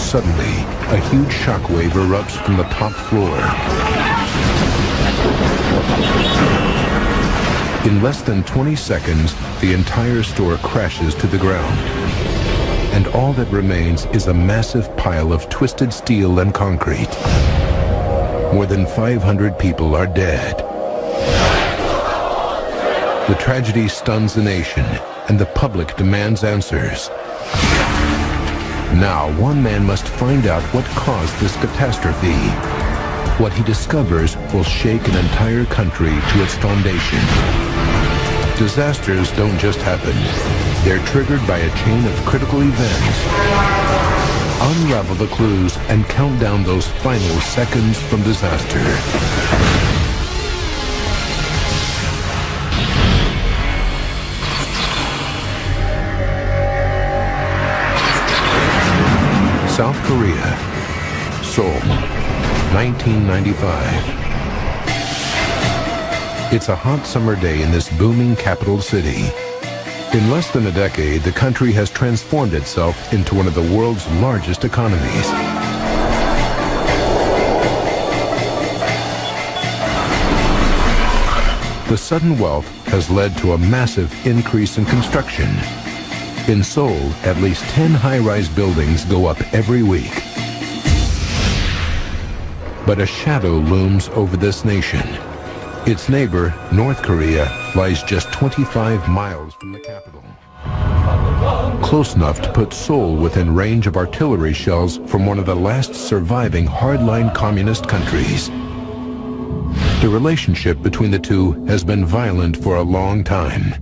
Suddenly, a huge shockwave erupts from the top floor. In less than 20 seconds, the entire store crashes to the ground. And all that remains is a massive pile of twisted steel and concrete. More than 500 people are dead. The tragedy stuns the nation, and the public demands answers. Now, one man must find out what caused this catastrophe. What he discovers will shake an entire country to its foundation. Disasters don't just happen. They're triggered by a chain of critical events. Unravel the clues and count down those final seconds from disaster. South Korea, Seoul, 1995. It's a hot summer day in this booming capital city. In less than a decade, the country has transformed itself into one of the world's largest economies. The sudden wealth has led to a massive increase in construction. In Seoul, at least 10 high-rise buildings go up every week. But a shadow looms over this nation. Its neighbor, North Korea, lies just 25 miles from the capital. Close enough to put Seoul within range of artillery shells from one of the last surviving hardline communist countries. The relationship between the two has been violent for a long time.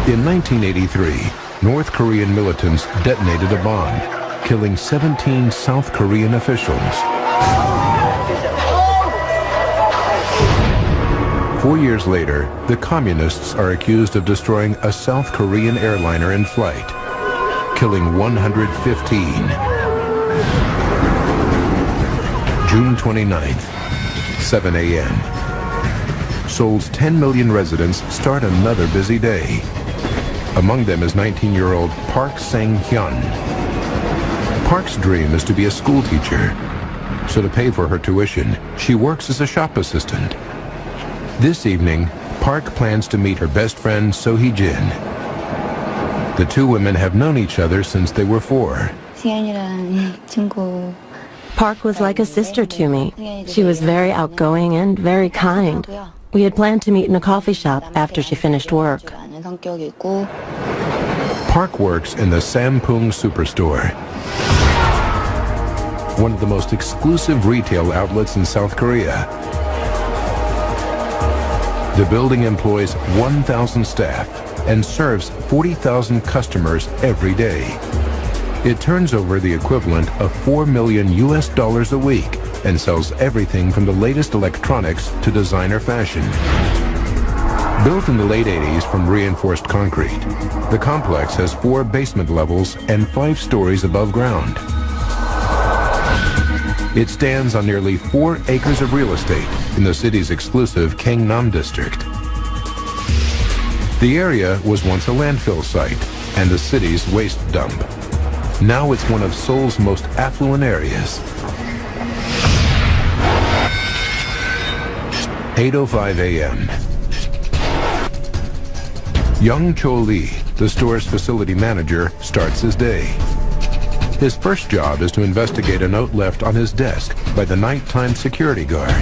In 1983, North Korean militants detonated a bomb, killing 17 South Korean officials. 4 years later, the communists are accused of destroying a South Korean airliner in flight, killing 115. June 29th, 7 a.m. Seoul's 10 million residents start another busy day. Among them is 19-year-old Park Sang-hyun. Park's dream is to be a school teacher, so to pay for her tuition, she works as a shop assistant. This evening, Park plans to meet her best friend, So Hee-jin. The two women have known each other since they were 4. Park was like a sister to me. She was very outgoing and very kind. We had planned to meet in a coffee shop after she finished work. Park works in the Sampung Superstore, one of the most exclusive retail outlets in South Korea. The building employs 1,000 staff and serves 40,000 customers every day. It turns over the equivalent of $4 million a week and sells everything from the latest electronics to designer fashion. Built in the late 80s from reinforced concrete, the complex has 4 basement levels and 5 stories above ground. It stands on nearly 4 acres of real estate in the city's exclusive Gangnam district. The area was once a landfill site and the city's waste dump. Now it's one of Seoul's most affluent areas. 8:05 a.m. Young Cho Lee, the store's facility manager, starts his day. His first job is to investigate a note left on his desk by the nighttime security guard.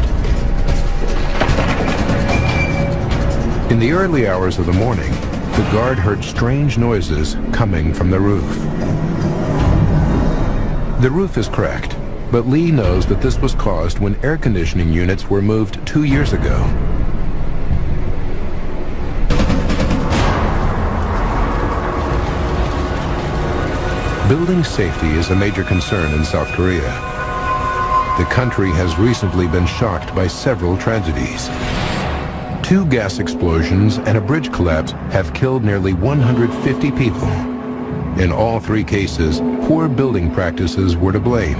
In the early hours of the morning, the guard heard strange noises coming from the roof. The roof is cracked, but Lee knows that this was caused when air conditioning units were moved 2 years ago. Building safety is a major concern in South Korea. The country has recently been shocked by several tragedies. 2 gas explosions and a bridge collapse have killed nearly 150 people. In all 3 cases, poor building practices were to blame.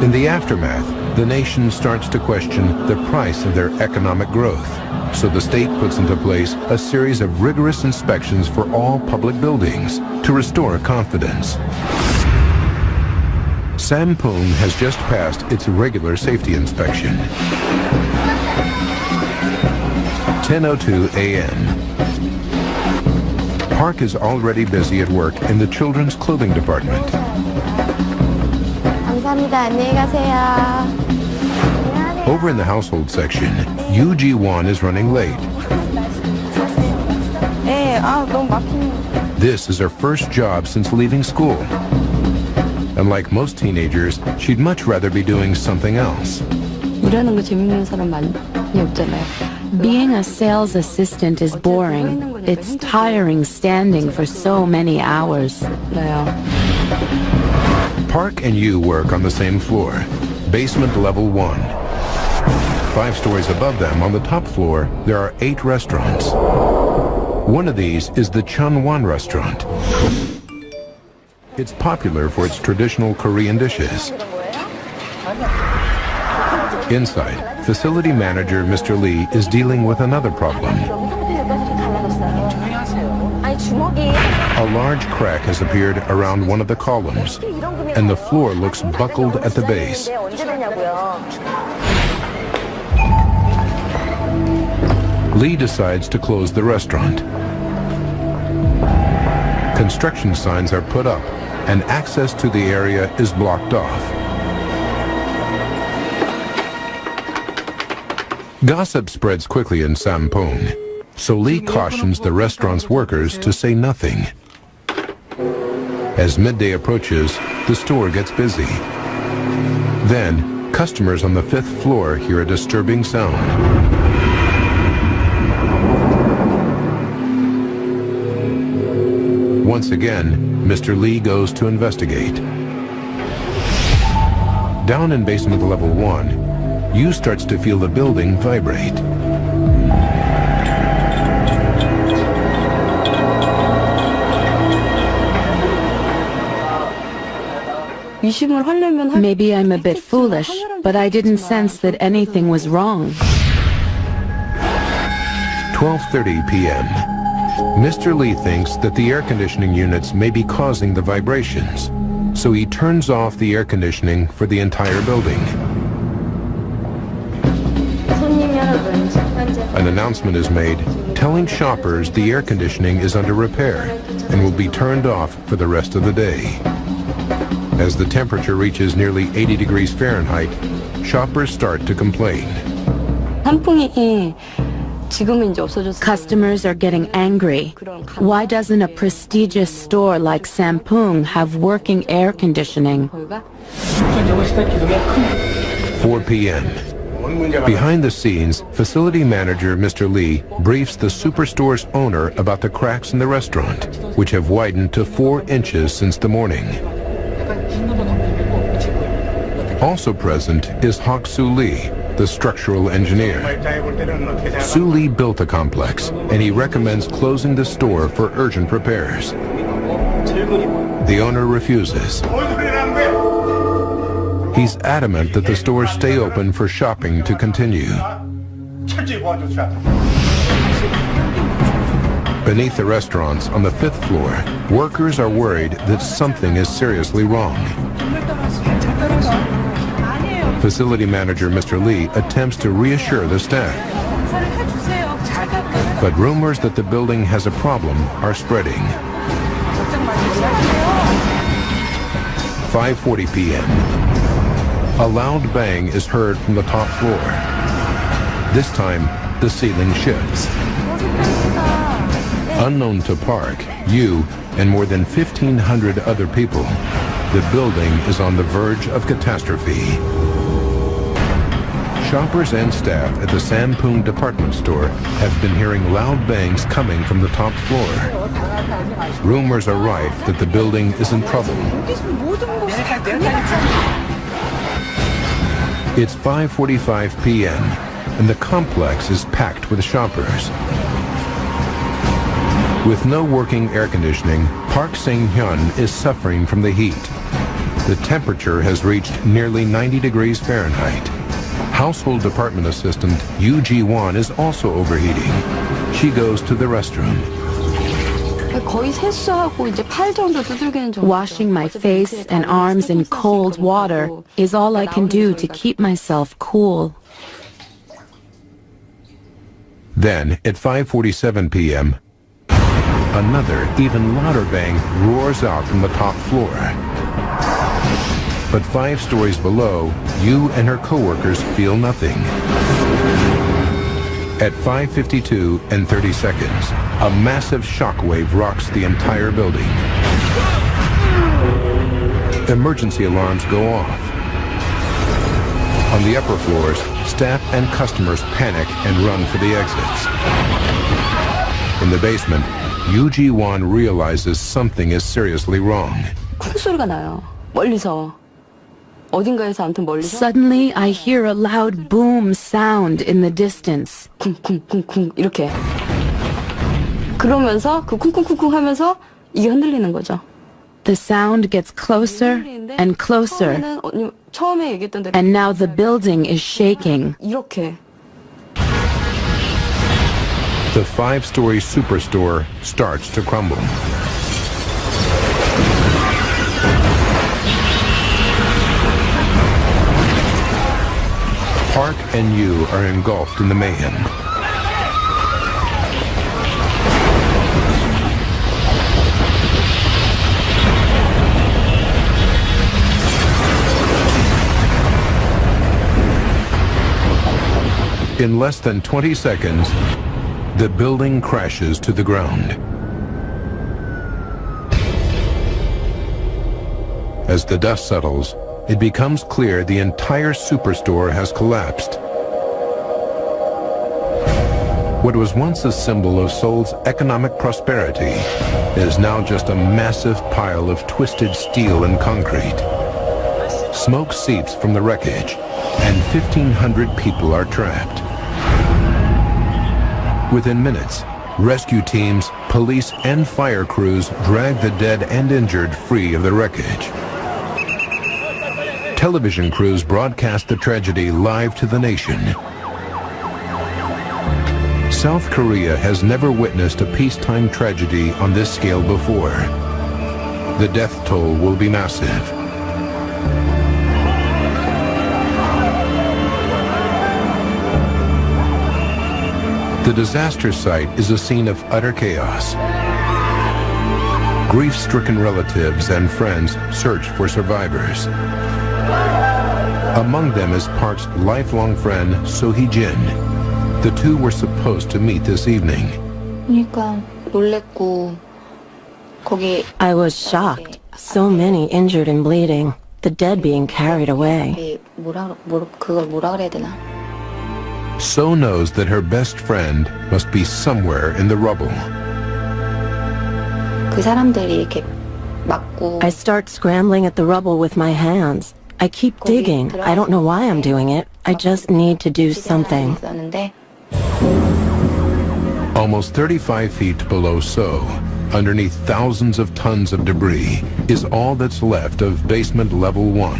In the aftermath, the nation starts to question the price of their economic growth, so the state puts into place a series of rigorous inspections for all public buildings to restore confidence. Sampung has just passed its regular safety inspection. 10:02 a.m. Park is already busy at work in the children's clothing department. Over in the household section, Yoo Ji-won is running late. This is her first job since leaving school. And like most teenagers, she'd much rather be doing something else. Being a sales assistant is boring. It's tiring standing for so many hours. Park and Yoo work on the same floor, basement level 1. 5 stories above them, on the top floor, there are 8 restaurants. One of these is the Chunwon restaurant. It's popular for its traditional Korean dishes. Inside, facility manager Mr. Lee is dealing with another problem. A large crack has appeared around one of the columns, and the floor looks buckled at the base. Lee decides to close the restaurant. Construction signs are put up, and access to the area is blocked off. Gossip spreads quickly in Sampung, so Lee cautions the restaurant's workers to say nothing. As midday approaches, the store gets busy. Then, customers on the 5th floor hear a disturbing sound. Once again, Mr. Lee goes to investigate. Down in basement level 1, Yoo starts to feel the building vibrate. Maybe I'm a bit foolish, but I didn't sense that anything was wrong. 12:30 p.m. Mr. Lee thinks that the air conditioning units may be causing the vibrations, so he turns off the air conditioning for the entire building. An announcement is made telling shoppers the air conditioning is under repair and will be turned off for the rest of the day. As the temperature reaches nearly 80 degrees Fahrenheit, shoppers start to complain. Customers are getting angry. Why doesn't a prestigious store like Sampung have working air conditioning? 4 p.m. Behind the scenes, facility manager Mr. Lee briefs the superstore's owner about the cracks in the restaurant, which have widened to 4 inches since the morning. Also present is Hak Soo Lee, the structural engineer. Soo Lee built the complex, and he recommends closing the store for urgent repairs. The owner refuses. He's adamant that the stores stay open for shopping to continue. Beneath the restaurants on the 5th floor, workers are worried that something is seriously wrong. Facility manager Mr. Lee attempts to reassure the staff. But rumors that the building has a problem are spreading. 5:40 p.m. A loud bang is heard from the top floor. This time, the ceiling shifts. Unknown to Park, Yoo, and more than 1,500 other people, the building is on the verge of catastrophe. Shoppers and staff at the Sampung department store have been hearing loud bangs coming from the top floor. Rumors are rife that the building is in trouble. It's 5:45 p.m. and the complex is packed with shoppers. With no working air conditioning, Park Sang-hyun is suffering from the heat. The temperature has reached nearly 90 degrees Fahrenheit. Household department assistant Yoo Ji-won is also overheating. She goes to the restroom. Washing my face and arms in cold water is all I can do to keep myself cool. Then, at 5:47 p.m., another, even louder bang roars out from the top floor. But 5 stories below, Yu and her co-workers feel nothing. At 5:52 and 30 seconds, a massive shockwave rocks the entire building. Emergency alarms go off. On the upper floors, staff and customers panic and run for the exits. In the basement, Yu Ji-won realizes something is seriously wrong. 소리가 나요. 멀리서. 어딘가에서 아무튼 멀리서. Suddenly, I hear a loud boom sound in the distance. 쿵쿵쿵쿵 이렇게. 그러면서 그 쿵쿵쿵쿵 하면서 이게 흔들리는 거죠. The sound gets closer and closer, 처음에 얘기했던 대로 and now the building is shaking. 이렇게. The 5-story superstore starts to crumble. Park and Yu are engulfed in the mayhem. In less than 20 seconds, the building crashes to the ground. As the dust settles, it becomes clear the entire superstore has collapsed. What was once a symbol of Seoul's economic prosperity is now just a massive pile of twisted steel and concrete. Smoke seeps from the wreckage, and 1,500 people are trapped. Within minutes, rescue teams, police, and fire crews drag the dead and injured free of the wreckage. Television crews broadcast the tragedy live to the nation. South Korea has never witnessed a peacetime tragedy on this scale before. The death toll will be massive. The disaster site is a scene of utter chaos. Grief-stricken relatives and friends search for survivors. Among them is Park's lifelong friend, So Hee-jin. The two were supposed to meet this evening. I was shocked. So many injured and bleeding. The dead being carried away. So knows that her best friend must be somewhere in the rubble. I start scrambling at the rubble with my hands. I keep digging. I don't know why I'm doing it. I just need to do something. Almost 35 feet below So, underneath thousands of tons of debris, is all that's left of basement level 1.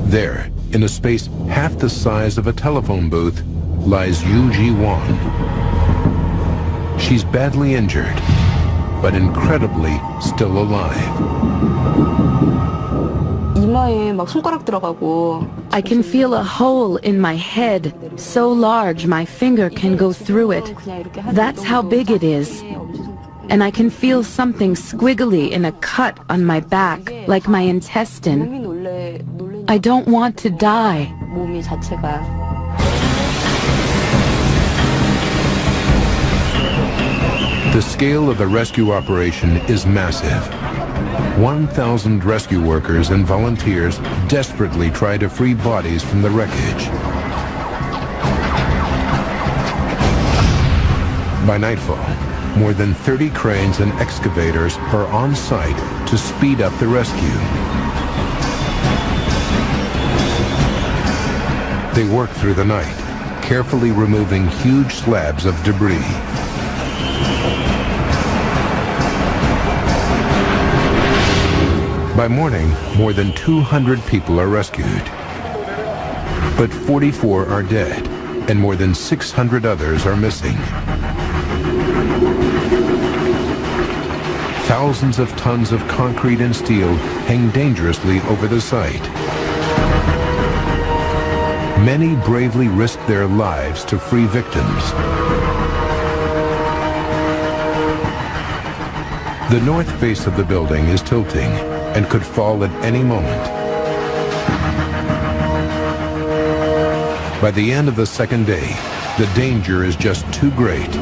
There, in a space half the size of a telephone booth, lies Yu Ji-won. She's badly injured, but incredibly still alive. I can feel a hole in my head, so large my finger can go through it. That's how big it is. And I can feel something squiggly in a cut on my back, like my intestine. I don't want to die. The scale of the rescue operation is massive. 1,000 rescue workers and volunteers desperately try to free bodies from the wreckage. By nightfall, more than 30 cranes and excavators are on site to speed up the rescue. They work through the night, carefully removing huge slabs of debris. By morning, more than 200 people are rescued. But 44 are dead, and more than 600 others are missing. Thousands of tons of concrete and steel hang dangerously over the site. Many bravely risk their lives to free victims. The north face of the building is tilting and could fall at any moment. By the end of the second day, the danger is just too great,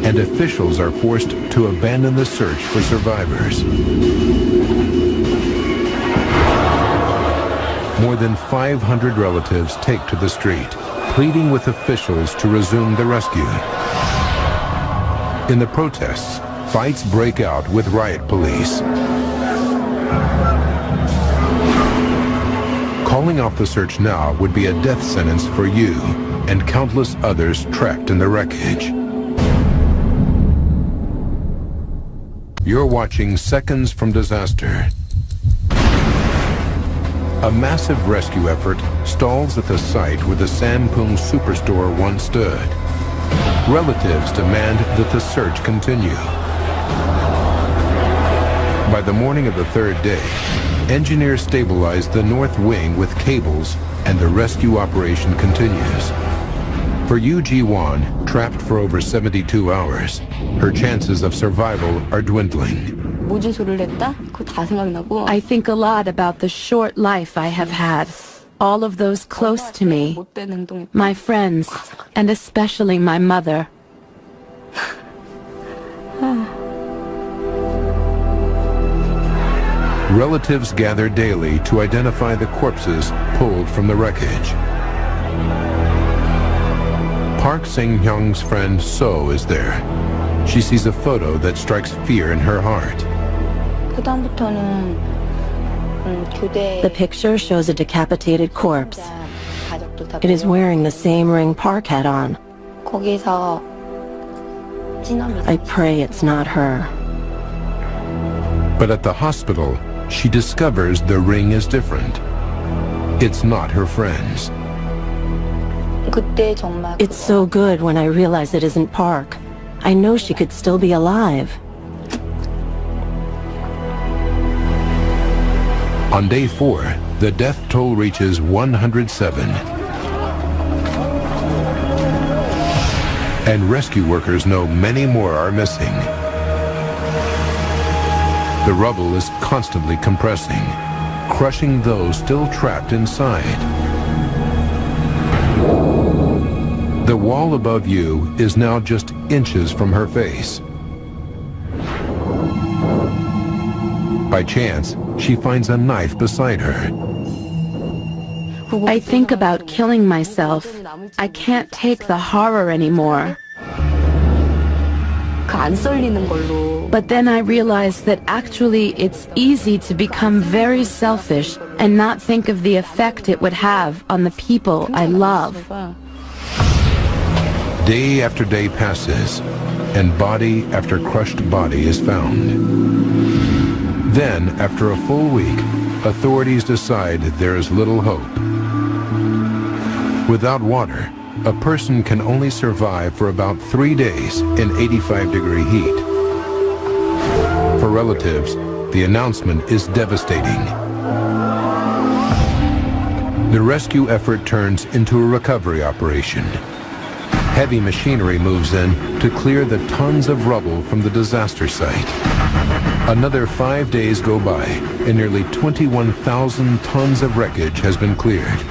and officials are forced to abandon the search for survivors. More than 500 relatives take to the street, pleading with officials to resume the rescue. In the protests, fights break out with riot police. Calling off the search now would be a death sentence for you and countless others trapped in the wreckage. You're watching Seconds from Disaster. A massive rescue effort stalls at the site where the Sanpung superstore once stood. Relatives demand that the search continue. By the morning of the third day, engineers stabilize the north wing with cables, and the rescue operation continues. For Yu Ji-won, trapped for over 72 hours, her chances of survival are dwindling. I think a lot about the short life I have had. All of those close to me, my friends, and especially my mother. Relatives gather daily to identify the corpses pulled from the wreckage. Park Sang-hyung's friend So is there. She sees a photo that strikes fear in her heart. The picture shows a decapitated corpse. It is wearing the same ring Park had on. I pray it's not her. But at the hospital, she discovers the ring is different. It's not her friend's. It's so good when I realize it isn't Park. I know she could still be alive. On day 4, the death toll reaches 107. And rescue workers know many more are missing. The rubble is constantly compressing, crushing those still trapped inside. The wall above you is now just inches from her face. By chance, she finds a knife beside her. I think about killing myself. I can't take the horror anymore. But then I realize that actually it's easy to become very selfish and not think of the effect it would have on the people I love. Day after day passes, and body after crushed body is found. Then, after a full week, authorities decide there is little hope. Without water, a person can only survive for about 3 days in 85-degree heat. For relatives, the announcement is devastating. The rescue effort turns into a recovery operation. Heavy machinery moves in to clear the tons of rubble from the disaster site. Another 5 days go by, and nearly 21,000 tons of wreckage has been cleared.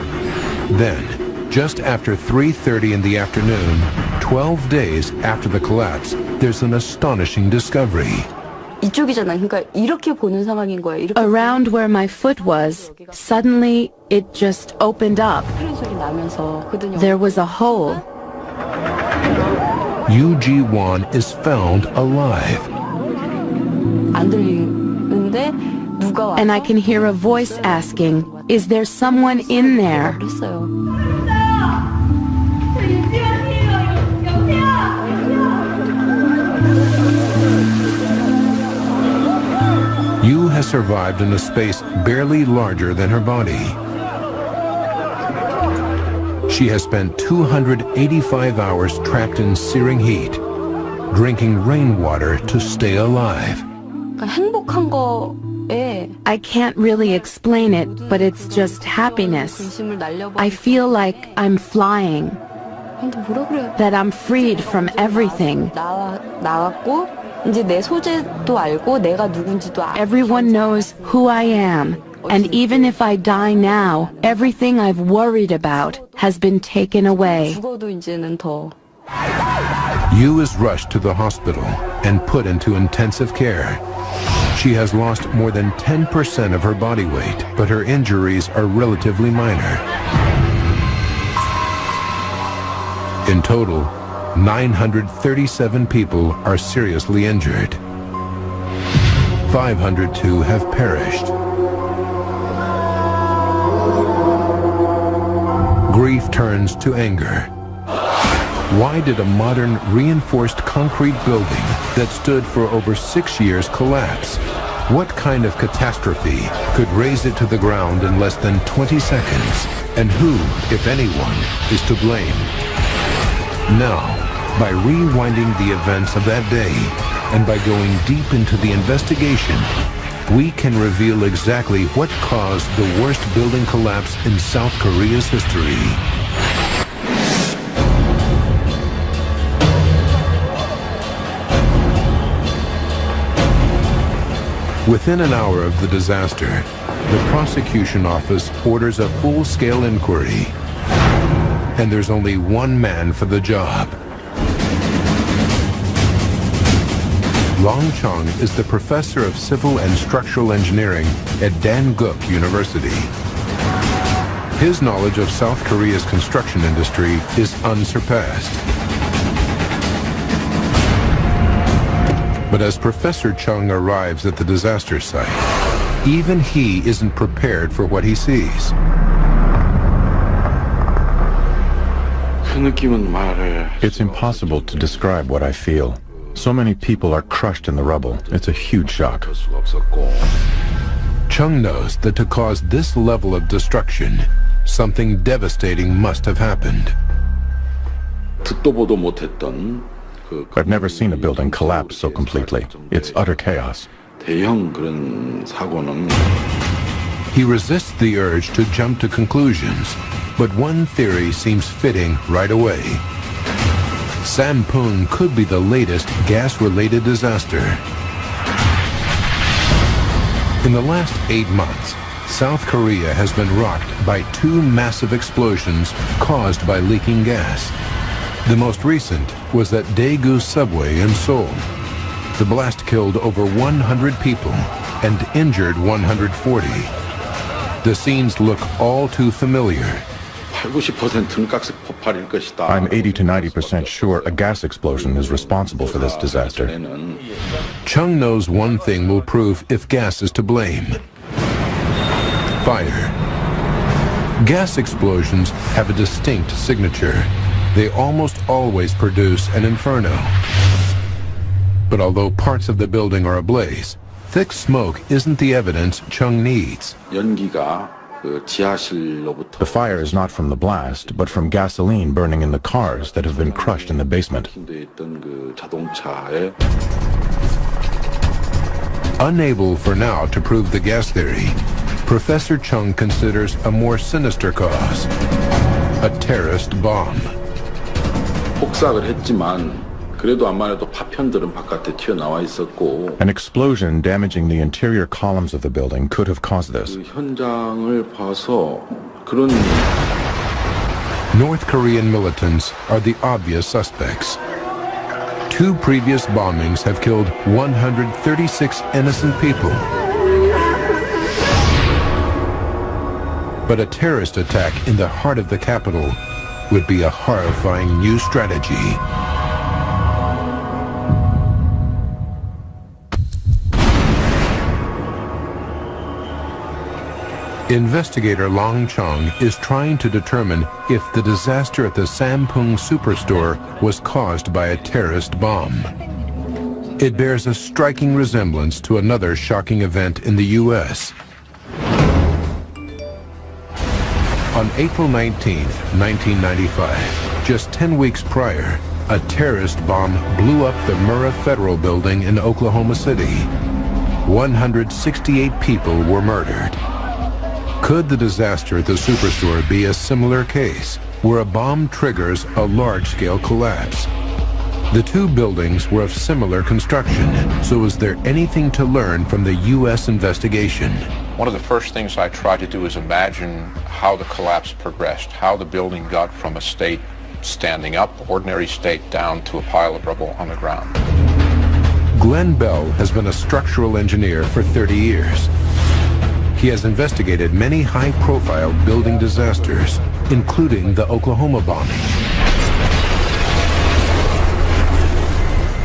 Then, just after 3:30 in the afternoon, 12 days after the collapse, there's an astonishing discovery. Around where my foot was, suddenly it just opened up. There was a hole. Yu Ji-won is found alive. And I can hear a voice asking, "Is there someone in there?" Yu has survived in a space barely larger than her body. She has spent 285 hours trapped in searing heat, drinking rainwater to stay alive. 행복한 거에 I can't really explain it, but it's just happiness. 중심을 날려버리고 I feel like I'm flying, 근데 뭐라 그래야 that I'm freed from everything. 나왔고 이제 내 소재도 알고 내가 누군지도 알고 Everyone knows who I am, and even if I die now, everything I've worried about has been taken away. 죽어도 이제는 더 Yu is rushed to the hospital and put into intensive care. She has lost more than 10% of her body weight, but her injuries are relatively minor. In total, 937 people are seriously injured. 502 have perished. Grief turns to anger. Why did a modern reinforced concrete building that stood for over 6 years collapse? What kind of catastrophe could raze it to the ground in less than 20 seconds? And who, if anyone, is to blame? Now, by rewinding the events of that day and by going deep into the investigation, we can reveal exactly what caused the worst building collapse in South Korea's history. Within an hour of the disaster, the prosecution office orders a full-scale inquiry. And there's only one man for the job. Long Chong is the professor of civil and structural engineering at Danguk University. His knowledge of South Korea's construction industry is unsurpassed. But as Professor Chung arrives at the disaster site, even he isn't prepared for what he sees. It's impossible to describe what I feel. So many people are crushed in the rubble. It's a huge shock. Chung knows that to cause this level of destruction, something devastating must have happened. I've never seen a building collapse so completely. It's utter chaos. He resists the urge to jump to conclusions, but one theory seems fitting right away. Sampung could be the latest gas-related disaster. In the last 8 months, South Korea has been rocked by 2 massive explosions caused by leaking gas. The most recent was at Daegu subway in Seoul. The blast killed over 100 people and injured 140. The scenes look all too familiar. I'm 80 to 90% sure a gas explosion is responsible for this disaster. Chung knows one thing will prove if gas is to blame. Fire. Gas explosions have a distinct signature. They almost always produce an inferno. But although parts of the building are ablaze, thick smoke isn't the evidence Chung needs. The fire is not from the blast, but from gasoline burning in the cars that have been crushed in the basement. Unable for now to prove the gas theory, Professor Chung considers a more sinister cause, a terrorist bomb. An explosion damaging the interior columns of the building could have caused this. North Korean militants are the obvious suspects. 2 previous bombings have killed 136 innocent people. But a terrorist attack in the heart of the capital would be a horrifying new strategy. Investigator Long Chong is trying to determine if the disaster at the Sampung Superstore was caused by a terrorist bomb. It bears a striking resemblance to another shocking event in the U.S. On April 19, 1995, just 10 weeks prior, a terrorist bomb blew up the Murrah Federal Building in Oklahoma City. 168 people were murdered. Could the disaster at the superstore be a similar case, where a bomb triggers a large-scale collapse? The two buildings were of similar construction, so is there anything to learn from the U.S. investigation? One of the first things I tried to do is imagine how the collapse progressed, how the building got from a state standing up, ordinary state, down to a pile of rubble on the ground. Glenn Bell has been a structural engineer for 30 years. He has investigated many high-profile building disasters, including the Oklahoma bombing.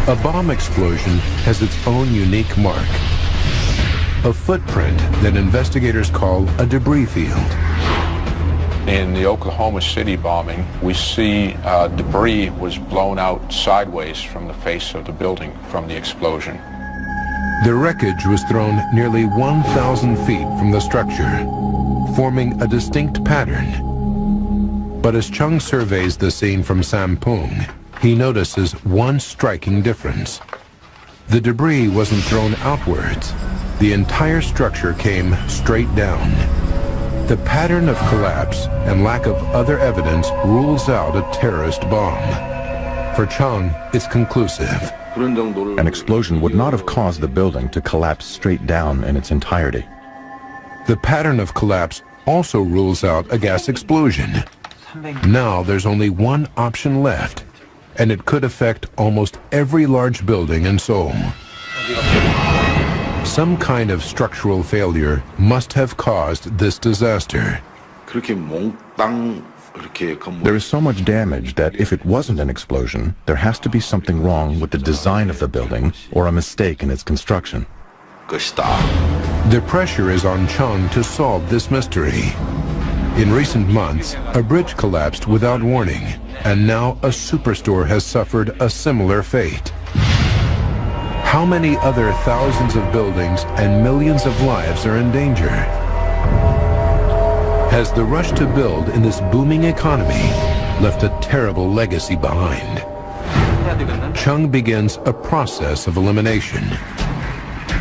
A bomb explosion has its own unique mark, a footprint that investigators call a debris field. In the Oklahoma City bombing, we see debris was blown out sideways from the face of the building from the explosion. The wreckage was thrown nearly 1,000 feet from the structure, forming a distinct pattern. But as Chung surveys the scene from Sampung, he notices one striking difference. The debris wasn't thrown outwards. The entire structure came straight down. The pattern of collapse and lack of other evidence rules out a terrorist bomb. For Chung, it's conclusive. An explosion would not have caused the building to collapse straight down in its entirety. The pattern of collapse also rules out a gas explosion. Now there's only one option left, and it could affect almost every large building in Seoul. Some kind of structural failure must have caused this disaster. There is so much damage that if it wasn't an explosion, there has to be something wrong with the design of the building or a mistake in its construction. The pressure is on Chung to solve this mystery. In recent months, a bridge collapsed without warning, and now a superstore has suffered a similar fate. How many other thousands of buildings and millions of lives are in danger? Has the rush to build in this booming economy left a terrible legacy behind? Chung begins a process of elimination.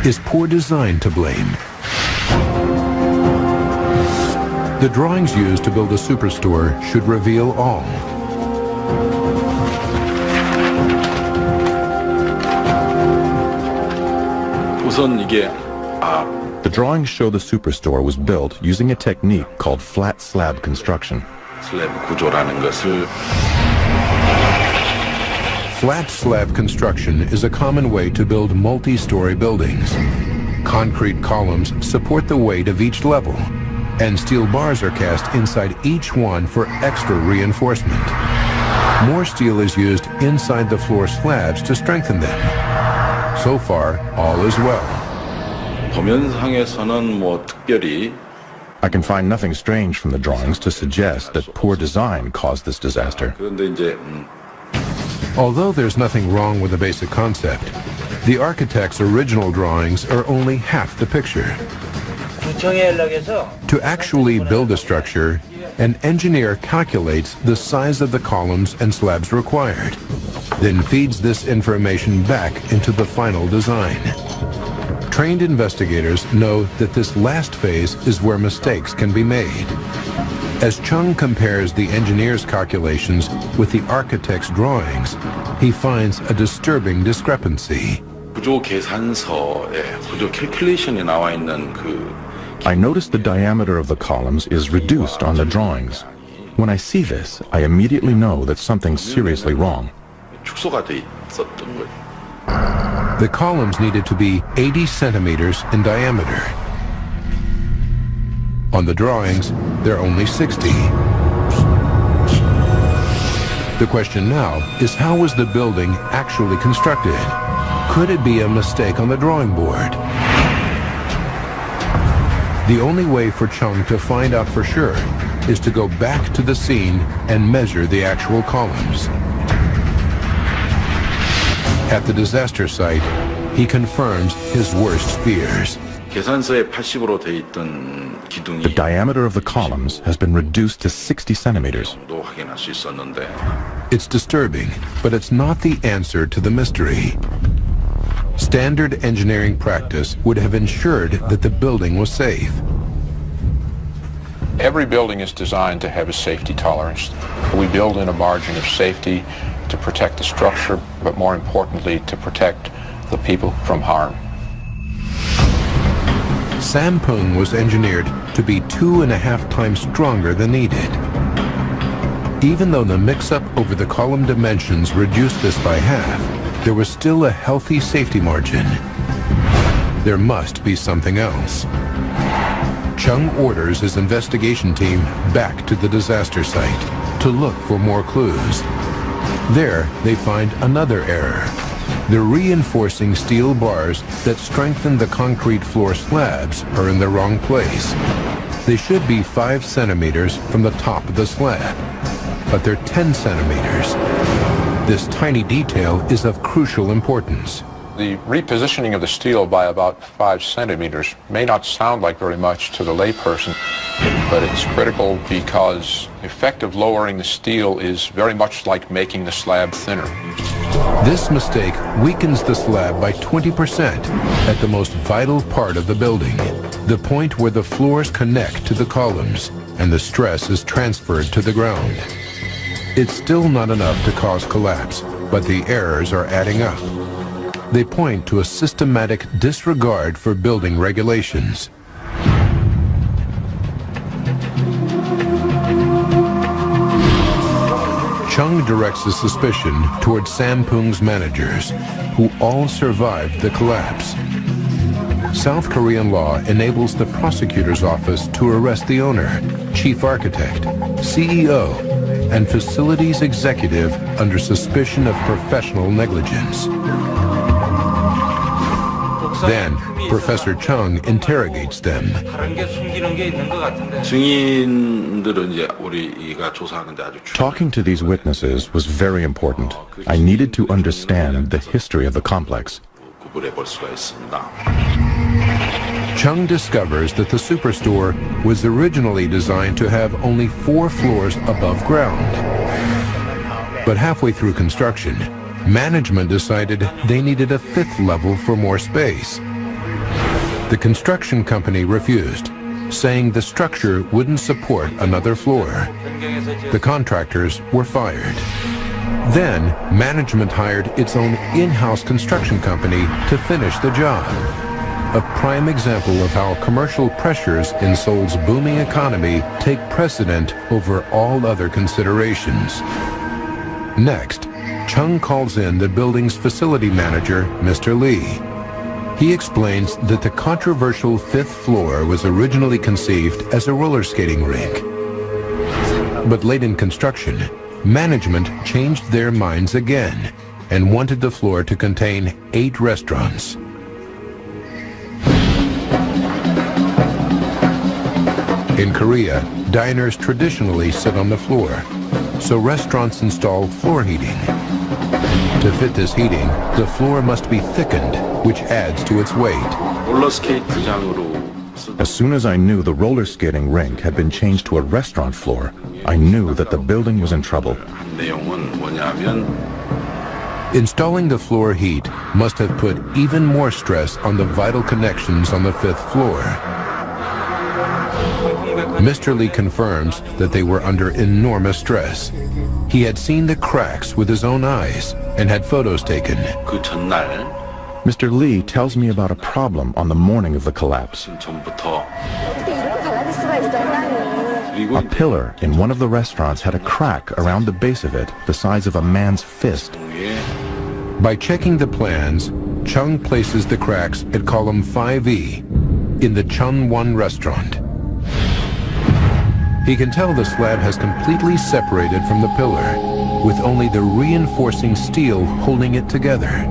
Is poor design to blame? The drawings used to build a superstore should reveal all. The drawings show the superstore was built using a technique called flat slab construction. Flat slab construction is a common way to build multi-story buildings. Concrete columns support the weight of each level, and steel bars are cast inside each one for extra reinforcement. More steel is used inside the floor slabs to strengthen them. So far, all is well. I can find nothing strange from the drawings to suggest that poor design caused this disaster. Although there's nothing wrong with the basic concept, the architect's original drawings are only half the picture. To actually build a structure, an engineer calculates the size of the columns and slabs required, then feeds this information back into the final design. Trained investigators know that this last phase is where mistakes can be made. As Chung compares the engineer's calculations with the architect's drawings, he finds a disturbing discrepancy. I notice the diameter of the columns is reduced on the drawings. When I see this, I immediately know that something's seriously wrong. The columns needed to be 80 centimeters in diameter. On the drawings, they're only 60. The question now is, how was the building actually constructed? Could it be a mistake on the drawing board? The only way for Chung to find out for sure is to go back to the scene and measure the actual columns. At the disaster site, he confirms his worst fears. The diameter of the columns has been reduced to 60 centimeters. It's disturbing, but it's not the answer to the mystery. Standard engineering practice would have ensured that the building was safe. Every building is designed to have a safety tolerance. We build in a margin of safety to protect the structure, but more importantly, to protect the people from harm. Sampung was engineered to be 2.5 times stronger than needed. Even though the mix-up over the column dimensions reduced this by half, there was still a healthy safety margin. There must be something else. Chung orders his investigation team back to the disaster site to look for more clues. There, they find another error. The reinforcing steel bars that strengthen the concrete floor slabs are in the wrong place. They should be 5 centimeters from the top of the slab, but they're 10 centimeters. This tiny detail is of crucial importance. The repositioning of the steel by about 5 centimeters may not sound like very much to the layperson, but it's critical because effective lowering the steel is very much like making the slab thinner. This mistake weakens the slab by 20% at the most vital part of the building, the point where the floors connect to the columns and the stress is transferred to the ground. It's still not enough to cause collapse, but the errors are adding up. They point to a systematic disregard for building regulations. Chung directs his suspicion toward Sampung's managers, who all survived the collapse. South Korean law enables the prosecutor's office to arrest the owner, chief architect, CEO, and facilities executive under suspicion of professional negligence. Then, Professor Chung interrogates them. Talking to these witnesses was very important. I needed to understand the history of the complex. Chung discovers that the superstore was originally designed to have only 4 floors above ground. But halfway through construction, management decided they needed a 5th level for more space. The construction company refused, saying the structure wouldn't support another floor. The contractors were fired. Then, management hired its own in-house construction company to finish the job. A prime example of how commercial pressures in Seoul's booming economy take precedent over all other considerations. Next, Chung calls in the building's facility manager, Mr. Lee. He explains that the controversial 5th floor was originally conceived as a roller skating rink. But late in construction, management changed their minds again and wanted the floor to contain 8 restaurants. In Korea, diners traditionally sit on the floor, so restaurants install floor heating. To fit this heating, the floor must be thickened, which adds to its weight. As soon as I knew the roller skating rink had been changed to a restaurant floor, I knew that the building was in trouble. Installing the floor heat must have put even more stress on the vital connections on the 5th floor. Mr. Lee confirms that they were under enormous stress. He had seen the cracks with his own eyes and had photos taken. Mr. Lee tells me about a problem on the morning of the collapse. A pillar in one of the restaurants had a crack around the base of it the size of a man's fist. By checking the plans, Chung places the cracks at column 5E in the Chunwon restaurant. He can tell the slab has completely separated from the pillar, with only the reinforcing steel holding it together.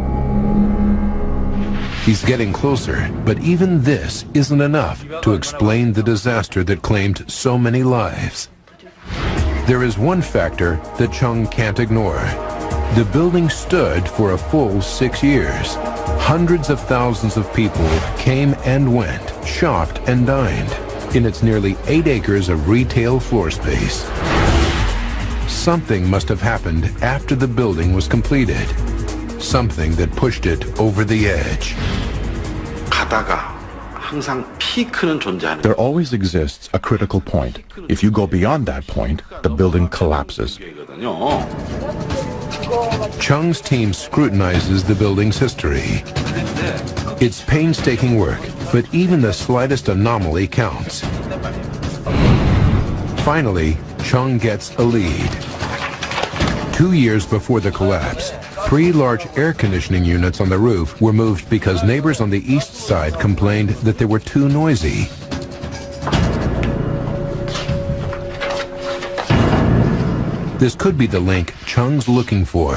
He's getting closer, but even this isn't enough to explain the disaster that claimed so many lives. There is one factor that Chung can't ignore. The building stood for a full 6 years. Hundreds of thousands of people came and went, shopped and dined in its nearly 8 acres of retail floor space. Something must have happened after the building was completed. something that pushed it over the edge. There always exists a critical point. If you go beyond that point, the building collapses. Chung's team scrutinizes the building's history. It's painstaking work, but even the slightest anomaly counts. Finally, Chung gets a lead. 2 years before the collapse, 3 large air conditioning units on the roof were moved because neighbors on the east side complained that they were too noisy. This could be the link Chung's looking for.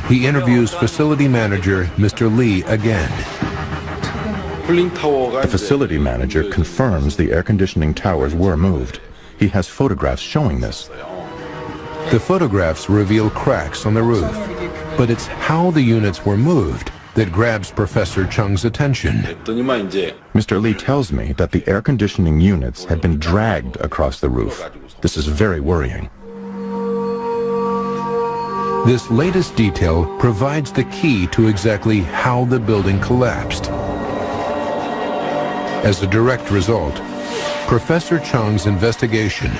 He interviews facility manager Mr. Lee again. The facility manager confirms the air conditioning towers were moved. He has photographs showing this. The photographs reveal cracks on the roof, but it's how the units were moved that grabs Professor Chung's attention. Mr. Lee tells me that the air conditioning units had been dragged across the roof. This is very worrying. This latest detail provides the key to exactly how the building collapsed. As a direct result, Professor Chung's investigation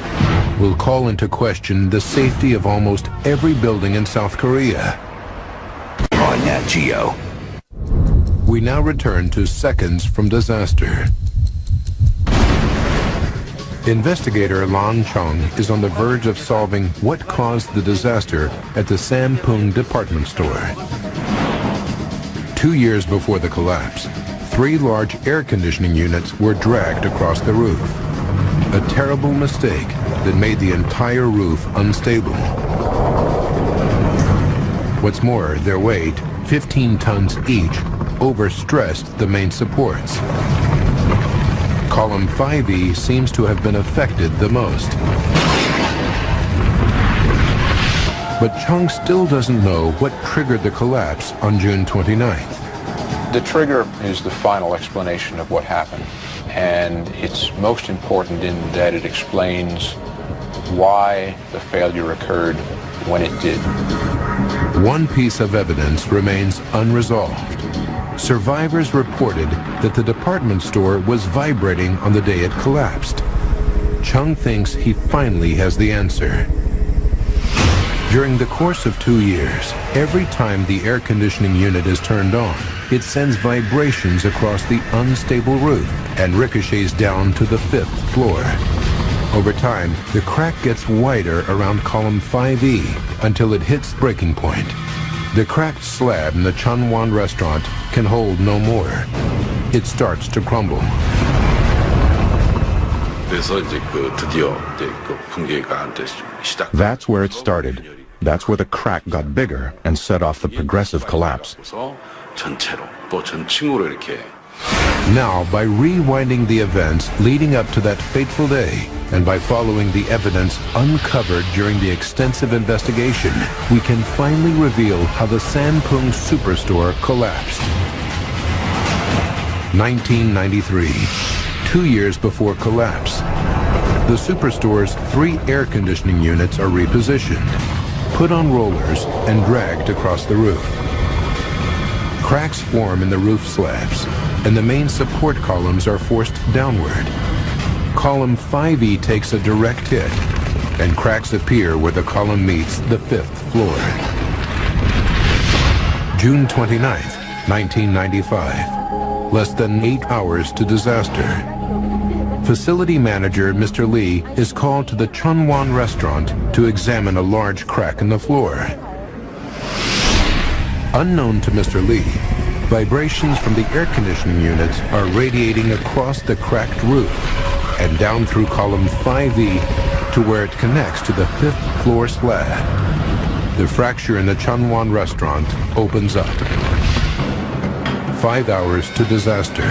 will call into question the safety of almost every building in South Korea. On Nat Geo. We now return to seconds from disaster. Investigator Lan Chung is on the verge of solving what caused the disaster at the Sampung department store. 2 years before the collapse, 3 large air conditioning units were dragged across the roof. A terrible mistake that made the entire roof unstable. What's more, their weight, 15 tons each, overstressed the main supports. Column 5E seems to have been affected the most. But Chung still doesn't know what triggered the collapse on June 29th. The trigger is the final explanation of what happened, and it's most important in that it explains why the failure occurred when it did. One piece of evidence remains unresolved. Survivors reported that the department store was vibrating on the day it collapsed. Chung thinks he finally has the answer. During the course of 2 years, every time the air conditioning unit is turned on, it sends vibrations across the unstable roof and ricochets down to the 5th floor. Over time, the crack gets wider around column 5E until it hits breaking point. The cracked slab in the Chunwon restaurant can hold no more. It starts to crumble. That's where it started. That's where the crack got bigger and set off the progressive collapse. Now, by rewinding the events leading up to that fateful day, and by following the evidence uncovered during the extensive investigation, we can finally reveal how the Sampung Superstore collapsed. 1993, 2 years before collapse. The Superstore's 3 air conditioning units are repositioned, put on rollers, and dragged across the roof. Cracks form in the roof slabs, and the main support columns are forced downward. Column 5E takes a direct hit, and cracks appear where the column meets the 5th floor. June 29th, 1995. Less than 8 hours to disaster. Facility manager Mr. Lee is called to the Chunwon restaurant to examine a large crack in the floor. Unknown to Mr. Lee, vibrations from the air conditioning units are radiating across the cracked roof and down through column 5E to where it connects to the 5th floor slab. The fracture in the Chunwon restaurant opens up. 5 hours to disaster,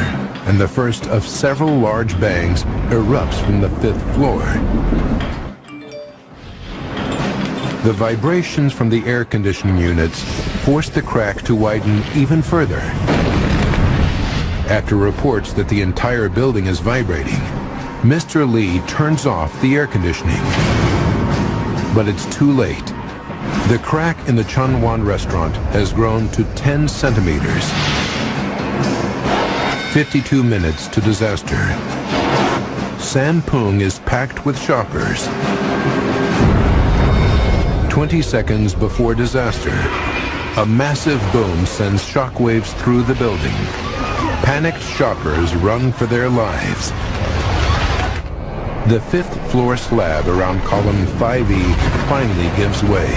and the first of several large bangs erupts from the 5th floor. The vibrations from the air conditioning units force the crack to widen even further. After reports that the entire building is vibrating, Mr. Lee turns off the air conditioning. But it's too late. The crack in the Chunwan restaurant has grown to 10 centimeters. 52 minutes to disaster. Sampung is packed with shoppers. 20 seconds before disaster, a massive boom sends shockwaves through the building. Panicked shoppers run for their lives. The fifth floor slab around column 5E finally gives way.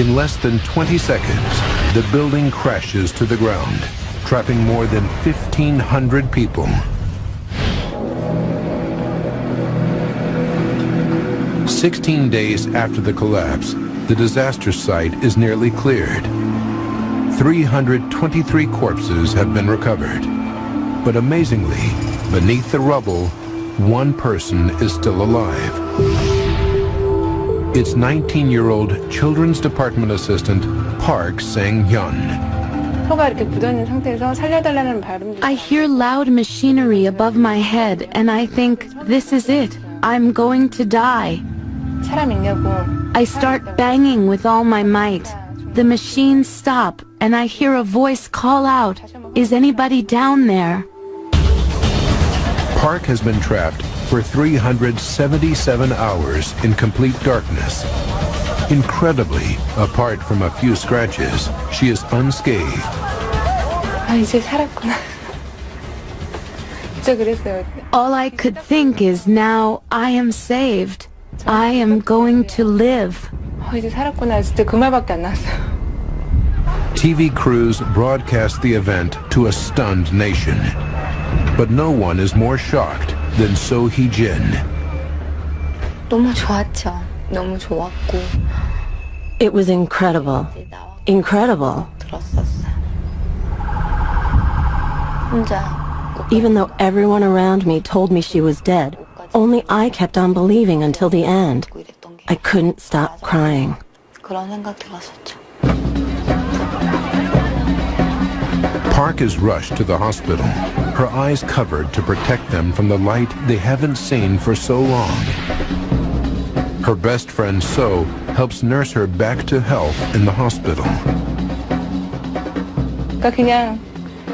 In less than 20 seconds, the building crashes to the ground, trapping more than 1,500 people. 16 days after the collapse, the disaster site is nearly cleared. 323 corpses have been recovered. But amazingly, beneath the rubble, one person is still alive. It's 19-year-old Children's Department Assistant Park Sang-hyun. I hear loud machinery above my head and I think, this is it. I'm going to die. I start banging with all my might. The machines stop and I hear a voice call out, "Is anybody down there?" Park has been trapped for 377 hours in complete darkness. Incredibly, apart from a few scratches, she is unscathed. 이제 살았구나. 진짜 그랬어요. All I could think is, now I am saved. I am going to live. 이제 살았구나. 진짜 그 말밖에 안 나왔어요. TV crews broadcast the event to a stunned nation. But no one is more shocked than So Hee-jin. 너무 좋았죠. 너무 좋았고. It was incredible. Incredible. 들었었어요. 혼자. Even though everyone around me told me she was dead, only I kept on believing until the end. I couldn't stop crying. 그런 생각 들었었죠. Park is rushed to the hospital, her eyes covered to protect them from the light they haven't seen for so long. Her best friend So helps nurse her back to health in the hospital. 그냥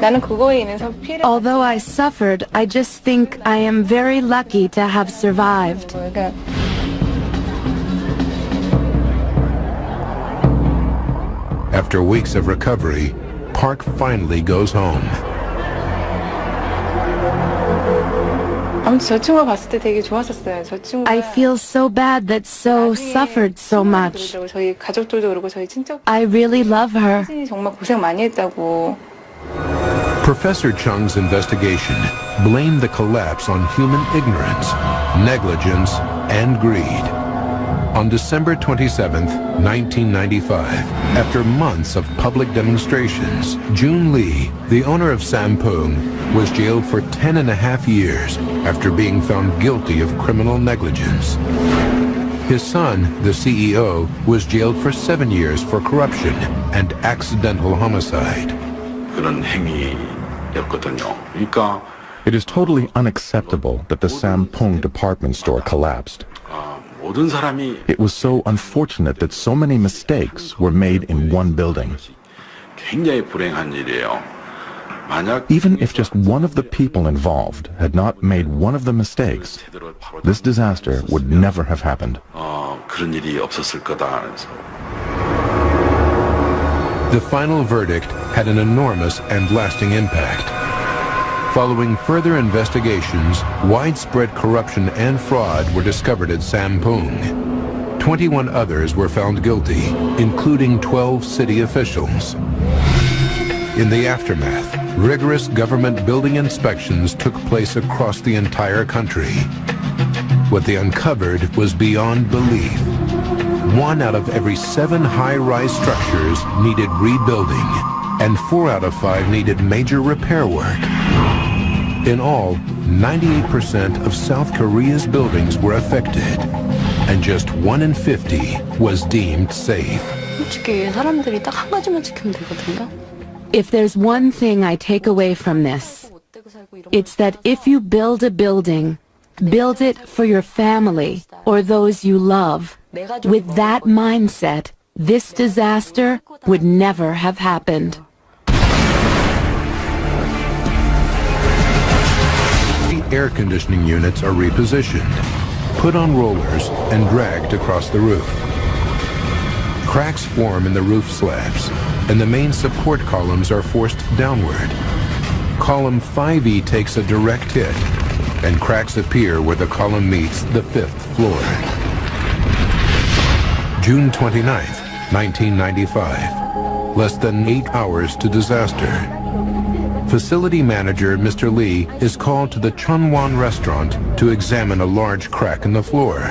나는 그거에 인해서 피해를. Although I suffered, I just think I am very lucky to have survived. After weeks of recovery, Park finally goes home. 저 친구가 봤을 때 되게 좋았었어요. 저 친구가. I feel so bad that So suffered so much. 저희 가족들도 그러고 저희 친척. I really love her. 정말 고생 많이 했다고. Professor Chung's investigation blamed the collapse on human ignorance, negligence, and greed. On December 27, 1995, after months of public demonstrations, Jun Lee, the owner of Sampung, was jailed for 10.5 years after being found guilty of criminal negligence. His son, the CEO, was jailed for 7 years for corruption and accidental homicide. It is totally unacceptable that the Sampung department store collapsed. It was so unfortunate that so many mistakes were made in one building. Even if just one of the people involved had not made one of the mistakes, this disaster would never have happened. The final verdict had an enormous and lasting impact. Following further investigations, widespread corruption and fraud were discovered at Sampung. 21 others were found guilty, including 12 city officials. In the aftermath, rigorous government building inspections took place across the entire country. What they uncovered was beyond belief. 1 out of every 7 high-rise structures needed rebuilding, and 4 out of 5 needed major repair work. In all, 98% of South Korea's buildings were affected, and just 1 in 50 was deemed safe. 솔직히 사람들이 딱 한 가지만 지키면 되거든요. If there's one thing I take away from this, it's that if you build a building, Build it for your family or those you love. With that mindset, this disaster would never have happened. The air conditioning units are repositioned, put on rollers, and dragged across the roof. Cracks form in the roof slabs, and the main support columns are forced downward. Column 5E takes a direct hit, and cracks appear where the column meets the 5th floor. June 29th, 1995. Less than 8 hours to disaster. Facility manager Mr. Lee is called to the Chunwon restaurant to examine a large crack in the floor.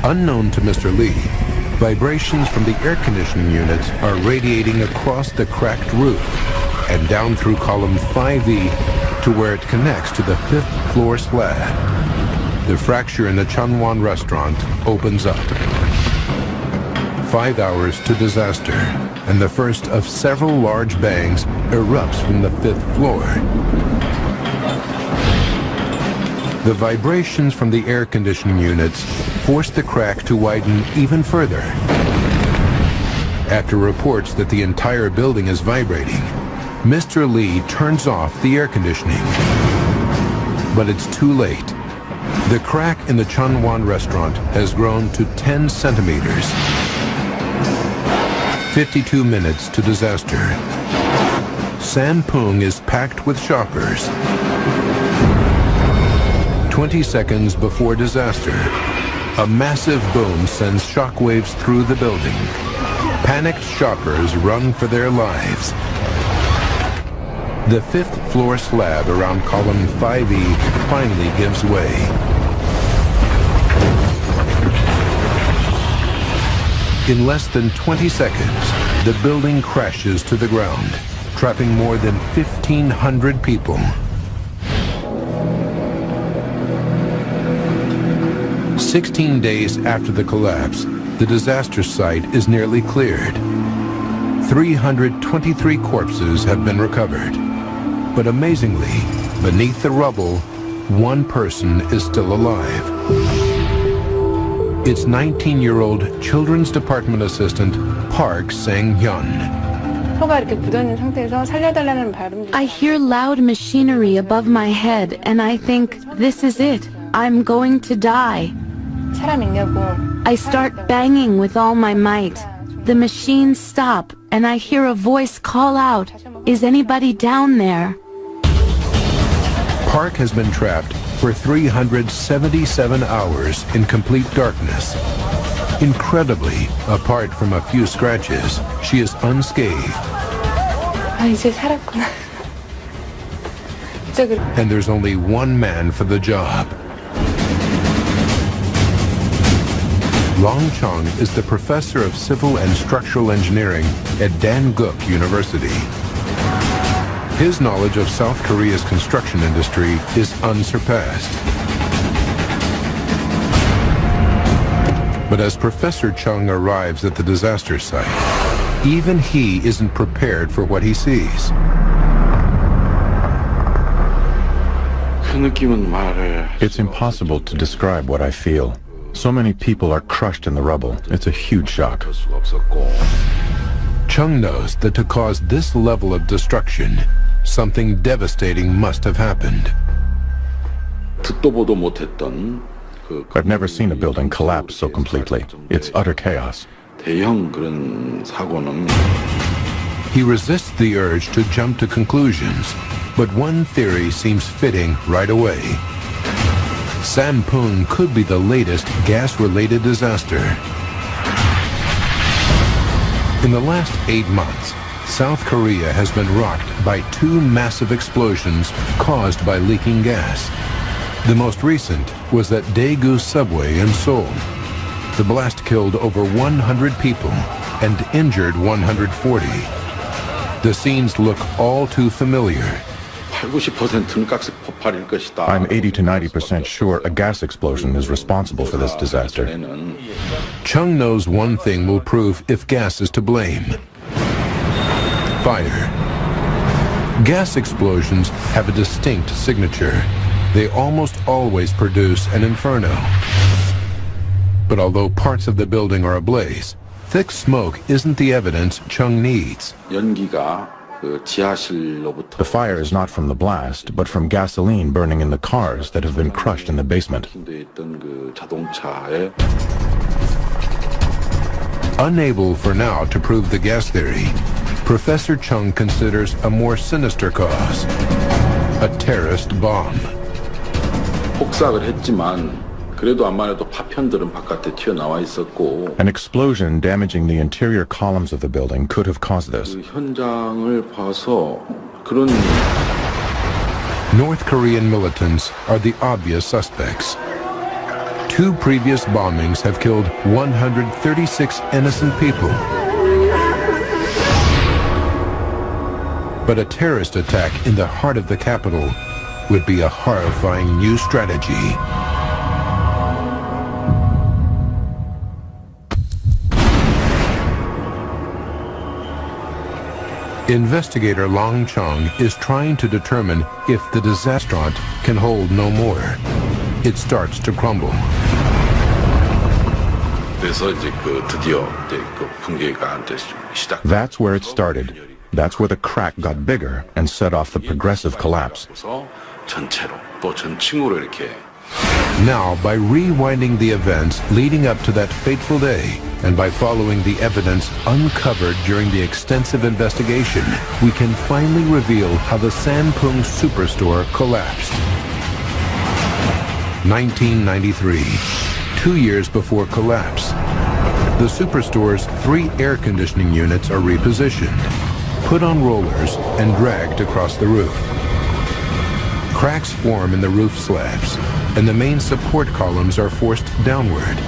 Unknown to Mr. Lee, vibrations from the air conditioning units are radiating across the cracked roof and down through column 5E to where it connects to the 5th floor slab. The fracture in the Chunwon restaurant opens up. 5 hours to disaster, and the first of several large bangs erupts from the 5th floor. The vibrations from the air conditioning units force the crack to widen even further. After reports that the entire building is vibrating, Mr. Lee turns off the air conditioning. But it's too late. The crack in the Chunwon restaurant has grown to 10 centimeters. 52 minutes to disaster. Sampung is packed with shoppers. 20 seconds before disaster, a massive boom sends shockwaves through the building. Panicked shoppers run for their lives. The 5th floor slab around column 5E finally gives way. In less than 20 seconds, the building crashes to the ground, trapping more than 1,500 people. "16 days after the collapse, the disaster site is nearly cleared. 323 corpses have been recovered. But amazingly, beneath the rubble, one person is still alive. It's 19-year-old Children's Department Assistant Park Sang-hyun. I hear loud machinery above my head and I think, this is it. I'm going to die. I start banging with all my might. The machines stop and I hear a voice call out, is anybody down there? Park has been trapped for 377 hours in complete darkness. Incredibly, apart from a few scratches, she is unscathed. And there's only one man for the job. Long Chung is the professor of civil and structural engineering at Danguk University. His knowledge of South Korea's construction industry is unsurpassed. But as Professor Chung arrives at the disaster site, even he isn't prepared for what he sees. It's impossible to describe what I feel. So many people are crushed in the rubble. It's a huge shock. Chung knows that to cause this level of destruction, something devastating must have happened. I've never seen a building collapse so completely. It's utter chaos. He resists the urge to jump to conclusions, but one theory seems fitting right away. Sampung could be the latest gas-related disaster. In the last 8 months, South Korea has been rocked by 2 massive explosions caused by leaking gas. The most recent was at Daegu subway in Seoul. The blast killed over 100 people and injured 140. The scenes look all too familiar. I'm 80 to 90% sure a gas explosion is responsible for this disaster. Chung knows one thing will prove if gas is to blame. Fire. Gas explosions have a distinct signature. they almost always produce an inferno. But although parts of the building are ablaze, thick smoke isn't the evidence Chung needs. The fire is not from the blast, but from gasoline burning in the cars that have been crushed in the basement. Unable for now to prove the gas theory, Professor Chung considers a more sinister cause, a terrorist bomb. An explosion damaging the interior columns of the building could have caused this. North Korean militants are the obvious suspects. 2 previous bombings have killed 136 innocent people. But a terrorist attack in the heart of the capital would be a horrifying new strategy. Investigator Long Chung is trying to determine if the disaster can hold no more. It starts to crumble. That's where it started. That's where the crack got bigger and set off the progressive collapse. Now, by rewinding the events leading up to that fateful day, and by following the evidence uncovered during the extensive investigation, we can finally reveal how the Sanpung Superstore collapsed. 1993, 2 years before collapse. The Superstore's 3 air conditioning units are repositioned, put on rollers, and dragged across the roof. Cracks form in the roof slabs, and the main support columns are forced downward.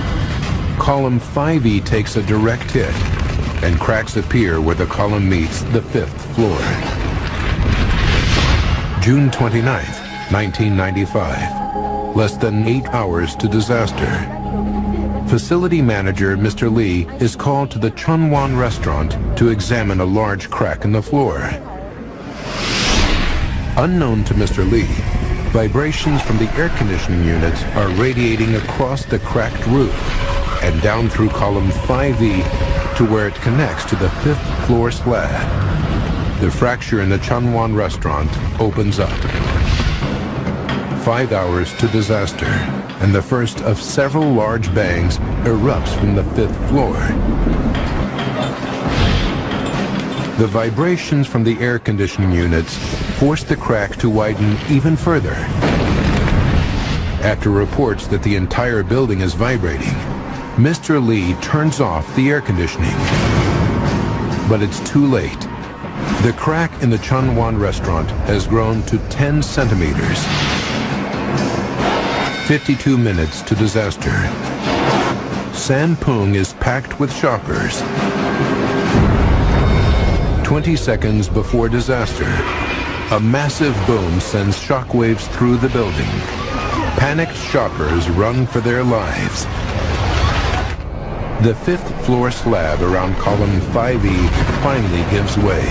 Column 5E takes a direct hit, and cracks appear where the column meets the 5th floor. June 29th, 1995. Less than 8 hours to disaster. Facility manager Mr. Lee is called to the Chunwon restaurant to examine a large crack in the floor. Unknown to Mr. Lee, vibrations from the air conditioning units are radiating across the cracked roof and down through column 5E to where it connects to the 5th floor slab. The fracture in the Chunwon restaurant opens up. 5 hours to disaster, and the first of several large bangs erupts from the 5th floor. The vibrations from the air conditioning units force the crack to widen even further. After reports that the entire building is vibrating, Mr. Lee turns off the air conditioning. But it's too late. The crack in the Chunwon restaurant has grown to 10 centimeters. 52 minutes to disaster. Sanpung is packed with shoppers. 20 seconds before disaster, a massive boom sends shockwaves through the building. Panicked shoppers run for their lives. The 5th floor slab around column 5E finally gives way.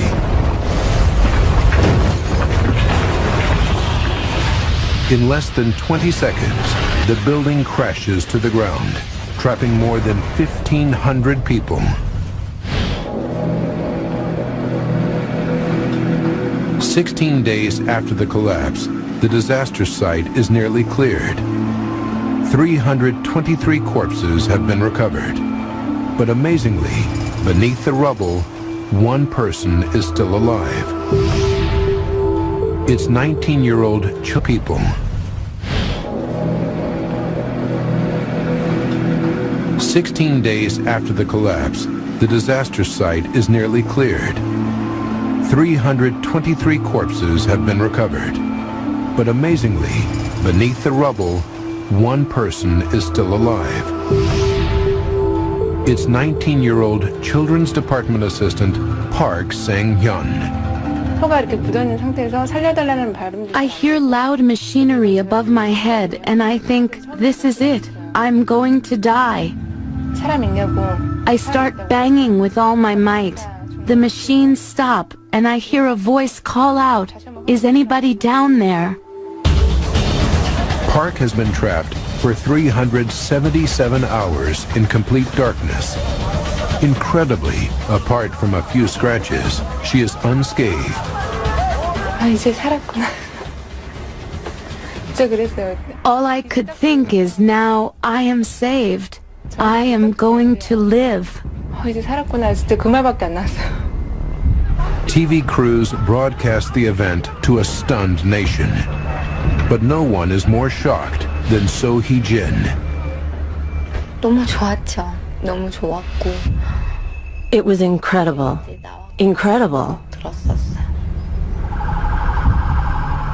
In less than 20 seconds, the building crashes to the ground, trapping more than 1,500 people. 16 days after the collapse, the disaster site is nearly cleared. 323 corpses have been recovered. But amazingly, beneath the rubble, 1 person is still alive. It's 19-year-old people. 16 days after the collapse, the disaster site is nearly cleared. 323 corpses have been recovered. But amazingly, beneath the rubble, 1 person is still alive. It's 19-year-old Children's Department Assistant Park Sang-hyun. I hear loud machinery above my head, and I think, this is it. I'm going to die. I start banging with all my might. The machines stop, and I hear a voice call out, "Is anybody down there?" Park has been trapped for 377 hours in complete darkness. Incredibly, apart from a few scratches, she is unscathed. 아, 이제 살았구나. 진짜 그랬어요. All I could think is now I am saved. I am going to live. 이제 살았구나. 진짜 그 말밖에 안 나왔어요. TV crews broadcast the event to a stunned nation. But no one is more shocked than So Hee-jin. 너무 좋았죠. 너무 좋았고. It was incredible. Incredible. 들었었어요.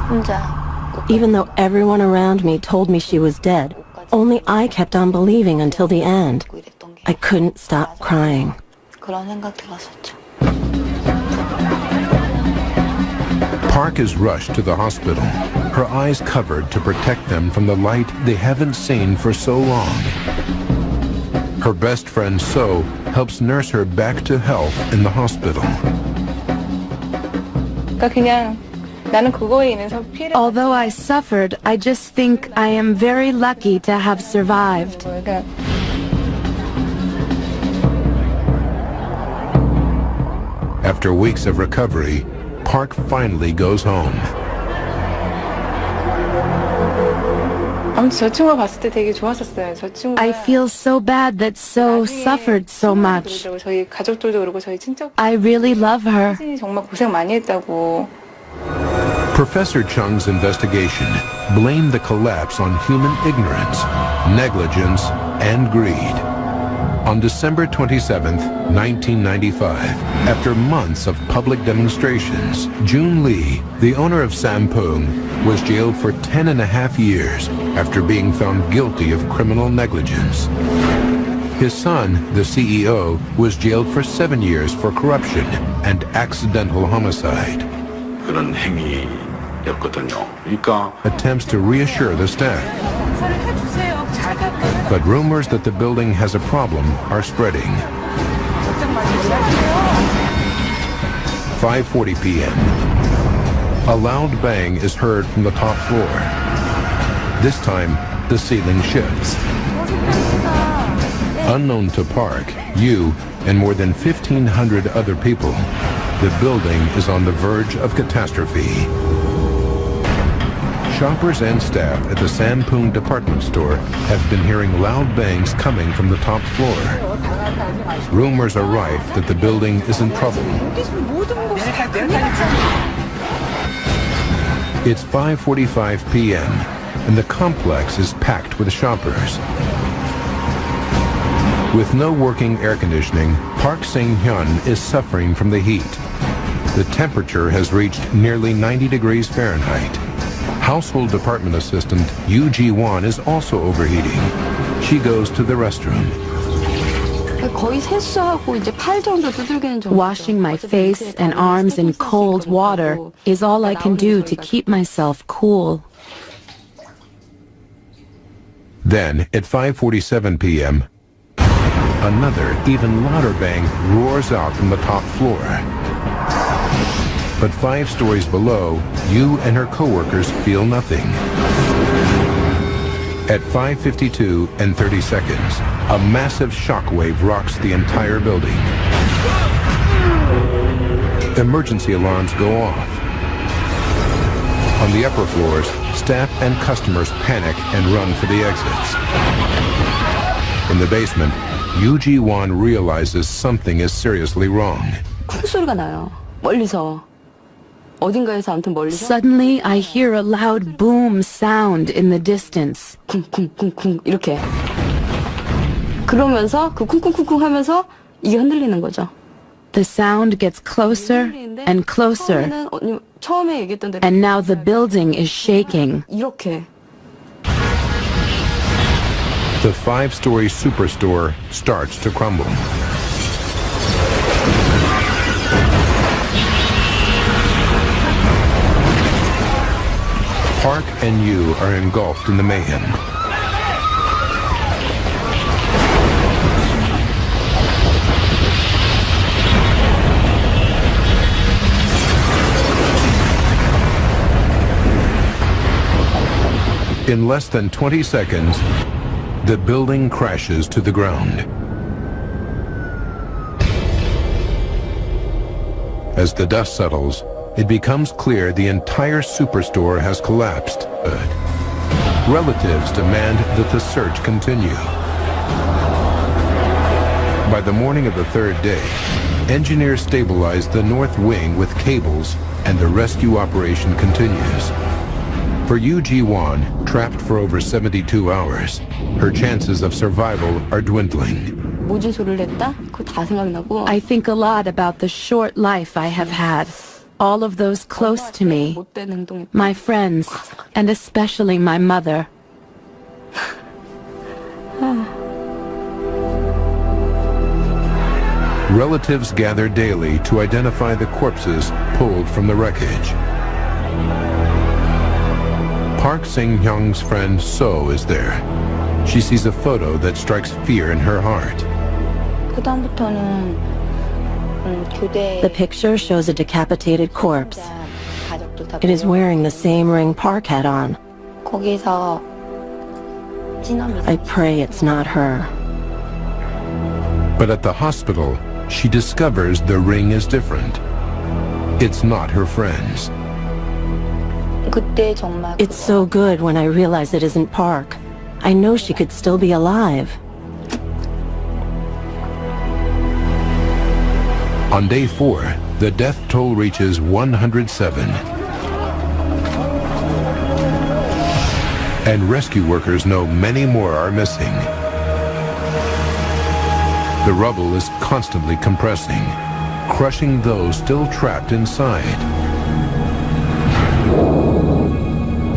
혼자. Even though everyone around me told me she was dead, only I kept on believing until the end. I couldn't stop crying. 그런 생각 들었었죠. Park is rushed to the hospital, her eyes covered to protect them from the light they haven't seen for so long. Her best friend So helps nurse her back to health in the hospital. 그러니까 그냥 나는 그거에 인해서 피해를. Although I suffered, I just think I am very lucky to have survived. 그러니까 After weeks of recovery, Park finally goes home. 아무튼 저 친구가 봤을 때 되게 좋았었어요. 저 친구가. I feel so bad that So suffered so much. 그러더라고요. 저희 가족들도 그러고 저희 친척. I really love her. 신이 정말 고생 많이 했다고. Professor Chung's investigation blamed the collapse on human ignorance, negligence, and greed. On December 27th, 1995, after months of public demonstrations, Jun Lee, the owner of Sampung, was jailed for 10.5 years after being found guilty of criminal negligence. His son, the CEO, was jailed for 7 years for corruption and accidental homicide. 그런 행위였거든요. 그러니까 Attempts to reassure the staff. But rumors that the building has a problem are spreading. 5:40 p.m. A loud bang is heard from the top floor. This time, the ceiling shifts. Unknown to Park, Yu, and more than 1,500 other people, the building is on the verge of catastrophe. Shoppers and staff at the Sampung department store have been hearing loud bangs coming from the top floor. Rumors are rife that the building is in trouble. It's 5:45 p.m. and the complex is packed with shoppers. With no working air conditioning, Park Sang-hyun is suffering from the heat. The temperature has reached nearly 90 degrees Fahrenheit. Household department assistant Yoo Ji-won is also overheating. She goes to the restroom. 거의 세수하고 이제 팔 정도 두들기는 정도. Washing my face and arms in cold water is all I can do to keep myself cool. Then, at 5:47 p.m., another, even louder bang roars out from the top floor. But 5 stories below, Yu and her co-workers feel nothing. At 5:52 and 30 seconds, a massive shockwave rocks the entire building. Emergency alarms go off. On the upper floors, staff and customers panic and run for the exits. In the basement, Yoo Ji-won realizes something is seriously wrong. 쿵 소리가 나요. 멀리서. 어딘가에서 아무튼 멀리서. Suddenly, I hear a loud boom sound in the distance. 쿵쿵쿵쿵 이렇게. 그러면서 그 쿵쿵쿵쿵 하면서 이게 흔들리는 거죠. The sound gets closer and closer, 처음에 얘기했던 대로 and now the building is shaking. 이렇게. The 5-story superstore starts to crumble. Park and Yu are engulfed in the mayhem. In less than 20 seconds, the building crashes to the ground. As the dust settles, it becomes clear the entire superstore has collapsed. Relatives demand that the search continue. By the morning of the third day, engineers stabilize the north wing with cables, and the rescue operation continues. For Yu Ji-won, trapped for over 72 hours, her chances of survival are dwindling. I think a lot about the short life I have had. All of those close to me, my friends, and especially my mother. Relatives gather daily to identify the corpses pulled from the wreckage. Park Sang-hyung's friend So is there. She sees a photo that strikes fear in her heart. The picture shows a decapitated corpse. It is wearing the same ring Park had on. I pray it's not her. But at the hospital, she discovers the ring is different. It's not her friend's. It's so good when I realize it isn't Park. I know she could still be alive. On day 4, the death toll reaches 107. And rescue workers know many more are missing. The rubble is constantly compressing, crushing those still trapped inside.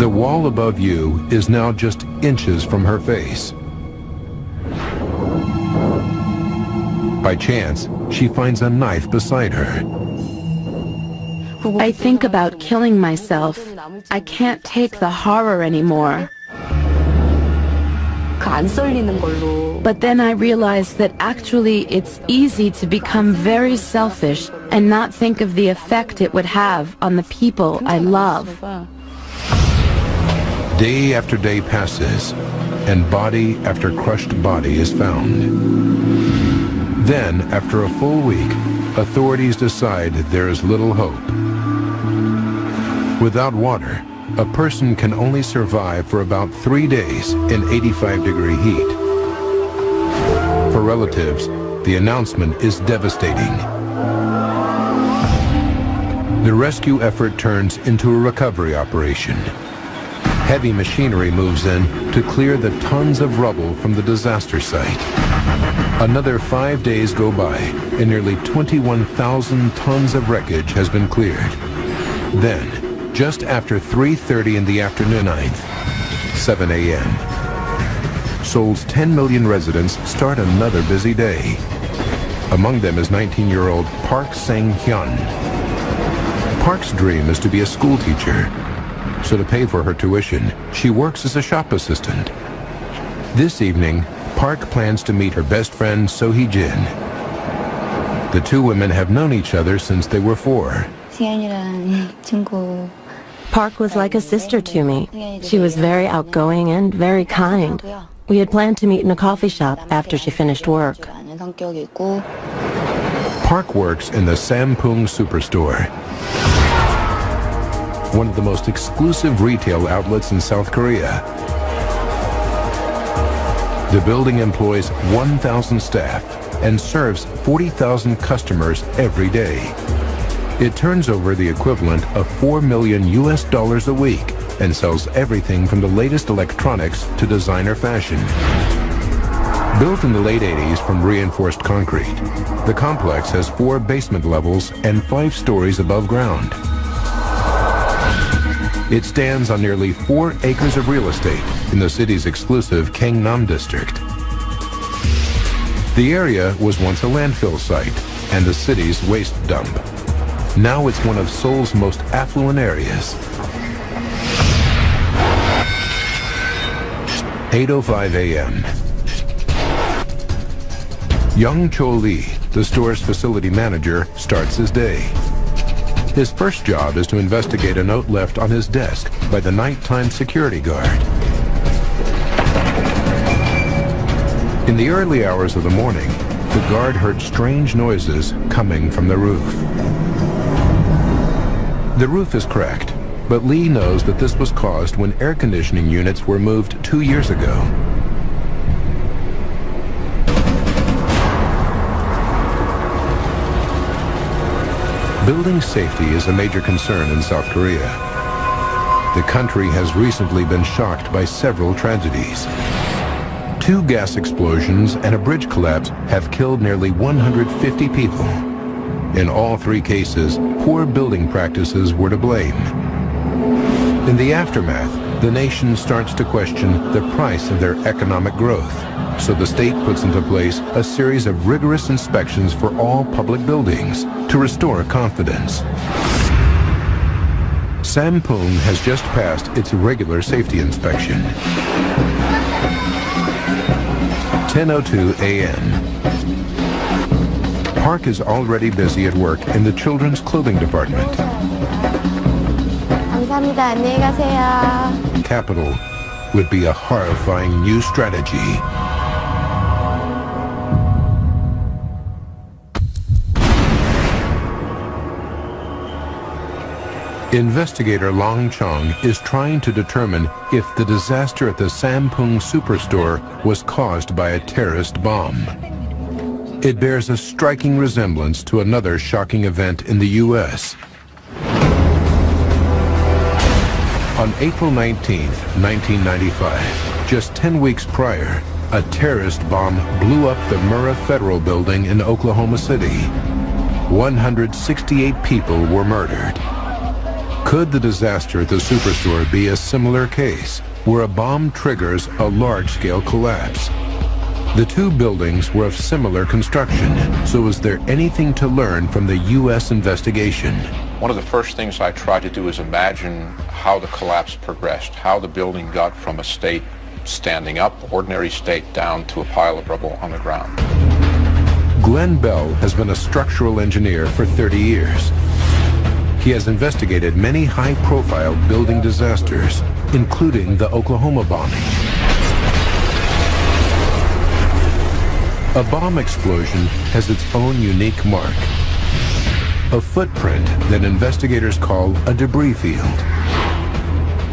The wall above you is now just inches from her face. By chance, she finds a knife beside her. I think about killing myself. I can't take the horror anymore. But then I realize that actually it's easy to become very selfish and not think of the effect it would have on the people I love. Day after day passes, and body after crushed body is found. Then, after a full week, authorities decide there is little hope. Without water, a person can only survive for about 3 days in 85-degree heat. For relatives, the announcement is devastating. The rescue effort turns into a recovery operation. Heavy machinery moves in to clear the tons of rubble from the disaster site. Another 5 days go by, and nearly 21,000 tons of wreckage has been cleared. Then, just after 3:30 in the afternoon, 7 a.m., Seoul's 10 million residents start another busy day. Among them is 19-year-old Park Sang-hyun. Park's dream is to be a school teacher, so to pay for her tuition, she works as a shop assistant. This evening, Park plans to meet her best friend So Hee-jin. The two women have known each other since they were 4. Park was like a sister to me. She was very outgoing and very kind. We had planned to meet in a coffee shop after she finished work. Park works in the Sampung Superstore, one of the most exclusive retail outlets in South Korea. The building employs 1,000 staff and serves 40,000 customers every day. It turns over the equivalent of $4 million a week and sells everything from the latest electronics to designer fashion. Built in the late 80s from reinforced concrete, the complex has 4 basement levels and 5 stories above ground. It stands on nearly 4 acres of real estate in the city's exclusive Gangnam district. The area was once a landfill site and the city's waste dump. Now it's one of Seoul's most affluent areas. 8:05 a.m. Young Cho Lee, the store's facility manager, starts his day. His first job is to investigate a note left on his desk by the nighttime security guard. In the early hours of the morning, the guard heard strange noises coming from the roof. The roof is cracked, but Lee knows that this was caused when air conditioning units were moved 2 years ago. Building safety is a major concern in South Korea. The country has recently been shocked by several tragedies. 2 gas explosions and a bridge collapse have killed nearly 150 people. In all 3 cases, poor building practices were to blame. In the aftermath, the nation starts to question the price of their economic growth, so the state puts into place a series of rigorous inspections for all public buildings to restore confidence. Sampung has just passed its regular safety inspection. 10:02 a.m. Park is already busy at work in the children's clothing department. 감사합니다. 안녕히 가세요. Capital would be a horrifying new strategy. Investigator Long Chong is trying to determine if the disaster at the Sampung Superstore was caused by a terrorist bomb. It bears a striking resemblance to another shocking event in the U.S. On April 19, 1995, just 10 weeks prior, a terrorist bomb blew up the Murrah Federal Building in Oklahoma City. 168 people were murdered. Could the disaster at the Superstore be a similar case, where a bomb triggers a large-scale collapse? The 2 buildings were of similar construction, so is there anything to learn from the U.S. investigation? One of the first things I try to do is imagine how the collapse progressed, how the building got from a state standing up, ordinary state, down to a pile of rubble on the ground. Glenn Bell has been a structural engineer for 30 years. He has investigated many high-profile building disasters, including the Oklahoma bombing. A bomb explosion has its own unique mark, a footprint that investigators call a debris field.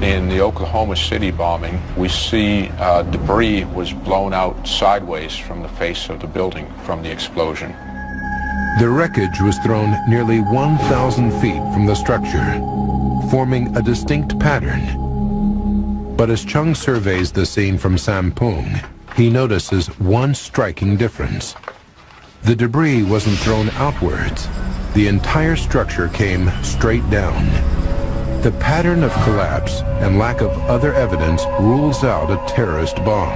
In the Oklahoma City bombing, we see debris was blown out sideways from the face of the building from the explosion. The wreckage was thrown nearly 1,000 feet from the structure, forming a distinct pattern. But as Chung surveys the scene from Sampung, he notices one striking difference. The debris wasn't thrown outwards. The entire structure came straight down. The pattern of collapse and lack of other evidence rules out a terrorist bomb.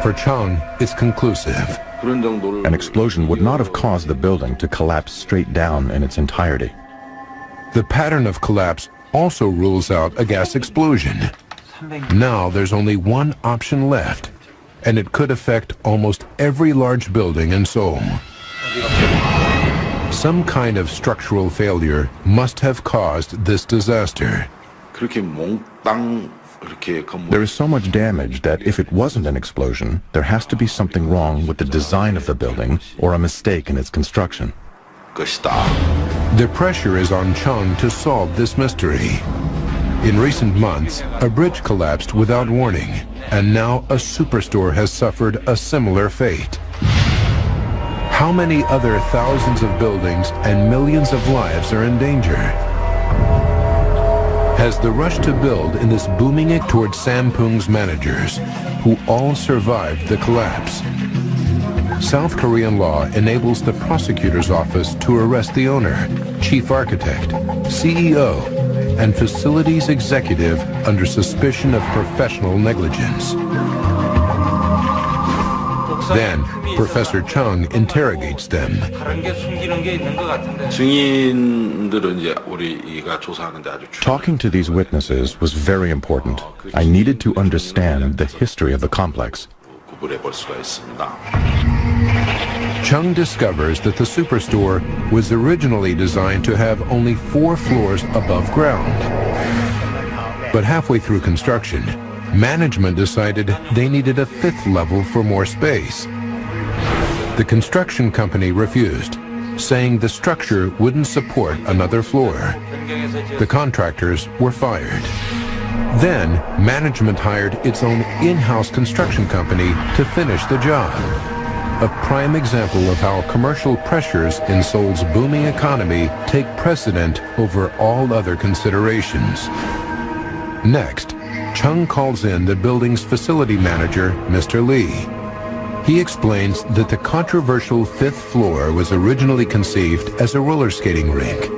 For Chung, it's conclusive. An explosion would not have caused the building to collapse straight down in its entirety. The pattern of collapse also rules out a gas explosion. Now there's only one option left, and it could affect almost every large building in Seoul. Some kind of structural failure must have caused this disaster. There is so much damage that if it wasn't an explosion, there has to be something wrong with the design of the building or a mistake in its construction. The pressure is on Chung to solve this mystery. In recent months, a bridge collapsed without warning, and now a superstore has suffered a similar fate. How many other thousands of buildings and millions of lives are in danger? Has the rush to build in this booming economy towards Sampung's managers, who all survived the collapse? South Korean law enables the prosecutor's office to arrest the owner, chief architect, CEO, and facilities executive under suspicion of professional negligence. Then, Professor Chung interrogates them. Talking to these witnesses was very important. I needed to understand the history of the complex. Chung discovers that the superstore was originally designed to have only 4 floors above ground. But halfway through construction, management decided they needed a 5th level for more space. The construction company refused, saying the structure wouldn't support another floor. The contractors were fired. Then, management hired its own in-house construction company to finish the job. A prime example of how commercial pressures in Seoul's booming economy take precedent over all other considerations. Next, Chung calls in the building's facility manager, Mr. Lee. He explains that the controversial 5th floor was originally conceived as a roller skating rink.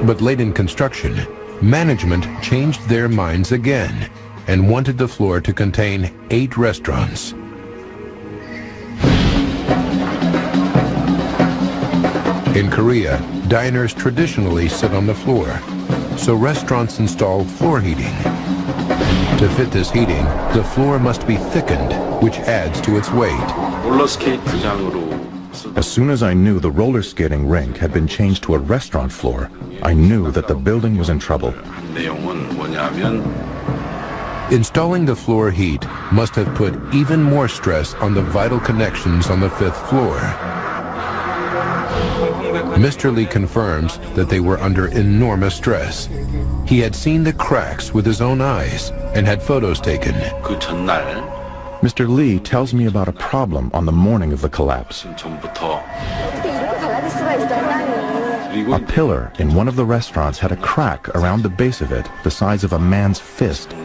But late in construction, management changed their minds again and wanted the floor to contain 8 restaurants. In Korea, diners traditionally sit on the floor, so restaurants install floor heating. To fit this heating, the floor must be thickened, which adds to its weight. As soon as I knew the roller skating rink had been changed to a restaurant floor, I knew that the building was in trouble. Installing the floor heat must have put even more stress on the vital connections on the 5th floor. Mr. Lee confirms that they were under enormous stress. He had seen the cracks with his own eyes and had photos taken. Mr. Lee tells me about a problem on the morning of the collapse. A pillar in one of the restaurants had a crack around the base of it the size of a man's fist.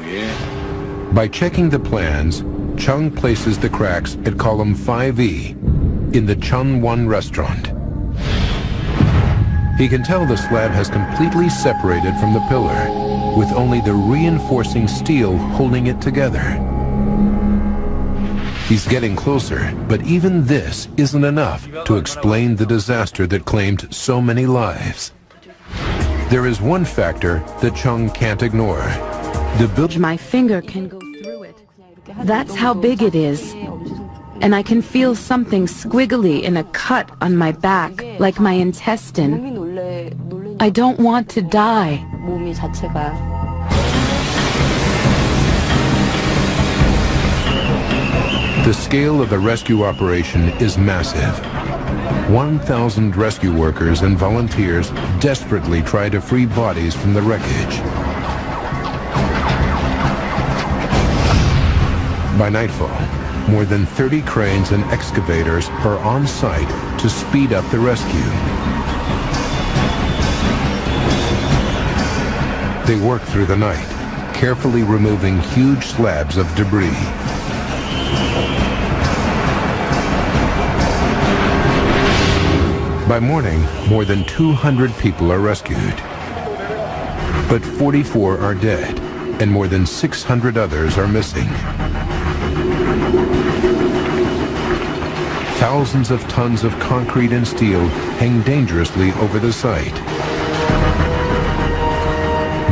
By checking the plans, Chung places the cracks at column 5E in the Chunwon restaurant. He can tell the slab has completely separated from the pillar, with only the reinforcing steel holding it together. He's getting closer, but even this isn't enough to explain the disaster that claimed so many lives. There is one factor that Chung can't ignore. My finger can go through it. That's how big it is. And I can feel something squiggly in a cut on my back, like my intestine. I don't want to die. The scale of the rescue operation is massive. 1,000 rescue workers and volunteers desperately try to free bodies from the wreckage. By nightfall, more than 30 cranes and excavators are on site to speed up the rescue. They work through the night, carefully removing huge slabs of debris. By morning, more than 200 people are rescued. But 44 are dead, and more than 600 others are missing. Thousands of tons of concrete and steel hang dangerously over the site.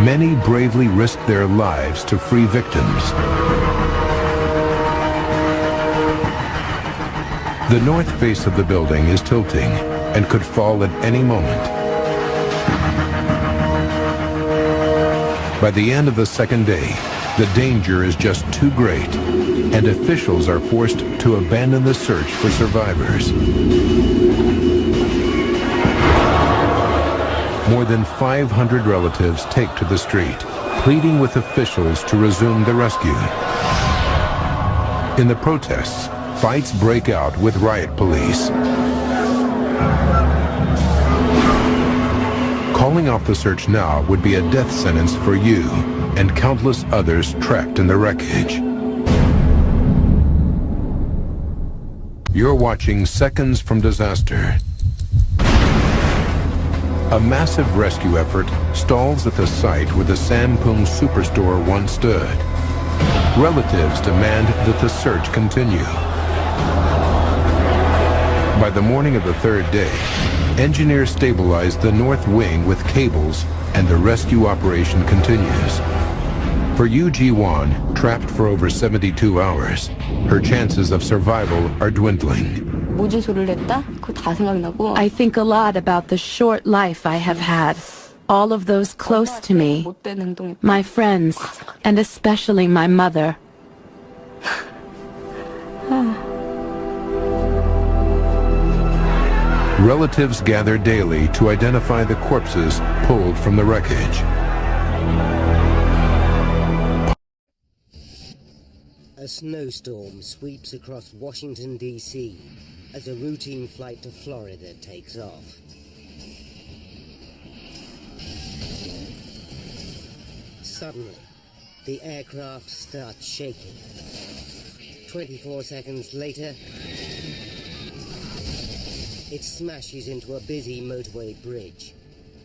Many bravely risk their lives to free victims. The north face of the building is tilting and could fall at any moment. By the end of the second day, the danger is just too great, and officials are forced to abandon the search for survivors. More than 500 relatives take to the street, pleading with officials to resume the rescue. In the protests, fights break out with riot police. Calling off the search now would be a death sentence for you and countless others trapped in the wreckage. You're watching Seconds from Disaster. A massive rescue effort stalls at the site where the Sampung superstore once stood. Relatives demand that the search continue. By the morning of the third day, engineers stabilize the north wing with cables, and the rescue operation continues. For Yu Ji-won, trapped for over 72 hours, her chances of survival are dwindling. I think a lot about the short life I have had. all of those close to me, my friends, and especially my mother. Relatives gather daily to identify the corpses pulled from the wreckage. A snowstorm sweeps across Washington, D.C. as a routine flight to Florida takes off. Suddenly, the aircraft starts shaking. 24 seconds later, it smashes into a busy motorway bridge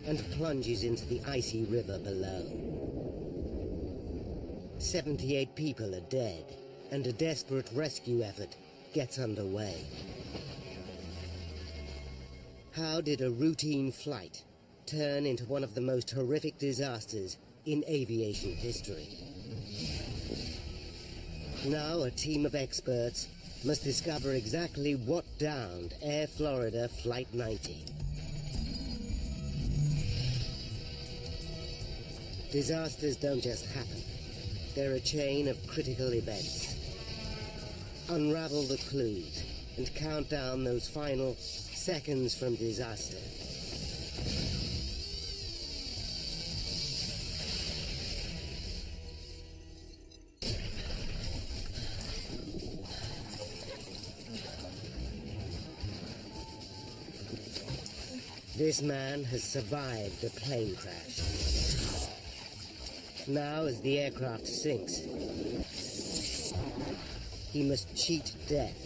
and plunges into the icy river below. 78 people are dead, and a desperate rescue effort gets underway. How did a routine flight turn into one of the most horrific disasters in aviation history? Now a team of experts must discover exactly what downed Air Florida Flight 90. Disasters don't just happen. They're a chain of critical events. Unravel the clues and count down those final seconds from disaster. This man has survived the plane crash. Now, as the aircraft sinks, he must cheat death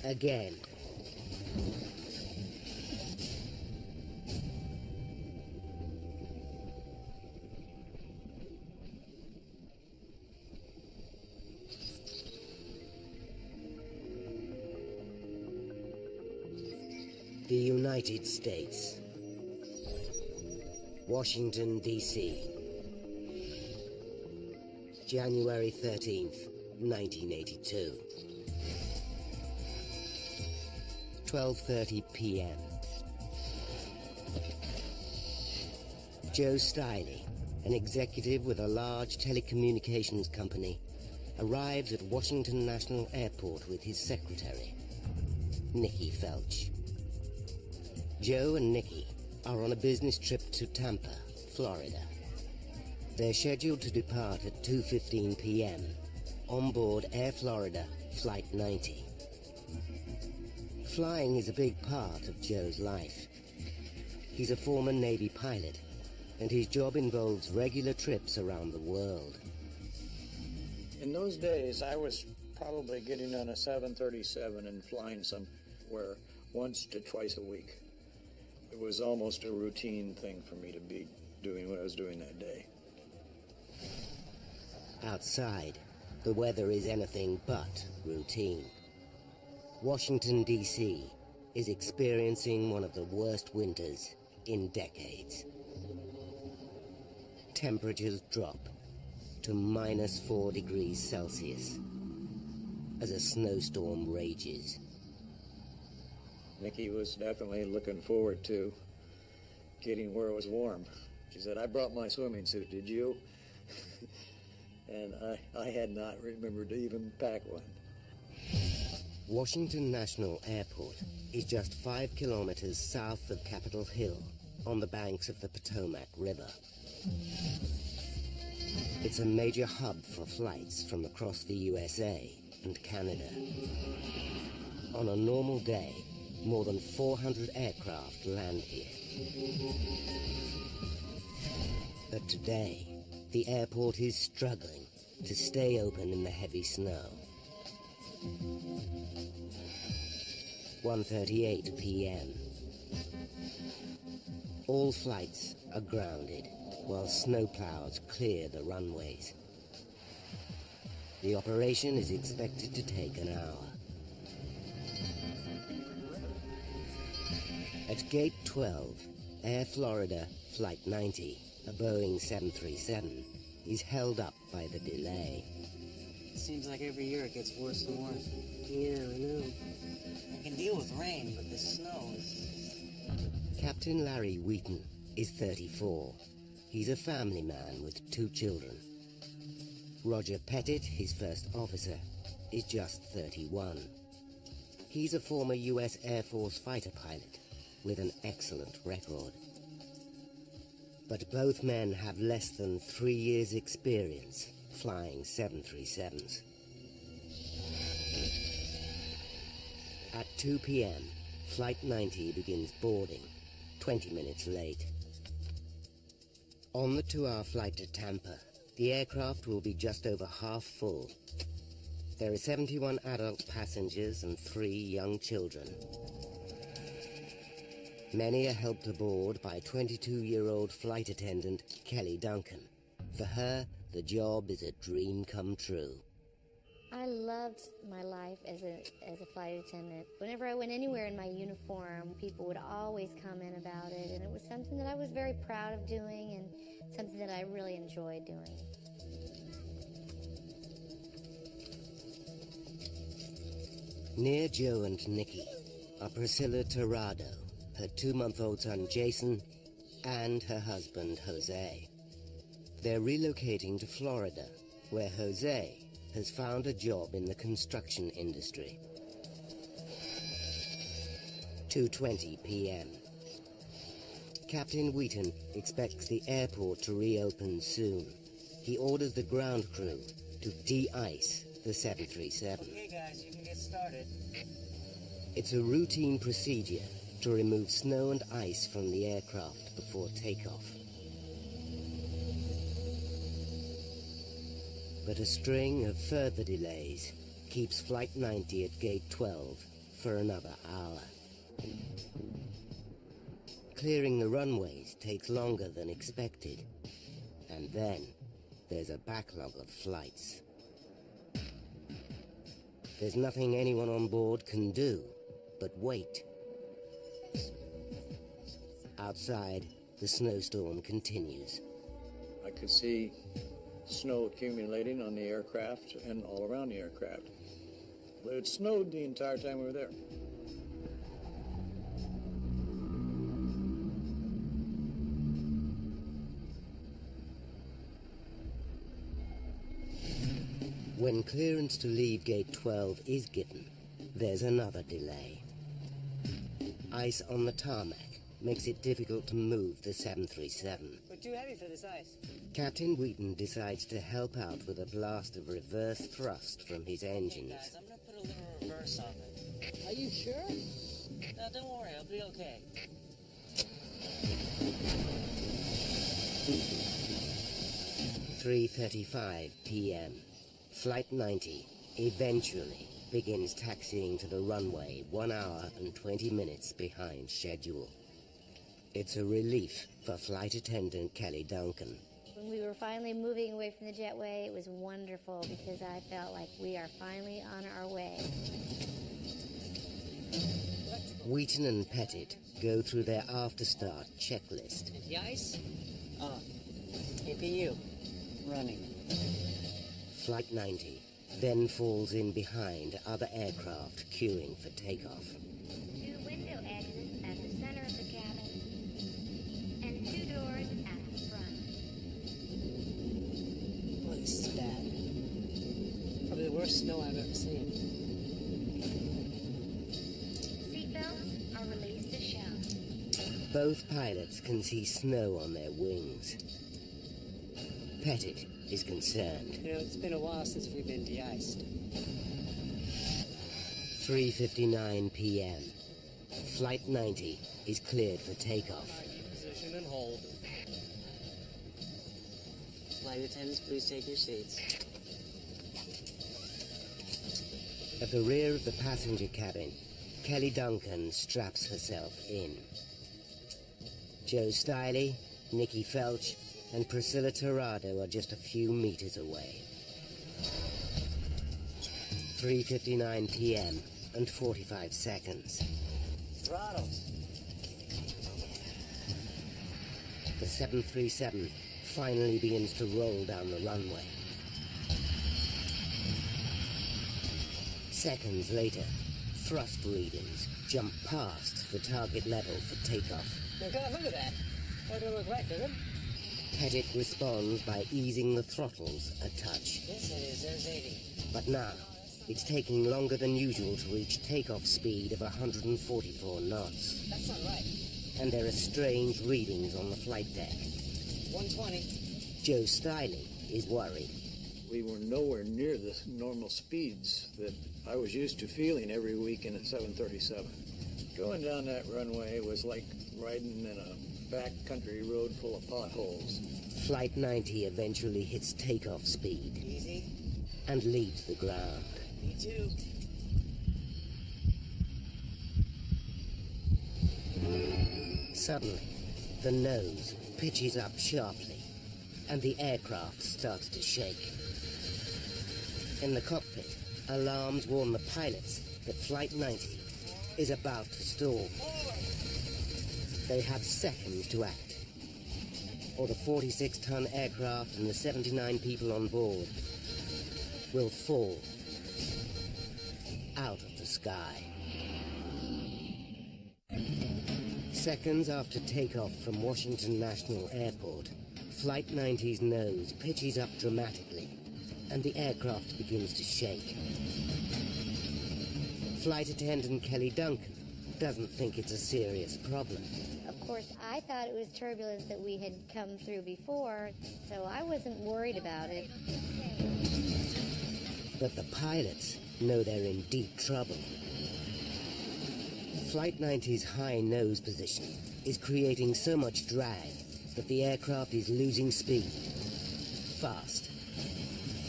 again. The United States. Washington, D.C. January 13th, 1982. 12:30 p.m. Joe Stiley, an executive with a large telecommunications company, arrives at Washington National Airport with his secretary, Nikki Felch. Joe and Nikki are on a business trip to Tampa, Florida. They're scheduled to depart at 2:15 p.m. on board Air Florida Flight 90. Flying is a big part of Joe's life. He's a former Navy pilot, and his job involves regular trips around the world. In those days, I was probably getting on a 737 and flying somewhere once to twice a week. It was almost a routine thing for me to be doing what I was doing that day. Outside, the weather is anything but routine. Washington, D.C. is experiencing one of the worst winters in decades. Temperatures drop to -4 degrees Celsius as a snowstorm rages. Nikki was definitely looking forward to getting where it was warm. She said, "I brought my swimming suit, did you?" And I had not remembered to even pack one. Washington National Airport is just 5 kilometers south of Capitol Hill on the banks of the Potomac River. It's a major hub for flights from across the USA and Canada. On a normal day, more than 400 aircraft land here. But today, the airport is struggling to stay open in the heavy snow. 1:38 p.m. All flights are grounded while snowplows clear the runways. The operation is expected to take an hour. At Gate 12, Air Florida Flight 90, a Boeing 737, is held up by the delay. Seems like every year it gets worse and worse. Yeah, I know. I can deal with rain, but this snow is... Captain Larry Wheaton is 34. He's a family man with 2 children. Roger Pettit, his first officer, is just 31. He's a former US Air Force fighter pilot with an excellent record. But both men have less than 3 years' experience flying 737s. At 2 p.m., Flight 90 begins boarding, 20 minutes late. On the 2-hour flight to Tampa, the aircraft will be just over half full. There are 71 adult passengers and 3 young children. Many are helped aboard by 22-year-old flight attendant Kelly Duncan. For her, the job is a dream come true. I loved my life as a flight attendant. Whenever I went anywhere in my uniform, people would always comment about it, and it was something that I was very proud of doing and something that I really enjoyed doing. Near Joe and Nikki are Priscilla Tirado, her 2-month-old son Jason, and her husband Jose. They're relocating to Florida, where Jose has found a job in the construction industry. 2:20 p.m. Captain Wheaton expects the airport to reopen soon. He orders the ground crew to de-ice the 737. Okay, guys, you can get started. It's a routine procedure to remove snow and ice from the aircraft before takeoff. But a string of further delays keeps Flight 90 at Gate 12 for another hour. Clearing the runways takes longer than expected. And then there's a backlog of flights. There's nothing anyone on board can do but wait. Outside, the snowstorm continues. I could see snow accumulating on the aircraft and all around the aircraft. It snowed the entire time we were there. When clearance to leave Gate 12 is given, there's another delay. Ice on the tarmac makes it difficult to move the 737. We're too heavy for this ice. Captain Wheaton decides to help out with a blast of reverse thrust from his engines. Guys, I'm gonna put a little reverse on it. Are you sure? No, don't worry, I'll be okay. 3:35 p.m. Flight 90 eventually begins taxiing to the runway 1 hour and 20 minutes behind schedule. It's a relief for flight attendant Kelly Duncan. When we were finally moving away from the jetway, it was wonderful because I felt like we are finally on our way. Wheaton and Pettit go through their after-start checklist. Anti-ice? APU. Running. Flight 90 then falls in behind other aircraft queuing for takeoff. 2 window exits at the center of the cabin and 2 doors at the front. Boy, this is bad. Probably the worst snow I've ever seen. Seatbelts are released to show. Both pilots can see snow on their wings. Pettit is concerned. You know, it's been a while since we've been de-iced. 3:59 p.m. Flight 90 is cleared for takeoff. Position and hold. Flight attendants, please take your seats. At the rear of the passenger cabin, Kelly Duncan straps herself in. Joe Stiley, Nikki Felch, and Priscilla Tirado are just a few meters away. 3:59 p.m. and 45 seconds. Throttles. The 737 finally begins to roll down the runway. Seconds later, thrust readings jump past the target level for takeoff. Oh God, look at that. What do it look like, does it? Pettit responds by easing the throttles a touch. Yes, it is. There's 80. But now, it's taking longer than usual to reach takeoff speed of 144 knots. That's not right. And there are strange readings on the flight deck. 120. Joe Stiley is worried. We were nowhere near the normal speeds that I was used to feeling every week in a 737. Going down that runway was like riding in a backcountry road full of potholes. Flight 90 eventually hits takeoff speed. Easy. And leaves the ground. Me too. Suddenly, the nose pitches up sharply, and the aircraft starts to shake. In the cockpit, alarms warn the pilots that Flight 90 is about to stall. They have seconds to act, or the 46-ton aircraft and the 79 people on board will fall out of the sky. Seconds after takeoff from Washington National Airport, Flight 90's nose pitches up dramatically, and the aircraft begins to shake. Flight attendant Kelly Duncan doesn't think it's a serious problem. Of course, I thought it was turbulence that we had come through before, so I wasn't worried about it. But the pilots know they're in deep trouble. Flight 90's high nose position is creating so much drag that the aircraft is losing speed. Fast.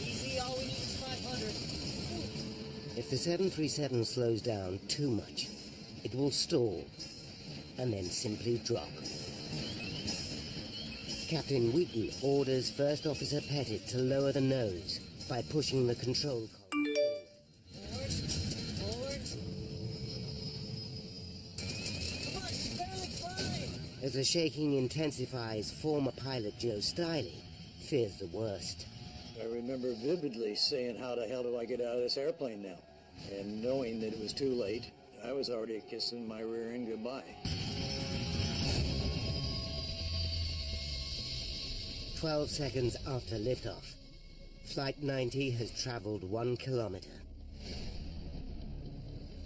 Easy, all we need is 500. If the 737 slows down too much, it will stall and then simply drop. Captain Wheaton orders First Officer Pettit to lower the nose by pushing the control column Forward. Forward. Come on, she's barely flying. As the shaking intensifies, former pilot Joe Stiley fears the worst. I remember vividly saying, how the hell do I get out of this airplane now? And knowing that it was too late, I was already kissing my rear end goodbye. 12 seconds after liftoff, Flight 90 has traveled 1 kilometer.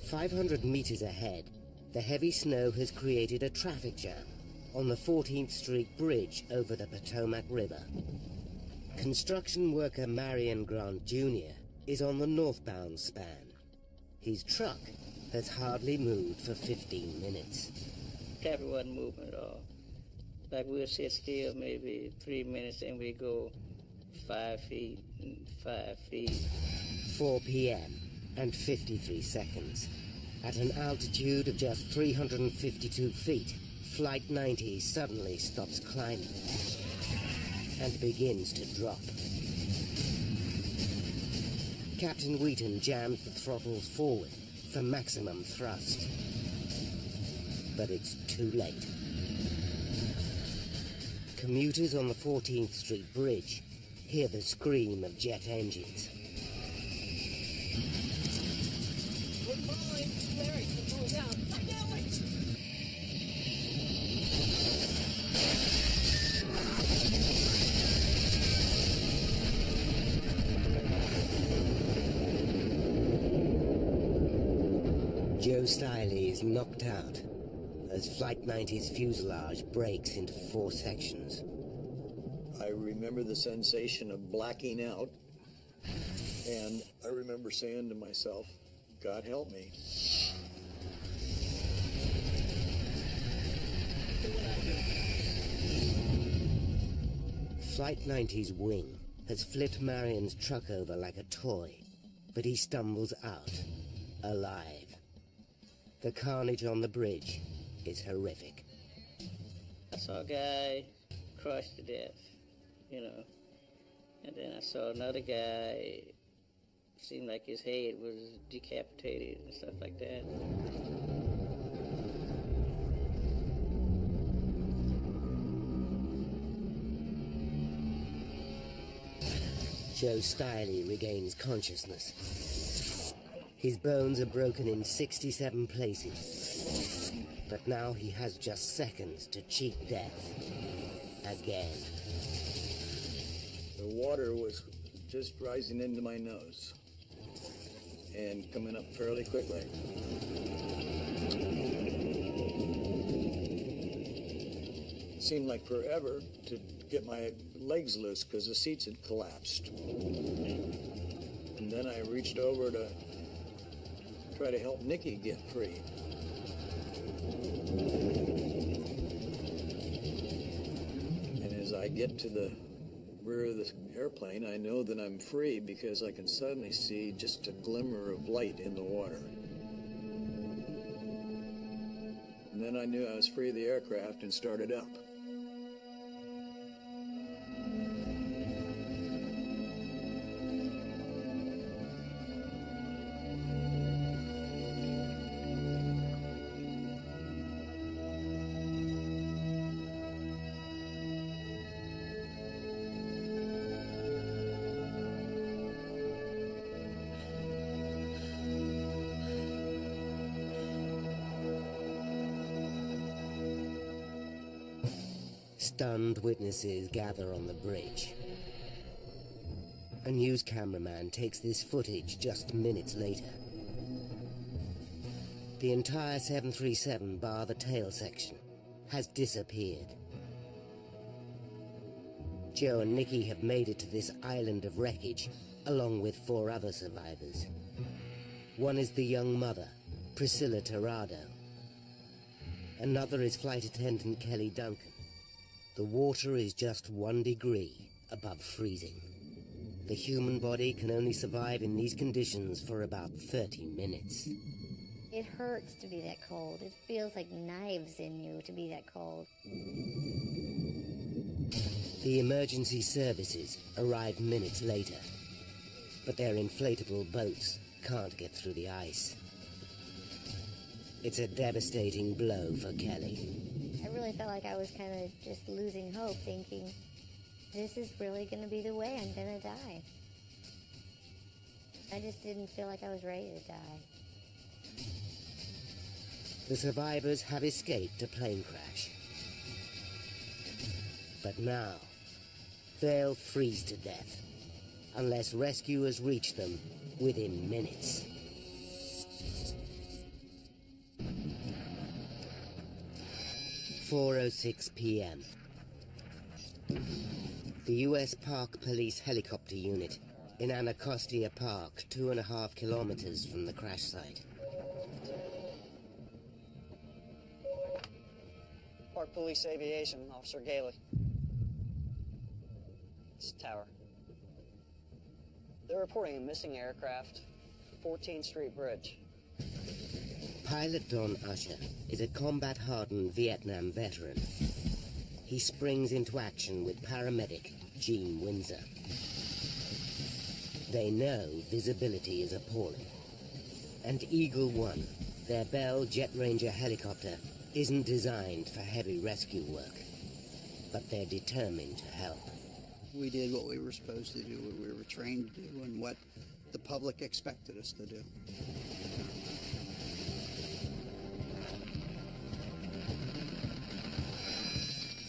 500 meters ahead, the heavy snow has created a traffic jam on the 14th Street Bridge over the Potomac River. Construction worker Marion Grant Jr. is on the northbound span. His truck has hardly moved for 15 minutes. Traffic wasn't moving at all. Like we'll sit still maybe 3 minutes and we go 5 feet and 5 feet. 4 p.m. and 53 seconds. At an altitude of just 352 feet, Flight 90 suddenly stops climbing and begins to drop. Captain Wheaton jams the throttles forward for maximum thrust. But it's too late. Commuters on the 14th Street Bridge hear the scream of jet engines. We're falling. Larry, we're falling down. I can't wait. Joe Stiley is knocked out as Flight 90's fuselage breaks into 4 sections. I remember the sensation of blacking out, and I remember saying to myself, God help me. Flight 90's wing has flipped Marion's truck over like a toy, but he stumbles out, alive. The carnage on the bridge is horrific. I saw a guy crushed to death, you know, and then I saw another guy, seemed like his head was decapitated and stuff like that. Joe Stiley regains consciousness. His bones are broken in 67 places, but now he has just seconds to cheat death. again. The water was just rising into my nose and coming up fairly quickly. It seemed like forever to get my legs loose because the seats had collapsed. And then I reached over to try to help Nikki get free. And as I get to the rear of the airplane, I know that I'm free because I can suddenly see just a glimmer of light in the water. And then I knew I was free of the aircraft and started up. Stunned witnesses gather on the bridge. A news cameraman takes this footage just minutes later. The entire 737, bar the tail section, has disappeared. Joe and Nikki have made it to this island of wreckage, along with 4 other survivors. One is the young mother, Priscilla Tirado. Another is flight attendant Kelly Duncan. The water is just 1 degree above freezing. The human body can only survive in these conditions for about 30 minutes. It hurts to be that cold. It feels like knives in you to be that cold. The emergency services arrive minutes later, but their inflatable boats can't get through the ice. It's a devastating blow for Kelly. I really felt like I was kind of just losing hope, thinking, this is really going to be the way I'm going to die. I just didn't feel like I was ready to die. The survivors have escaped a plane crash. But now, they'll freeze to death unless rescuers reach them within minutes. 4:06 p.m. The U.S. Park Police helicopter unit in Anacostia Park, 2.5 kilometers from the crash site. Park Police Aviation, Officer Gailey. It's the tower. They're reporting a missing aircraft, 14th Street Bridge. Pilot Don Usher is a combat-hardened Vietnam veteran. He springs into action with paramedic Gene Windsor. They know visibility is appalling. And Eagle One, their Bell Jet Ranger helicopter, isn't designed for heavy rescue work. But they're determined to help. We did what we were supposed to do, what we were trained to do, and what the public expected us to do.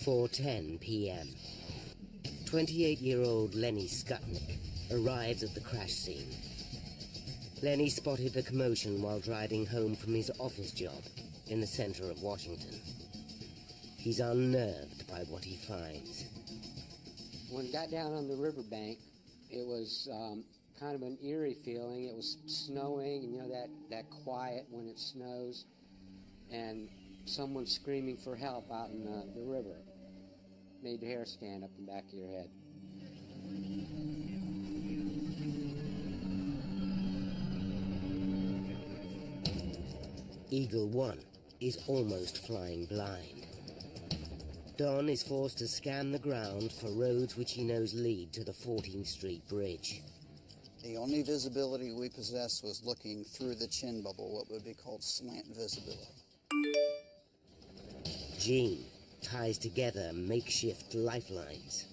.10 p.m. 28-year-old Lenny Skutnik arrives at the crash scene. Lenny spotted the commotion while driving home from his office job in the center of Washington. He's unnerved by what he finds. When it got down on the riverbank, it was kind of an eerie feeling. It was snowing, and you know that quiet when it snows, and someone screaming for help out in the river. Made your hair stand up in the back of your head. Eagle One is almost flying blind. Don is forced to scan the ground for roads which he knows lead to the 14th Street Bridge. The only visibility we possessed was looking through the chin bubble, what would be called slant visibility. Gene ties together makeshift lifelines.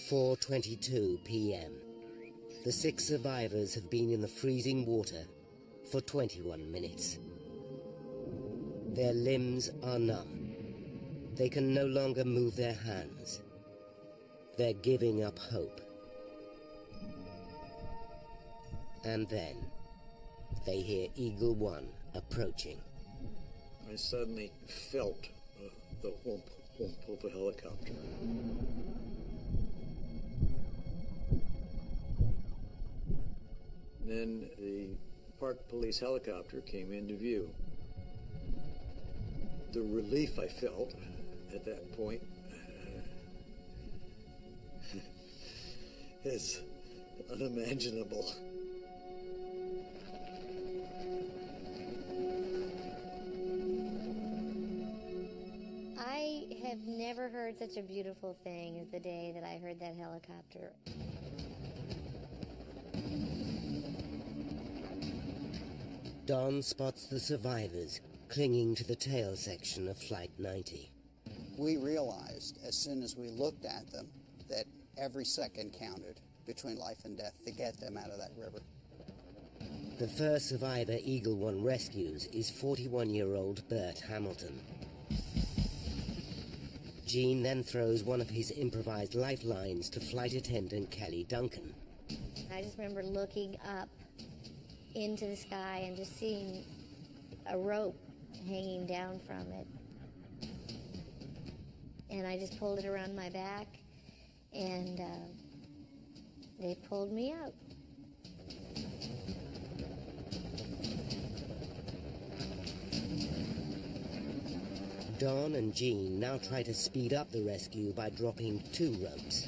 4:22 p.m. The 6 survivors have been in the freezing water for 21 minutes. Their limbs are numb, They can no longer move their hands. They're giving up hope. And then, they hear Eagle One approaching. I suddenly felt the whomp, whomp of a helicopter. Then the park police helicopter came into view. The relief I felt at that point is unimaginable. I have never heard such a beautiful thing as the day that I heard that helicopter. Don spots the survivors clinging to the tail section of Flight 90. We realized as soon as we looked at them that every second counted between life and death to get them out of that river. The first survivor Eagle One rescues is 41-year-old Bert Hamilton. Gene then throws one of his improvised lifelines to flight attendant Kelly Duncan. I just remember looking up into the sky and just seeing a rope hanging down from it. And I just pulled it around my back, and they pulled me out. Don and Gene now try to speed up the rescue by dropping 2 ropes.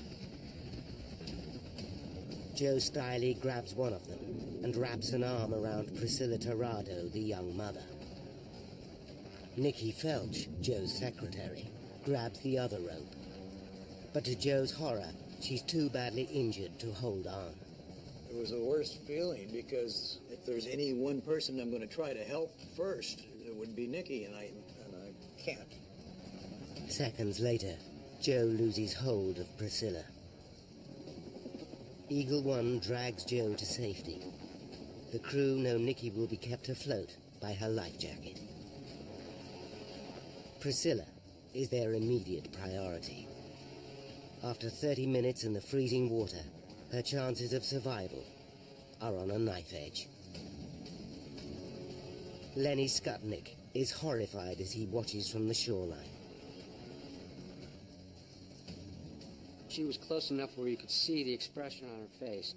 Joe Stiley grabs one of them and wraps an arm around Priscilla Torrado, the young mother. Nikki Felch, Joe's secretary, grabs the other rope. But to Joe's horror, she's too badly injured to hold on. It was the worst feeling because if there's any one person I'm going to try to help first, it would be Nikki, and I can't. Seconds later, Joe loses hold of Priscilla. Eagle One drags Joe to safety. The crew know Nikki will be kept afloat by her life jacket. Priscilla is their immediate priority. After 30 minutes in the freezing water, her chances of survival are on a knife edge. Lenny Skutnik is horrified as he watches from the shoreline. She was close enough where you could see the expression on her face,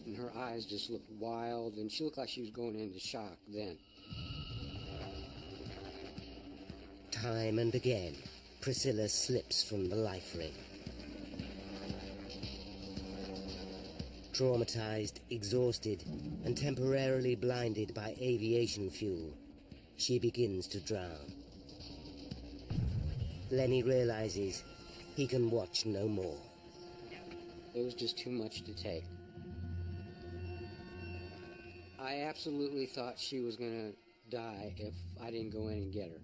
and her eyes just looked wild, and she looked like she was going into shock then. Time and again, Priscilla slips from the life ring. Traumatized, exhausted, and temporarily blinded by aviation fuel, she begins to drown. Lenny realizes he can watch no more. It was just too much to take. I absolutely thought she was going to die if I didn't go in and get her.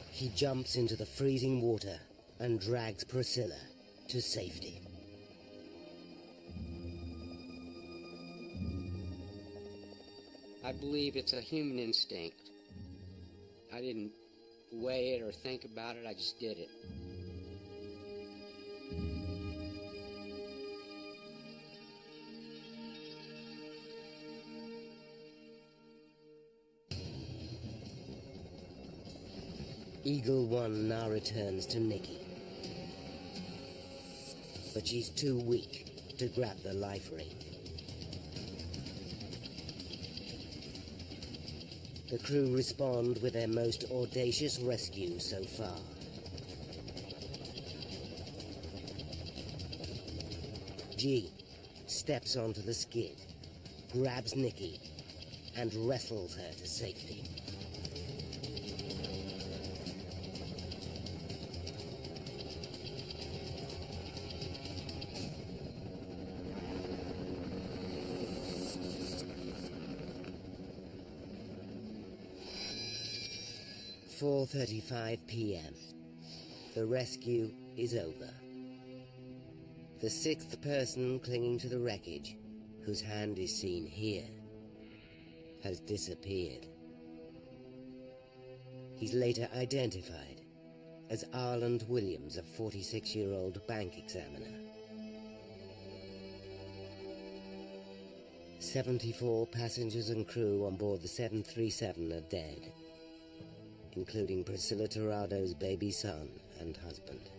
He jumps into the freezing water and drags Priscilla to safety. I believe it's a human instinct. I didn't weigh it or think about it, I just did it. Eagle One now returns to Nikki. But she's too weak to grab the life ring. The crew respond with their most audacious rescue so far. G steps onto the skid, grabs Nikki, and wrestles her to safety. At 4:35 p.m. The rescue is over. The 6th person clinging to the wreckage, whose hand is seen here, has disappeared. He's later identified as Arland Williams, a 46-year-old bank examiner. 74 passengers and crew on board the 737 are dead, including Priscilla Tirado's baby son and husband.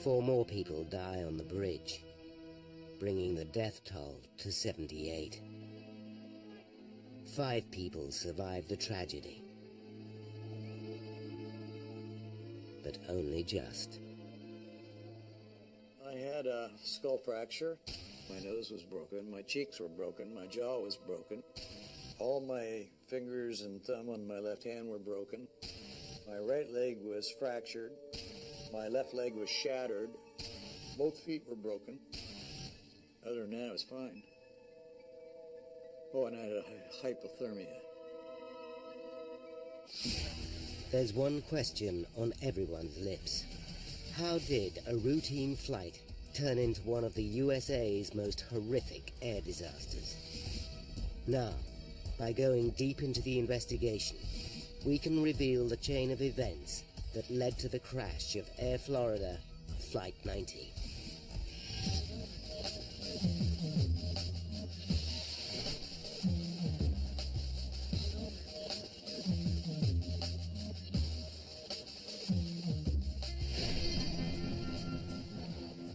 4 more people die on the bridge, bringing the death toll to 78. 5 people survived the tragedy, but only just. I had a skull fracture. My nose was broken, my cheeks were broken, my jaw was broken. All my fingers and thumb on my left hand were broken. My right leg was fractured. My left leg was shattered. Both feet were broken. Other than that, I was fine. Oh, and I had a hypothermia. There's one question on everyone's lips. How did a routine flight turn into one of the USA's most horrific air disasters? Now, by going deep into the investigation, we can reveal the chain of events that led to the crash of Air Florida Flight 90.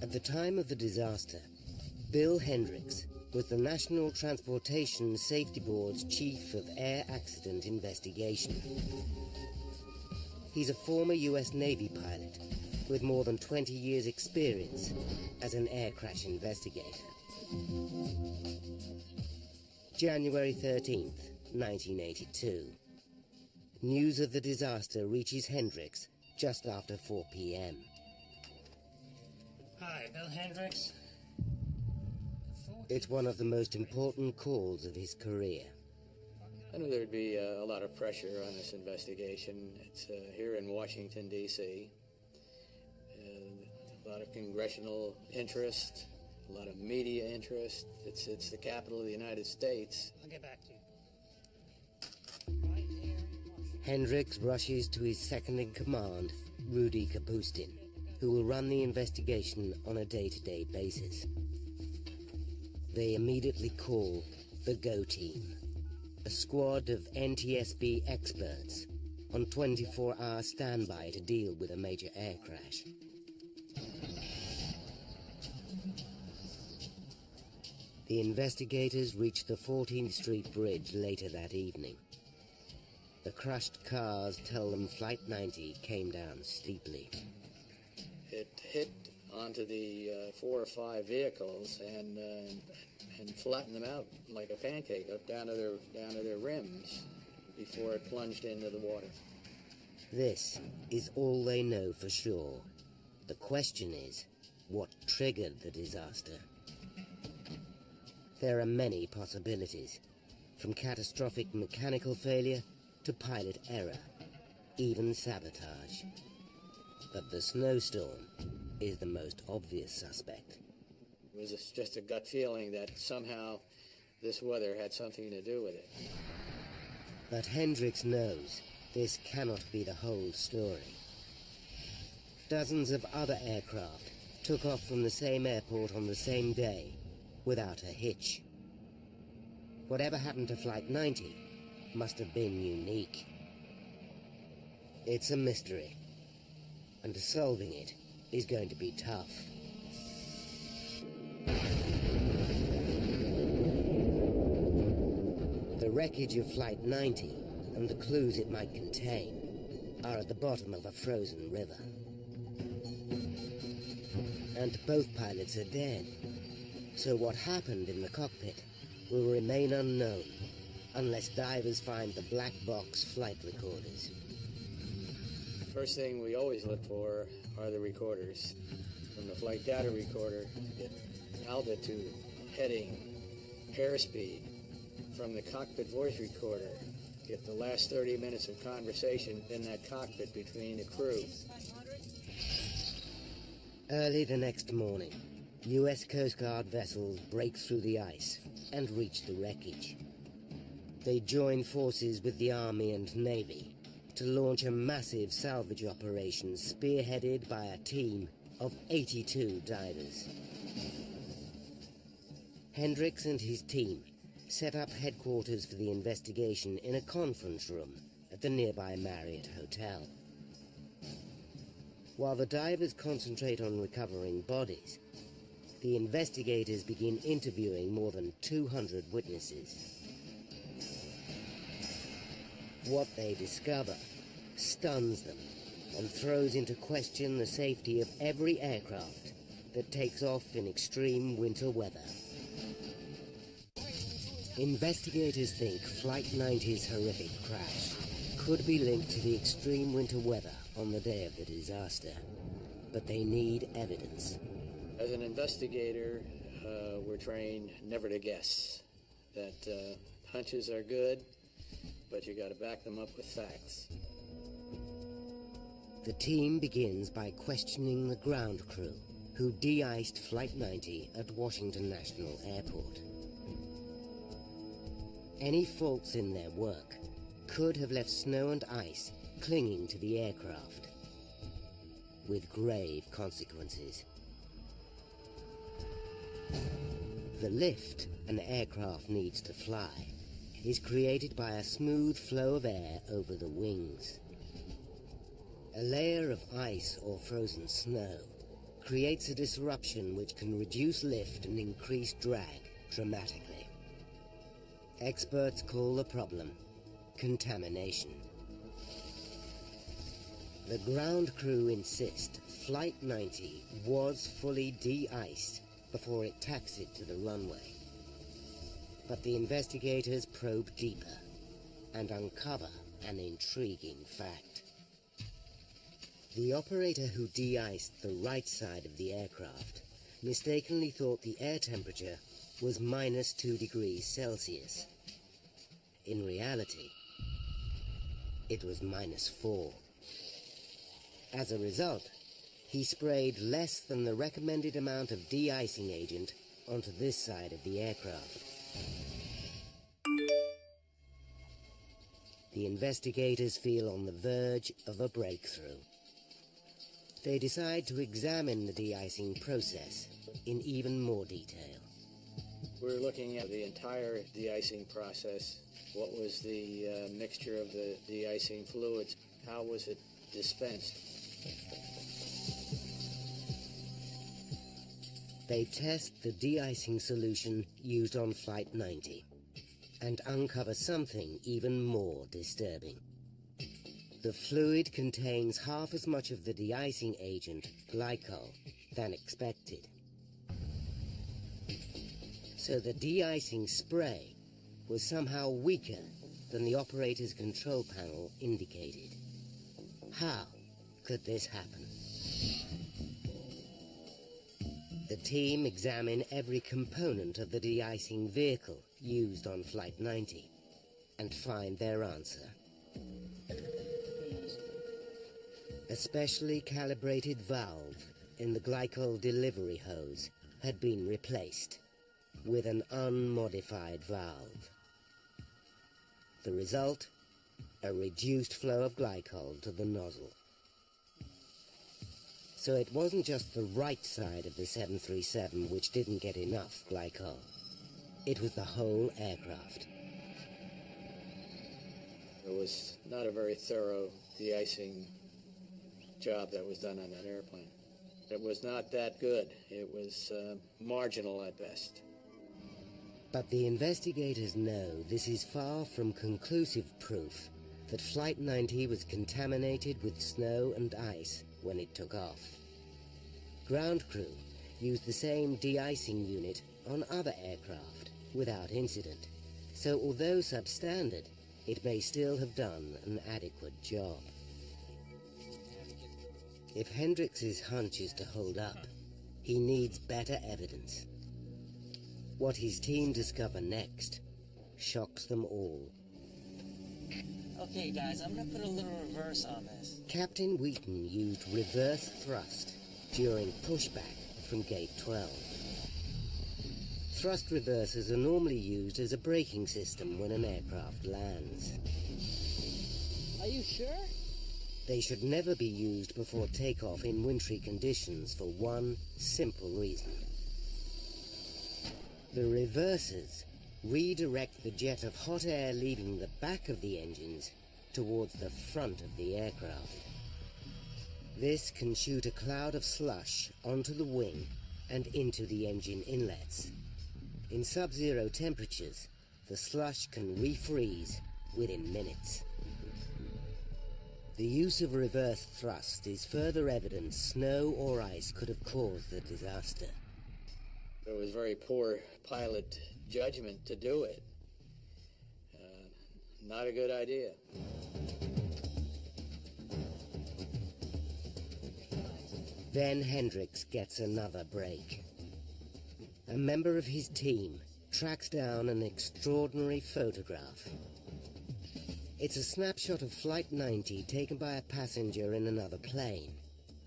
At the time of the disaster, Bill Hendricks was the National Transportation Safety Board's Chief of Air Accident Investigation. He's a former US Navy pilot with more than 20 years' experience as an air crash investigator. January 13th, 1982. News of the disaster reaches Hendricks just after 4 p.m. Hi, Bill Hendricks. It's one of the most important calls of his career. I knew there'd be a lot of pressure on this investigation. It's here in Washington, D.C. A lot of congressional interest, a lot of media interest. It's the capital of the United States. I'll get back to you. Hendricks rushes to his second-in-command, Rudy Kapustin, who will run the investigation on a day-to-day basis. They immediately call the GO Team, a squad of NTSB experts on 24-hour standby to deal with a major air crash. The investigators reach the 14th Street Bridge later that evening. The crushed cars tell them Flight 90 came down steeply. It hit onto the 4 or 5 vehicles and flattened them out like a pancake up down to their rims before it plunged into the water. This is all they know for sure. The question is, what triggered the disaster? There are many possibilities, from catastrophic mechanical failure to pilot error, even sabotage. But the snowstorm is the most obvious suspect. It was just a gut feeling that somehow this weather had something to do with it. But Hendricks knows this cannot be the whole story. Dozens of other aircraft took off from the same airport on the same day without a hitch. Whatever happened to Flight 90 must have been unique. It's a mystery, and solving it is going to be tough. The wreckage of Flight 90 and the clues it might contain are at the bottom of a frozen river. And both pilots are dead, so what happened in the cockpit will remain unknown unless divers find the black box flight recorders. First thing we always look for are the recorders. From the flight data recorder, get altitude, heading, airspeed. From the cockpit voice recorder, get the last 30 minutes of conversation in that cockpit between the crew. Early the next morning, US Coast Guard vessels break through the ice and reach the wreckage. They join forces with the Army and Navy to launch a massive salvage operation spearheaded by a team of 82 divers. Hendricks and his team set up headquarters for the investigation in a conference room at the nearby Marriott Hotel. While the divers concentrate on recovering bodies, the investigators begin interviewing more than 200 witnesses. What they discover stuns them and throws into question the safety of every aircraft that takes off in extreme winter weather. Investigators think Flight 90's horrific crash could be linked to the extreme winter weather on the day of the disaster, but they need evidence. As an investigator, we're trained never to guess, that hunches are good, but you got to back them up with facts. The team begins by questioning the ground crew who de-iced Flight 90 at Washington National Airport. Any faults in their work could have left snow and ice clinging to the aircraft, with grave consequences. The lift an aircraft needs to fly is created by a smooth flow of air over the wings. A layer of ice or frozen snow creates a disruption which can reduce lift and increase drag dramatically. Experts call the problem contamination. The ground crew insist Flight 90 was fully de-iced before it taxied to the runway. But the investigators probe deeper and uncover an intriguing fact. The operator who de-iced the right side of the aircraft mistakenly thought the air temperature was -2 degrees Celsius. In reality, it was -4. As a result, he sprayed less than the recommended amount of de-icing agent onto this side of the aircraft. The investigators feel on the verge of a breakthrough. They decide to examine the de-icing process in even more detail. We're looking at the entire de-icing process. What was the mixture of the de-icing fluids? How was it dispensed? They test the de-icing solution used on Flight 90 and uncover something even more disturbing. The fluid contains half as much of the de-icing agent, glycol, than expected. So the de-icing spray was somehow weaker than the operator's control panel indicated. How could this happen? The team examine every component of the de-icing vehicle used on Flight 90 and find their answer. A specially calibrated valve in the glycol delivery hose had been replaced with an unmodified valve. The result? A reduced flow of glycol to the nozzle. So it wasn't just the right side of the 737 which didn't get enough glycol. It was the whole aircraft. It was not a very thorough de-icing job that was done on that airplane. It was not that good. It was marginal at best. But the investigators know this is far from conclusive proof that Flight 90 was contaminated with snow and ice when it took off. Ground crew used the same de-icing unit on other aircraft without incident, so although substandard, it may still have done an adequate job. If Hendricks' hunch is to hold up, he needs better evidence. What his team discover next shocks them all. Okay, guys, I'm gonna put a little reverse on this. Captain Wheaton used reverse thrust during pushback from Gate 12. thrust reversers are normally used as a braking system when an aircraft lands. Are you sure? They should never be used before takeoff in wintry conditions for one simple reason. The reversers redirect the jet of hot air leaving the back of the engines towards the front of the aircraft. This can shoot a cloud of slush onto the wing and into the engine inlets. In sub-zero temperatures, the slush can refreeze within minutes. The use of reverse thrust is further evidence snow or ice could have caused the disaster. It was very poor pilot judgment to do it. Not a good idea. Then Hendricks gets another break. A member of his team tracks down an extraordinary photograph. It's a snapshot of Flight 90 taken by a passenger in another plane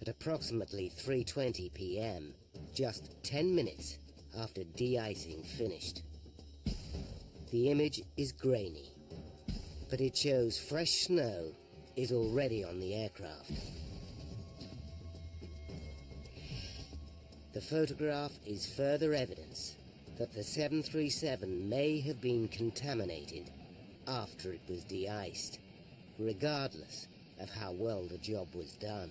at approximately 3:20 p.m., just 10 minutes after de-icing finished. The image is grainy, but it shows fresh snow is already on the aircraft. The photograph is further evidence that the 737 may have been contaminated after it was de-iced, regardless of how well the job was done.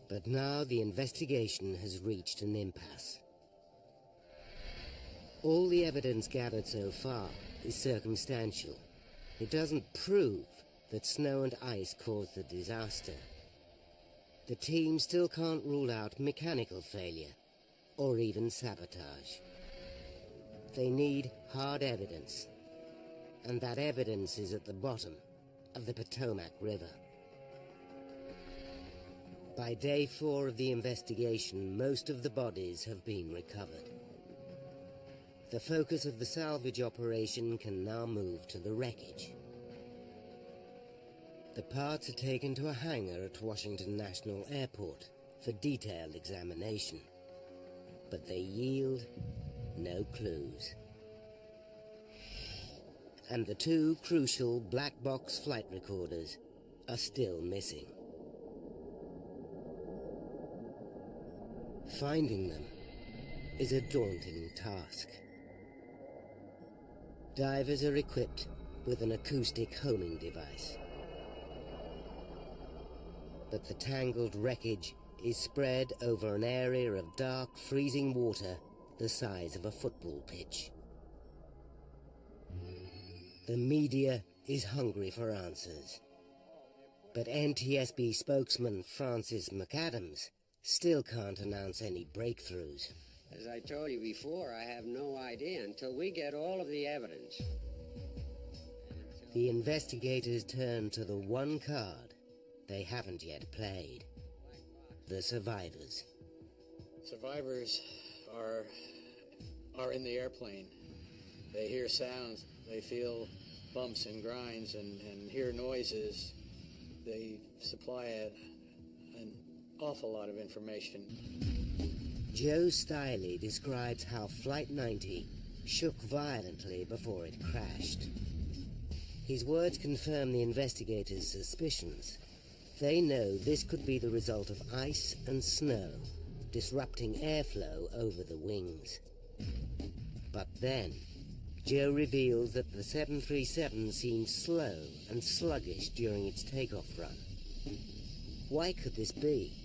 But now the investigation has reached an impasse. All the evidence gathered so far is circumstantial. It doesn't prove that snow and ice caused the disaster. The team still can't rule out mechanical failure or even sabotage. They need hard evidence, and that evidence is at the bottom of the Potomac River. By day 4 of the investigation, most of the bodies have been recovered. The focus of the salvage operation can now move to the wreckage. The parts are taken to a hangar at Washington National Airport for detailed examination, but they yield no clues. And the 2 crucial black box flight recorders are still missing. Finding them is a daunting task. Divers are equipped with an acoustic homing device. But the tangled wreckage is spread over an area of dark, freezing water the size of a football pitch. The media is hungry for answers. But NTSB spokesman Francis McAdams still can't announce any breakthroughs. As I told you before, I have no idea until we get all of the evidence. The investigators turn to the one card they haven't yet played. The survivors. Survivors are in the airplane. They hear sounds, they feel bumps and grinds and hear noises. They supply an awful lot of information. Joe Stiley describes how Flight 90 shook violently before it crashed. His words confirm the investigators' suspicions. They know this could be the result of ice and snow, disrupting airflow over the wings. But then, Joe reveals that the 737 seemed slow and sluggish during its takeoff run. Why could this be?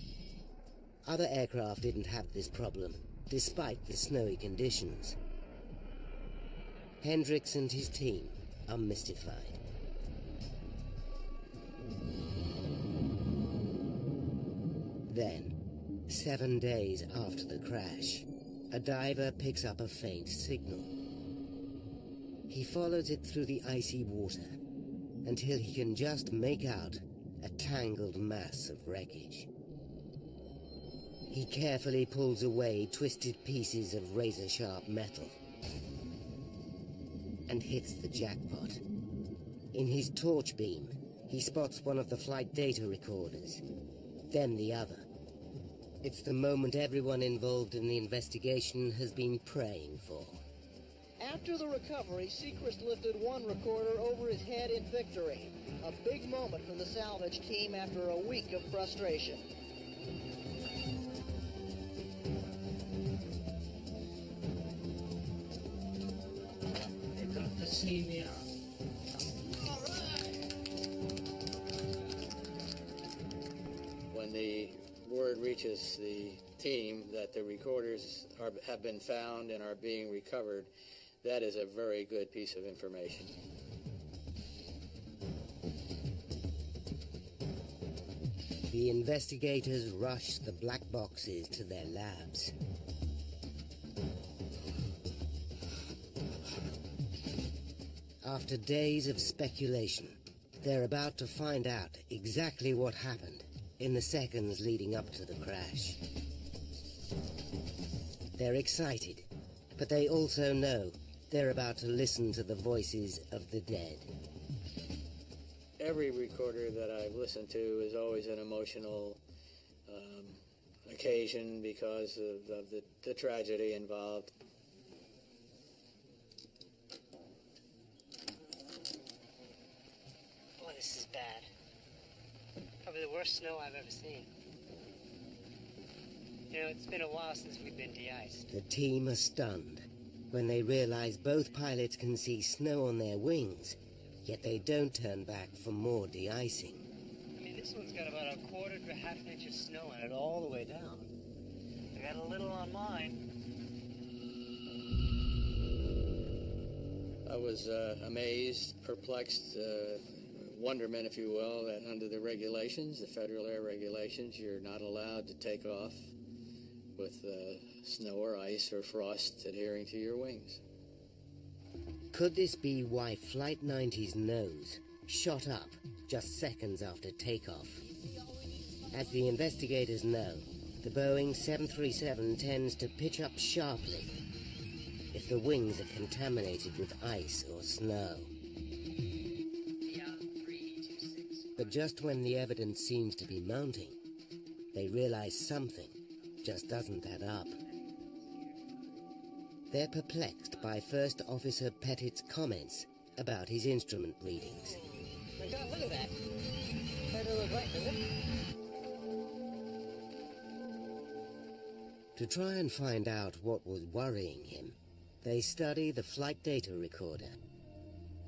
Other aircraft didn't have this problem, despite the snowy conditions. Hendricks and his team are mystified. Then, 7 days after the crash, a diver picks up a faint signal. He follows it through the icy water until he can just make out a tangled mass of wreckage. He carefully pulls away twisted pieces of razor-sharp metal and hits the jackpot. In his torch beam, he spots one of the flight data recorders, then the other. It's the moment everyone involved in the investigation has been praying for. After the recovery, Seacrest lifted one recorder over his head in victory. A big moment for the salvage team after a week of frustration. They got to see me out. When the word reaches the team that the recorders have been found and are being recovered, that is a very good piece of information. The investigators rush the black boxes to their labs. After days of speculation, they're about to find out exactly what happened in the seconds leading up to the crash. They're excited, but they also know they're about to listen to the voices of the dead. Every recorder that I've listened to is always an emotional occasion because of the tragedy involved. Oh, this is bad. Probably the worst snow I've ever seen. You know, it's been a while since we've been de-iced. The team are stunned when they realize both pilots can see snow on their wings, yet they don't turn back for more de-icing. I mean, this one's got about a quarter to half an inch of snow on it all the way down. I got a little on mine. I was amazed, perplexed, wonderment, if you will, that under the regulations, the federal air regulations, you're not allowed to take off with snow or ice or frost adhering to your wings. Could this be why Flight 90's nose shot up just seconds after takeoff? As the investigators know, the Boeing 737 tends to pitch up sharply if the wings are contaminated with ice or snow. But just when the evidence seems to be mounting, they realize something just doesn't add up. They're perplexed by First Officer Pettit's comments about his instrument readings. My God, look at that. That doesn't look right, does it? To try and find out what was worrying him, they study the flight data recorder.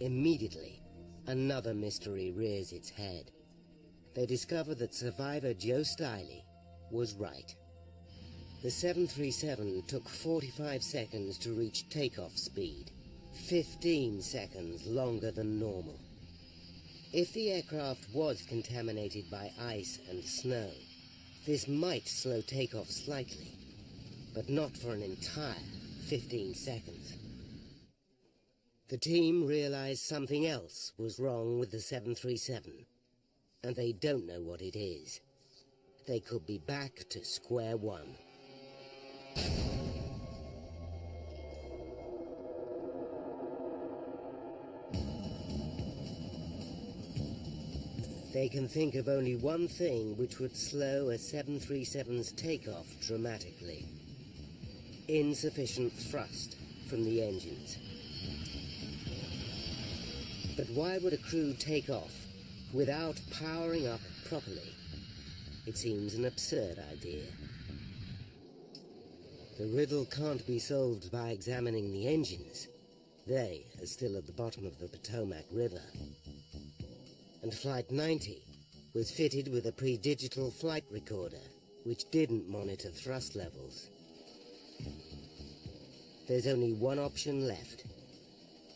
Immediately, another mystery rears its head. They discover that survivor Joe Stiley was right. The 737 took 45 seconds to reach takeoff speed, 15 seconds longer than normal. If the aircraft was contaminated by ice and snow, this might slow takeoff slightly, but not for an entire 15 seconds. The team realized something else was wrong with the 737, and they don't know what it is. They could be back to square one. They can think of only one thing which would slow a 737's takeoff dramatically. Insufficient thrust from the engines. But why would a crew take off without powering up properly? It seems an absurd idea. The riddle can't be solved by examining the engines. They are still at the bottom of the Potomac River. And Flight 90 was fitted with a pre-digital flight recorder, which didn't monitor thrust levels. There's only one option left.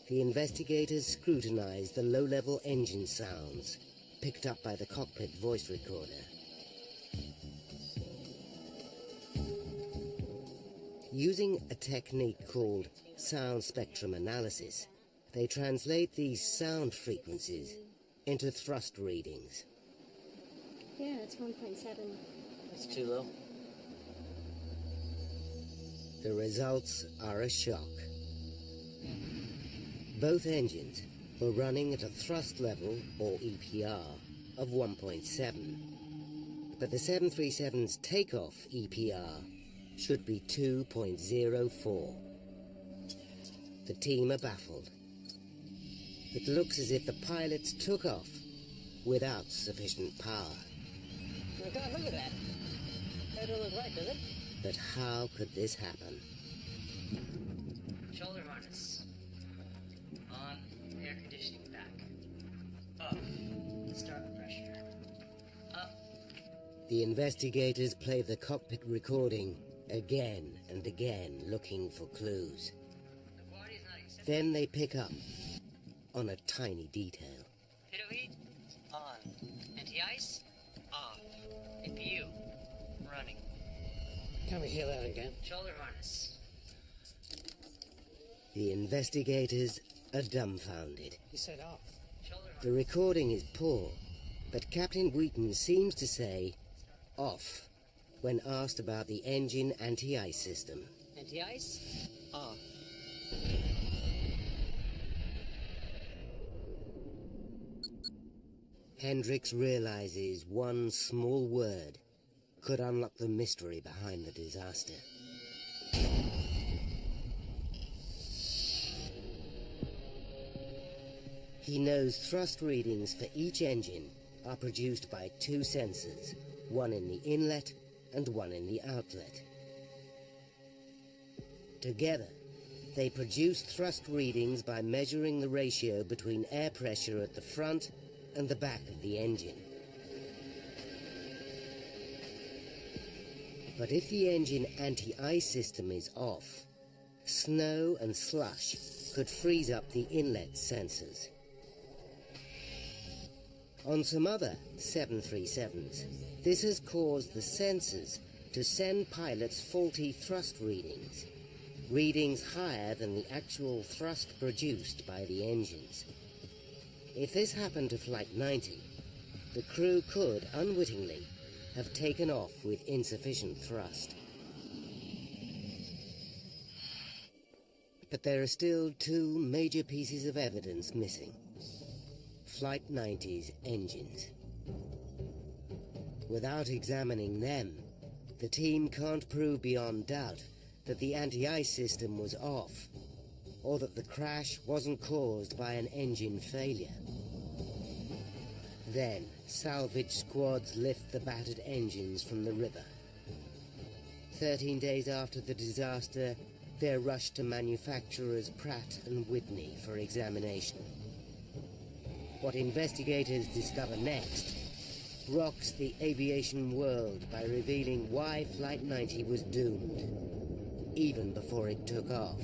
The investigators scrutinized the low-level engine sounds picked up by the cockpit voice recorder. Using a technique called sound spectrum analysis, they translate these sound frequencies into thrust readings. Yeah, it's 1.7. That's too low. The results are a shock. Both engines were running at a thrust level, or EPR, of 1.7. But the 737's takeoff EPR should be 2.04. The team are baffled. It looks as if the pilots took off without sufficient power. Oh God, look at that. That don't look right, does it? But how could this happen? Shoulder harness. On. Air conditioning back. Up. Start pressure. Up. The investigators play the cockpit recording again and again, looking for clues. Then they pick up on a tiny detail. Pitot heat. On. Anti-ice. Off. APU. Running. Can we hear that again? Shoulder harness. The investigators are dumbfounded. He said off. The recording is poor, but Captain Wheaton seems to say off when asked about the engine anti-ice system. Anti-ice. Off. Hendricks realizes one small word could unlock the mystery behind the disaster. He knows thrust readings for each engine are produced by two sensors, one in the inlet and one in the outlet. Together, they produce thrust readings by measuring the ratio between air pressure at the front and the back of the engine. But if the engine anti-ice system is off, snow and slush could freeze up the inlet sensors. On some other 737s, this has caused the sensors to send pilots faulty thrust readings, readings higher than the actual thrust produced by the engines. If this happened to Flight 90, the crew could, unwittingly, have taken off with insufficient thrust. But there are still two major pieces of evidence missing. Flight 90's engines. Without examining them, the team can't prove beyond doubt that the anti-ice system was off, or that the crash wasn't caused by an engine failure. Then, salvage squads lift the battered engines from the river. 13 days after the disaster, they're rushed to manufacturers Pratt and Whitney for examination. What investigators discover next rocks the aviation world by revealing why Flight 90 was doomed, even before it took off.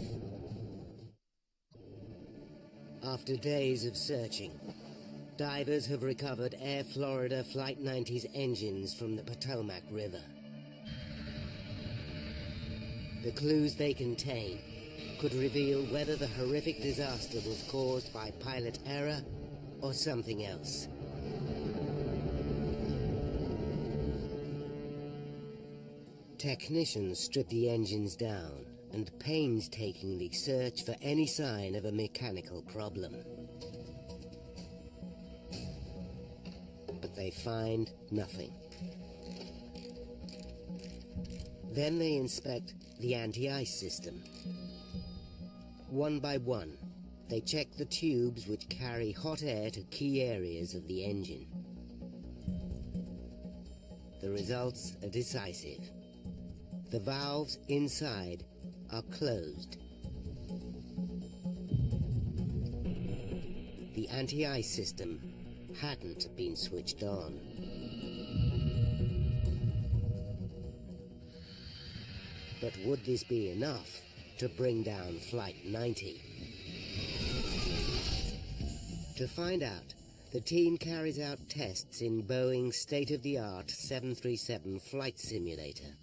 After days of searching, divers have recovered Air Florida Flight 90's engines from the Potomac River. The clues they contain could reveal whether the horrific disaster was caused by pilot error or something else. Technicians strip the engines down and painstakingly search for any sign of a mechanical problem. But they find nothing. Then they inspect the anti-ice system. One by one, they check the tubes which carry hot air to key areas of the engine. The results are decisive. The valves inside are closed. The anti-ice system hadn't been switched on. But would this be enough to bring down Flight 90? To find out, the team carries out tests in Boeing's state-of-the-art 737 flight simulator.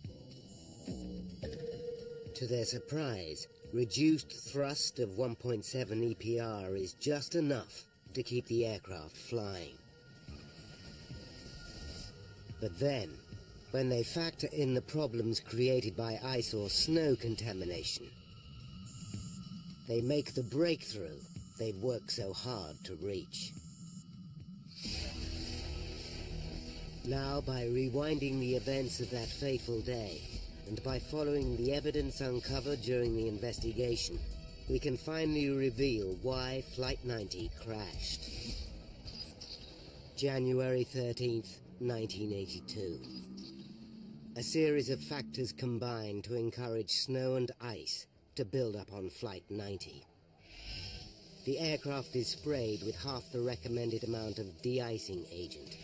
To their surprise, reduced thrust of 1.7 EPR is just enough to keep the aircraft flying. But then, when they factor in the problems created by ice or snow contamination, they make the breakthrough they've worked so hard to reach. Now, by rewinding the events of that fateful day, and by following the evidence uncovered during the investigation, we can finally reveal why Flight 90 crashed. January 13th, 1982. A series of factors combined to encourage snow and ice to build up on Flight 90. The aircraft is sprayed with half the recommended amount of de-icing agent.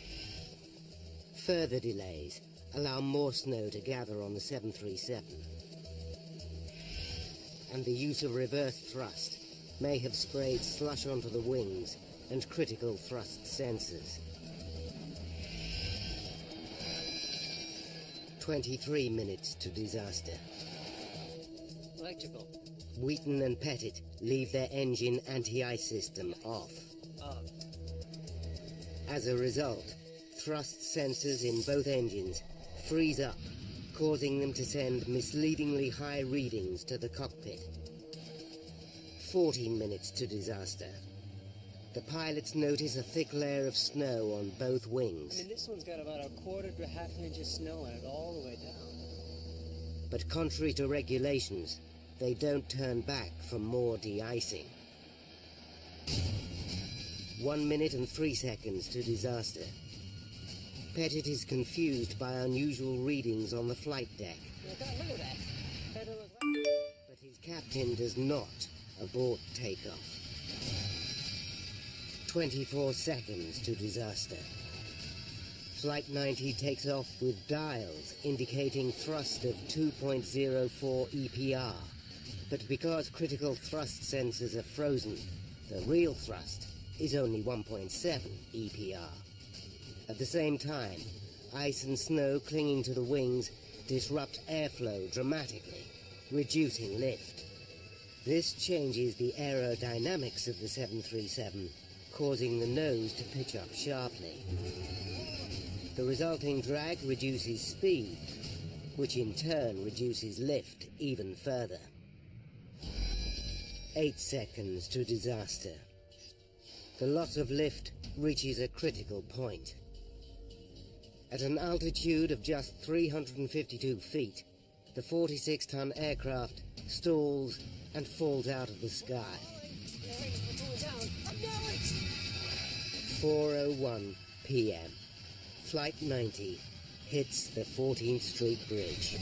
Further delays allow more snow to gather on the 737. And the use of reverse thrust may have sprayed slush onto the wings and critical thrust sensors. 23 minutes to disaster. Electrical. Wheaton and Pettit leave their engine anti-ice system off. As a result, thrust sensors in both engines freeze up, causing them to send misleadingly high readings to the cockpit. 14 minutes to disaster. The pilots notice a thick layer of snow on both wings. I mean, this one's got about a quarter to half an inch of snow on it all the way down. But contrary to regulations, they don't turn back for more de-icing. 1 minute and 3 seconds to disaster. Pettit is confused by unusual readings on the flight deck. Look at that. But his captain does not abort takeoff. 24 seconds to disaster. Flight 90 takes off with dials indicating thrust of 2.04 EPR. But because critical thrust sensors are frozen, the real thrust is only 1.7 EPR. At the same time, ice and snow clinging to the wings disrupt airflow dramatically, reducing lift. This changes the aerodynamics of the 737, causing the nose to pitch up sharply. The resulting drag reduces speed, which in turn reduces lift even further. 8 seconds to disaster. The loss of lift reaches a critical point. At an altitude of just 352 feet, the 46-ton aircraft stalls and falls out of the sky. 4:01 p.m. Flight 90 hits the 14th Street Bridge.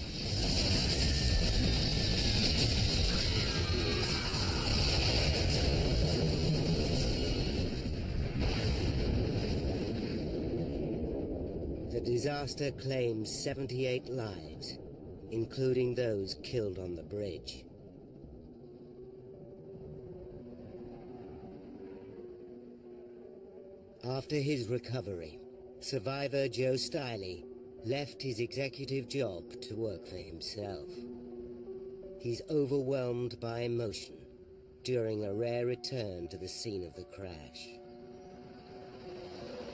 The disaster claims 78 lives, including those killed on the bridge. After his recovery, survivor Joe Stiley left his executive job to work for himself. He's overwhelmed by emotion during a rare return to the scene of the crash.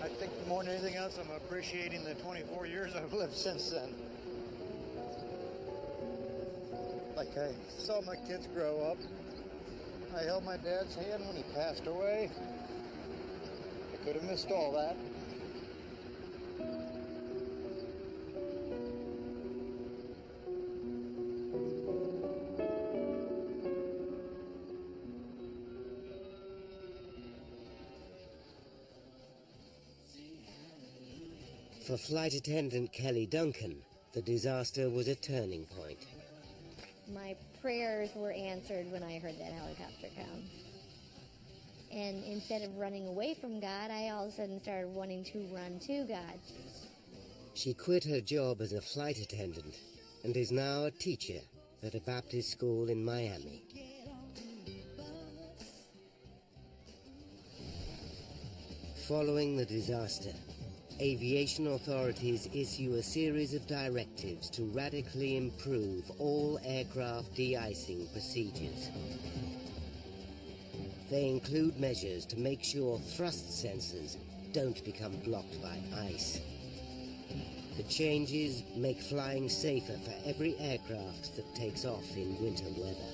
I think more than anything else, I'm appreciating the 24 years I've lived since then. Like, I saw my kids grow up. I held my dad's hand when he passed away. I could have missed all that. For flight attendant Kelly Duncan, the disaster was a turning point. My prayers were answered when I heard that helicopter come. And instead of running away from God, I all of a sudden started wanting to run to God. She quit her job as a flight attendant and is now a teacher at a Baptist school in Miami. Following the disaster, aviation authorities issue a series of directives to radically improve all aircraft de-icing procedures. They include measures to make sure thrust sensors don't become blocked by ice. The changes make flying safer for every aircraft that takes off in winter weather.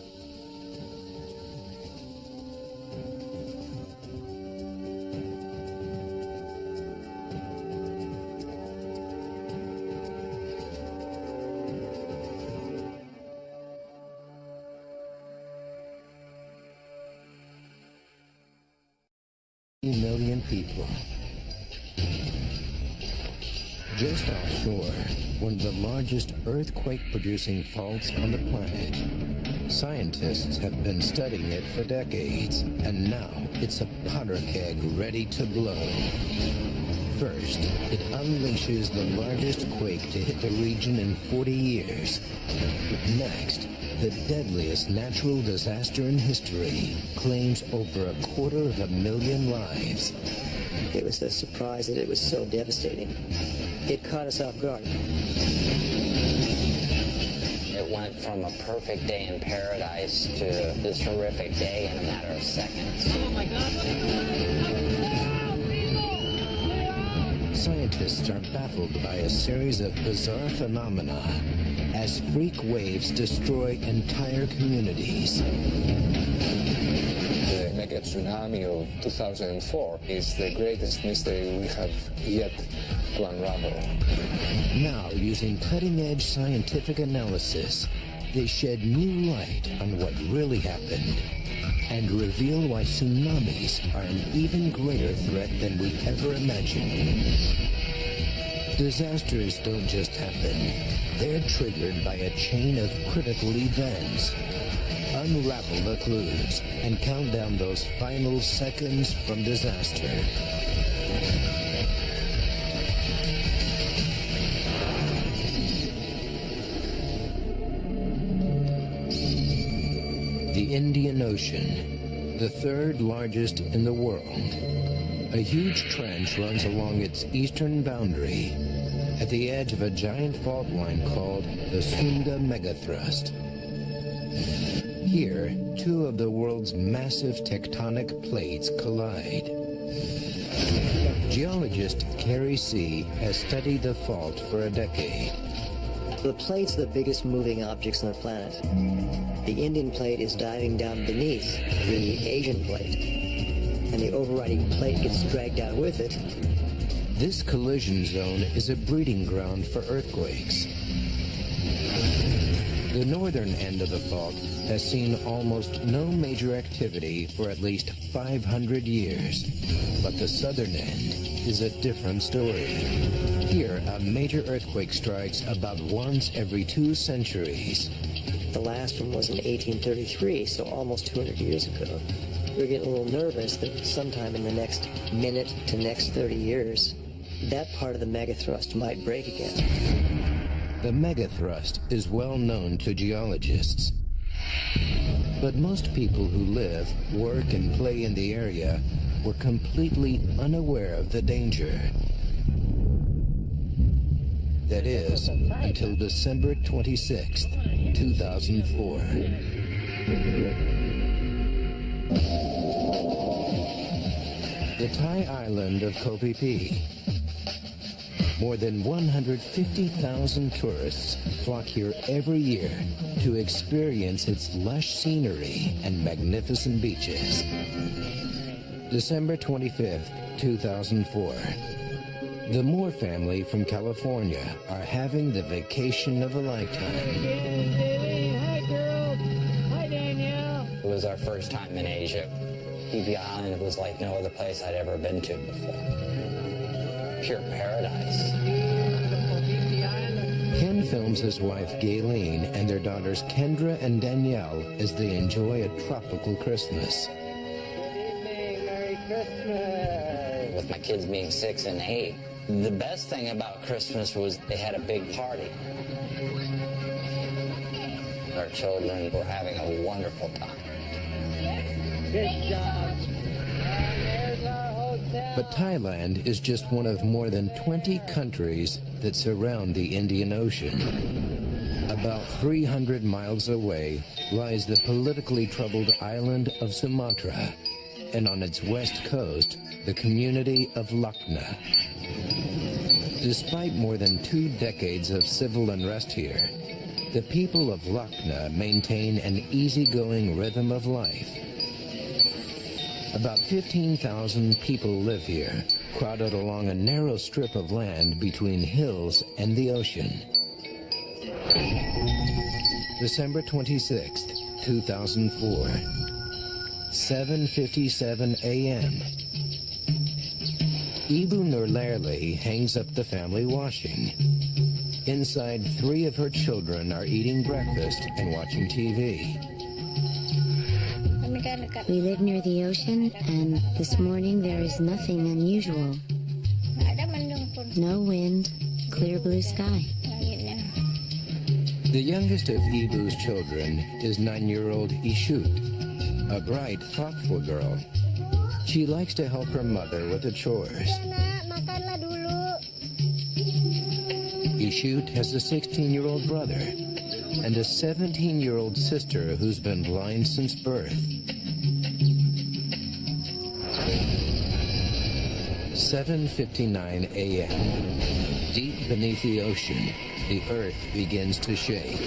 million people. Just offshore, one of the largest earthquake-producing faults on the planet. Scientists have been studying it for decades, and now it's a powder keg ready to blow. First, it unleashes the largest quake to hit the region in 40 years. Next, the deadliest natural disaster in history claims over 250,000 lives. It was a surprise that it was so devastating. It caught us off guard. It went from a perfect day in paradise to this horrific day in a matter of seconds. Oh my God! Scientists are baffled by a series of bizarre phenomena as freak waves destroy entire communities. The mega tsunami of 2004 is the greatest mystery we have yet to unravel. Now, using cutting-edge scientific analysis, they shed new light on what really happened and reveal why tsunamis are an even greater threat than we ever imagined. Disasters don't just happen. They're triggered by a chain of critical events. Unravel the clues and count down those final seconds from disaster. The Indian Ocean, the third largest in the world. A huge trench runs along its eastern boundary at the edge of a giant fault line called the Sunda Megathrust. Here, two of the world's massive tectonic plates collide. Geologist Carrie C. has studied the fault for a decade. The plates are the biggest moving objects on the planet. The Indian plate is diving down beneath the Asian plate, and the overriding plate gets dragged down with it. This collision zone is a breeding ground for earthquakes. The northern end of the fault has seen almost no major activity for at least 500 years. But the southern end is a different story. Here, a major earthquake strikes about once every 2 centuries. The last one was in 1833, so almost 200 years ago. We're getting a little nervous that sometime in the next minute to next 30 years, that part of the megathrust might break again. The megathrust is well known to geologists. But most people who live, work, and play in the area were completely unaware of the danger. That is, until December 26th, 2004. The Thai island of Koh Phi Phi. More than 150,000 tourists flock here every year to experience its lush scenery and magnificent beaches. December 25th, 2004. The Moore family from California are having the vacation of a lifetime. Hi, girls. Hi, Danielle. It was our first time in Asia. Phi Phi Island was like no other place I'd ever been to before. Pure paradise. Ken films his wife Gayleen and their daughters Kendra and Danielle as they enjoy a tropical Christmas. Good evening. Merry Christmas. With my kids being 6 and 8, the best thing about Christmas was they had a big party. Our children were having a wonderful time. Good job. There's our hotel. But Thailand is just one of more than 20 countries that surround the Indian Ocean. About 300 miles away lies the politically troubled island of Sumatra, and on its west coast, the community of Lucknow. Despite more than 2 decades of civil unrest here, the people of Lucknow maintain an easygoing rhythm of life. About 15,000 people live here, crowded along a narrow strip of land between hills and the ocean. December 26th, 2004. 7:57 a.m. Ibu Nurlerli hangs up the family washing. Inside, 3 of her children are eating breakfast and watching TV. We live near the ocean, and this morning there is nothing unusual. No wind, clear blue sky. The youngest of Ibu's children is 9-year-old Ishut, a bright, thoughtful girl. She likes to help her mother with the chores. Ishut has a 16-year-old brother and a 17-year-old sister who's been blind since birth. 7:59 a.m. Deep beneath the ocean, the earth begins to shake.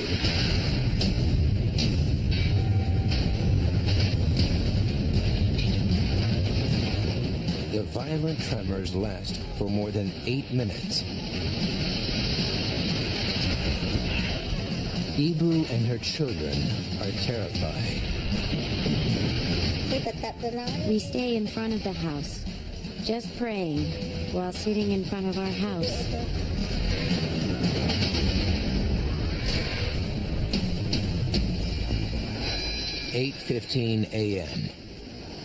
The violent tremors last for more than 8 minutes. Ibu and her children are terrified. We stay in front of the house, just praying while sitting in front of our house. "8:15 a.m.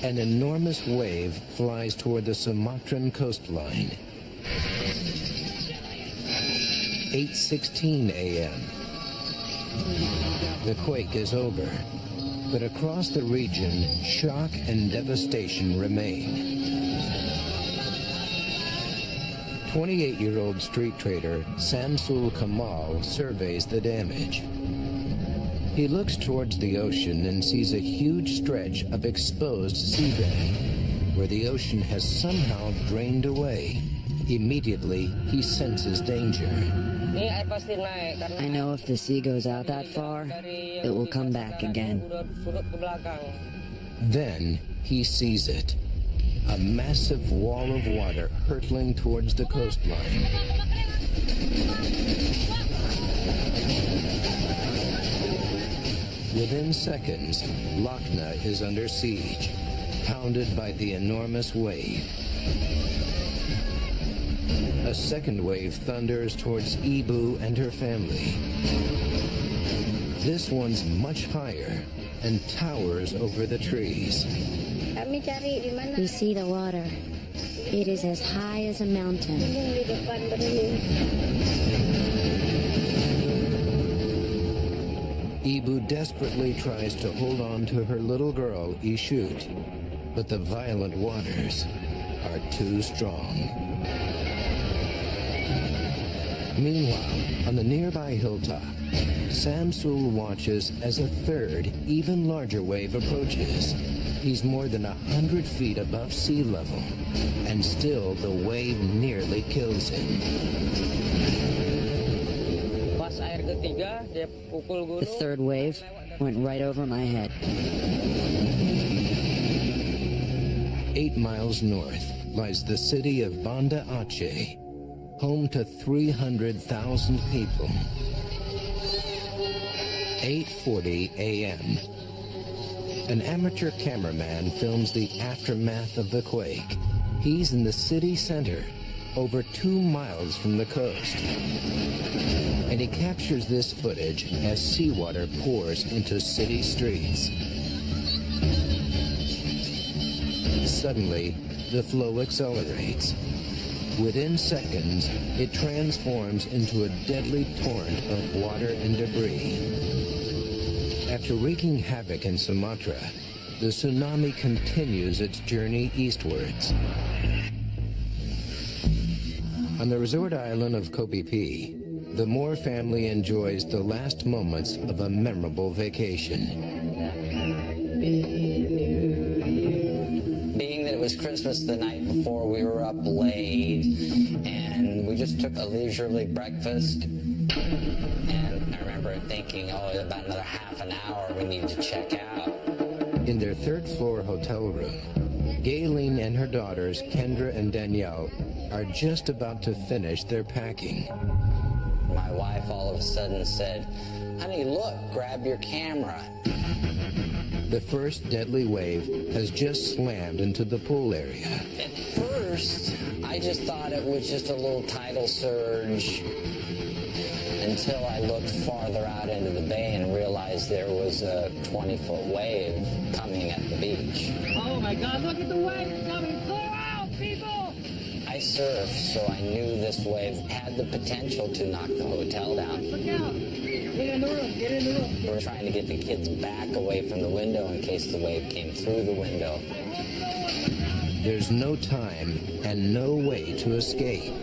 An enormous wave flies toward the Sumatran coastline. 8:16 a.m. The quake is over, but across the region, shock and devastation remain. 28-year-old street trader Samsul Kamal surveys the damage. He looks towards the ocean and sees a huge stretch of exposed seabed, where the ocean has somehow drained away. Immediately, he senses danger. I know if the sea goes out that far, it will come back again. Then he sees it. A massive wall of water hurtling towards the coastline. Within seconds, Lakna is under siege, pounded by the enormous wave. A second wave thunders towards Ibu and her family. This one's much higher and towers over the trees. We see the water. It is as high as a mountain. Ibu desperately tries to hold on to her little girl, Ishut, but the violent waters are too strong. Meanwhile, on the nearby hilltop, Samsul watches as a third, even larger wave approaches. He's more than 100 feet above sea level, and still the wave nearly kills him. The third wave went right over my head. 8 miles north lies the city of Banda Aceh, home to 300,000 people. 8:40 a.m. An amateur cameraman films the aftermath of the quake. He's in the city center, over 2 miles from the coast. And he captures this footage as seawater pours into city streets. Suddenly, the flow accelerates. Within seconds, it transforms into a deadly torrent of water and debris. After wreaking havoc in Sumatra, the tsunami continues its journey eastwards. On the resort island of Koh Phi, the Moore family enjoys the last moments of a memorable vacation. Being that it was Christmas the night before, we were up late, and we just took a leisurely breakfast. And I remember thinking, oh, about another half an hour, we need to check out. In their third-floor hotel room, Gayleen and her daughters, Kendra and Danielle, are just about to finish their packing. My wife all of a sudden said, honey, look, grab your camera. The first deadly wave has just slammed into the pool area. At first, I just thought it was just a little tidal surge until I looked farther out into the bay and realized there was a 20-foot wave coming at the beach. Oh my God, look at the wave coming! Clear out, people! I surfed, so I knew this wave had the potential to knock the hotel down. Look out! Get in the room, get in the room. We were trying to get the kids back away from the window in case the wave came through the window. There's no time and no way to escape.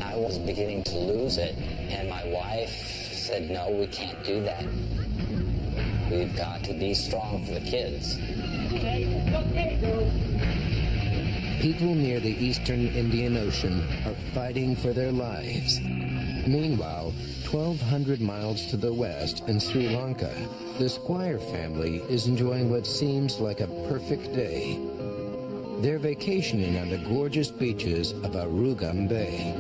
I was beginning to lose it, and my wife said, no, we can't do that. We've got to be strong for the kids. People near the eastern Indian Ocean are fighting for their lives. Meanwhile, 1,200 miles to the west in Sri Lanka, the Squire family is enjoying what seems like a perfect day. They're vacationing on the gorgeous beaches of Arugam Bay.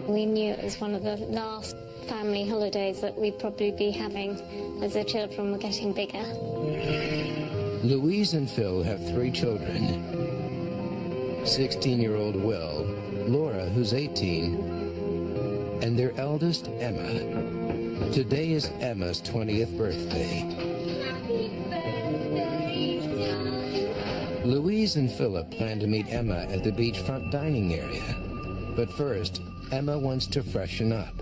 We knew it was one of the last family holidays that we'd probably be having as the children were getting bigger. Louise and Phil have 3 children. 16-year-old Will, Laura, who's 18, and their eldest, Emma. Today is Emma's 20th birthday. Louise and Philip plan to meet Emma at the beachfront dining area. But first, Emma wants to freshen up.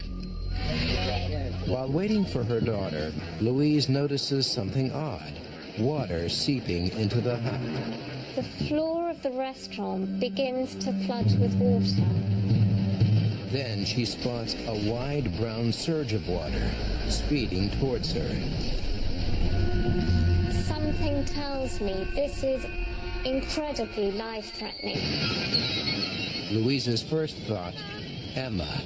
While waiting for her daughter, Louise notices something odd. Water seeping into the hut. The floor of the restaurant begins to flood with water. Then she spots a wide brown surge of water speeding towards her. Something tells me this is incredibly life-threatening. Louise's first thought, Emma.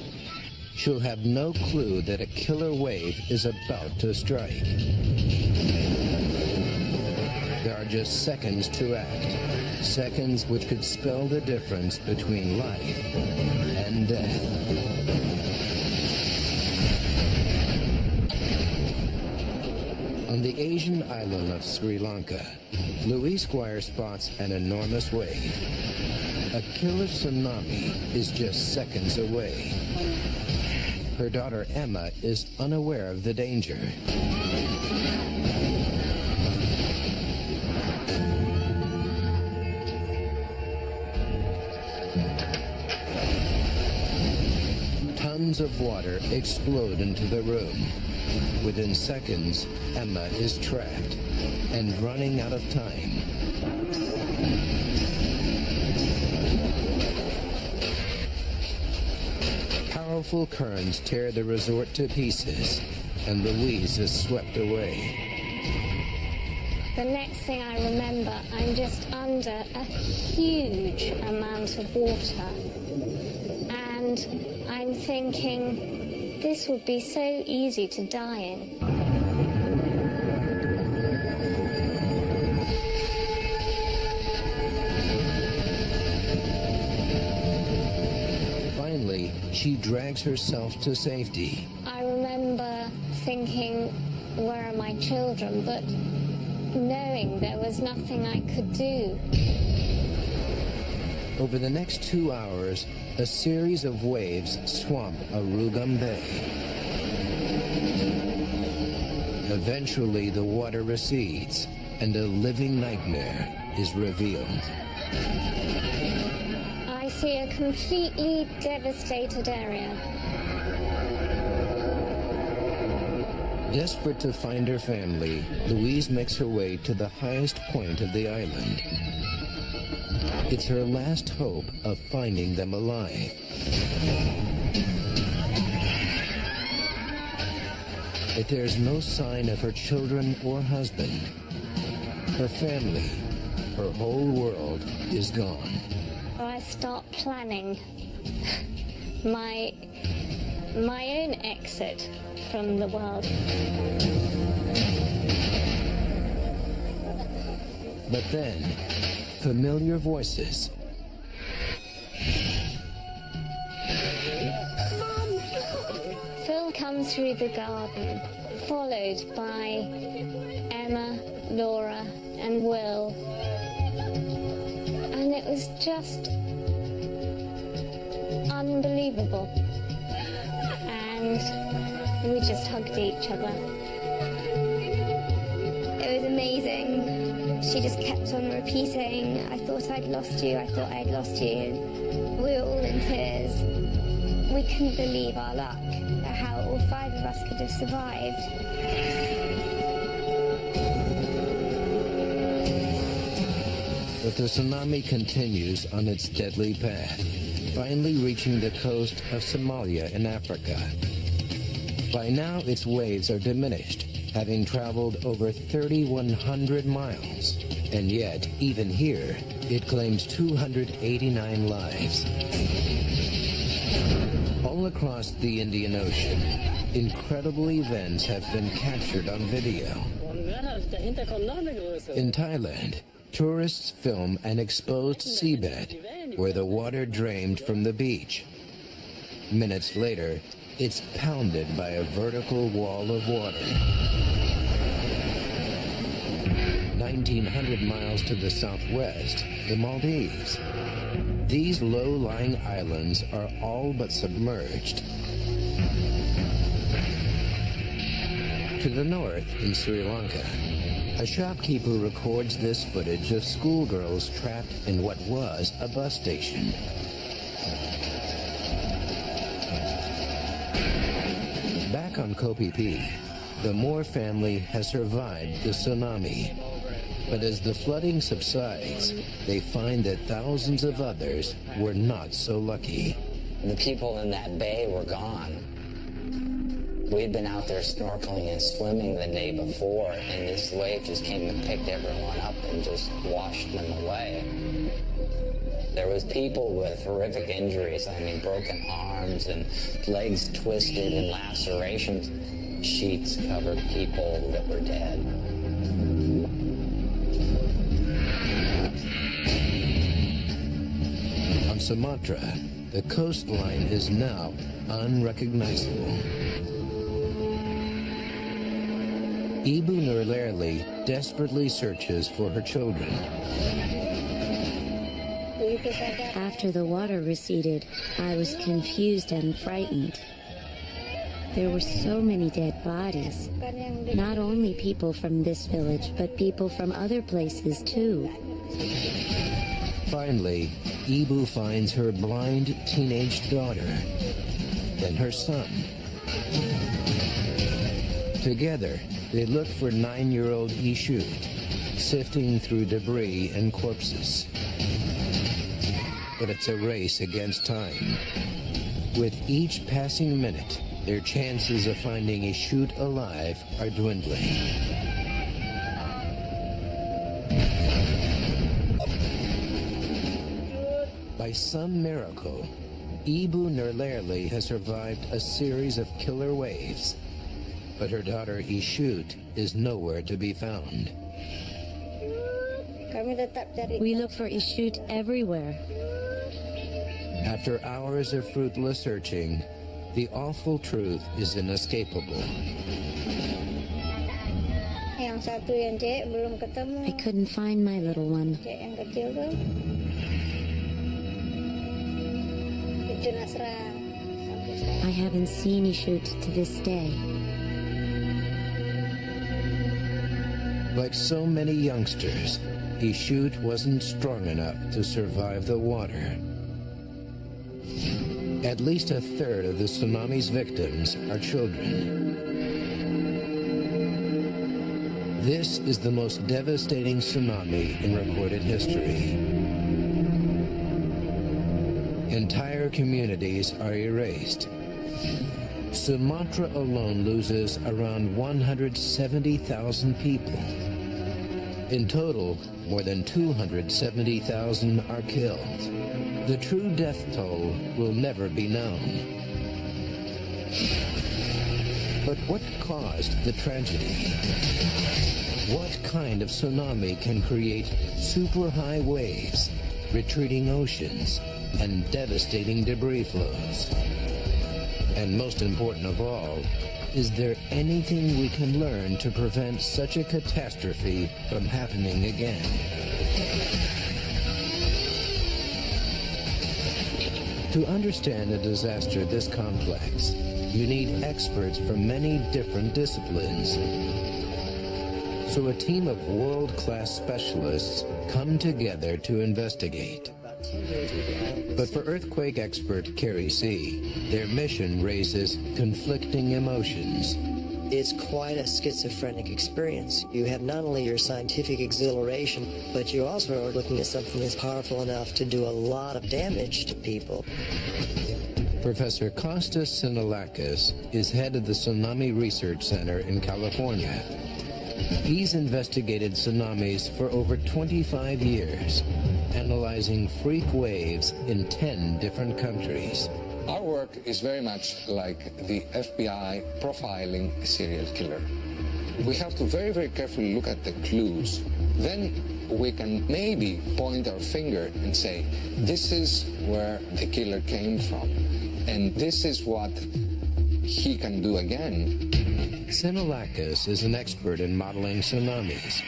She'll have no clue that a killer wave is about to strike. There are just seconds to act. Seconds which could spell the difference between life and death. On the Asian island of Sri Lanka, Louise Squire spots an enormous wave. A killer tsunami is just seconds away. Her daughter Emma is unaware of the danger. Tons of water explode into the room. Within seconds, Emma is trapped and running out of time. Powerful currents tear the resort to pieces, and Louise is swept away. The next thing I remember, I'm just under a huge amount of water. And I'm thinking, this would be so easy to die in. Finally, she drags herself to safety. I remember thinking, where are my children? But knowing there was nothing I could do. Over the next 2 hours, a series of waves swamp Arugam Bay. Eventually, the water recedes, and a living nightmare is revealed. I see a completely devastated area. Desperate to find her family, Louise makes her way to the highest point of the island. It's her last hope of finding them alive. But there's no sign of her children or husband. Her family, her whole world is gone. I start planning my own exit from the world. But then, familiar voices. Phil comes through the garden, followed by Emma, Laura, and Will. And it was just unbelievable. And we just hugged each other. It was amazing. She just kept on repeating, I thought I'd lost you, I thought I'd lost you. We were all in tears. We couldn't believe our luck, how all 5 of us could have survived. But the tsunami continues on its deadly path, finally reaching the coast of Somalia in Africa. By now, its waves are diminished, having traveled over 3,100 miles. And yet, even here, it claims 289 lives. All across the Indian Ocean, incredible events have been captured on video. In Thailand, tourists film an exposed seabed where the water drained from the beach. Minutes later, it's pounded by a vertical wall of water. 1,900 miles to the southwest, the Maldives. These low-lying islands are all but submerged. To the north, in Sri Lanka, a shopkeeper records this footage of schoolgirls trapped in what was a bus station. Back on Koh Phi Phi, the Moore family has survived the tsunami. But as the flooding subsides, they find that thousands of others were not so lucky. The people in that bay were gone. We'd been out there snorkeling and swimming the day before, and this wave just came and picked everyone up and just washed them away. There was people with horrific injuries, I mean broken arms and legs twisted and lacerations. Sheets covered people that were dead. On Sumatra, the coastline is now unrecognizable. Ibu Nurlerli desperately searches for her children. After the water receded, I was confused and frightened. There were so many dead bodies. Not only people from this village, but people from other places too. Finally, Ibu finds her blind teenage daughter, then her son. Together, they look for 9-year-old Ishut, sifting through debris and corpses. But it's a race against time. With each passing minute, their chances of finding Ishut alive are dwindling. By some miracle, Ibu Nurlerli has survived a series of killer waves, but her daughter Ishut is nowhere to be found. We look for Ishut everywhere. After hours of fruitless searching, the awful truth is inescapable. I couldn't find my little one. I haven't seen Ishut to this day. Like so many youngsters, Ishut wasn't strong enough to survive the water. At least a third of the tsunami's victims are children. This is the most devastating tsunami in recorded history. Entire communities are erased. Sumatra alone loses around 170,000 people. In total, more than 270,000 are killed. The true death toll will never be known. But what caused the tragedy? What kind of tsunami can create super high waves, retreating oceans, and devastating debris flows? And most important of all, is there anything we can learn to prevent such a catastrophe from happening again? To understand a disaster this complex, you need experts from many different disciplines. So a team of world-class specialists come together to investigate. But for earthquake expert Carrie C., their mission raises conflicting emotions. It's quite a schizophrenic experience. You have not only your scientific exhilaration, but you also are looking at something that's powerful enough to do a lot of damage to people. Professor Kostas Sinalakis is head of the Tsunami Research Center in California. He's investigated tsunamis for over 25 years, analyzing freak waves in 10 different countries. Our work is very much like the FBI profiling a serial killer. We have to very, very carefully look at the clues. Then we can maybe point our finger and say, this is where the killer came from, and this is what he can do again. Sinalakis is an expert in modeling tsunamis.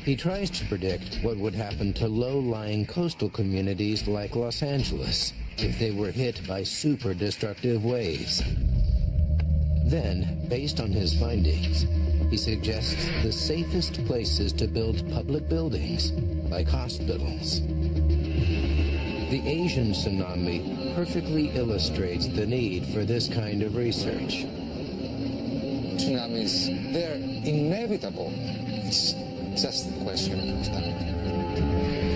He tries to predict what would happen to low-lying coastal communities like Los Angeles if they were hit by super destructive waves. Then, based on his findings, he suggests the safest places to build public buildings, like hospitals. The Asian tsunami perfectly illustrates the need for this kind of research. Tsunamis, they're inevitable. It's just a question of time.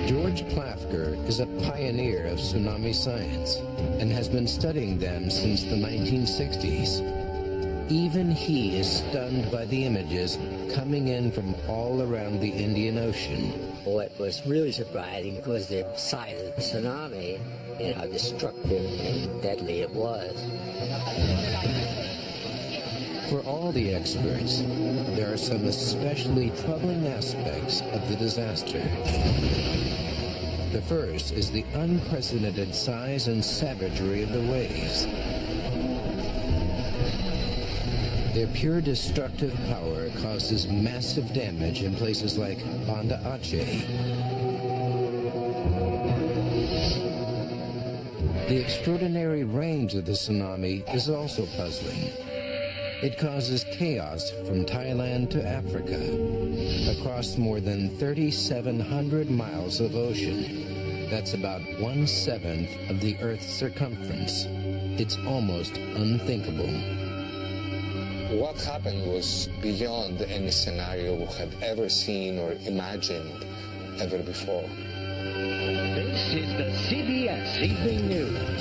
George Plafker is a pioneer of tsunami science and has been studying them since the 1960s. Even he is stunned by the images coming in from all around the Indian Ocean. What was really surprising was the size of the tsunami and how destructive and deadly it was. For all the experts, there are some especially troubling aspects of the disaster. The first is the unprecedented size and savagery of the waves. Their pure destructive power causes massive damage in places like Banda Aceh. The extraordinary range of the tsunami is also puzzling. It causes chaos from Thailand to Africa, across more than 3,700 miles of ocean. That's about 1/7 of the Earth's circumference. It's almost unthinkable. What happened was beyond any scenario we had ever seen or imagined ever before. This is the CBS Evening News.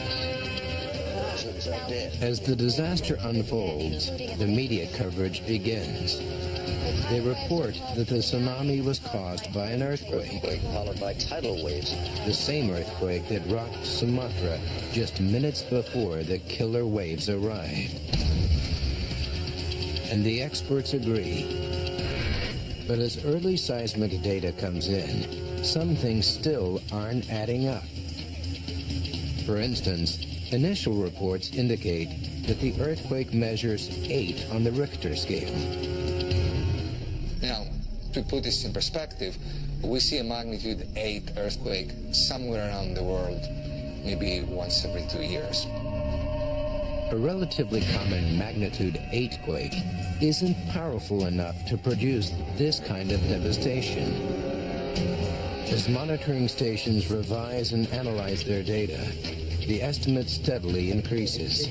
As the disaster unfolds, the media coverage begins. They report that the tsunami was caused by an earthquake, followed by tidal waves. The same earthquake that rocked Sumatra just minutes before the killer waves arrived. And the experts agree. But as early seismic data comes in, some things still aren't adding up. For instance, initial reports indicate that the earthquake measures 8 on the Richter scale. Now, to put this in perspective, we see a magnitude 8 earthquake somewhere around the world, maybe once every 2 years. A relatively common magnitude 8 quake isn't powerful enough to produce this kind of devastation. As monitoring stations revise and analyze their data, the estimate steadily increases.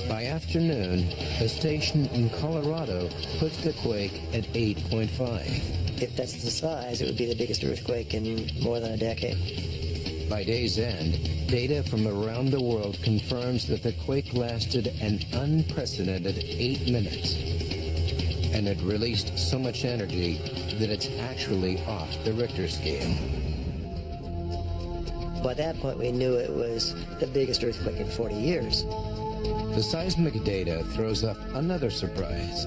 By afternoon, a station in Colorado puts the quake at 8.5. If that's the size, it would be the biggest earthquake in more than a decade. By day's end, data from around the world confirms that the quake lasted an unprecedented 8 minutes. And it released so much energy that it's actually off the Richter scale. By that point, we knew it was the biggest earthquake in 40 years. The seismic data throws up another surprise.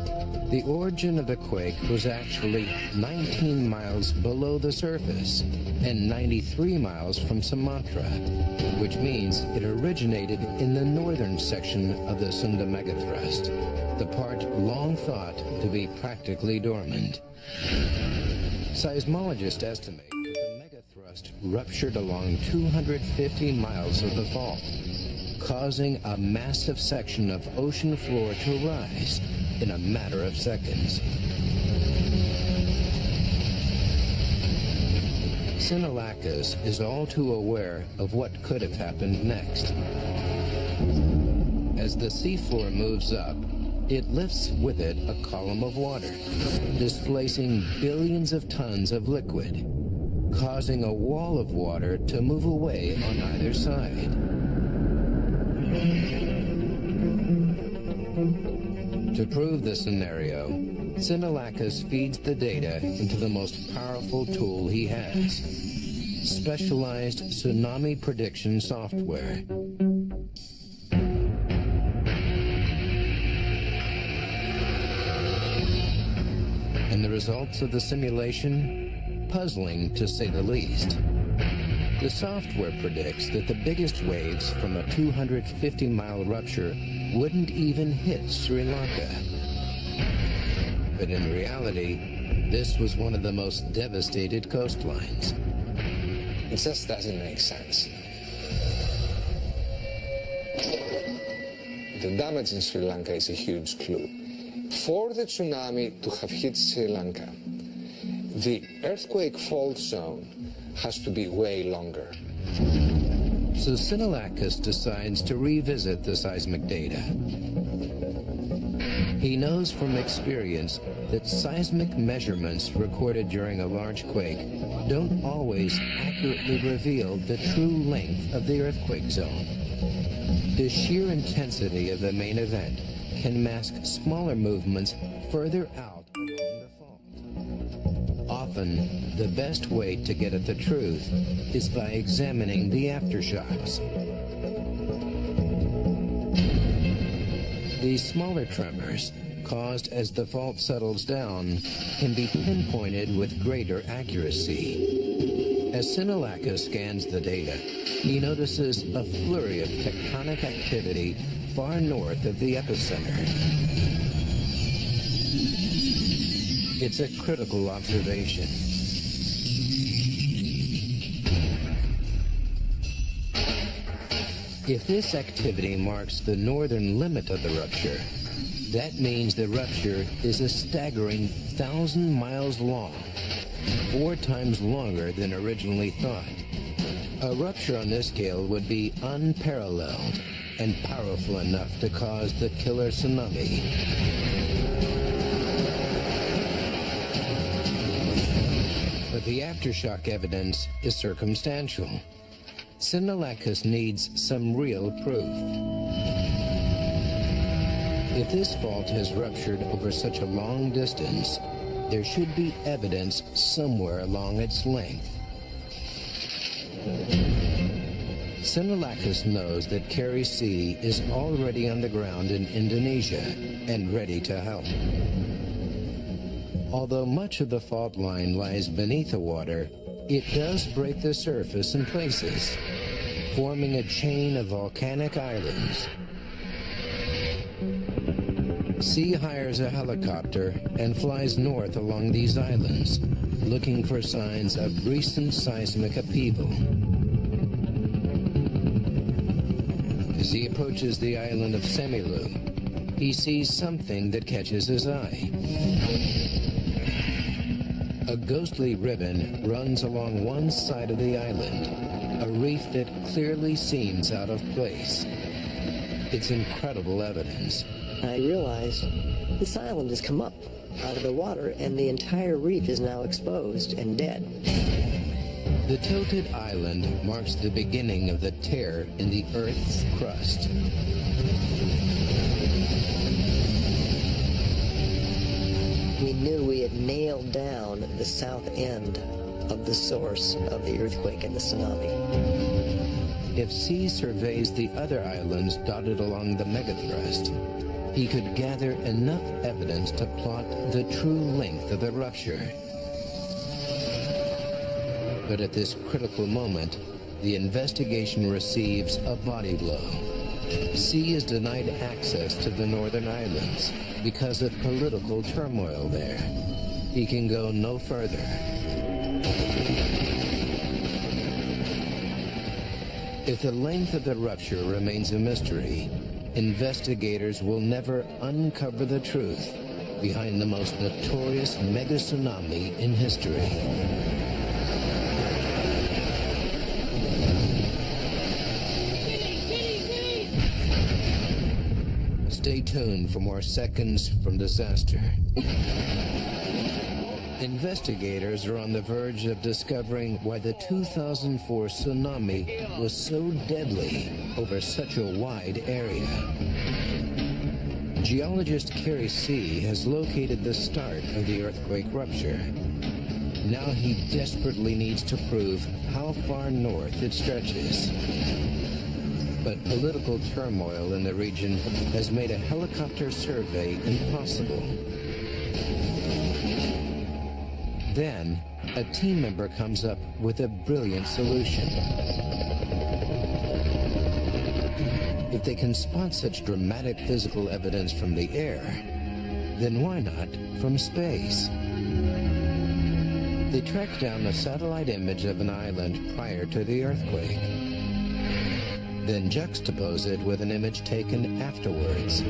The origin of the quake was actually 19 miles below the surface and 93 miles from Sumatra, which means it originated in the northern section of the Sunda megathrust, the part long thought to be practically dormant. Seismologists estimate that the megathrust megacrust ruptured along 250 miles of the fault, causing a massive section of ocean floor to rise in a matter of seconds. Sinulakis is all too aware of what could have happened next. As the seafloor moves up, it lifts with it a column of water, displacing billions of tons of liquid, causing a wall of water to move away on either side. To prove the scenario, Sinulakis feeds the data into the most powerful tool he has, specialized tsunami prediction software. And the results of the simulation? Puzzling, to say the least. The software predicts that the biggest waves from a 250-mile rupture wouldn't even hit Sri Lanka. But in reality, this was one of the most devastated coastlines. It just doesn't make sense. The damage in Sri Lanka is a huge clue. For the tsunami to have hit Sri Lanka, the earthquake fault zone has to be way longer. So Sinulakis decides to revisit the seismic data. He knows from experience that seismic measurements recorded during a large quake don't always accurately reveal the true length of the earthquake zone. The sheer intensity of the main event can mask smaller movements further out along the fault. Often, the best way to get at the truth is by examining the aftershocks. These smaller tremors, caused as the fault settles down, can be pinpointed with greater accuracy. As Sinulakis scans the data, he notices a flurry of tectonic activity far north of the epicenter. It's a critical observation. If this activity marks the northern limit of the rupture, that means the rupture is a staggering 1,000 miles long, 4 times longer than originally thought. A rupture on this scale would be unparalleled and powerful enough to cause the killer tsunami. But the aftershock evidence is circumstantial. Sinulakis needs some real proof. If this fault has ruptured over such a long distance, there should be evidence somewhere along its length. Sinulakis knows that Carrie C is already on the ground in Indonesia and ready to help. Although much of the fault line lies beneath the water, it does break the surface in places, forming a chain of volcanic islands. C hires a helicopter and flies north along these islands, looking for signs of recent seismic upheaval. As he approaches the island of Semilu, he sees something that catches his eye. A ghostly ribbon runs along one side of the island, a reef that clearly seems out of place. It's incredible evidence. I realized this island has come up out of the water and the entire reef is now exposed and dead. The tilted island marks the beginning of the tear in the Earth's crust. We knew we had nailed down the south end of the source of the earthquake and the tsunami. If C surveys the other islands dotted along the megathrust, he could gather enough evidence to plot the true length of the rupture. But at this critical moment, the investigation receives a body blow. C is denied access to the northern islands because of political turmoil there. He can go no further. If the length of the rupture remains a mystery, investigators will never uncover the truth behind the most notorious mega tsunami in history. Stay tuned for more seconds from disaster. Investigators are on the verge of discovering why the 2004 tsunami was so deadly over such a wide area. Geologist Kerry C. has located the start of the earthquake rupture. Now he desperately needs to prove how far north it stretches. But political turmoil in the region has made a helicopter survey impossible. Then, a team member comes up with a brilliant solution. If they can spot such dramatic physical evidence from the air, then why not from space? They track down a satellite image of an island prior to the earthquake, then juxtapose it with an image taken afterwards.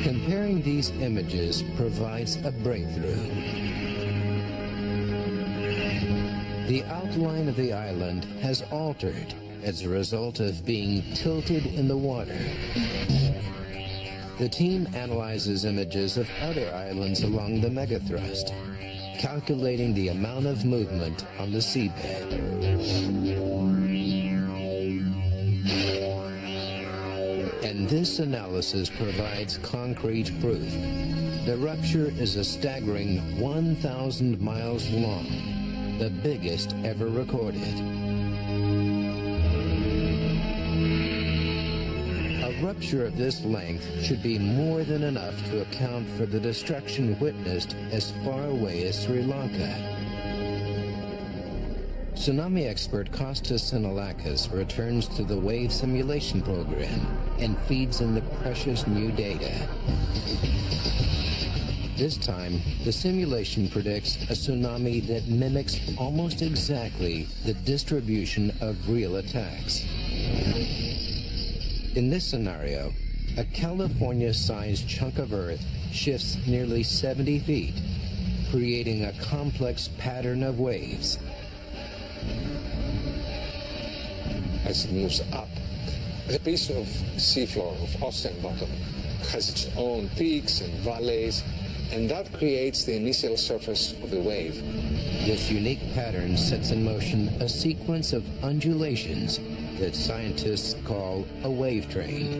Comparing these images provides a breakthrough. The outline of the island has altered as a result of being tilted in the water. The team analyzes images of other islands along the megathrust, calculating the amount of movement on the seabed. And this analysis provides concrete proof. The rupture is a staggering 1,000 miles long, the biggest ever recorded. A rupture of this length should be more than enough to account for the destruction witnessed as far away as Sri Lanka. Tsunami expert Kostas Sinalakis returns to the wave simulation program and feeds in the precious new data. This time, the simulation predicts a tsunami that mimics almost exactly the distribution of real attacks. In this scenario, a California-sized chunk of Earth shifts nearly 70 feet, creating a complex pattern of waves. As it moves up, the piece of seafloor of ocean bottom has its own peaks and valleys, and that creates the initial surface of the wave. This unique pattern sets in motion a sequence of undulations that scientists call a wave train.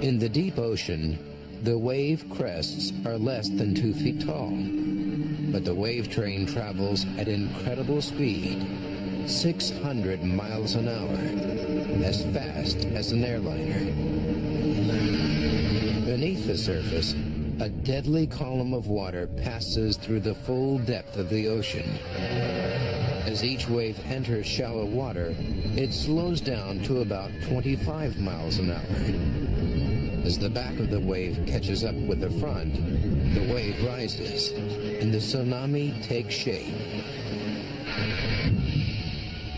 In the deep ocean, the wave crests are less than 2 feet tall, but the wave train travels at incredible speed, 600 miles an hour, as fast as an airliner. Beneath the surface, a deadly column of water passes through the full depth of the ocean. As each wave enters shallow water, it slows down to about 25 miles an hour. As the back of the wave catches up with the front, the wave rises, and the tsunami takes shape.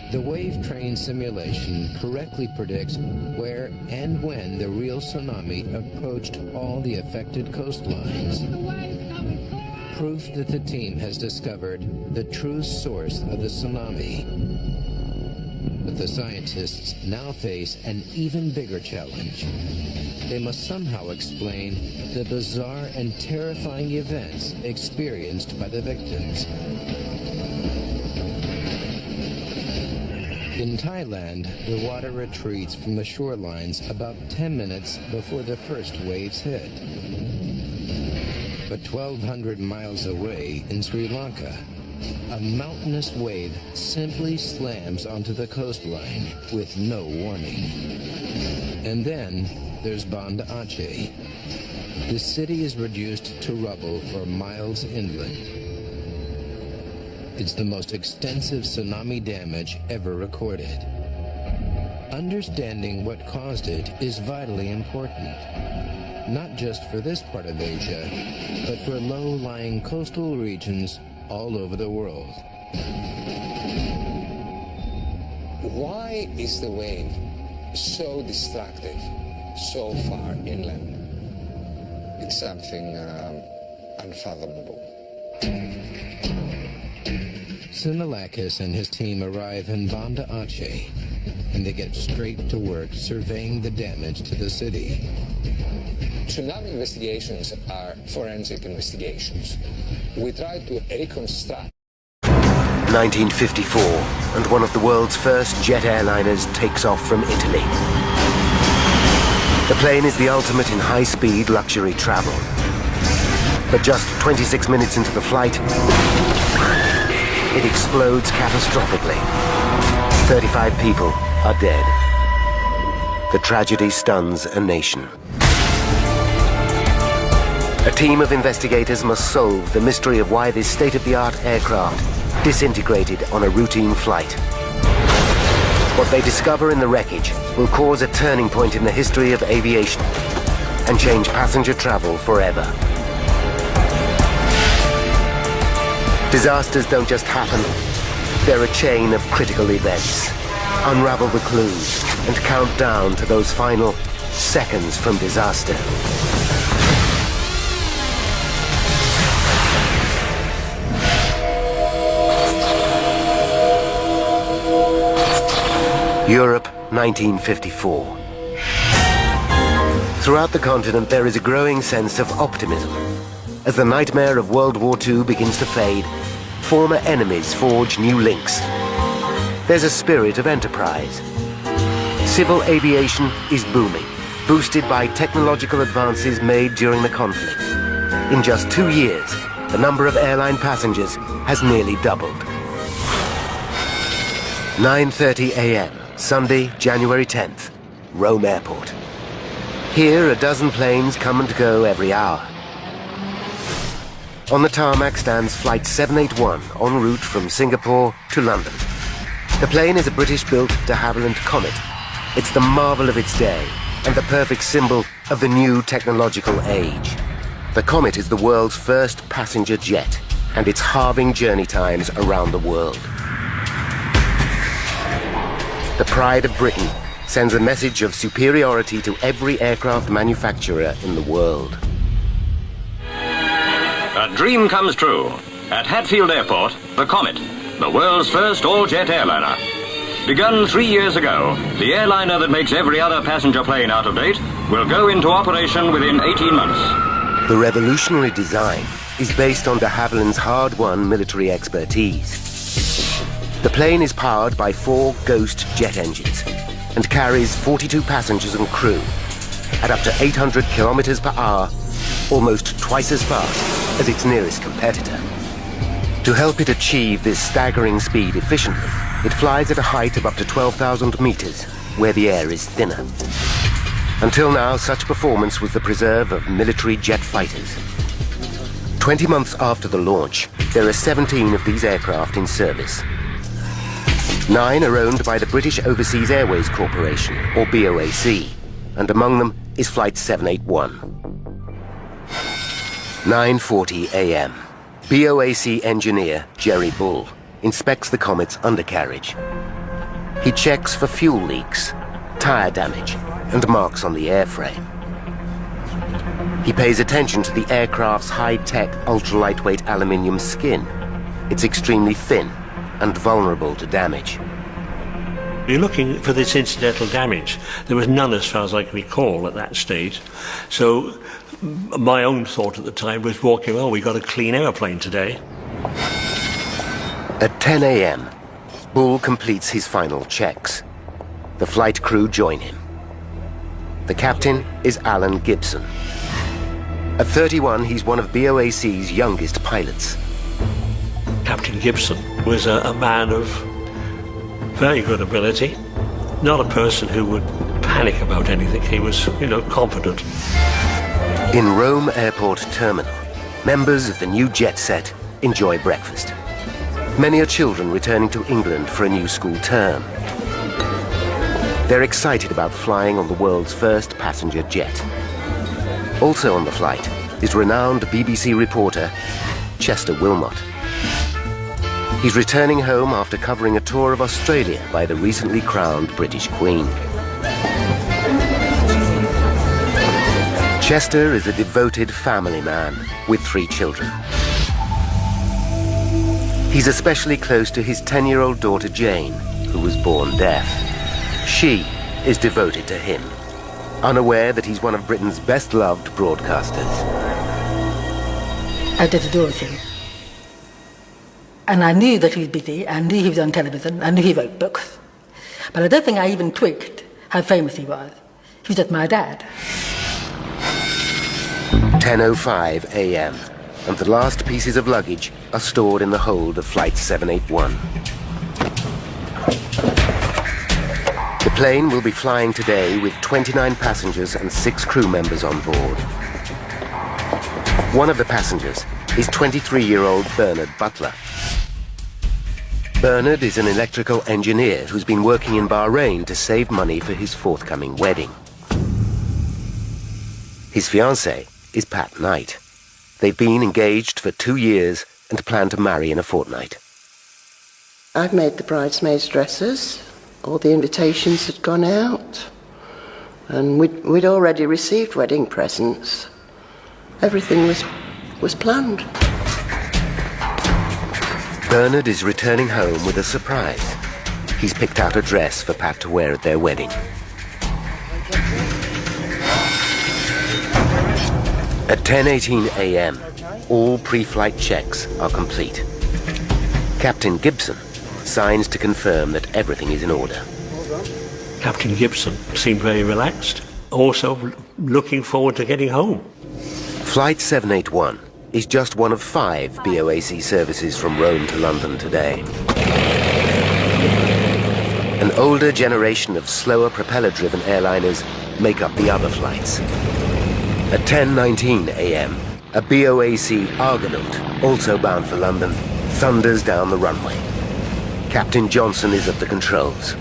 The wave train simulation correctly predicts where and when the real tsunami approached all the affected coastlines. Proof that the team has discovered the true source of the tsunami. But the scientists now face an even bigger challenge. They must somehow explain the bizarre and terrifying events experienced by the victims. In Thailand, the water retreats from the shorelines about 10 minutes before the first waves hit. But 1,200 miles away in Sri Lanka, a mountainous wave simply slams onto the coastline with no warning. And then there's Banda Aceh. The city is reduced to rubble for miles inland. It's the most extensive tsunami damage ever recorded. Understanding what caused it is vitally important, not just for this part of Asia, but for low-lying coastal regions all over the world. Why is the wave so destructive so far inland? It's something unfathomable. Sinalakis and his team arrive in Banda Aceh, and they get straight to work surveying the damage to the city. Tsunami investigations are forensic investigations. We try to reconstruct. 1954, and one of the world's first jet airliners takes off from Italy. The plane is the ultimate in high-speed luxury travel. But just 26 minutes into the flight, it explodes catastrophically. 35 people are dead. The tragedy stuns a nation. A team of investigators must solve the mystery of why this state-of-the-art aircraft disintegrated on a routine flight. What they discover in the wreckage will cause a turning point in the history of aviation and change passenger travel forever. Disasters don't just happen, they're a chain of critical events. Unravel the clues and count down to those final seconds from disaster. Europe, 1954. Throughout the continent, there is a growing sense of optimism. As the nightmare of World War II begins to fade, former enemies forge new links. There's a spirit of enterprise. Civil aviation is booming, boosted by technological advances made during the conflict. In just 2 years, the number of airline passengers has nearly doubled. 9:30 a.m. Sunday, January 10th, Rome Airport. Here, a dozen planes come and go every hour. On the tarmac stands Flight 781 en route from Singapore to London. The plane is a British-built de Havilland Comet. It's the marvel of its day and the perfect symbol of the new technological age. The Comet is the world's first passenger jet, and it's halving journey times around the world. The pride of Britain sends a message of superiority to every aircraft manufacturer in the world. A dream comes true. At Hatfield Airport, the Comet, the world's first all-jet airliner. Begun 3 years ago, the airliner that makes every other passenger plane out of date will go into operation within 18 months. The revolutionary design is based on de Havilland's hard-won military expertise. The plane is powered by 4 Ghost jet engines and carries 42 passengers and crew at up to 800 kilometers per hour, almost twice as fast as its nearest competitor. To help it achieve this staggering speed efficiently, it flies at a height of up to 12,000 meters, where the air is thinner. Until now, such performance was the preserve of military jet fighters. 20 months after the launch, there are 17 of these aircraft in service. 9 are owned by the British Overseas Airways Corporation, or BOAC, and among them is Flight 781. 9:40 a.m. BOAC engineer Jerry Bull inspects the Comet's undercarriage. He checks for fuel leaks, tire damage, and marks on the airframe. He pays attention to the aircraft's high-tech, ultra-lightweight aluminium skin. It's extremely thin and vulnerable to damage. You're looking for this incidental damage. There was none as far as I can recall at that stage. So my own thought at the time was walking, well, we got a clean airplane today. At 10 a.m., Bull completes his final checks. The flight crew join him. The captain is Alan Gibson. At 31, he's one of BOAC's youngest pilots. Captain Gibson was a man of very good ability, not a person who would panic about anything. He was, confident. In Rome Airport Terminal, members of the new jet set enjoy breakfast. Many are children returning to England for a new school term. They're excited about flying on the world's first passenger jet. Also on the flight is renowned BBC reporter Chester Wilmot. He's returning home after covering a tour of Australia by the recently crowned British Queen. Chester is a devoted family man with 3 children. He's especially close to his 10-year-old daughter Jane, who was born deaf. She is devoted to him, unaware that he's one of Britain's best-loved broadcasters. I did adore him. And I knew that he was busy, I knew he was on television, I knew he wrote books. But I don't think I even twigged how famous he was. He was just my dad. 10:05 a.m. and the last pieces of luggage are stored in the hold of Flight 781. The plane will be flying today with 29 passengers and 6 crew members on board. One of the passengers is 23-year-old Bernard Butler. Bernard is an electrical engineer who's been working in Bahrain to save money for his forthcoming wedding. His fiancée is Pat Knight. They've been engaged for 2 years and plan to marry in a fortnight. I've made the bridesmaids' dresses. All the invitations had gone out. And we'd already received wedding presents. Everything was planned. Bernard is returning home with a surprise. He's picked out a dress for Pat to wear at their wedding. At 10:18 a.m., all pre-flight checks are complete. Captain Gibson signs to confirm that everything is in order. Captain Gibson seemed very relaxed, also looking forward to getting home. Flight 781 is just one of 5 BOAC services from Rome to London today. An older generation of slower propeller-driven airliners make up the other flights. At 10:19 a.m., a BOAC Argonaut, also bound for London, thunders down the runway. Captain Johnson is at the controls.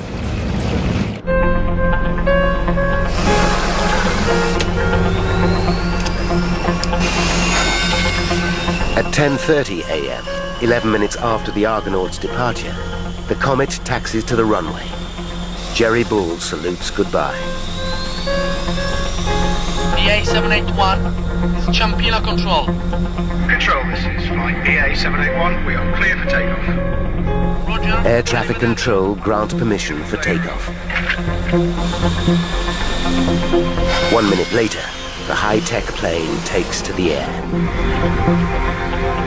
At 10:30 a.m., 11 minutes after the Argonaut's departure, the Comet taxis to the runway. Jerry Bull salutes goodbye. BA 781, this is Champina Control. Control, this is flight BA 781. We are clear for takeoff. Roger. Air traffic control grant permission for takeoff. 1 minute later, the high-tech plane takes to the air.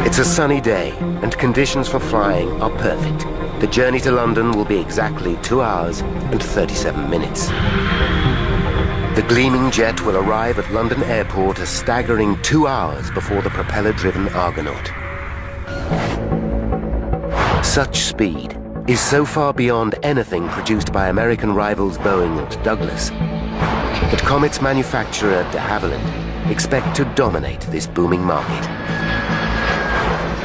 It's a sunny day, and conditions for flying are perfect. The journey to London will be exactly 2 hours and 37 minutes. The gleaming jet will arrive at London Airport a staggering 2 hours before the propeller-driven Argonaut. Such speed is so far beyond anything produced by American rivals Boeing and Douglas that Comet's manufacturer de Havilland expect to dominate this booming market.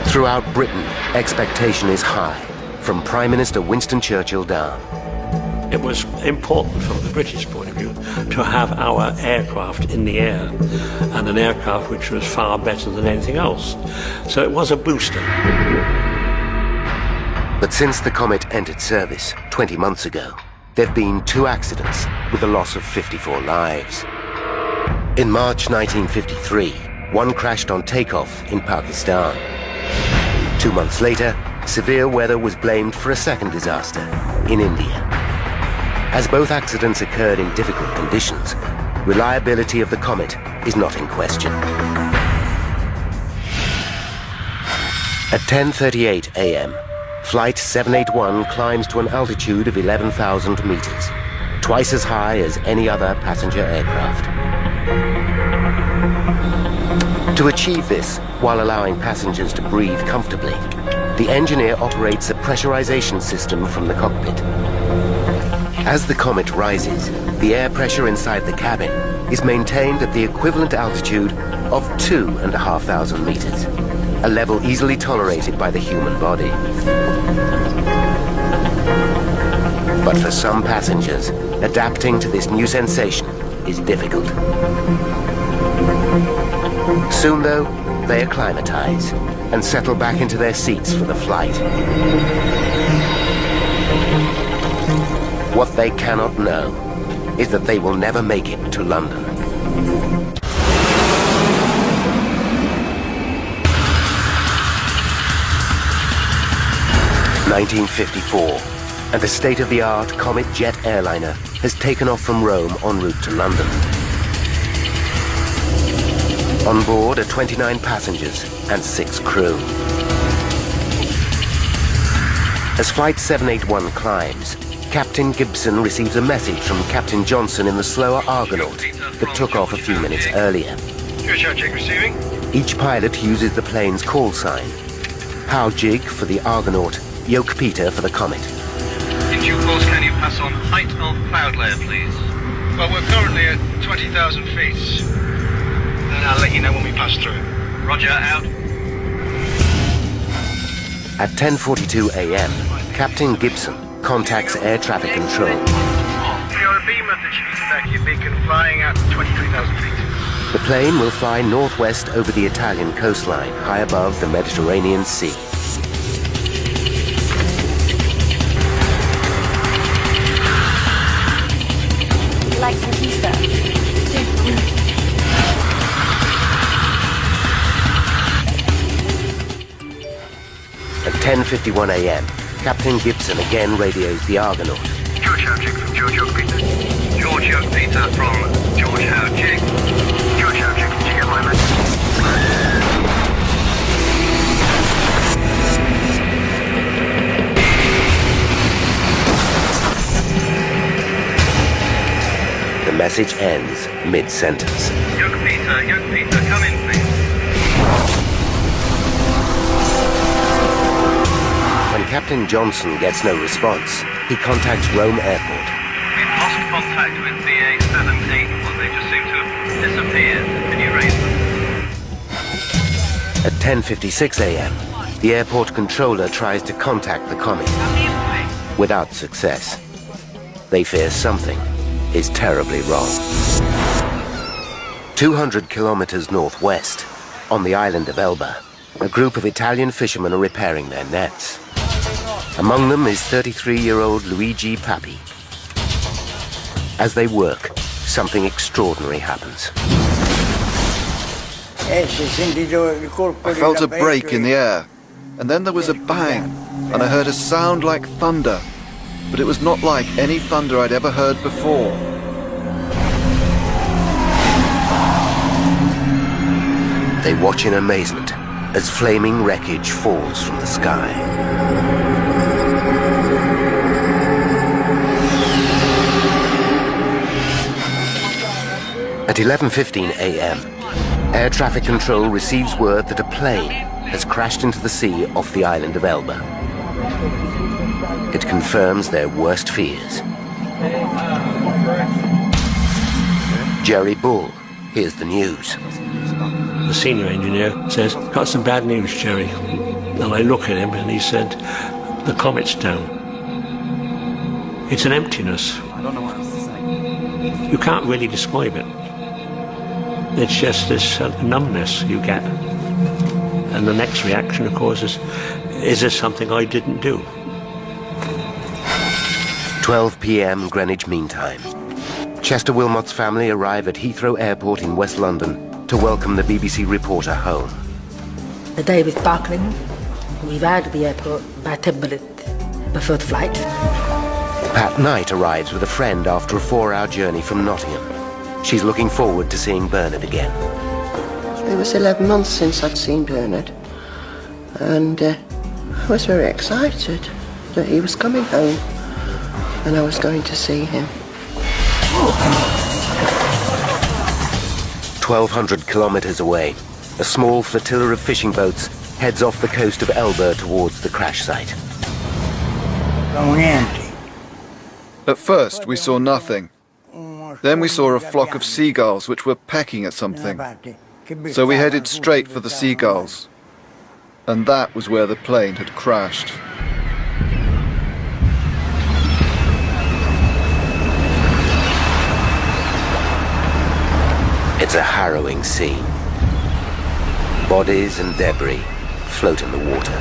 Throughout Britain, expectation is high, from Prime Minister Winston Churchill down. It was important from the British point of view to have our aircraft in the air, and an aircraft which was far better than anything else. So it was a booster. But since the Comet entered service 20 months ago, there have been 2 accidents with the loss of 54 lives. In March 1953, one crashed on takeoff in Pakistan. 2 months later, severe weather was blamed for a second disaster in India. As both accidents occurred in difficult conditions, reliability of the Comet is not in question. At 10:38 a.m., Flight 781 climbs to an altitude of 11,000 meters, twice as high as any other passenger aircraft. To achieve this, while allowing passengers to breathe comfortably, the engineer operates a pressurization system from the cockpit. As the Comet rises, the air pressure inside the cabin is maintained at the equivalent altitude of 2,500 meters, a level easily tolerated by the human body. But for some passengers, adapting to this new sensation is difficult. Soon, though, they acclimatize and settle back into their seats for the flight. What they cannot know is that they will never make it to London. (1954), and a state-of-the-art Comet jet airliner has taken off from Rome en route to London. On board are 29 passengers and 6 crew. As Flight 781 climbs, Captain Gibson receives a message from Captain Johnson in the slower Argonaut that took off a few minutes earlier. Receiving. Each pilot uses the plane's call sign. Howe Jig for the Argonaut, Yoke Peter for the Comet. In due course, can you pass on height of cloud layer, please? Well, we're currently at 20,000 feet. Then I'll let you know when we pass through. Roger, out. At 10:42 a.m., Captain Gibson contacts air traffic control. You're a beam of the Civitavecchia beacon flying at 23,000 feet. The plane will fly northwest over the Italian coastline, high above the Mediterranean Sea. Would you like some pizza? At 10:51 a.m., Captain Gibson again radios the Argonaut. George Howe Jig from George Yoke Peter. George Yoke Peter from George Howe Jig. George Howe Jig, did you get my message? The message ends mid-sentence. Yoke Peter, come in, please. When Captain Johnson gets no response, he contacts Rome Airport. We've lost contact with BA 781. They just seem to have disappeared. Can you raise them? At 10:56 a.m., the airport controller tries to contact the Comet. Without success. They fear something is terribly wrong. 200 kilometers northwest, on the island of Elba, a group of Italian fishermen are repairing their nets. Among them is 33-year-old Luigi Papi. As they work, something extraordinary happens. I felt a break in the air, and then there was a bang, and I heard a sound like thunder, but it was not like any thunder I'd ever heard before. They watch in amazement as flaming wreckage falls from the sky. At 11:15 a.m., air traffic control receives word that a plane has crashed into the sea off the island of Elba. It confirms their worst fears. Jerry Bull hears the news. The senior engineer says, "Got some bad news, Jerry." And I look at him and he said, "The Comet's down." It's an emptiness. I don't know what else to say. You can't really describe it. It's just this numbness you get. And the next reaction, of course, is this something I didn't do? 12 p.m. Greenwich Mean Time. Chester Wilmot's family arrive at Heathrow Airport in West London to welcome the BBC reporter home. The day was sparkling. We arrived at the airport about 10 minutes before the flight. Pat Knight arrives with a friend after a 4-hour journey from Nottingham. She's looking forward to seeing Bernard again. It was 11 months since I'd seen Bernard, and I was very excited that he was coming home and I was going to see him. 1,200 kilometers away, a small flotilla of fishing boats heads off the coast of Elba towards the crash site. At first, we saw nothing. Then we saw a flock of seagulls which were pecking at something. So we headed straight for the seagulls. And that was where the plane had crashed. It's a harrowing scene. Bodies and debris float in the water.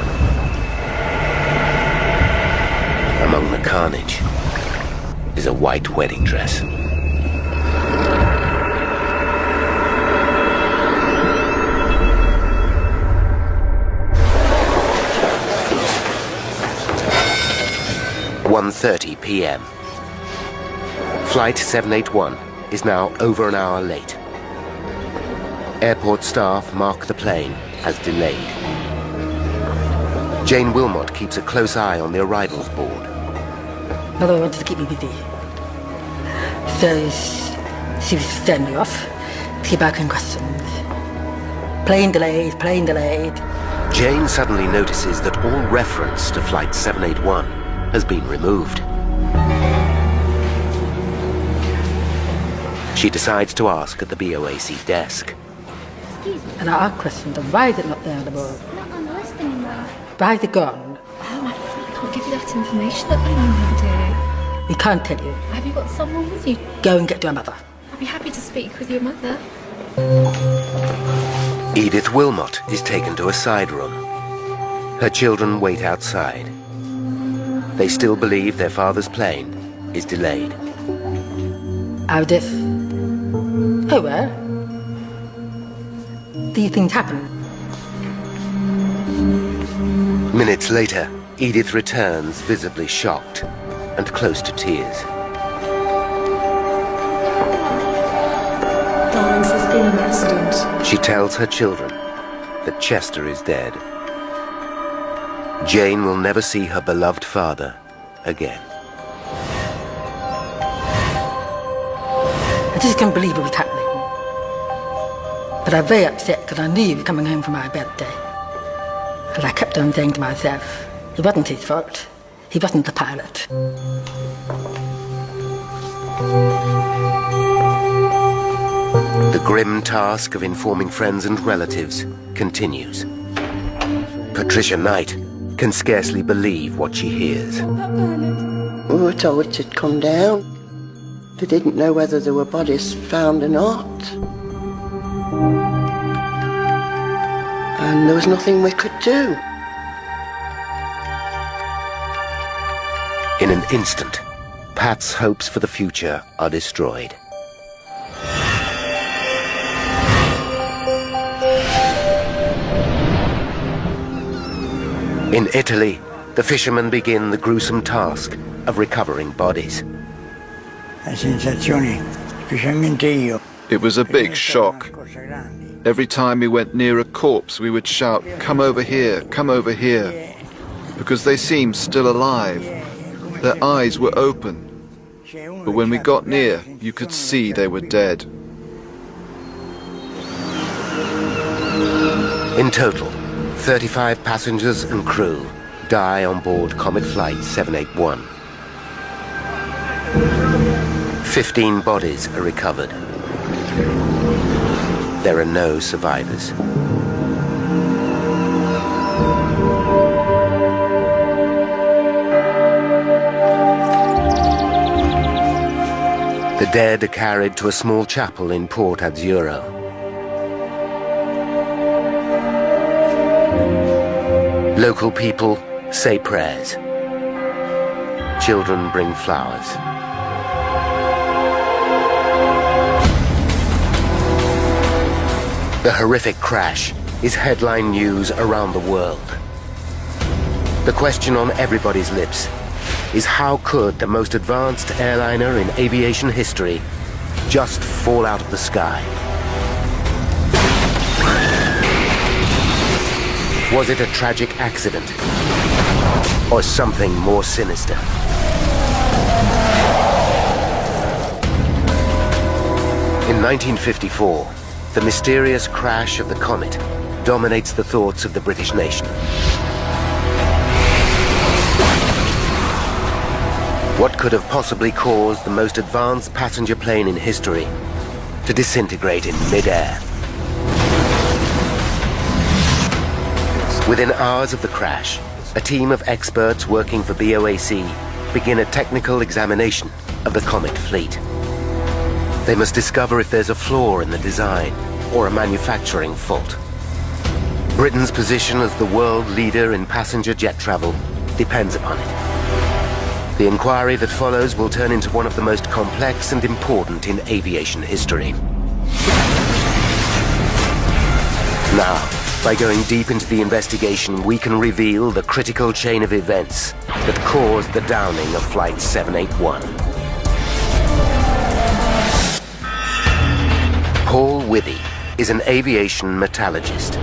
Among the carnage is a white wedding dress. (1:30 p.m.) Flight 781 is now over an hour late. Airport staff mark the plane as delayed. Jane Wilmot keeps a close eye on the arrivals board. Mother wanted to keep me busy. So she was sending me off to keep asking questions. Plane delayed, plane delayed. Jane suddenly notices that all reference to Flight 781 has been removed. She decides to ask at the BOAC desk. And I asked questions of why is it not there on the board? Not on the list anymore. Why is it gone? Oh, I can't give you that information at the moment, dear. We can't tell you. Have you got someone with you? Go and get to your mother. I'd be happy to speak with your mother. Edith Wilmot is taken to a side room. Her children wait outside. They still believe their father's plane is delayed. How this? Oh well. These things happen. Minutes later, Edith returns visibly shocked and close to tears. Darlings, there's been an accident. She tells her children that Chester is dead. Jane will never see her beloved father again. I just couldn't believe it was happening. But I was very upset because I knew he was coming home for my birthday. And I kept on saying to myself, it wasn't his fault. He wasn't the pilot. The grim task of informing friends and relatives continues. Patricia Knight can scarcely believe what she hears. We were told it had come down. They didn't know whether there were bodies found or not. And there was nothing we could do. In an instant, Pat's hopes for the future are destroyed. In Italy, the fishermen begin the gruesome task of recovering bodies. It was a big shock. Every time we went near a corpse, we would shout, "Come over here, come over here," because they seemed still alive. Their eyes were open. But when we got near, you could see they were dead. In total, 35 passengers and crew die on board Comet Flight 781. 15 bodies are recovered. There are no survivors. The dead are carried to a small chapel in Port Azzurro. Local people say prayers. Children bring flowers. The horrific crash is headline news around the world. The question on everybody's lips is how could the most advanced airliner in aviation history just fall out of the sky? Was it a tragic accident or something more sinister? In 1954, the mysterious crash of the comet dominates the thoughts of the British nation. What could have possibly caused the most advanced passenger plane in history to disintegrate in mid-air? Within hours of the crash, a team of experts working for BOAC begin a technical examination of the Comet fleet. They must discover if there's a flaw in the design or a manufacturing fault. Britain's position as the world leader in passenger jet travel depends upon it. The inquiry that follows will turn into one of the most complex and important in aviation history. Now, by going deep into the investigation, we can reveal the critical chain of events that caused the downing of Flight 781. Paul Withy is an aviation metallurgist.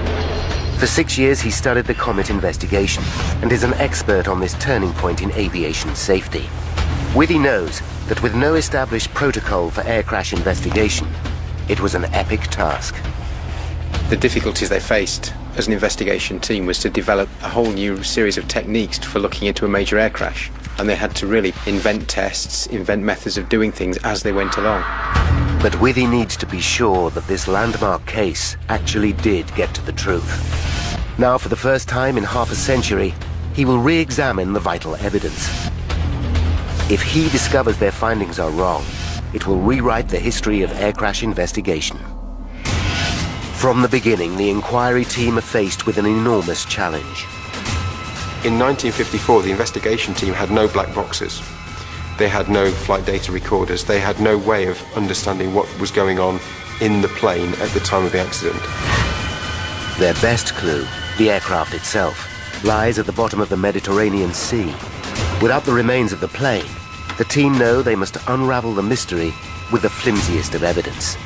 For 6 years, he studied the comet investigation and is an expert on this turning point in aviation safety. Withy knows that with no established protocol for air crash investigation, it was an epic task. The difficulties they faced as an investigation team was to develop a whole new series of techniques for looking into a major air crash. And they had to really invent tests, invent methods of doing things as they went along. But Withy needs to be sure that this landmark case actually did get to the truth. Now, for the first time in half a century, he will re-examine the vital evidence. If he discovers their findings are wrong, it will rewrite the history of air crash investigation. From the beginning, the inquiry team are faced with an enormous challenge. In 1954, the investigation team had no black boxes. They had no flight data recorders. They had no way of understanding what was going on in the plane at the time of the accident. Their best clue, the aircraft itself, lies at the bottom of the Mediterranean Sea. Without the remains of the plane, the team know they must unravel the mystery with the flimsiest of evidence.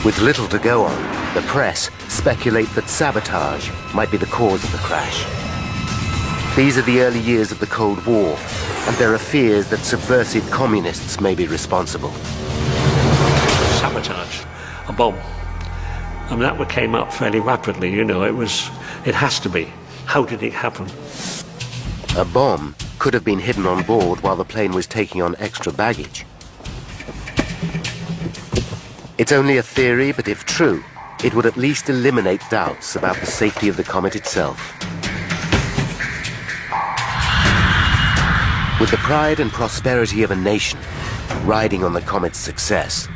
With little to go on, the press speculate that sabotage might be the cause of the crash. These are the early years of the Cold War, and there are fears that subversive communists may be responsible. Sabotage, a bomb. I mean, that came up fairly rapidly, you know, it has to be. How did it happen? A bomb could have been hidden on board while the plane was taking on extra baggage. It's only a theory, but if true, it would at least eliminate doubts about the safety of the comet itself. With the pride and prosperity of a nation riding on the comet's success,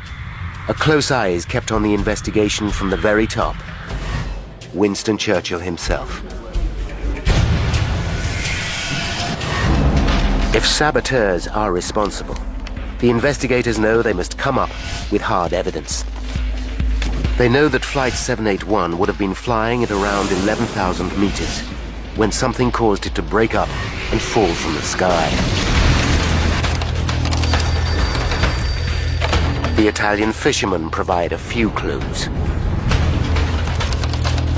a close eye is kept on the investigation from the very top. Winston Churchill himself. If saboteurs are responsible, the investigators know they must come up with hard evidence. They know that Flight 781 would have been flying at around 11,000 meters when something caused it to break up and fall from the sky. The Italian fishermen provide a few clues.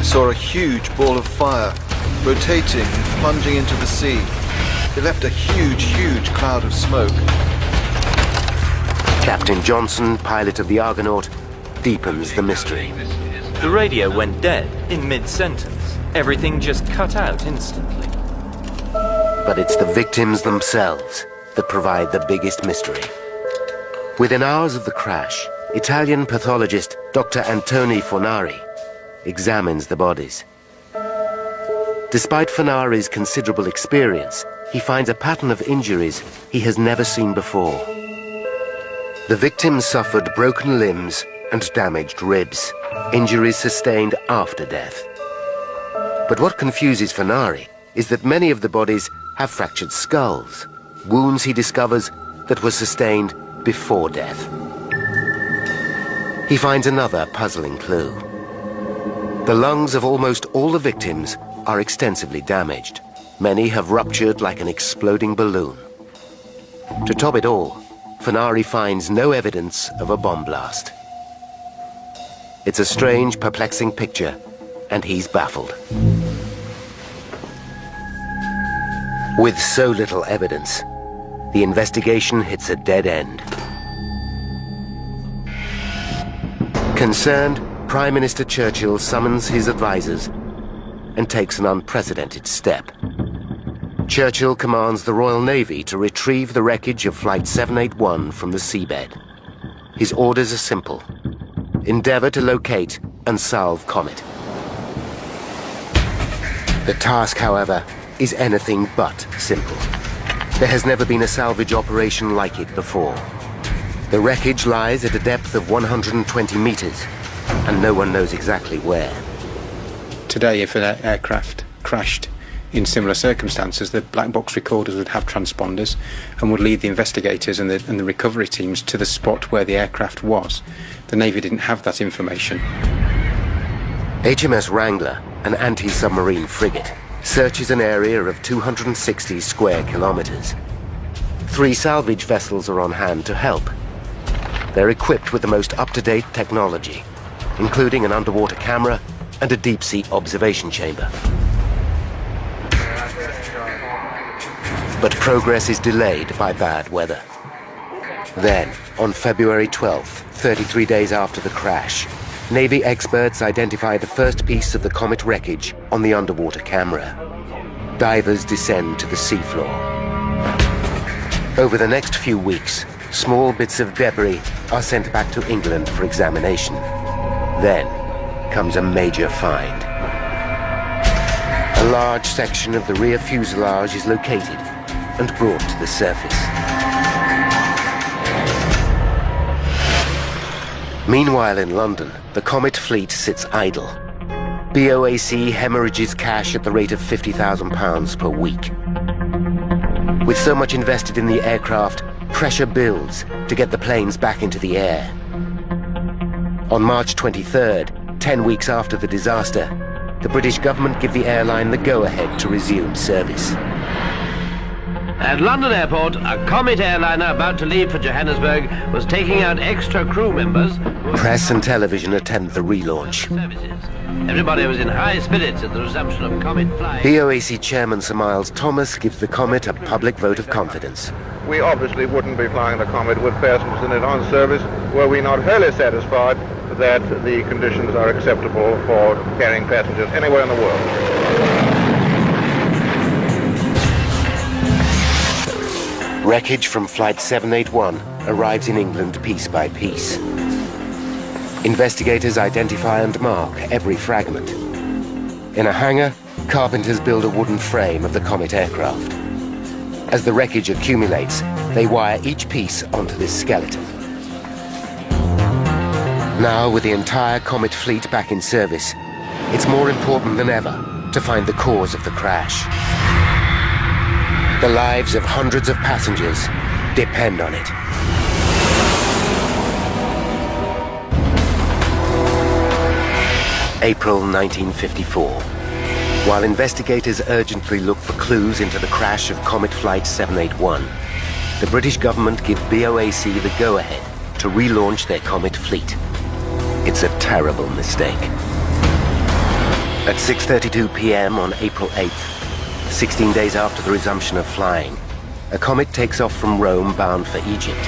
I saw a huge ball of fire rotating and plunging into the sea. It left a huge cloud of smoke. Captain Johnson, pilot of the Argonaut, deepens the mystery. The radio went dead in mid-sentence. Everything just cut out instantly. But it's the victims themselves that provide the biggest mystery. Within hours of the crash, Italian pathologist Dr. Antoni Fornari examines the bodies. Despite Fornari's considerable experience, he finds a pattern of injuries he has never seen before. The victims suffered broken limbs and damaged ribs, injuries sustained after death. But what confuses Fornari is that many of the bodies have fractured skulls, wounds he discovers that were sustained before death. He finds another puzzling clue. The lungs of almost all the victims are extensively damaged. Many have ruptured like an exploding balloon. To top it all, Fornari finds no evidence of a bomb blast. It's a strange, perplexing picture, and he's baffled. With so little evidence, the investigation hits a dead end. Concerned, Prime Minister Churchill summons his advisors and takes an unprecedented step. Churchill commands the Royal Navy to retrieve the wreckage of Flight 781 from the seabed. His orders are simple. Endeavor to locate and salve Comet. The task, however, is anything but simple. There has never been a salvage operation like it before. The wreckage lies at a depth of 120 meters, and no one knows exactly where. Today, if an aircraft crashed in similar circumstances, the black box recorders would have transponders and would lead the investigators and the recovery teams to the spot where the aircraft was. The Navy didn't have that information. HMS Wrangler, an anti-submarine frigate, searches an area of 260 square kilometers. 3 salvage vessels are on hand to help. They're equipped with the most up-to-date technology, including an underwater camera and a deep-sea observation chamber. But progress is delayed by bad weather. Then, on February 12th, 33 days after the crash, Navy experts identify the first piece of the comet wreckage on the underwater camera. Divers descend to the seafloor. Over the next few weeks, small bits of debris are sent back to England for examination. Then comes a major find. A large section of the rear fuselage is located and brought to the surface. Meanwhile in London, the Comet fleet sits idle. BOAC hemorrhages cash at the rate of £50,000 per week. With so much invested in the aircraft, pressure builds to get the planes back into the air. On March 23rd, 10 weeks after the disaster, the British government give the airline the go-ahead to resume service. At London Airport, a Comet airliner about to leave for Johannesburg was taking out extra crew members. Press and television attend the relaunch. Everybody was in high spirits at the resumption of Comet flying. BOAC Chairman Sir Miles Thomas gives the Comet a public vote of confidence. We obviously wouldn't be flying the Comet with passengers in it on service were we not wholly satisfied that the conditions are acceptable for carrying passengers anywhere in the world. Wreckage from Flight 781 arrives in England piece by piece. Investigators identify and mark every fragment. In a hangar, carpenters build a wooden frame of the Comet aircraft. As the wreckage accumulates, they wire each piece onto this skeleton. Now, with the entire Comet fleet back in service, it's more important than ever to find the cause of the crash. The lives of hundreds of passengers depend on it. April 1954. While investigators urgently look for clues into the crash of Comet Flight 781, the British government give BOAC the go-ahead to relaunch their Comet fleet. It's a terrible mistake. At 6:32 p.m. on April 8th, 16 days after the resumption of flying, a Comet takes off from Rome bound for Egypt.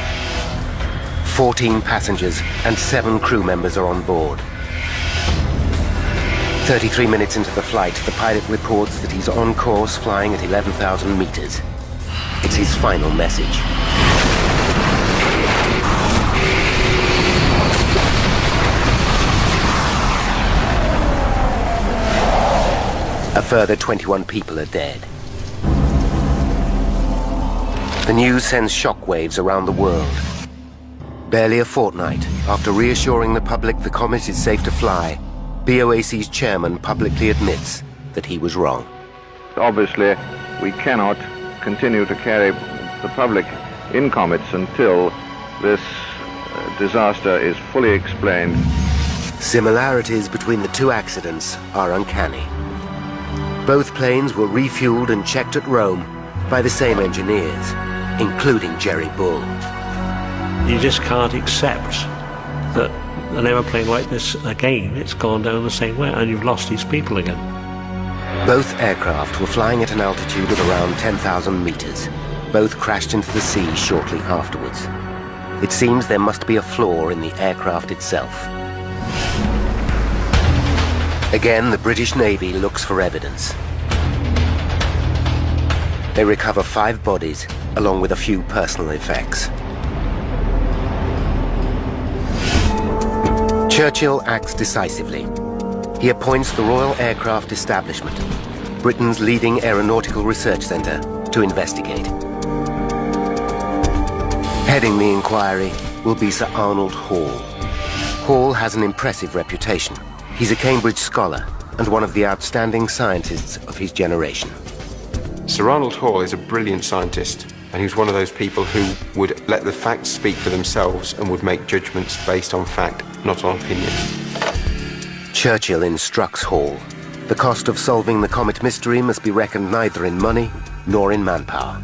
14 passengers and 7 crew members are on board. 33 minutes into the flight, the pilot reports that he's on course flying at 11,000 meters. It's his final message. A further 21 people are dead. The news sends shockwaves around the world. Barely a fortnight after reassuring the public the Comet is safe to fly, BOAC's chairman publicly admits that he was wrong. Obviously, we cannot continue to carry the public in Comets until this disaster is fully explained. Similarities between the two accidents are uncanny. Both planes were refueled and checked at Rome by the same engineers, including Jerry Bull. You just can't accept that an aeroplane like this again, it's gone down the same way and you've lost these people again. Both aircraft were flying at an altitude of around 10,000 meters. Both crashed into the sea shortly afterwards. It seems there must be a flaw in the aircraft itself. Again, the British Navy looks for evidence. They recover 5 bodies, along with a few personal effects. Churchill acts decisively. He appoints the Royal Aircraft Establishment, Britain's leading aeronautical research centre, to investigate. Heading the inquiry will be Sir Arnold Hall. Hall has an impressive reputation. He's a Cambridge scholar and one of the outstanding scientists of his generation. Sir Arnold Hall is a brilliant scientist, and he was one of those people who would let the facts speak for themselves and would make judgments based on fact, not on opinion. Churchill instructs Hall. The cost of solving the comet mystery must be reckoned neither in money nor in manpower.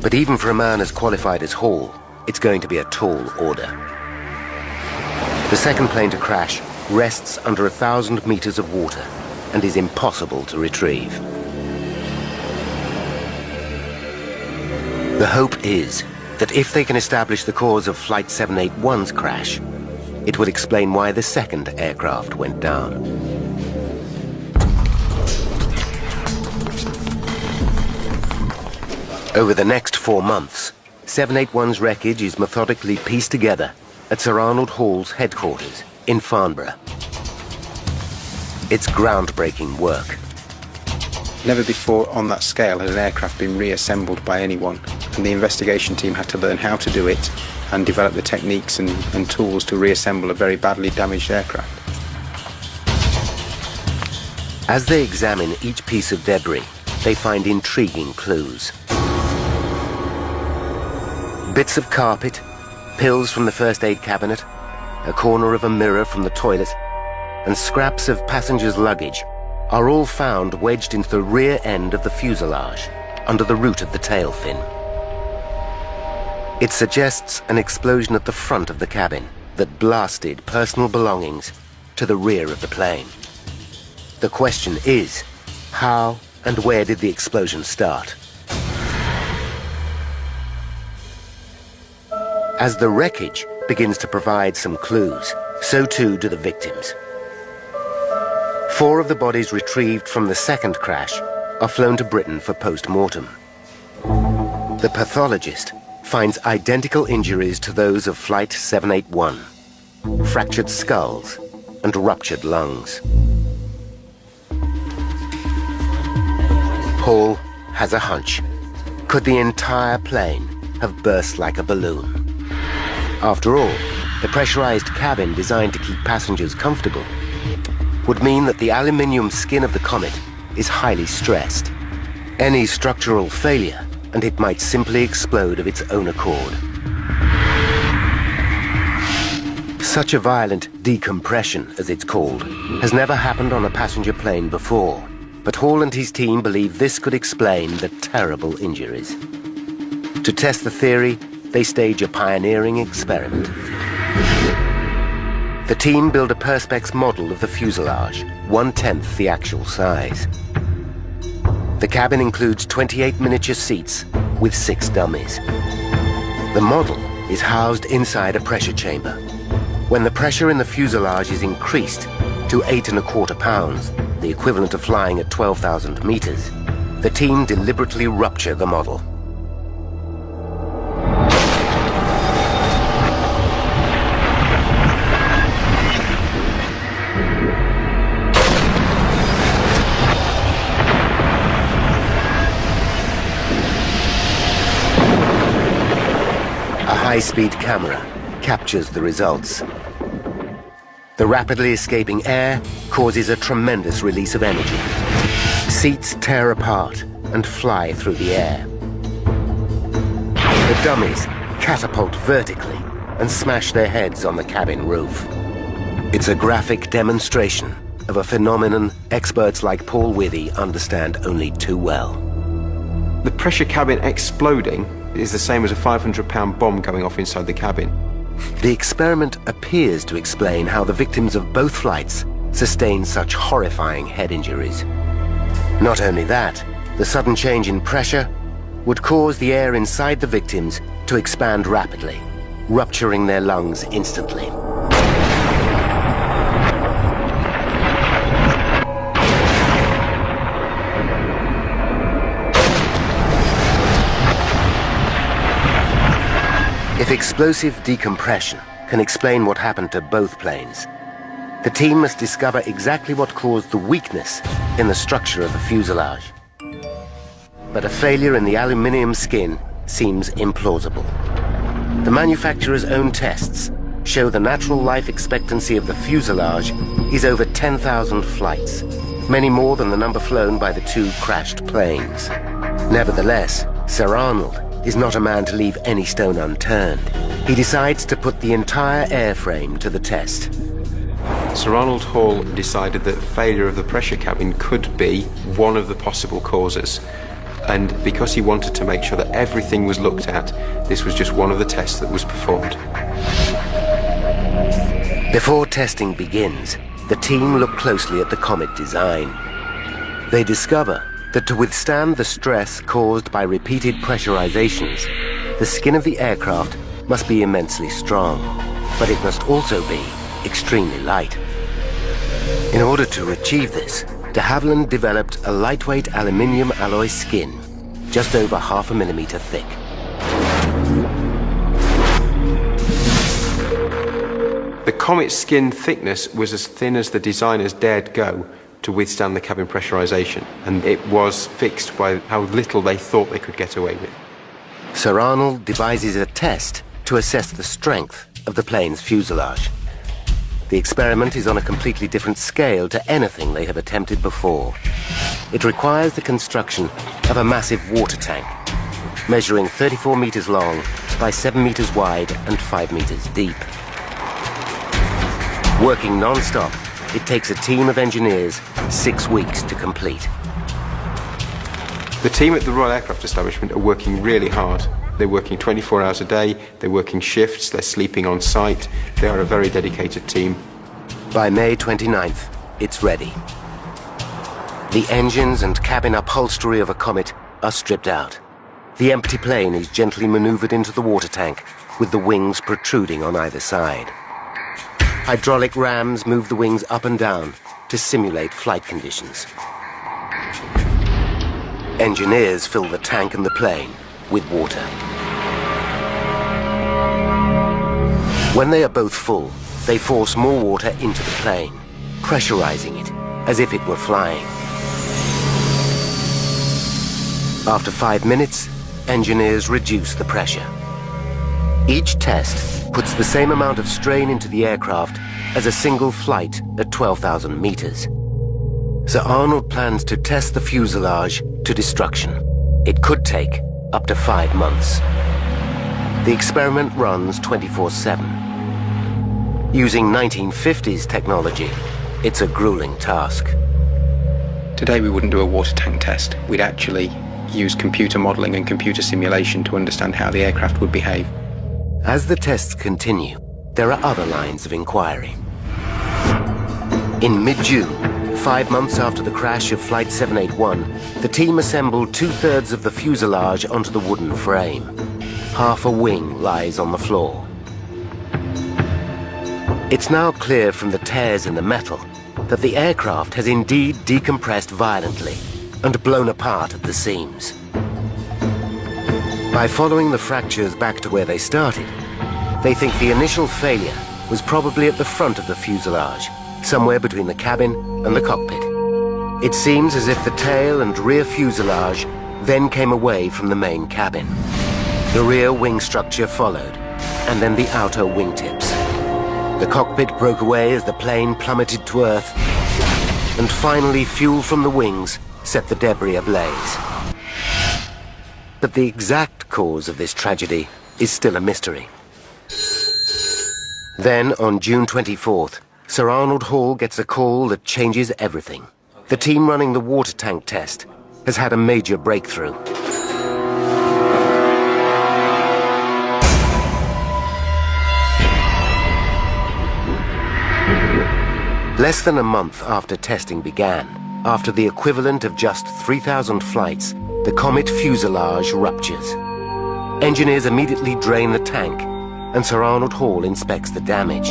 But even for a man as qualified as Hall, it's going to be a tall order. The second plane to crash rests under 1,000 meters of water and is impossible to retrieve. The hope is that if they can establish the cause of Flight 781's crash, it would explain why the second aircraft went down. Over the next 4 months, 781's wreckage is methodically pieced together at Sir Arnold Hall's headquarters in Farnborough. It's groundbreaking work. Never before on that scale had an aircraft been reassembled by anyone, and the investigation team had to learn how to do it and develop the techniques and tools to reassemble a very badly damaged aircraft. As they examine each piece of debris, they find intriguing clues. Bits of carpet, pills from the first aid cabinet, a corner of a mirror from the toilet, and scraps of passengers' luggage are all found wedged into the rear end of the fuselage, under the root of the tail fin. It suggests an explosion at the front of the cabin that blasted personal belongings to the rear of the plane. The question is, how and where did the explosion start? As the wreckage begins to provide some clues, so too do the victims. 4 of the bodies retrieved from the second crash are flown to Britain for post-mortem. The pathologist finds identical injuries to those of Flight 781, fractured skulls and ruptured lungs. Hall has a hunch. Could the entire plane have burst like a balloon? After all, the pressurized cabin designed to keep passengers comfortable would mean that the aluminium skin of the comet is highly stressed. Any structural failure, and it might simply explode of its own accord. Such a violent decompression, as it's called, has never happened on a passenger plane before, but Hall and his team believe this could explain the terrible injuries. To test the theory, they stage a pioneering experiment. The team build a Perspex model of the fuselage, 1/10 the actual size. The cabin includes 28 miniature seats with 6 dummies. The model is housed inside a pressure chamber. When the pressure in the fuselage is increased to 8¼ pounds, the equivalent of flying at 12,000 meters, the team deliberately rupture the model. A high-speed camera captures the results. The rapidly escaping air causes a tremendous release of energy. Seats tear apart and fly through the air. The dummies catapult vertically and smash their heads on the cabin roof. It's a graphic demonstration of a phenomenon experts like Paul Withy understand only too well. The pressure cabin exploding is the same as a 500-pound bomb going off inside the cabin. The experiment appears to explain how the victims of both flights sustained such horrifying head injuries. Not only that, the sudden change in pressure would cause the air inside the victims to expand rapidly, rupturing their lungs instantly. If explosive decompression can explain what happened to both planes, the team must discover exactly what caused the weakness in the structure of the fuselage. But a failure in the aluminium skin seems implausible. The manufacturer's own tests show the natural life expectancy of the fuselage is over 10,000 flights, many more than the number flown by the two crashed planes. Nevertheless, Sir Arnold is not a man to leave any stone unturned. He decides to put the entire airframe to the test. Sir Arnold Hall decided that failure of the pressure cabin could be one of the possible causes. And because he wanted to make sure that everything was looked at, this was just one of the tests that was performed. Before testing begins, the team look closely at the Comet design. They discover that to withstand the stress caused by repeated pressurizations, the skin of the aircraft must be immensely strong, but it must also be extremely light. In order to achieve this, de Havilland developed a lightweight aluminium alloy skin, just over 0.5 millimeter thick. The Comet's skin thickness was as thin as the designers dared go to withstand the cabin pressurization, and it was fixed by how little they thought they could get away with. Sir Arnold devises a test to assess the strength of the plane's fuselage. The experiment is on a completely different scale to anything they have attempted before. It requires the construction of a massive water tank, measuring 34 meters long by 7 meters wide and 5 meters deep. Working non-stop, it takes a team of engineers 6 weeks to complete. The team at the Royal Aircraft Establishment are working really hard. They're working 24 hours a day, they're working shifts, they're sleeping on site. They are a very dedicated team. By May 29th, it's ready. The engines and cabin upholstery of a Comet are stripped out. The empty plane is gently maneuvered into the water tank, with the wings protruding on either side. Hydraulic rams move the wings up and down to simulate flight conditions. Engineers fill the tank and the plane with water. When they are both full, they force more water into the plane, pressurizing it as if it were flying. After 5 minutes, engineers reduce the pressure. Each test puts the same amount of strain into the aircraft as a single flight at 12,000 meters. Sir Arnold plans to test the fuselage to destruction. It could take up to 5 months. The experiment runs 24/7. Using 1950s technology, it's a grueling task. Today we wouldn't do a water tank test. We'd actually use computer modelling and computer simulation to understand how the aircraft would behave. As the tests continue, there are other lines of inquiry. In mid-June, 5 months after the crash of Flight 781, the team assembled 2/3 of the fuselage onto the wooden frame. Half a wing lies on the floor. It's now clear from the tears in the metal that the aircraft has indeed decompressed violently and blown apart at the seams. By following the fractures back to where they started, they think the initial failure was probably at the front of the fuselage, somewhere between the cabin and the cockpit. It seems as if the tail and rear fuselage then came away from the main cabin. The rear wing structure followed, and then the outer wingtips. The cockpit broke away as the plane plummeted to Earth, and finally fuel from the wings set the debris ablaze. But the exact cause of this tragedy is still a mystery. Then, on June 24th, Sir Arnold Hall gets a call that changes everything. The team running the water tank test has had a major breakthrough. Less than a month after testing began, after the equivalent of just 3,000 flights, the Comet fuselage ruptures. Engineers immediately drain the tank, and Sir Arnold Hall inspects the damage.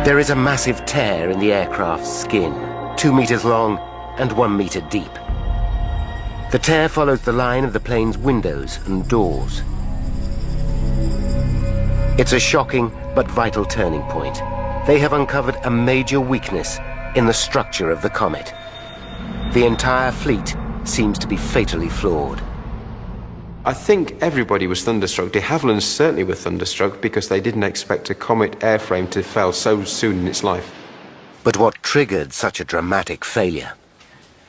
There is a massive tear in the aircraft's skin, 2 meters long and 1 meter deep. The tear follows the line of the plane's windows and doors. It's a shocking but vital turning point. They have uncovered a major weakness in the structure of the Comet. The entire fleet seems to be fatally flawed. I think everybody was thunderstruck. De Havilland certainly were thunderstruck because they didn't expect a comet airframe to fail so soon in its life. But what triggered such a dramatic failure?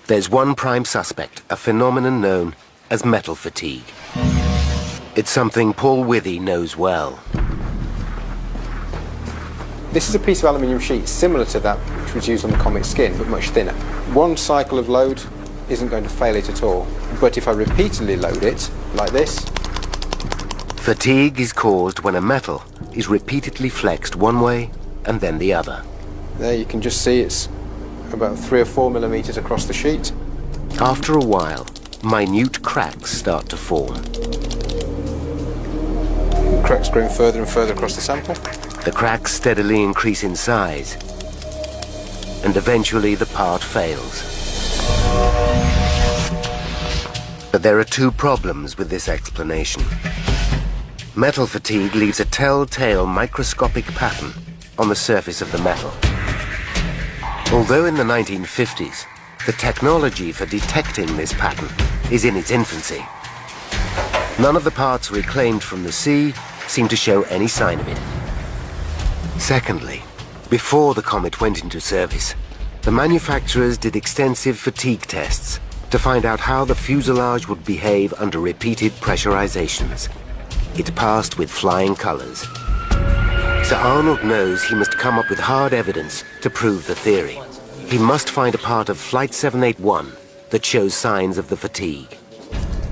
There's one prime suspect, a phenomenon known as metal fatigue. It's something Paul Withy knows well. This is a piece of aluminium sheet similar to that which was used on the comet's skin, but much thinner. One cycle of load isn't going to fail it at all. But if I repeatedly load it, like this... Fatigue is caused when a metal is repeatedly flexed one way and then the other. There you can just see it's about 3 or 4 millimeters across the sheet. After a while, minute cracks start to form. Cracks growing further and further across the sample. The cracks steadily increase in size, and eventually the part fails. But there are two problems with this explanation. Metal fatigue leaves a telltale microscopic pattern on the surface of the metal. Although in the 1950s, the technology for detecting this pattern is in its infancy, none of the parts reclaimed from the sea seem to show any sign of it. Secondly, before the comet went into service, the manufacturers did extensive fatigue tests to find out how the fuselage would behave under repeated pressurizations. It passed with flying colors. Sir Arnold knows he must come up with hard evidence to prove the theory. He must find a part of Flight 781 that shows signs of the fatigue.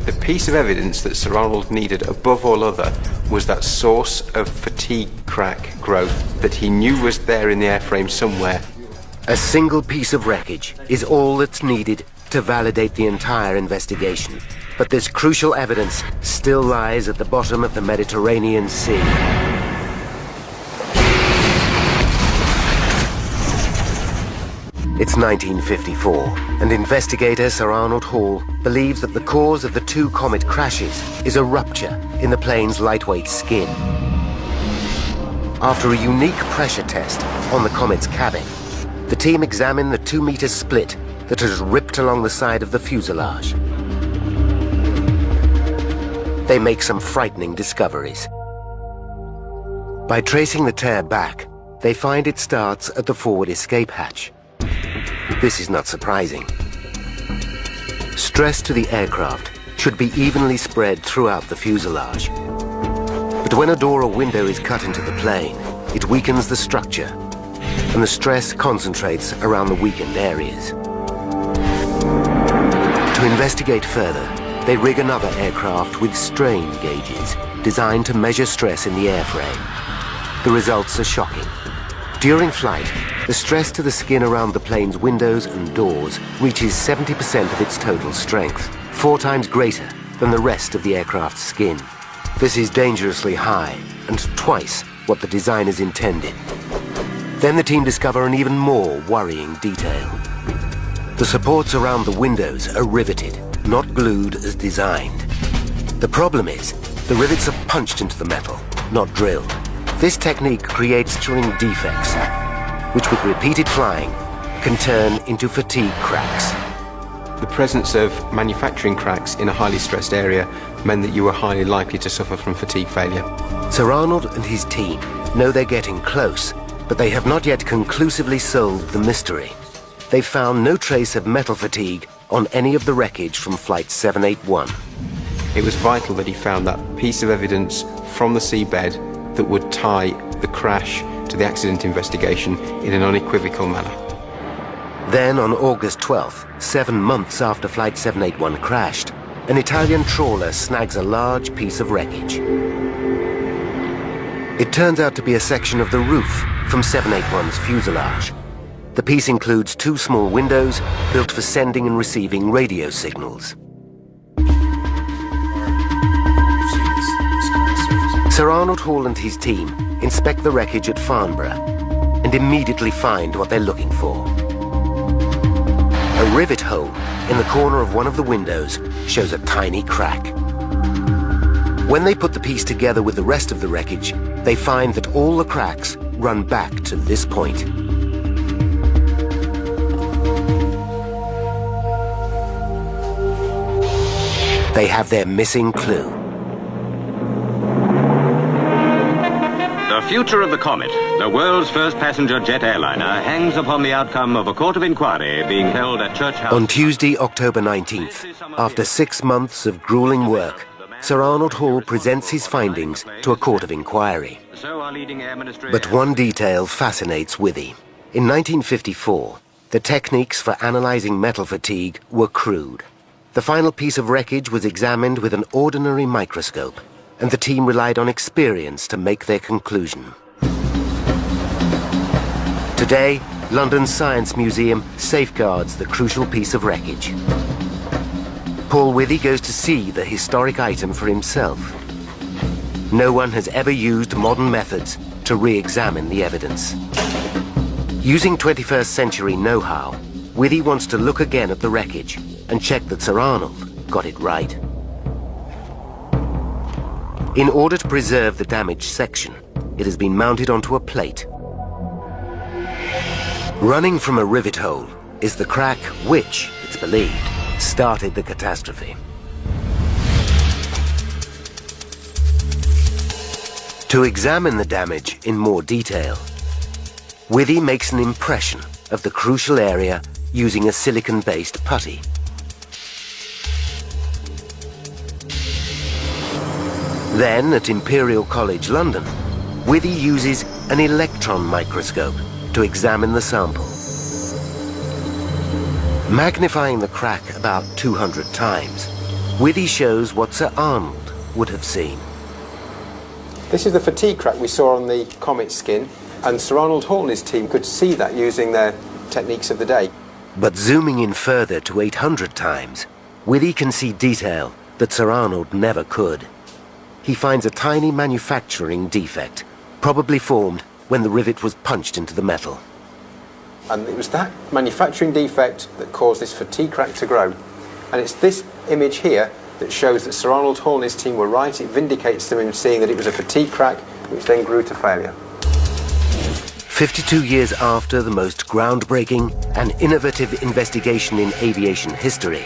The piece of evidence that Sir Arnold needed above all other was that source of fatigue crack growth that he knew was there in the airframe somewhere. A single piece of wreckage is all that's needed to validate the entire investigation. But this crucial evidence still lies at the bottom of the Mediterranean Sea. It's 1954, and investigator Sir Arnold Hall believes that the cause of the two comet crashes is a rupture in the plane's lightweight skin. After a unique pressure test on the comet's cabin, the team examined the 2-meter split that has ripped along the side of the fuselage. They make some frightening discoveries. By tracing the tear back, they find it starts at the forward escape hatch. This is not surprising. Stress to the aircraft should be evenly spread throughout the fuselage. But when a door or window is cut into the plane, it weakens the structure, and the stress concentrates around the weakened areas. To investigate further, they rig another aircraft with strain gauges designed to measure stress in the airframe. The results are shocking. During flight, the stress to the skin around the plane's windows and doors reaches 70% of its total strength, 4 times greater than the rest of the aircraft's skin. This is dangerously high and twice what the designers intended. Then the team discover an even more worrying detail. The supports around the windows are riveted, not glued as designed. The problem is, the rivets are punched into the metal, not drilled. This technique creates string defects, which with repeated flying can turn into fatigue cracks. The presence of manufacturing cracks in a highly stressed area meant that you were highly likely to suffer from fatigue failure. Sir Arnold and his team know they're getting close, but they have not yet conclusively solved the mystery. They found no trace of metal fatigue on any of the wreckage from Flight 781. It was vital that he found that piece of evidence from the seabed that would tie the crash to the accident investigation in an unequivocal manner. Then on August 12th, 7 months after Flight 781 crashed, an Italian trawler snags a large piece of wreckage. It turns out to be a section of the roof from 781's fuselage. The piece includes 2 small windows built for sending and receiving radio signals. Sir Arnold Hall and his team inspect the wreckage at Farnborough and immediately find what they're looking for. A rivet hole in the corner of one of the windows shows a tiny crack. When they put the piece together with the rest of the wreckage, they find that all the cracks run back to this point. They have their missing clue. The future of the Comet, the world's first passenger jet airliner, hangs upon the outcome of a court of inquiry being held at Church House. On Tuesday, October 19th, after 6 months of grueling work, Sir Arnold Hall presents his findings to a court of inquiry. But one detail fascinates Withy. In 1954, the techniques for analyzing metal fatigue were crude. The final piece of wreckage was examined with an ordinary microscope, and the team relied on experience to make their conclusion. Today, London's Science Museum safeguards the crucial piece of wreckage. Paul Withy goes to see the historic item for himself. No one has ever used modern methods to re-examine the evidence. Using 21st century know-how, Withy wants to look again at the wreckage and check that Sir Arnold got it right. In order to preserve the damaged section, it has been mounted onto a plate. Running from a rivet hole is the crack which, it's believed, started the catastrophe. To examine the damage in more detail, Withy makes an impression of the crucial area using a silicon-based putty. Then, at Imperial College London, Withy uses an electron microscope to examine the sample. Magnifying the crack about 200 times, Withy shows what Sir Arnold would have seen. This is the fatigue crack we saw on the Comet skin, and Sir Arnold Hall and his team could see that using their techniques of the day. But zooming in further to 800 times, Withy can see detail that Sir Arnold never could. He finds a tiny manufacturing defect, probably formed when the rivet was punched into the metal. And it was that manufacturing defect that caused this fatigue crack to grow. And it's this image here that shows that Sir Arnold Hall and his team were right. It vindicates them in seeing that it was a fatigue crack, which then grew to failure. 52 years after the most groundbreaking and innovative investigation in aviation history,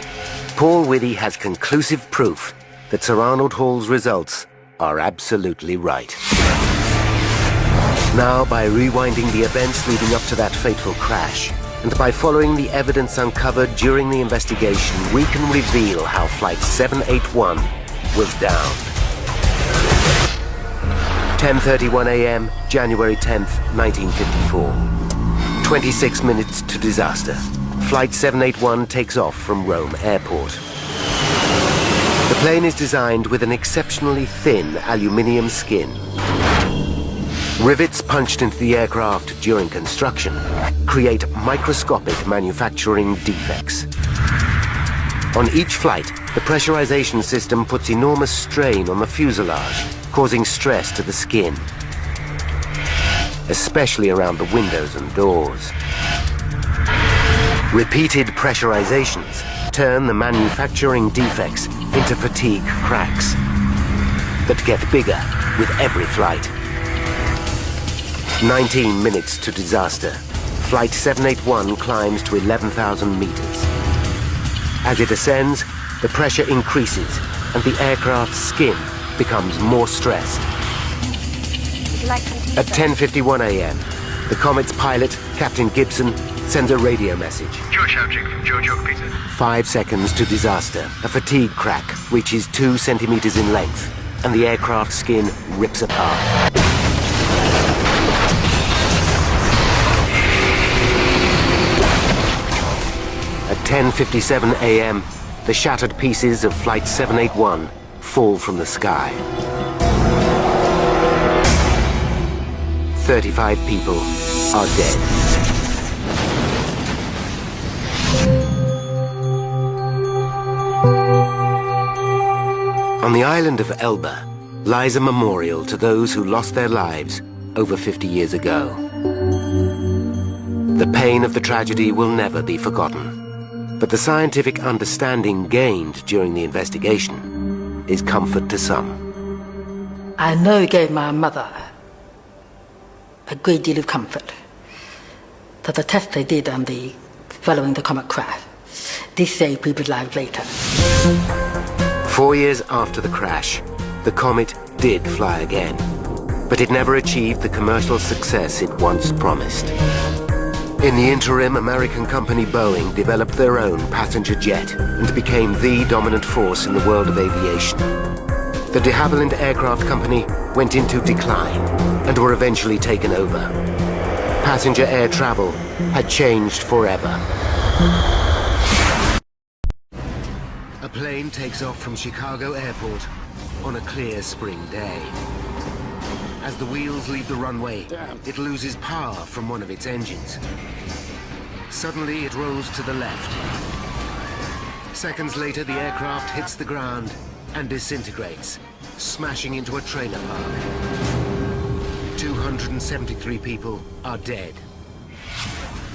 Paul Withy has conclusive proof that Sir Arnold Hall's results are absolutely right. Now, by rewinding the events leading up to that fateful crash, and by following the evidence uncovered during the investigation, we can reveal how Flight 781 was downed. 10:31 a.m., January 10th, 1954. 26 minutes to disaster. Flight 781 takes off from Rome Airport. The plane is designed with an exceptionally thin aluminium skin. Rivets punched into the aircraft during construction create microscopic manufacturing defects. On each flight, the pressurization system puts enormous strain on the fuselage, causing stress to the skin, especially around the windows and doors. Repeated pressurizations turn the manufacturing defects into fatigue cracks that get bigger with every flight. 19 minutes to disaster. Flight 781 climbs to 11,000 meters. As it ascends, the pressure increases and the aircraft's skin becomes more stressed. At 10:51 a.m., the Comet's pilot, Captain Gibson, sends a radio message. George Howchick from George York Peter. 5 seconds to disaster. A fatigue crack reaches 2 centimeters in length, and the aircraft skin rips apart. At 10:57 a.m., the shattered pieces of Flight 781 fall from the sky. 35 people are dead. On the island of Elba lies a memorial to those who lost their lives over 50 years ago. The pain of the tragedy will never be forgotten, but the scientific understanding gained during the investigation is comfort to some. I know it gave my mother a great deal of comfort that the test they did on the following the comet crash did save people's lives later. 4 years after the crash, the Comet did fly again, but it never achieved the commercial success it once promised. In the interim, American company Boeing developed their own passenger jet and became the dominant force in the world of aviation. The de Havilland Aircraft Company went into decline and were eventually taken over. Passenger air travel had changed forever. A plane takes off from Chicago Airport on a clear spring day. As the wheels leave the runway, it loses power from one of its engines. Suddenly, it rolls to the left. Seconds later, the aircraft hits the ground and disintegrates, smashing into a trailer park. 273 people are dead.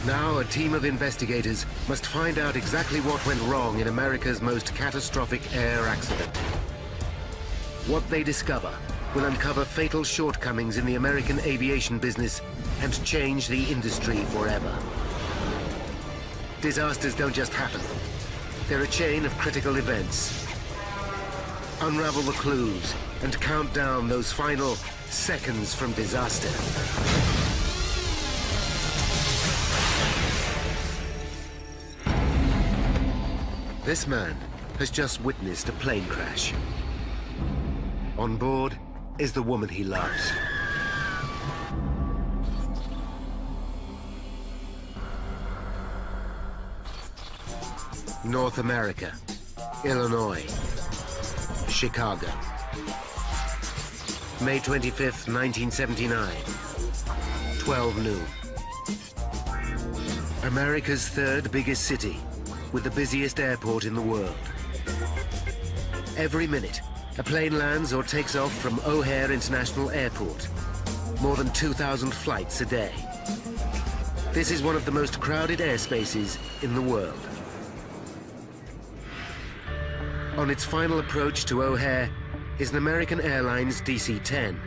Now, a team of investigators must find out exactly what went wrong in America's most catastrophic air accident. What they discover will uncover fatal shortcomings in the American aviation business and change the industry forever. Disasters don't just happen. They're a chain of critical events. Unravel the clues and count down those final seconds from disaster. This man has just witnessed a plane crash. On board is the woman he loves. North America, Illinois, Chicago. May 25th, 1979, 12 noon. America's third biggest city, with the busiest airport in the world. Every minute, a plane lands or takes off from O'Hare International Airport. More than 2,000 flights a day. This is one of the most crowded airspaces in the world. On its final approach to O'Hare is an American Airlines DC-10,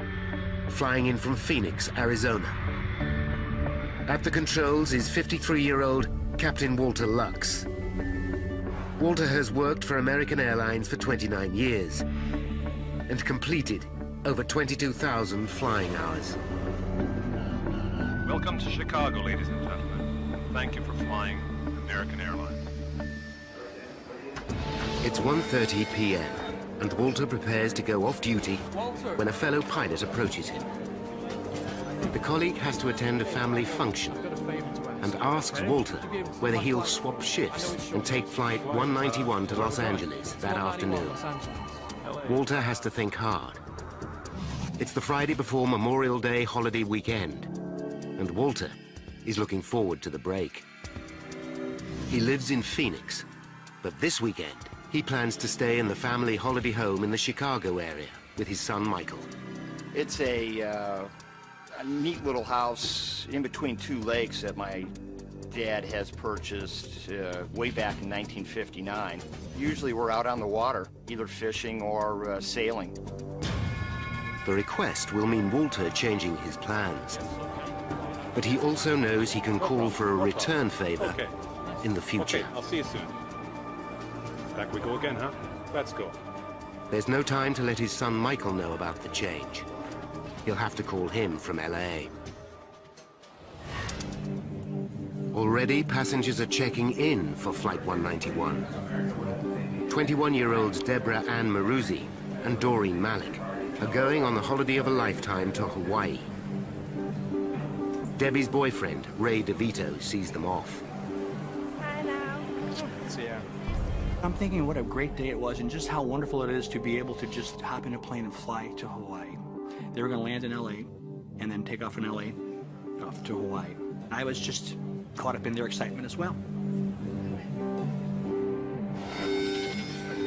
flying in from Phoenix, Arizona. At the controls is 53-year-old Captain Walter Lux. Walter has worked for American Airlines for 29 years and completed over 22,000 flying hours. Welcome to Chicago, ladies and gentlemen. Thank you for flying American Airlines. It's 1:30 p.m. and Walter prepares to go off duty when a fellow pilot approaches him. The colleague has to attend a family function and asks Walter whether he'll swap shifts and take flight 191 to Los Angeles that afternoon. Walter has to think hard. It's the Friday before Memorial Day holiday weekend, and Walter is looking forward to the break. He lives in Phoenix, but this weekend he plans to stay in the family holiday home in the Chicago area with his son Michael. It's a neat little house in between two lakes that my dad has purchased way back in 1959. Usually we're out on the water, either fishing or sailing. The request will mean Walter changing his plans. But he also knows he can call for a return favor in the future. Okay, I'll see you soon. Back we go again, huh? Let's go. There's no time to let his son Michael know about the change. He'll have to call him from LA. Already, passengers are checking in for Flight 191. 21-year-olds Deborah Ann Maruzzi and Doreen Malik are going on the holiday of a lifetime to Hawaii. Debbie's boyfriend, Ray DeVito, sees them off. Hi now. See ya. I'm thinking what a great day it was and just how wonderful it is to be able to just hop in a plane and fly to Hawaii. They were going to land in LA and then take off in LA off to Hawaii. I was just caught up in their excitement as well.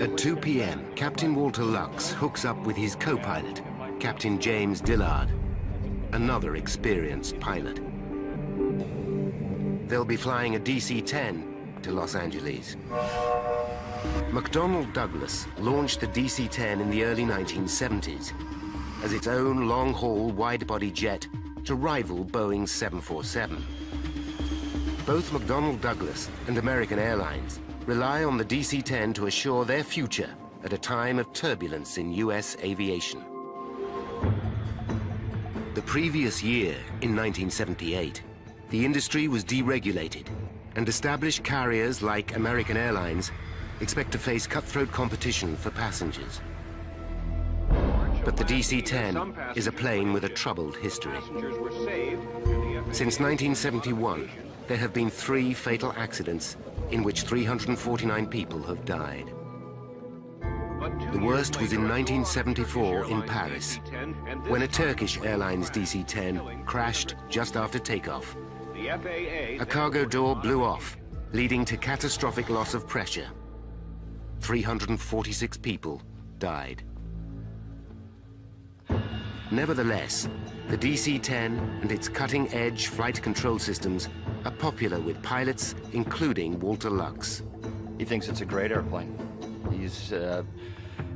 At 2 p.m., Captain Walter Lux hooks up with his co-pilot, Captain James Dillard, another experienced pilot. They'll be flying a DC-10 to Los Angeles. McDonnell Douglas launched the DC-10 in the early 1970s as its own long-haul wide-body jet to rival Boeing's 747. Both McDonnell Douglas and American Airlines rely on the DC-10 to assure their future at a time of turbulence in US aviation. The previous year, in 1978, the industry was deregulated, and established carriers like American Airlines expect to face cutthroat competition for passengers. But the DC-10 is a plane with a troubled history. Since 1971, there have been 3 fatal accidents in which 349 people have died. The worst was in 1974 in Paris, when a Turkish Airlines DC-10 crashed just after takeoff. A cargo door blew off, leading to catastrophic loss of pressure. 346 people died. Nevertheless, the DC-10 and its cutting-edge flight control systems are popular with pilots, including Walter Lux. He thinks it's a great airplane. He's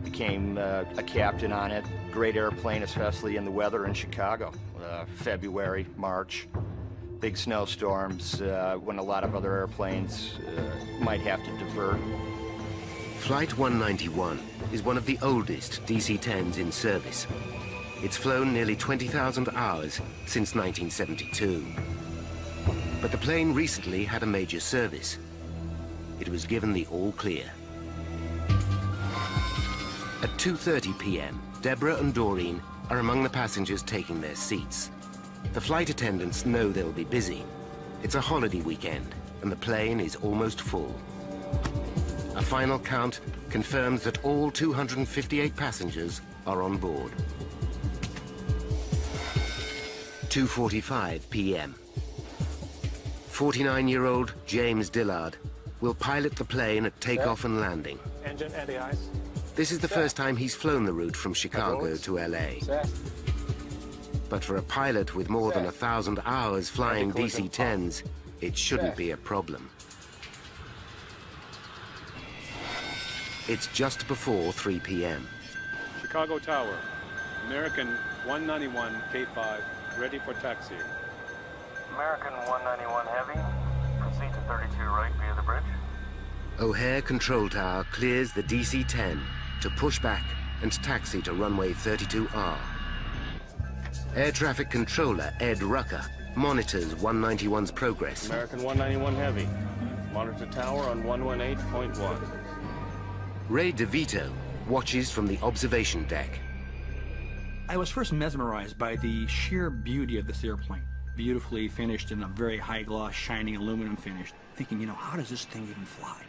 became a captain on it. Great airplane, especially in the weather in Chicago. February, March, big snowstorms, when a lot of other airplanes might have to divert. Flight 191 is one of the oldest DC-10s in service. It's flown nearly 20,000 hours since 1972. But the plane recently had a major service. It was given the all clear. At 2:30 p.m., Deborah and Doreen are among the passengers taking their seats. The flight attendants know they'll be busy. It's a holiday weekend, and the plane is almost full. A final count confirms that all 258 passengers are on board. 2:45 p.m. 49-year-old James Dillard will pilot the plane at takeoff and landing. Engine anti-ice. This is the first time he's flown the route from Chicago to LA. But for a pilot with more than 1,000 hours flying DC-10s, it shouldn't be a problem. It's just before 3 p.m. Chicago Tower, American 191 K5, ready for taxi. American 191 Heavy, proceed to 32 right via the bridge. O'Hare Control Tower clears the DC-10 to push back and taxi to runway 32R. Air traffic controller Ed Rucker monitors 191's progress. American 191 Heavy, monitor tower on 118.1. Ray DeVito watches from the observation deck. I was first mesmerized by the sheer beauty of this airplane. Beautifully finished in a very high gloss, shining aluminum finish. Thinking, how does this thing even fly?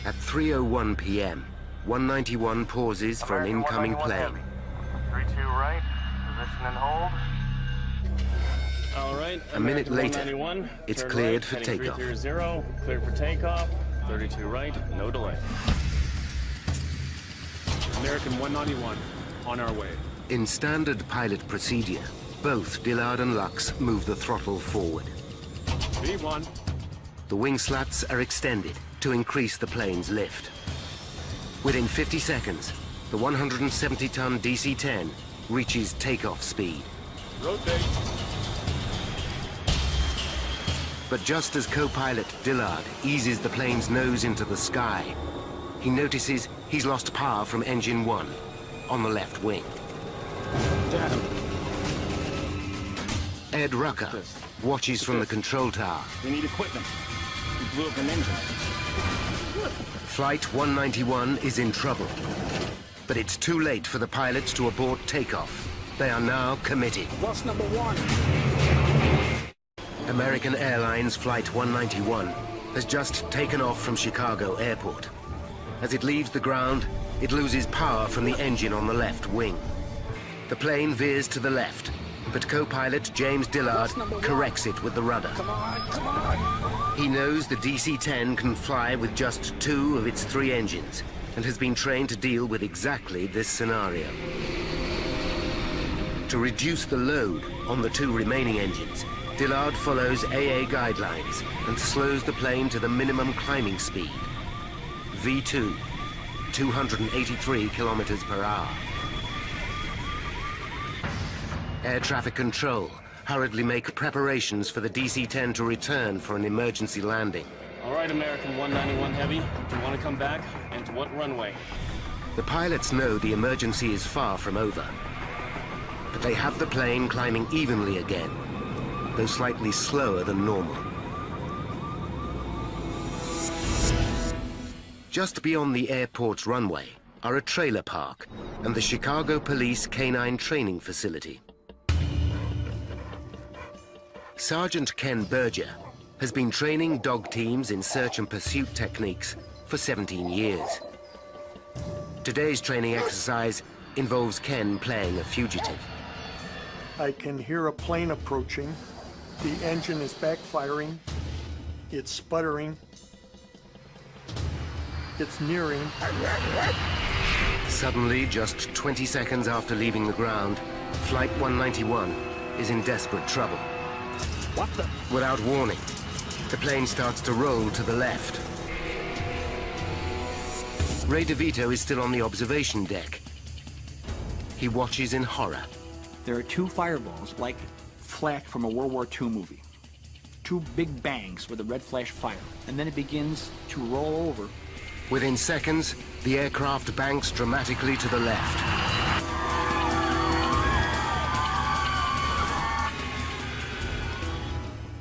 At 3:01 p.m., 191 pauses for an incoming plane. 32 right, position and hold. All right. A minute later, it's cleared for takeoff. 330, cleared for takeoff. 32 right, no delay. American 191, on our way. In standard pilot procedure, both Dillard and Lux move the throttle forward. V1. The wing slats are extended to increase the plane's lift. Within 50 seconds, the 170-ton DC-10 reaches takeoff speed. Rotate. But just as co-pilot Dillard eases the plane's nose into the sky, he notices he's lost power from engine 1 on the left wing. Damn. Ed Rucker watches from the control tower. We need equipment. We blew up an engine. Flight 191 is in trouble. But it's too late for the pilots to abort takeoff. They are now committed. Loss number 1. American Airlines Flight 191 has just taken off from Chicago Airport. As it leaves the ground, it loses power from the engine on the left wing. The plane veers to the left, but co-pilot James Dillard corrects it with the rudder. Come on, come on. He knows the DC-10 can fly with just 2 of its 3 engines and has been trained to deal with exactly this scenario. To reduce the load on the 2 remaining engines, Dillard follows AA guidelines and slows the plane to the minimum climbing speed, V2, 283 kilometers per hour. Air traffic control hurriedly make preparations for the DC-10 to return for an emergency landing. All right, American 191 Heavy, you want to come back? And to what runway? The pilots know the emergency is far from over. But they have the plane climbing evenly again, though slightly slower than normal. Just beyond the airport's runway are a trailer park and the Chicago Police Canine Training Facility. Sergeant Ken Berger has been training dog teams in search and pursuit techniques for 17 years. Today's training exercise involves Ken playing a fugitive. I can hear a plane approaching. The engine is backfiring. It's sputtering. It's nearing. Suddenly, just 20 seconds after leaving the ground, Flight 191 is in desperate trouble. What the? Without warning, the plane starts to roll to the left. Ray DeVito is still on the observation deck. He watches in horror. There are two fireballs, like flak from a World War II movie. Two big bangs with a red flash fire, and then it begins to roll over. Within seconds, the aircraft banks dramatically to the left.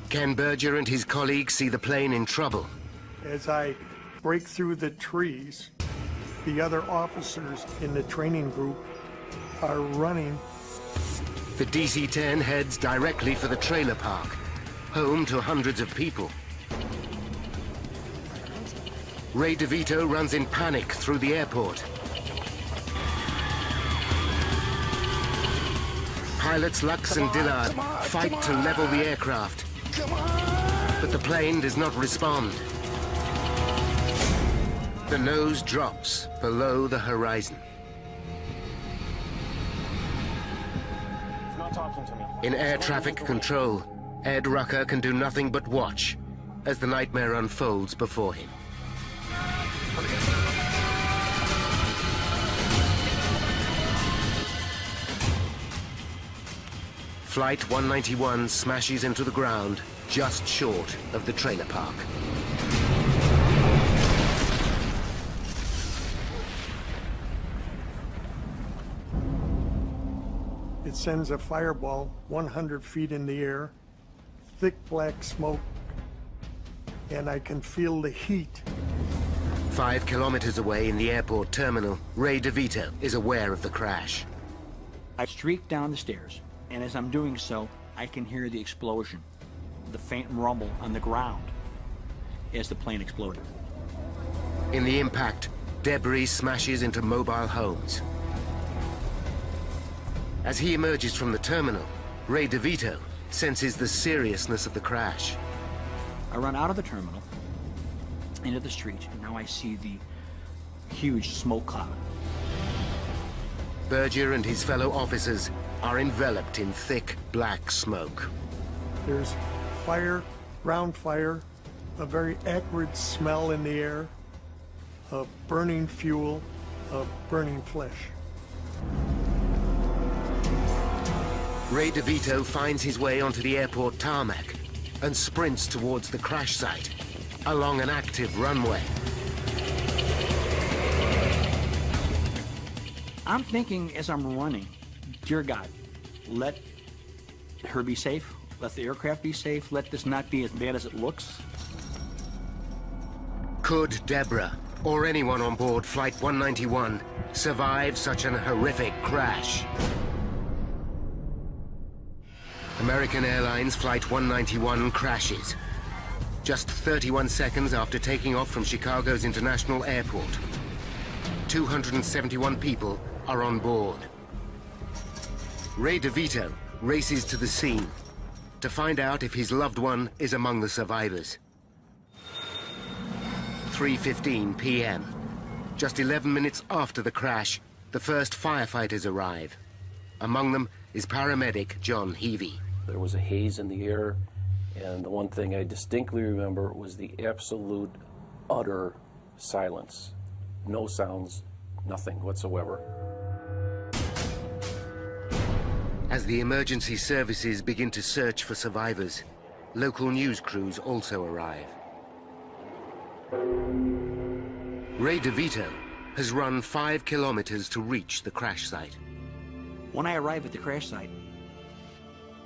Ken Berger and his colleagues see the plane in trouble. As I break through the trees, the other officers in the training group are running. The DC-10 heads directly for the trailer park, home to hundreds of people. Ray DeVito runs in panic through the airport. Pilots Lux and Dillard fight to level the aircraft. But the plane does not respond. The nose drops below the horizon. He's not talking to me. In air traffic control, Ed Rucker can do nothing but watch as the nightmare unfolds before him. Flight 191 smashes into the ground just short of the trailer park. It sends a fireball 100 feet in the air, thick black smoke, and I can feel the heat. 5 kilometers away in the airport terminal, Ray DeVito is aware of the crash. I streak down the stairs, and as I'm doing so, I can hear the explosion, the faint rumble on the ground as the plane exploded. In the impact, debris smashes into mobile homes. As he emerges from the terminal, Ray DeVito senses the seriousness of the crash. I run out of the terminal, into the street, and now I see the huge smoke cloud. Berger and his fellow officers are enveloped in thick black smoke. There's fire, ground fire, a very acrid smell in the air, of burning fuel, of burning flesh. Ray DeVito finds his way onto the airport tarmac and sprints towards the crash site, along an active runway. I'm thinking as I'm running, dear God, let her be safe, let the aircraft be safe, let this not be as bad as it looks. Could Deborah, or anyone on board Flight 191, survive such an horrific crash? American Airlines Flight 191 crashes. Just 31 seconds after taking off from Chicago's International Airport. 271 people are on board. Ray DeVito races to the scene to find out if his loved one is among the survivors. 3:15 p.m. Just 11 minutes after the crash, the first firefighters arrive. Among them is paramedic John Heavey. There was a haze in the air, and the one thing I distinctly remember was the absolute, utter silence. No sounds, nothing whatsoever. As the emergency services begin to search for survivors, local news crews also arrive. Ray DeVito has run 5 kilometers to reach the crash site. When I arrive at the crash site,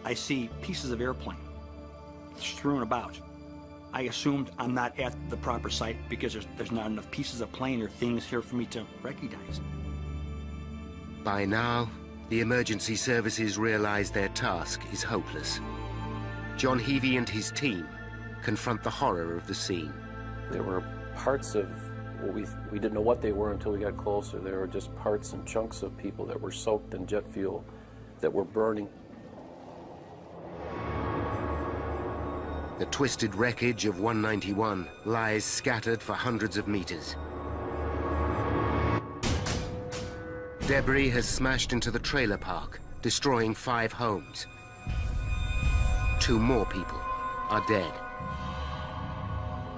I see pieces of airplane strewn about. I assumed I'm not at the proper site because there's not enough pieces of plane or things here for me to recognize. By now, the emergency services realize their task is hopeless. John Heavey and his team confront the horror of the scene. There were parts of what we didn't know what they were until we got closer. There were just parts and chunks of people that were soaked in jet fuel, that were burning. The twisted wreckage of 191 lies scattered for hundreds of meters. Debris has smashed into the trailer park, destroying 5 homes. 2 more people are dead.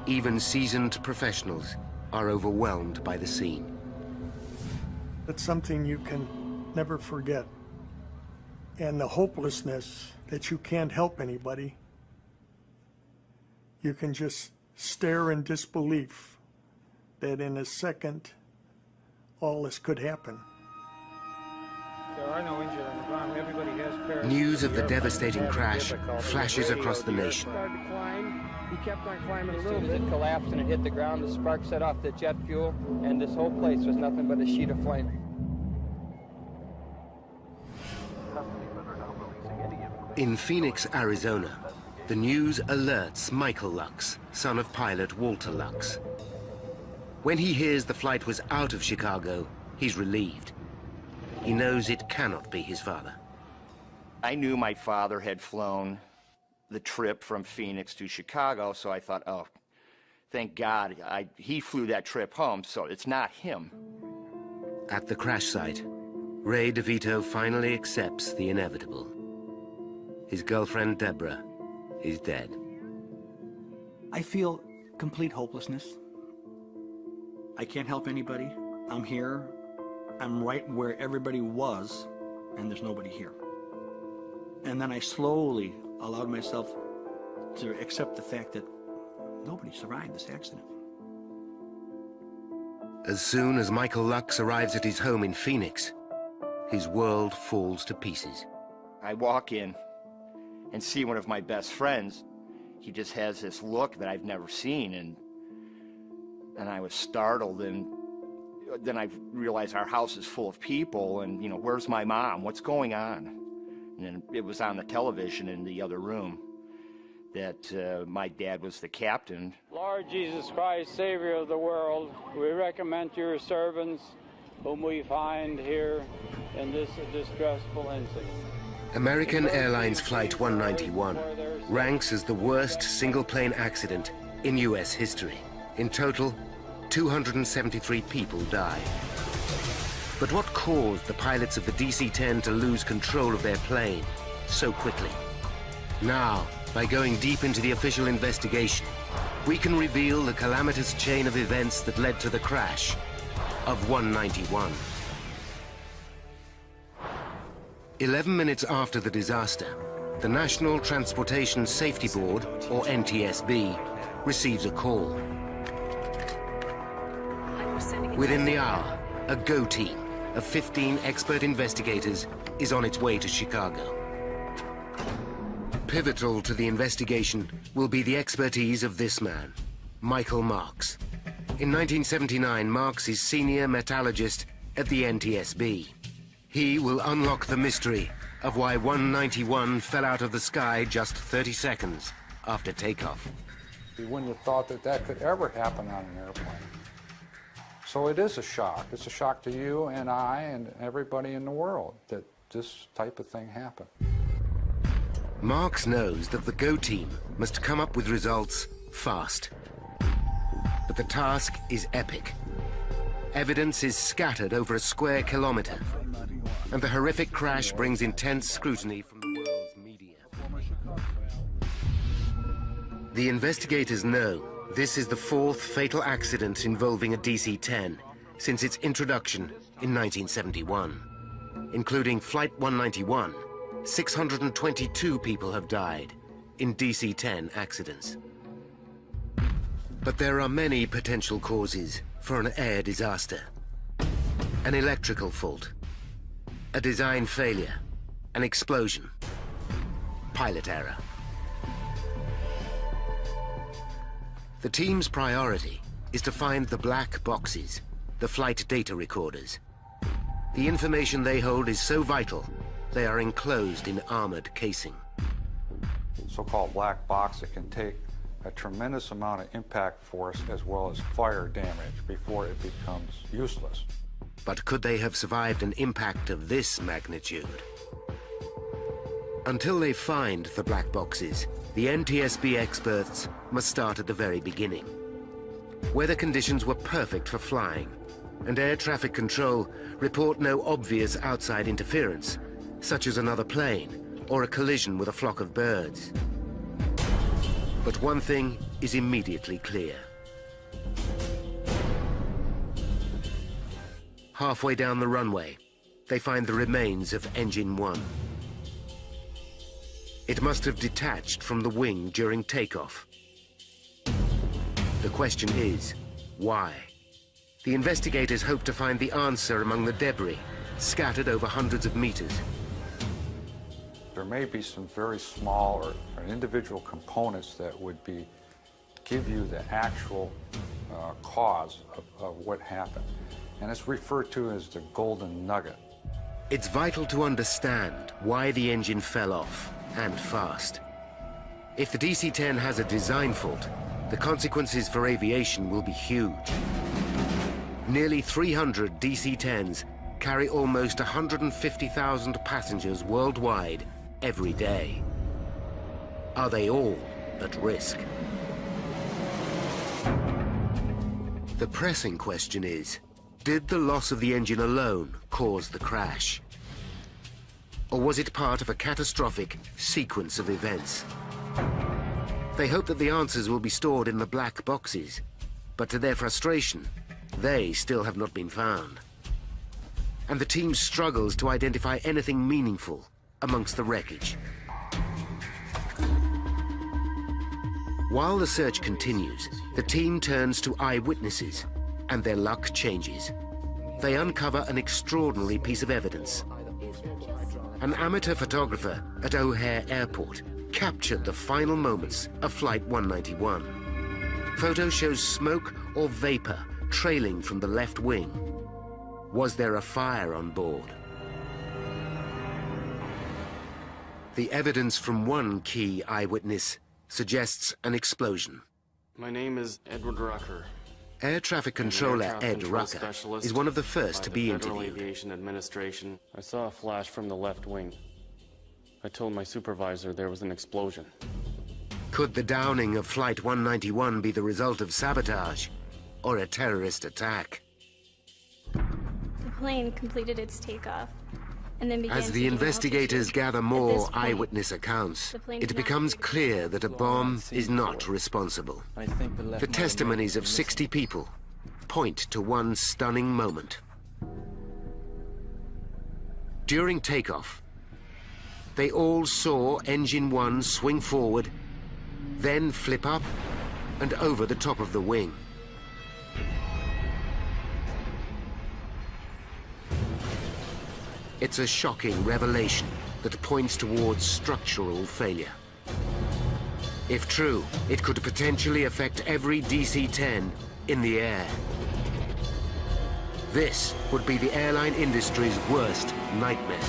Even seasoned professionals are overwhelmed by the scene. It's something you can never forget. And the hopelessness that you can't help anybody. You can just stare in disbelief that in a second, all this could happen. There are no injured on the ground. Everybody has parachutes. News of the devastating crash flashes across the nation. He kept on climbing a little bit. As it collapsed and it hit the ground, the spark set off the jet fuel, and this whole place was nothing but a sheet of flame. In Phoenix, Arizona, the news alerts Michael Lux, son of pilot Walter Lux. When he hears the flight was out of Chicago, he's relieved. He knows it cannot be his father. I knew my father had flown the trip from Phoenix to Chicago, so I thought, oh, thank God he flew that trip home, so it's not him. At the crash site, Ray DeVito finally accepts the inevitable. His girlfriend, Deborah, is dead. I feel complete hopelessness. I can't help anybody. I'm here. I'm right where everybody was, and there's nobody here. And then I slowly allowed myself to accept the fact that nobody survived this accident. As soon as Michael Lux arrives at his home in Phoenix, his world falls to pieces. I walk in and see one of my best friends. He just has this look that I've never seen, and I was startled, and then I realized our house is full of people, and, you know, where's my mom? What's going on? And then it was on the television in the other room that my dad was the captain. Lord Jesus Christ, Savior of the world, we recommend your servants whom we find here in this distressful incident. American Airlines Flight 191 ranks as the worst single-plane accident in U.S. history. In total, 273 people died. But what caused the pilots of the DC-10 to lose control of their plane so quickly? Now, by going deep into the official investigation, we can reveal the calamitous chain of events that led to the crash of 191. 11 minutes after the disaster, the National Transportation Safety Board, or NTSB, receives a call. Within the hour, a GO team of 15 expert investigators is on its way to Chicago. Pivotal to the investigation will be the expertise of this man, Michael Marks. In 1979, Marks is senior metallurgist at the NTSB. He will unlock the mystery of why 191 fell out of the sky just 30 seconds after takeoff. You wouldn't have thought that that could ever happen on an airplane. So it is a shock. It's a shock to you and I and everybody in the world that this type of thing happened. Marks knows that the GO team must come up with results fast. But the task is epic. Evidence is scattered over a square kilometer, and the horrific crash brings intense scrutiny from the world's media. The investigators know this is the 4th fatal accident involving a DC-10 since its introduction in 1971. Including Flight 191, 622 people have died in DC-10 accidents. But there are many potential causes for an air disaster. An electrical fault, a design failure, an explosion, pilot error. The team's priority is to find the black boxes, the flight data recorders. The information they hold is so vital, they are enclosed in armored casing. So-called black box, it can take a tremendous amount of impact force as well as fire damage before it becomes useless. But could they have survived an impact of this magnitude? Until they find the black boxes, the NTSB experts must start at the very beginning. Weather conditions were perfect for flying, and air traffic control report no obvious outside interference, such as another plane or a collision with a flock of birds. But one thing is immediately clear. Halfway down the runway, they find the remains of Engine 1. It must have detached from the wing during takeoff. The question is, why? The investigators hope to find the answer among the debris, scattered over hundreds of meters. There may be some very small or individual components that would give you the actual cause of what happened. And it's referred to as the golden nugget. It's vital to understand why the engine fell off, and fast. If the DC-10 has a design fault, the consequences for aviation will be huge. Nearly 300 DC-10s carry almost 150,000 passengers worldwide every day. Are they all at risk? The pressing question is, did the loss of the engine alone cause the crash? Or was it part of a catastrophic sequence of events? They hope that the answers will be stored in the black boxes, but to their frustration, they still have not been found. And the team struggles to identify anything meaningful amongst the wreckage. While the search continues, the team turns to eyewitnesses, and their luck changes. They uncover an extraordinary piece of evidence. An amateur photographer at O'Hare Airport captured the final moments of Flight 191. Photo shows smoke or vapor trailing from the left wing. Was there a fire on board? The evidence from one key eyewitness suggests an explosion. My name is Edward Rucker. Air traffic controller Ed Rucker is one of the first to be Federal interviewed. Aviation Administration. I saw a flash from the left wing. I told my supervisor there was an explosion. Could the downing of Flight 191 be the result of sabotage or a terrorist attack? The plane completed its takeoff and then began As the investigators gather more eyewitness accounts, it becomes clear that a bomb is not responsible. The testimonies of 60 people point to one stunning moment. During takeoff, they all saw Engine 1 swing forward, then flip up and over the top of the wing. It's a shocking revelation that points towards structural failure. If true, it could potentially affect every DC-10 in the air. This would be the airline industry's worst nightmare.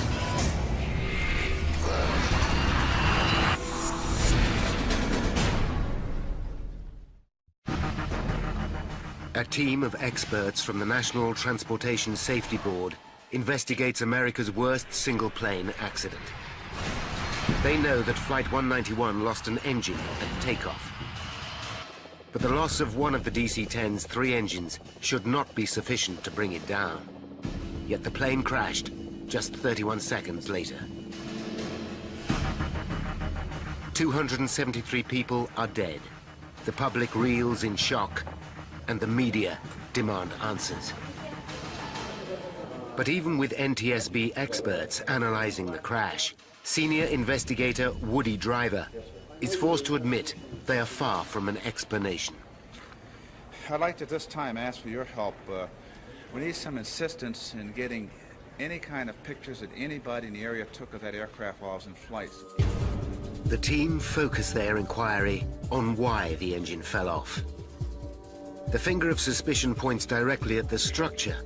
A team of experts from the National Transportation Safety Board investigates America's worst single-plane accident. They know that Flight 191 lost an engine at takeoff. But the loss of one of the DC-10's 3 engines should not be sufficient to bring it down. Yet the plane crashed just 31 seconds later. 273 people are dead. The public reels in shock, and the media demand answers. But even with NTSB experts analyzing the crash, senior investigator Woody Driver is forced to admit they are far from an explanation. I'd like to at this time ask for your help. We need some assistance in getting any kind of pictures that anybody in the area took of that aircraft while it was in flight. The team focus their inquiry on why the engine fell off. The finger of suspicion points directly at the structure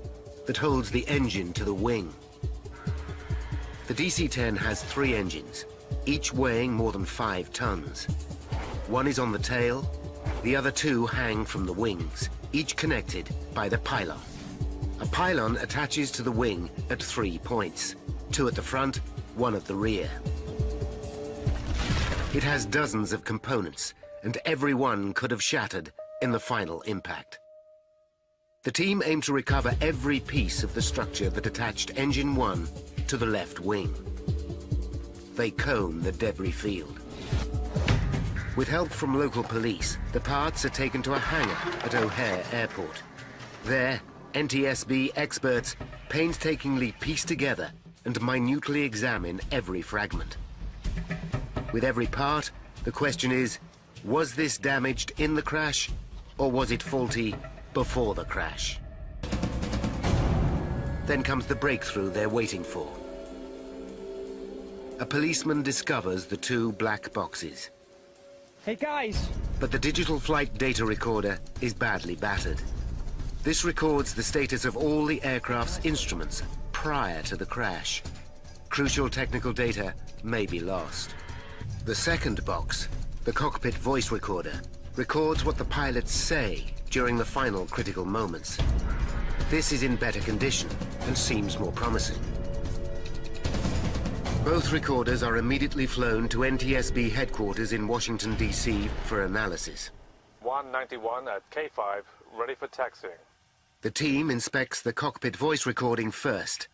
that holds the engine to the wing. The DC-10 has 3 engines, each weighing more than 5 tons. One is on the tail, the other 2 hang from the wings, each connected by the pylon. A pylon attaches to the wing at 3 points, 2 at the front, 1 at the rear. It has dozens of components, and every one could have shattered in the final impact. The team aimed to recover every piece of the structure that attached Engine 1 to the left wing. They comb the debris field. With help from local police, the parts are taken to a hangar at O'Hare Airport. There, NTSB experts painstakingly piece together and minutely examine every fragment. With every part, the question is, was this damaged in the crash, or was it faulty before the crash? Then comes the breakthrough they're waiting for. A policeman discovers the 2 black boxes. Hey guys! But the digital flight data recorder is badly battered. This records the status of all the aircraft's instruments prior to the crash. Crucial technical data may be lost. The second box, the cockpit voice recorder, records what the pilots say during the final critical moments. This is in better condition and seems more promising. Both recorders are immediately flown to NTSB headquarters in Washington, D.C. for analysis. 191 at K5, ready for taxiing. The team inspects the cockpit voice recording first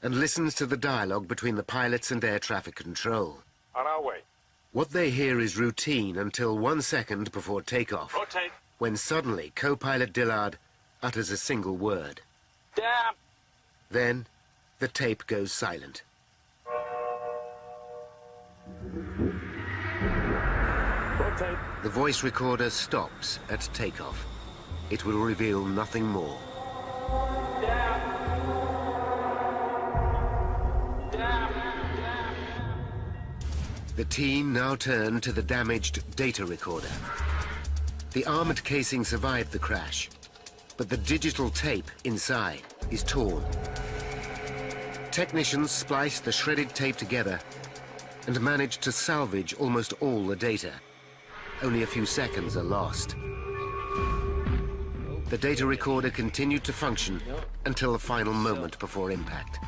and listens to the dialogue between the pilots and air traffic control. On our way. What they hear is routine until 1 second before takeoff. Rotate. When suddenly, co-pilot Dillard utters a single word. Damn! Then, the tape goes silent. Rotate. The voice recorder stops at takeoff. It will reveal nothing more. The team now turn to the damaged data recorder. The armored casing survived the crash, but the digital tape inside is torn. Technicians splice the shredded tape together and manage to salvage almost all the data. Only a few seconds are lost. The data recorder continued to function until the final moment before impact.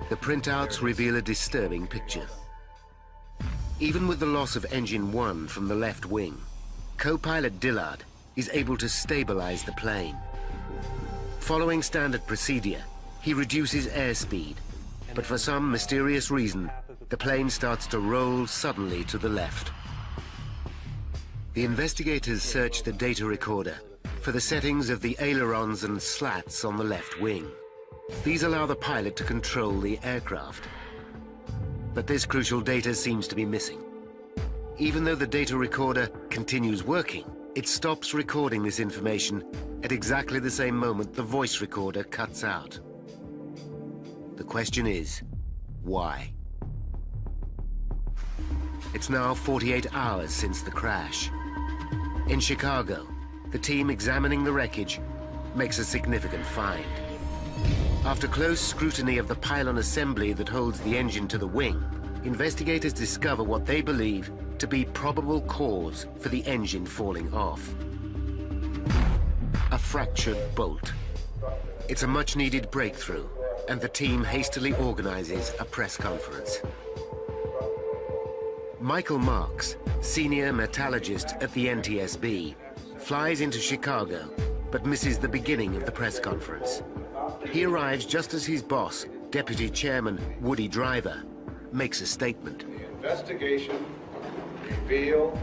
The printouts reveal a disturbing picture. Even with the loss of Engine 1 from the left wing, co-pilot Dillard is able to stabilize the plane. Following standard procedure, he reduces airspeed, but for some mysterious reason, the plane starts to roll suddenly to the left. The investigators search the data recorder for the settings of the ailerons and slats on the left wing. These allow the pilot to control the aircraft. But this crucial data seems to be missing. Even though the data recorder continues working, it stops recording this information at exactly the same moment the voice recorder cuts out. The question is, why? It's now 48 hours since the crash. In Chicago, the team examining the wreckage makes a significant find. After close scrutiny of the pylon assembly that holds the engine to the wing, investigators discover what they believe to be probable cause for the engine falling off. A fractured bolt. It's a much-needed breakthrough, and the team hastily organizes a press conference. Michael Marks, senior metallurgist at the NTSB, flies into Chicago, but misses the beginning of the press conference. He arrives just as his boss, Deputy Chairman Woody Driver, makes a statement. The investigation revealed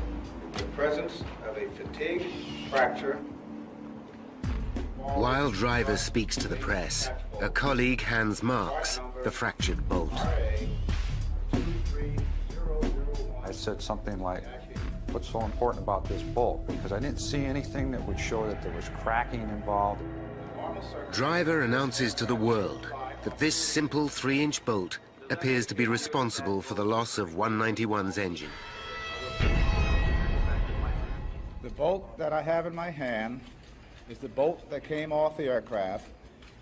the presence of a fatigue fracture. While Driver speaks to the press, a colleague hands Marks the fractured bolt. I said something like, what's so important about this bolt, because I didn't see anything that would show that there was cracking involved. Driver announces to the world that this simple 3-inch bolt appears to be responsible for the loss of 191's engine. The bolt that I have in my hand is the bolt that came off the aircraft.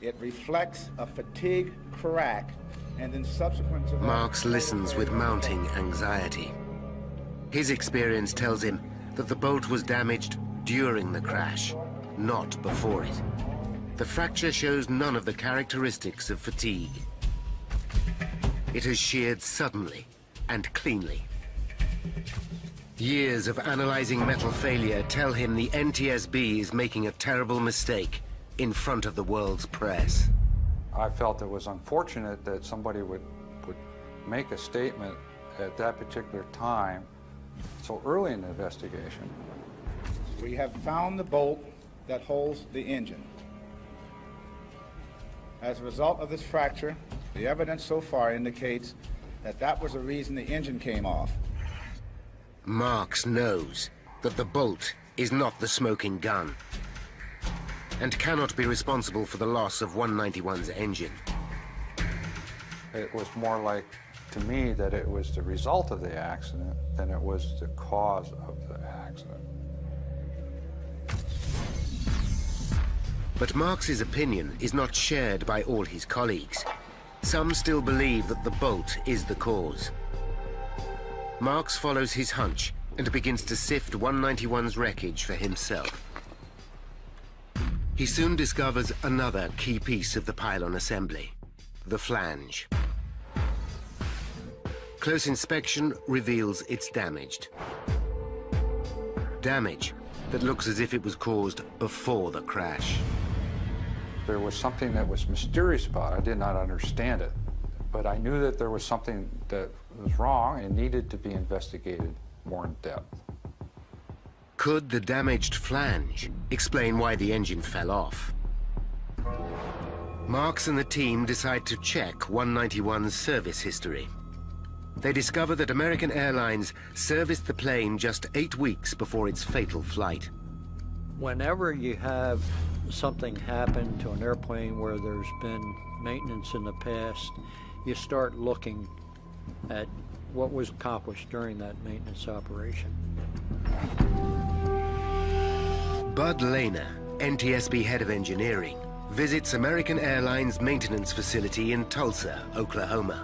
It reflects a fatigue crack, and then subsequent to that... Marks listens with mounting anxiety. His experience tells him that the bolt was damaged during the crash, not before it. The fracture shows none of the characteristics of fatigue. It has sheared suddenly and cleanly. Years of analyzing metal failure tell him the NTSB is making a terrible mistake in front of the world's press. I felt it was unfortunate that somebody would make a statement at that particular time, so early in the investigation. We have found the bolt that holds the engine. As a result of this fracture, the evidence so far indicates that that was the reason the engine came off. Marks knows that the bolt is not the smoking gun and cannot be responsible for the loss of 191's engine. It was more like, to me, that it was the result of the accident than it was the cause of the accident. But Marks's opinion is not shared by all his colleagues. Some still believe that the bolt is the cause. Marks follows his hunch and begins to sift 191's wreckage for himself. He soon discovers another key piece of the pylon assembly, the flange. Close inspection reveals it's damaged. Damage that looks as if it was caused before the crash. There was something that was mysterious about it. I did not understand it, but I knew that there was something that was wrong and needed to be investigated more in depth. Could the damaged flange explain why the engine fell off? Marks and the team decide to check 191's service history. They discover that American Airlines serviced the plane just 8 weeks before its fatal flight. Whenever you have something happen to an airplane where there's been maintenance in the past, you start looking at what was accomplished during that maintenance operation. Bud Lehner, NTSB head of engineering, visits American Airlines maintenance facility in Tulsa, Oklahoma.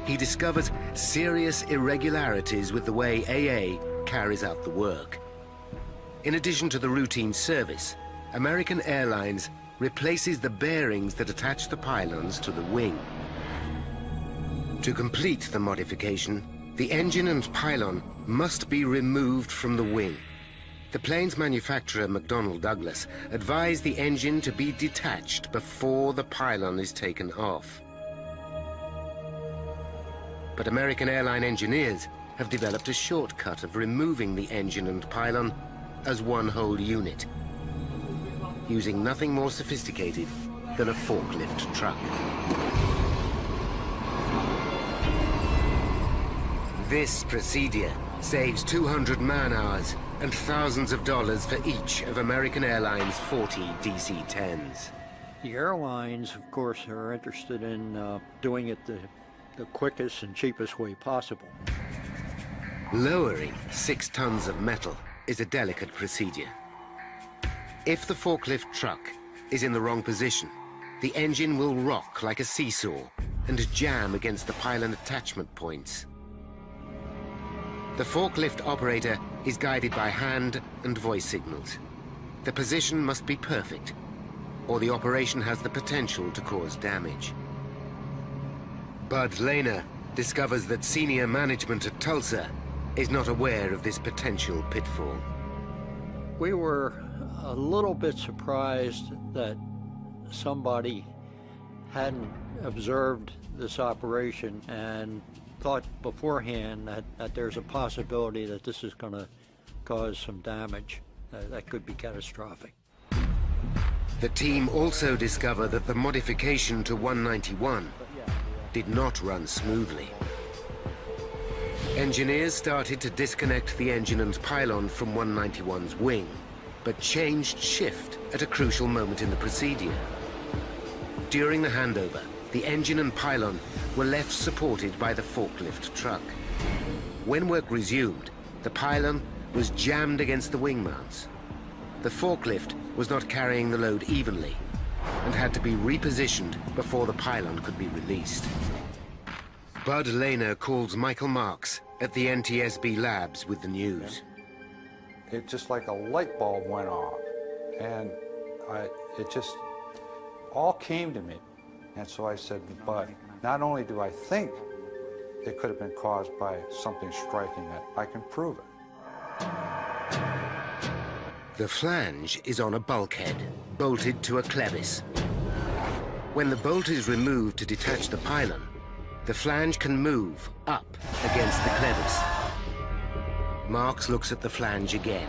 He discovers serious irregularities with the way AA carries out the work. In addition to the routine service, American Airlines replaces the bearings that attach the pylons to the wing. To complete the modification, the engine and pylon must be removed from the wing. The plane's manufacturer, McDonnell Douglas, advised the engine to be detached before the pylon is taken off. But American airline engineers have developed a shortcut of removing the engine and pylon as one whole unit, using nothing more sophisticated than a forklift truck. This procedure saves 200 man-hours and thousands of dollars for each of American Airlines' 40 DC-10s. The airlines, of course, are interested in doing it the quickest and cheapest way possible. Lowering 6 tons of metal is a delicate procedure. If the forklift truck is in the wrong position, the engine will rock like a seesaw and jam against the pylon attachment points. The forklift operator is guided by hand and voice signals. The position must be perfect, or the operation has the potential to cause damage. Bud Lehner discovers that senior management at Tulsa is not aware of this potential pitfall. We were a little bit surprised that somebody hadn't observed this operation and thought beforehand that there's a possibility that this is going to cause some damage that could be catastrophic. The team also discover that the modification to 191 did not run smoothly. Engineers started to disconnect the engine and pylon from 191's wing, but changed shift at a crucial moment in the procedure. During the handover, the engine and pylon were left supported by the forklift truck. When work resumed, the pylon was jammed against the wing mounts. The forklift was not carrying the load evenly and had to be repositioned before the pylon could be released. Bud Lehner calls Michael Marks at the NTSB labs with the news. It just like a light bulb went off, and it just all came to me. And so I said, Bud, not only do I think it could have been caused by something striking it, I can prove it. The flange is on a bulkhead, bolted to a clevis. When the bolt is removed to detach the pylon, the flange can move up against the clevis. Marks looks at the flange again.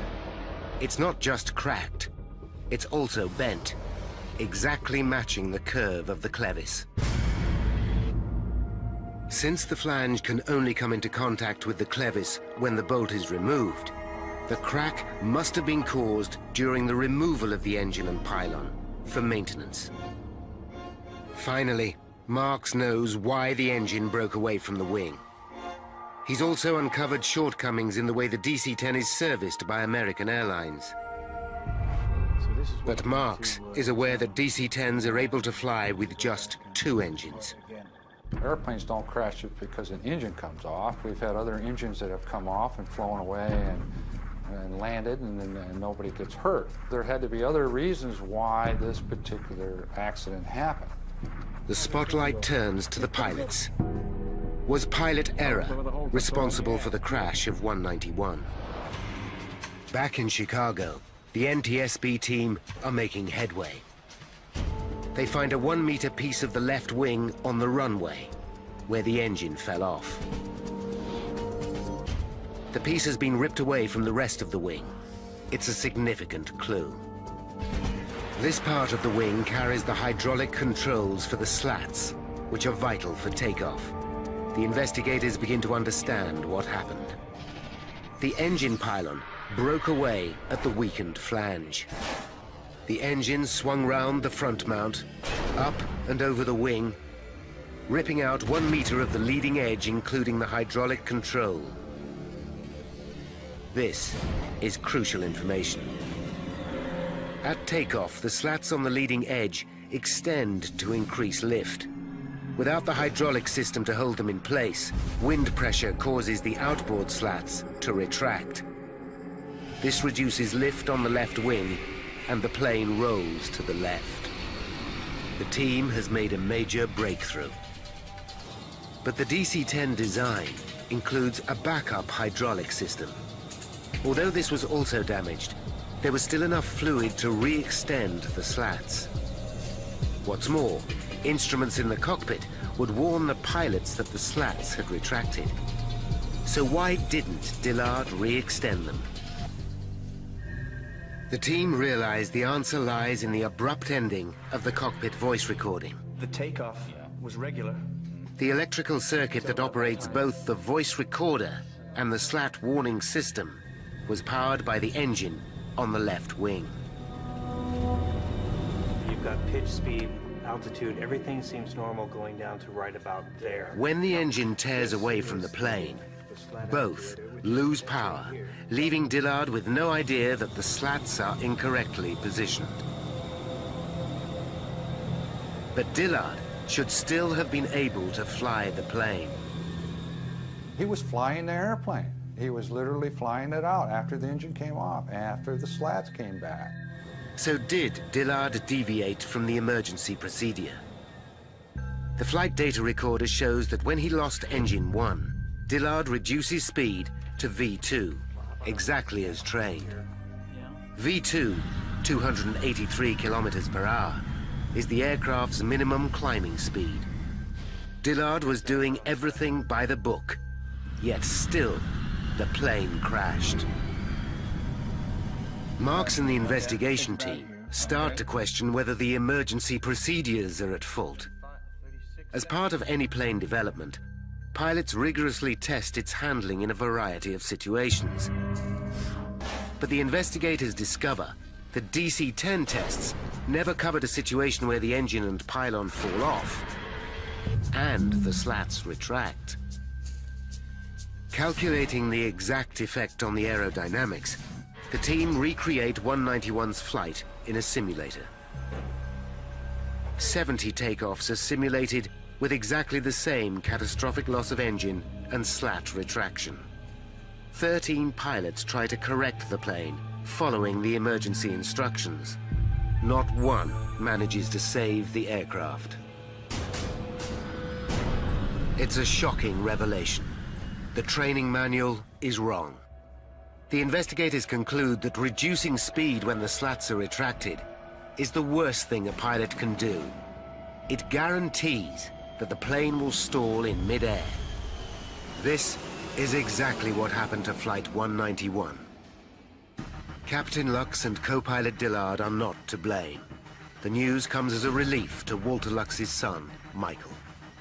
It's not just cracked, it's also bent, exactly matching the curve of the clevis. Since the flange can only come into contact with the clevis when the bolt is removed, the crack must have been caused during the removal of the engine and pylon for maintenance. Finally, Marks knows why the engine broke away from the wing. He's also uncovered shortcomings in the way the DC-10 is serviced by American Airlines. But Marks is aware that DC-10s are able to fly with just 2 engines. Airplanes don't crash just because an engine comes off. We've had other engines that have come off and flown away and landed, and nobody gets hurt. There had to be other reasons why this particular accident happened. The spotlight turns to the pilots. Was pilot error responsible for the crash of 191? Back in Chicago, the NTSB team are making headway. They find a 1-meter piece of the left wing on the runway, where the engine fell off. The piece has been ripped away from the rest of the wing. It's a significant clue. This part of the wing carries the hydraulic controls for the slats, which are vital for takeoff. The investigators begin to understand what happened. The engine pylon broke away at the weakened flange. The engine swung round the front mount, up and over the wing, ripping out 1 meter of the leading edge, including the hydraulic control. This is crucial information. At takeoff, the slats on the leading edge extend to increase lift. Without the hydraulic system to hold them in place, wind pressure causes the outboard slats to retract. This reduces lift on the left wing, and the plane rolls to the left. The team has made a major breakthrough. But the DC-10 design includes a backup hydraulic system. Although this was also damaged, there was still enough fluid to re-extend the slats. What's more, instruments in the cockpit would warn the pilots that the slats had retracted. So why didn't Dillard re-extend them? The team realized the answer lies in the abrupt ending of the cockpit voice recording. The takeoff was regular. The electrical circuit that operates both the voice recorder and the slat warning system was powered by the engine on the left wing. You've got pitch, speed, altitude, everything seems normal going down to right about there. When the engine tears away from the plane, both lose power, leaving Dillard with no idea that the slats are incorrectly positioned. But Dillard should still have been able to fly the plane. He was flying the airplane. He was literally flying it out after the engine came off, after the slats came back. So did Dillard deviate from the emergency procedure? The flight data recorder shows that when he lost engine 1, Dillard reduces speed to V2, exactly as trained. V2, 283 kilometers per hour, is the aircraft's minimum climbing speed. Dillard was doing everything by the book, yet still, the plane crashed. Marks and the investigation team start to question whether the emergency procedures are at fault. As part of any plane development, pilots rigorously test its handling in a variety of situations. But the investigators discover that DC-10 tests never covered a situation where the engine and pylon fall off and the slats retract. Calculating the exact effect on the aerodynamics, the team recreate 191's flight in a simulator. 70 takeoffs are simulated with exactly the same catastrophic loss of engine and slat retraction. 13 pilots try to correct the plane following the emergency instructions. Not one manages to save the aircraft. It's a shocking revelation. The training manual is wrong. The investigators conclude that reducing speed when the slats are retracted is the worst thing a pilot can do. It guarantees that the plane will stall in mid-air. This is exactly what happened to Flight 191. Captain Lux and co-pilot Dillard are not to blame. The news comes as a relief to Walter Lux's son, Michael.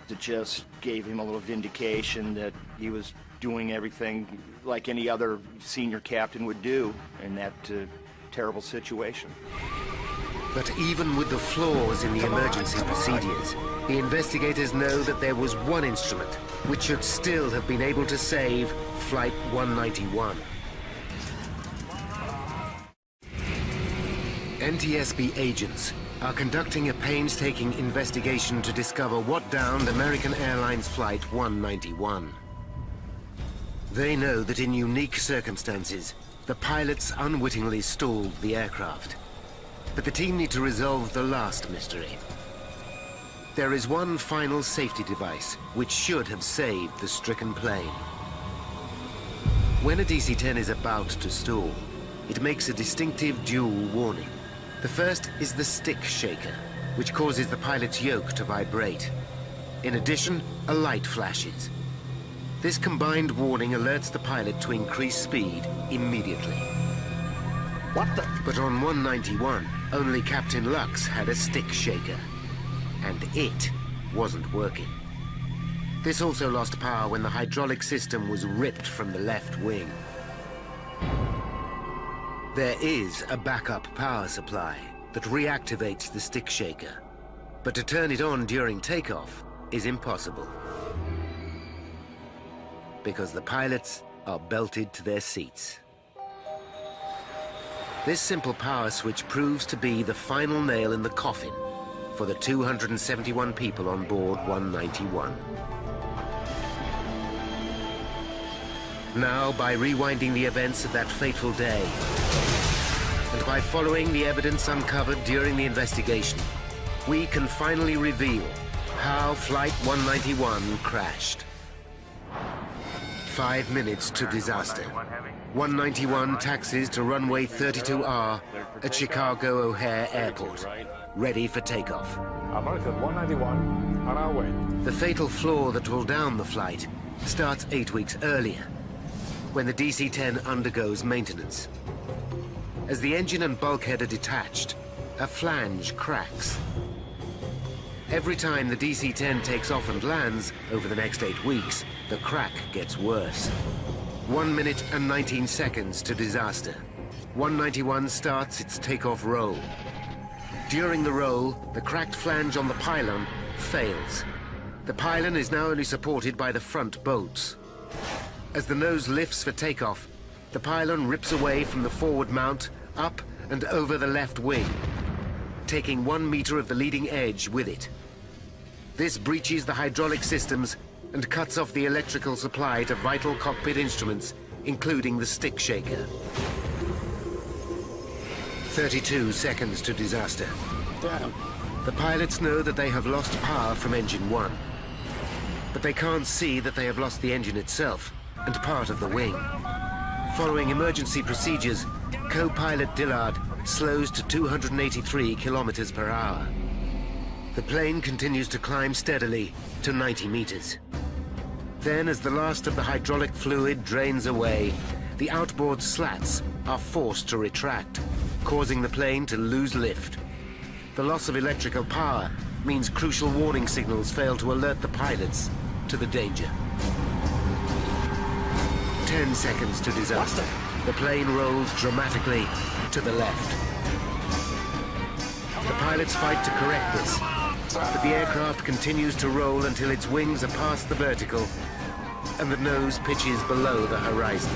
It just gave him a little vindication that he was doing everything like any other senior captain would do in that terrible situation. But even with the flaws in the emergency procedures, the investigators know that there was one instrument which should still have been able to save Flight 191. NTSB agents are conducting a painstaking investigation to discover what downed American Airlines Flight 191. They know that in unique circumstances, the pilots unwittingly stalled the aircraft. But the team need to resolve the last mystery. There is one final safety device which should have saved the stricken plane. When a DC-10 is about to stall, it makes a distinctive dual warning. The first is the stick shaker, which causes the pilot's yoke to vibrate. In addition, a light flashes. This combined warning alerts the pilot to increase speed immediately. What the? But on 191, only Captain Lux had a stick shaker, and it wasn't working. This also lost power when the hydraulic system was ripped from the left wing. There is a backup power supply that reactivates the stick shaker, but to turn it on during takeoff is impossible, because the pilots are belted to their seats. This simple power switch proves to be the final nail in the coffin for the 271 people on board 191. Now, by rewinding the events of that fateful day, and by following the evidence uncovered during the investigation, we can finally reveal how Flight 191 crashed. 5 minutes to disaster. 191 taxis to runway 32R at Chicago O'Hare Airport, ready for takeoff. American 191 on our way. The fatal flaw that will down the flight starts 8 weeks earlier, when the DC-10 undergoes maintenance. As the engine and bulkhead are detached, a flange cracks. Every time the DC-10 takes off and lands over the next 8 weeks, the crack gets worse. 1 minute and 19 seconds to disaster. 191 starts its takeoff roll. During the roll, the cracked flange on the pylon fails. The pylon is now only supported by the front bolts. As the nose lifts for takeoff, the pylon rips away from the forward mount, up and over the left wing, taking 1 meter of the leading edge with it. This breaches the hydraulic systems and cuts off the electrical supply to vital cockpit instruments, including the stick shaker. 32 seconds to disaster. Damn. The pilots know that they have lost power from engine 1, but they can't see that they have lost the engine itself and part of the wing. Following emergency procedures, co-pilot Dillard slows to 283 kilometers per hour. The plane continues to climb steadily to 90 meters. Then, as the last of the hydraulic fluid drains away, the outboard slats are forced to retract, causing the plane to lose lift. The loss of electrical power means crucial warning signals fail to alert the pilots to the danger. 10 seconds to disaster. The plane rolls dramatically to the left. The pilots fight to correct this, but the aircraft continues to roll until its wings are past the vertical and the nose pitches below the horizon.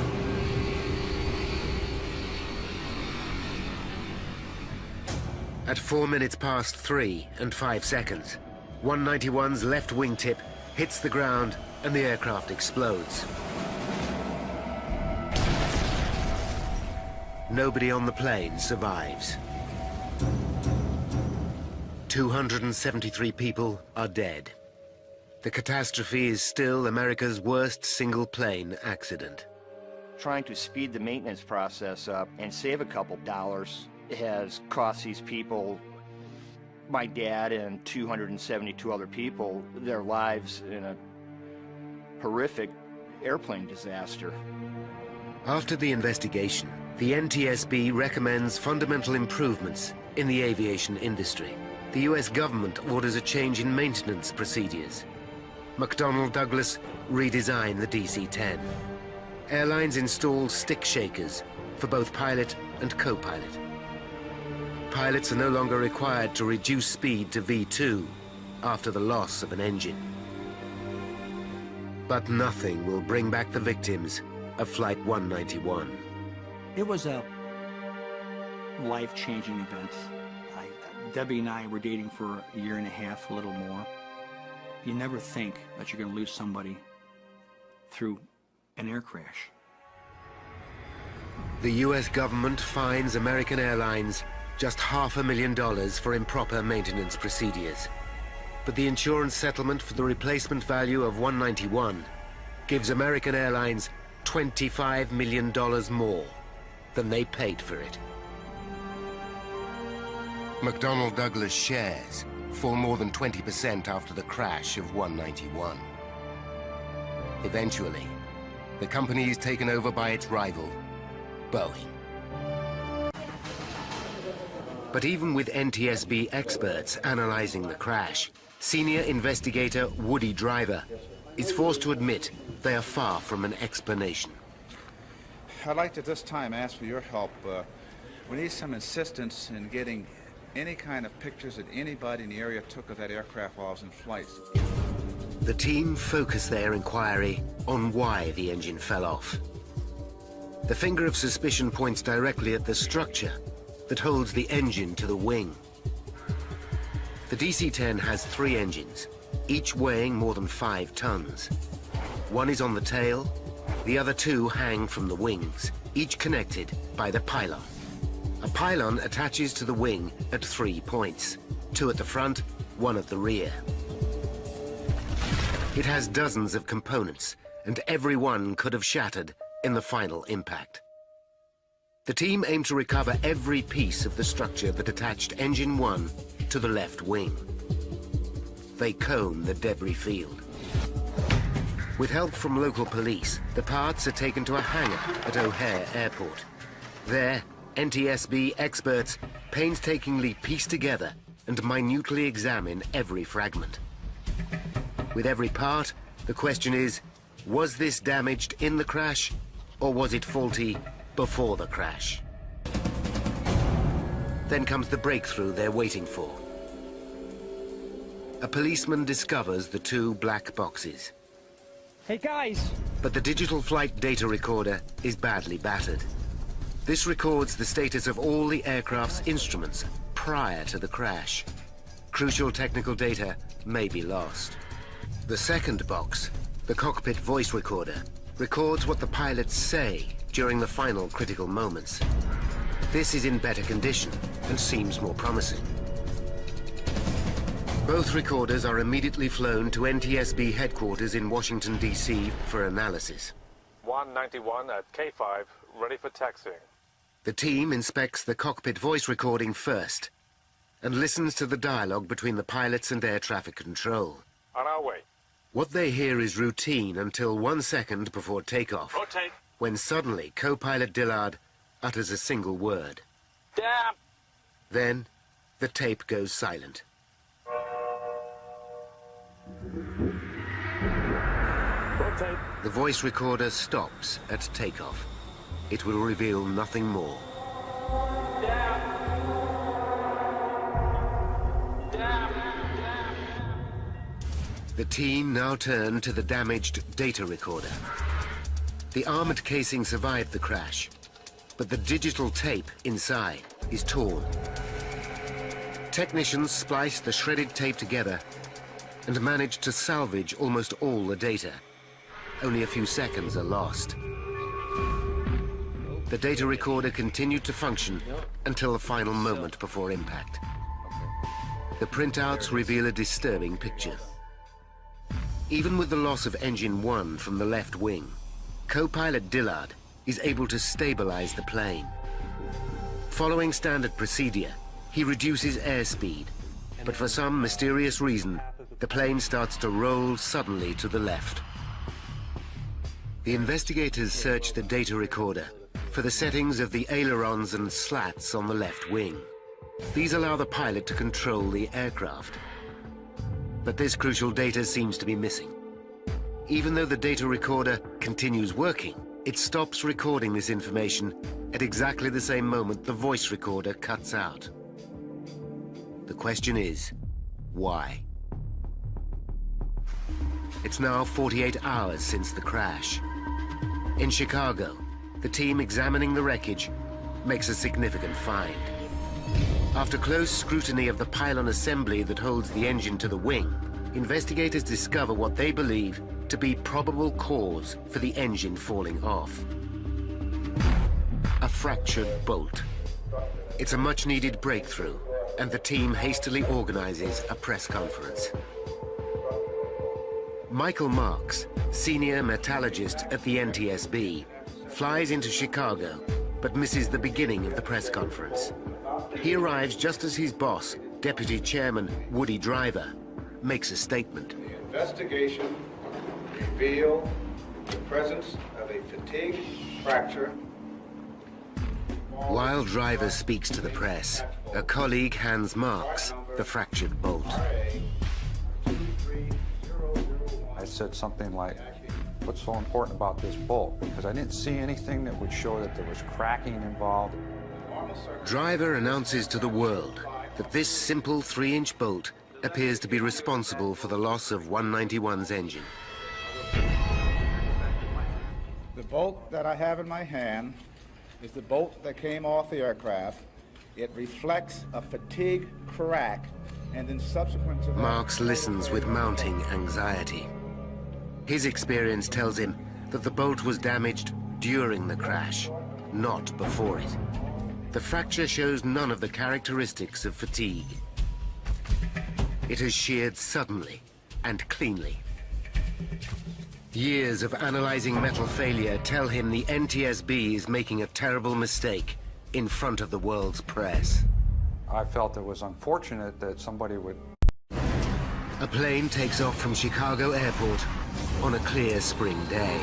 At 4 minutes past 3 and 5 seconds, 191's left wingtip hits the ground and the aircraft explodes. Nobody on the plane survives. 273 people are dead. The catastrophe is still America's worst single-plane accident. Trying to speed the maintenance process up and save a couple dollars has cost these people, my dad and 272 other people, their lives in a horrific airplane disaster. After the investigation, the NTSB recommends fundamental improvements in the aviation industry. The US government orders a change in maintenance procedures. McDonnell Douglas redesigned the DC-10. Airlines install stick shakers for both pilot and co-pilot. Pilots are no longer required to reduce speed to V2 after the loss of an engine. But nothing will bring back the victims of Flight 191. It was a life-changing event. Debbie and I were dating for a year and a half, a little more. You never think that you're going to lose somebody through an air crash. The US government fines American Airlines just $500,000 for improper maintenance procedures. But the insurance settlement for the replacement value of 191 gives American Airlines $25 million more than they paid for it. McDonnell Douglas shares fall more than 20% after the crash of 191. Eventually, the company is taken over by its rival, Boeing. But even with NTSB experts analyzing the crash, senior investigator Woody Driver is forced to admit they are far from an explanation. I'd like to this time ask for your help. We need some assistance in getting any kind of pictures that anybody in the area took of that aircraft while I was in flight. The team focus their inquiry on why the engine fell off. The finger of suspicion points directly at the structure that holds the engine to the wing. The DC-10 has 3 engines, each weighing more than 5 tons. One is on the tail, the other 2 hang from the wings, each connected by the pylon. A pylon attaches to the wing at 3 points, 2 at the front, 1 at the rear. It has dozens of components, and every one could have shattered in the final impact. The team aimed to recover every piece of the structure that attached Engine 1 to the left wing. They comb the debris field. With help from local police, the parts are taken to a hangar at O'Hare Airport. There, NTSB experts painstakingly piece together and minutely examine every fragment. With every part, the question is, was this damaged in the crash, or was it faulty before the crash? Then comes the breakthrough they're waiting for. A policeman discovers the 2 black boxes. Hey, guys! But the digital flight data recorder is badly battered. This records the status of all the aircraft's instruments prior to the crash. Crucial technical data may be lost. The second box, the cockpit voice recorder, records what the pilots say during the final critical moments. This is in better condition and seems more promising. Both recorders are immediately flown to NTSB headquarters in Washington, D.C. for analysis. 191 at K5, ready for taxiing. The team inspects the cockpit voice recording first and listens to the dialogue between the pilots and air traffic control. On our way. What they hear is routine until 1 second before takeoff. Rotate. When suddenly co-pilot Dillard utters a single word. Damn! Then the tape goes silent. tape. The voice recorder stops at takeoff. It will reveal nothing more. The team now turn to the damaged data recorder. The armored casing survived the crash, but the digital tape inside is torn. Technicians spliced the shredded tape together and managed to salvage almost all the data. Only a few seconds are lost. The data recorder continued to function until the final moment before impact. The printouts reveal a disturbing picture. Even with the loss of engine 1 from the left wing, co-pilot Dillard is able to stabilize the plane. Following standard procedure, he reduces airspeed, but for some mysterious reason, the plane starts to roll suddenly to the left. The investigators search the data recorder for the settings of the ailerons and slats on the left wing. These allow the pilot to control the aircraft. But this crucial data seems to be missing. Even though the data recorder continues working, it stops recording this information at exactly the same moment the voice recorder cuts out. The question is, why? It's now 48 hours since the crash. In Chicago, the team examining the wreckage makes a significant find. After close scrutiny of the pylon assembly that holds the engine to the wing, investigators discover what they believe to be probable cause for the engine falling off. A fractured bolt. It's a much-needed breakthrough, and the team hastily organizes a press conference. Michael Marks, senior metallurgist at the NTSB, flies into Chicago, but misses the beginning of the press conference. He arrives just as his boss, Deputy Chairman Woody Driver, makes a statement. The investigation revealed the presence of a fatigue fracture. While Driver speaks to the press, a colleague hands Marks the fractured bolt. I said something like, what's so important about this bolt? Because I didn't see anything that would show that there was cracking involved. Driver announces to the world that this simple 3-inch bolt appears to be responsible for the loss of 191's engine. The bolt that I have in my hand is the bolt that came off the aircraft. It reflects a fatigue crack, and then subsequent to that... Marks listens with mounting anxiety. His experience tells him that the bolt was damaged during the crash, not before it. The fracture shows none of the characteristics of fatigue. It has sheared suddenly and cleanly. Years of analyzing metal failure tell him the NTSB is making a terrible mistake in front of the world's press. I felt it was unfortunate that somebody would... A plane takes off from Chicago Airport on a clear spring day.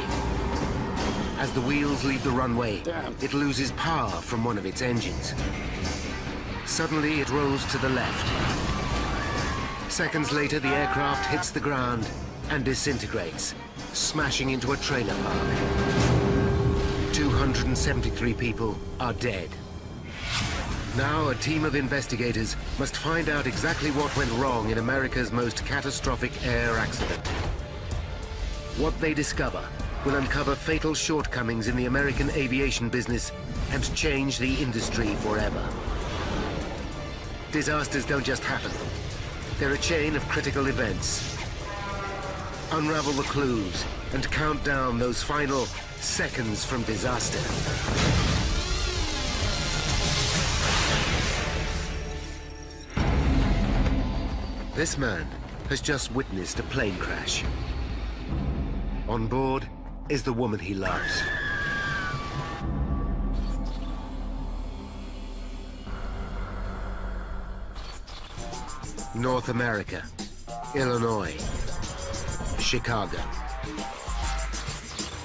As the wheels leave the runway, it loses power from one of its engines. Suddenly, it rolls to the left. Seconds later, the aircraft hits the ground and disintegrates, smashing into a trailer park. 273 people are dead. Now a team of investigators must find out exactly what went wrong in America's most catastrophic air accident. What they discover will uncover fatal shortcomings in the American aviation business and change the industry forever. Disasters don't just happen. They're a chain of critical events. Unravel the clues and count down those final seconds from disaster. This man has just witnessed a plane crash. On board is the woman he loves. North America, Illinois, Chicago.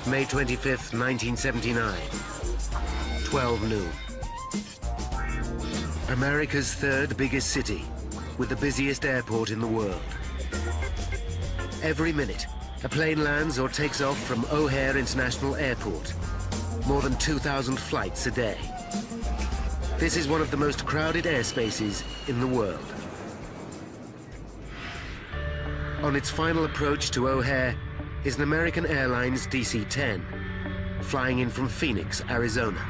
May 25th, 1979, 12 noon. America's third biggest city, with the busiest airport in the world. Every minute, A plane lands or takes off from O'Hare International Airport. More than 2,000 flights a day. This is one of the most crowded airspaces in the world. On its final approach to O'Hare is an American Airlines DC-10, flying in from Phoenix, Arizona.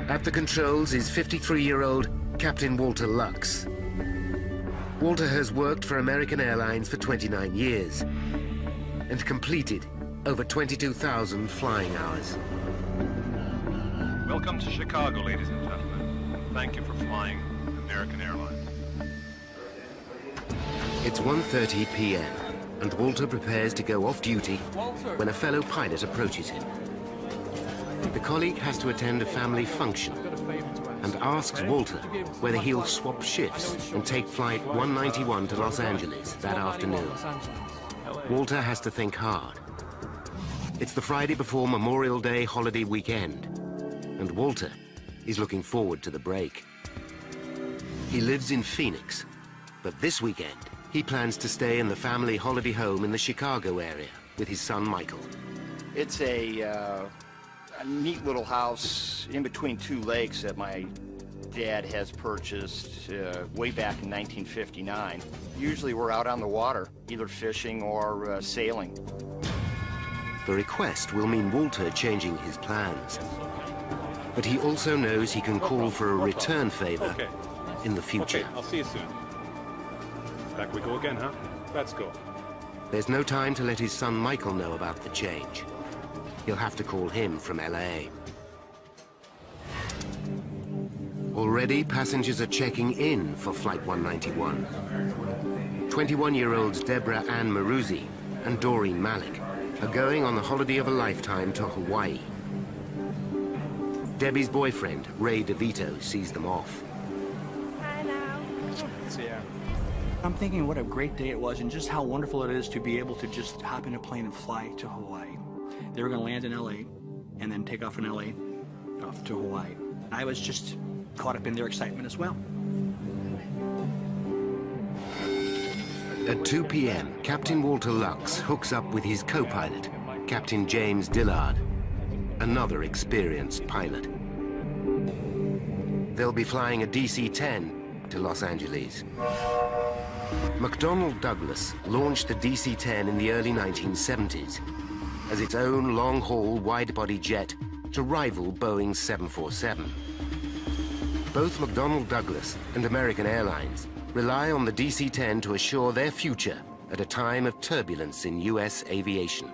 At the controls is 53-year-old Captain Walter Lux. Walter has worked for American Airlines for 29 years and completed over 22,000 flying hours. Welcome to Chicago, ladies and gentlemen. Thank you for flying American Airlines. It's 1:30 p.m. and Walter prepares to go off duty when a fellow pilot approaches him. The colleague has to attend a family function and asks Walter whether he'll swap shifts and take flight 191 to Los Angeles that afternoon. Walter has to think hard. It's the Friday before Memorial Day holiday weekend, and Walter is looking forward to the break. He lives in Phoenix, but this weekend he plans to stay in the family holiday home in the Chicago area with his son Michael. It's a neat little house in between two lakes that my dad has purchased way back in 1959. Usually we're out on the water, either fishing or sailing. The request will mean Walter changing his plans, but he also knows he can call for a return favor in the future. Okay, I'll see you soon. Back we go again, huh? Let's go. There's no time to let his son Michael know about the change. He'll have to call him from LA. Already, passengers are checking in for Flight 191. 21-year-olds Deborah Ann Maruzzi and Doreen Malik are going on the holiday of a lifetime to Hawaii. Debbie's boyfriend, Ray DeVito, sees them off. Hi now. I'm thinking what a great day it was and just how wonderful it is to be able to just hop in a plane and fly to Hawaii. They were going to land in LA and then take off in LA off to Hawaii. I was just caught up in their excitement as well. At 2 p.m., Captain Walter Lux hooks up with his co-pilot, Captain James Dillard, another experienced pilot. They'll be flying a DC-10 to Los Angeles. McDonnell Douglas launched the DC-10 in the early 1970s as its own long-haul wide-body jet to rival Boeing's 747. Both McDonnell Douglas and American Airlines rely on the DC-10 to assure their future at a time of turbulence in U.S. aviation.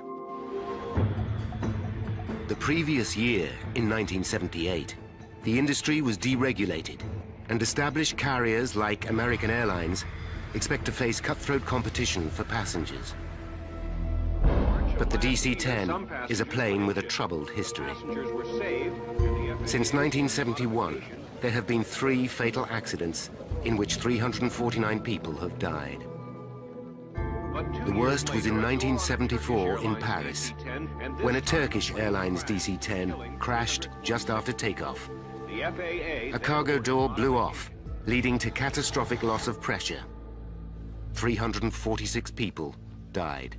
The previous year, in 1978, the industry was deregulated, and established carriers like American Airlines expect to face cutthroat competition for passengers. But the DC-10 is a plane with a troubled history. Since 1971, there have been 3 fatal accidents in which 349 people have died. The worst was in 1974 in Paris, when a Turkish Airlines DC-10 crashed just after takeoff. A cargo door blew off, leading to catastrophic loss of pressure. 346 people died.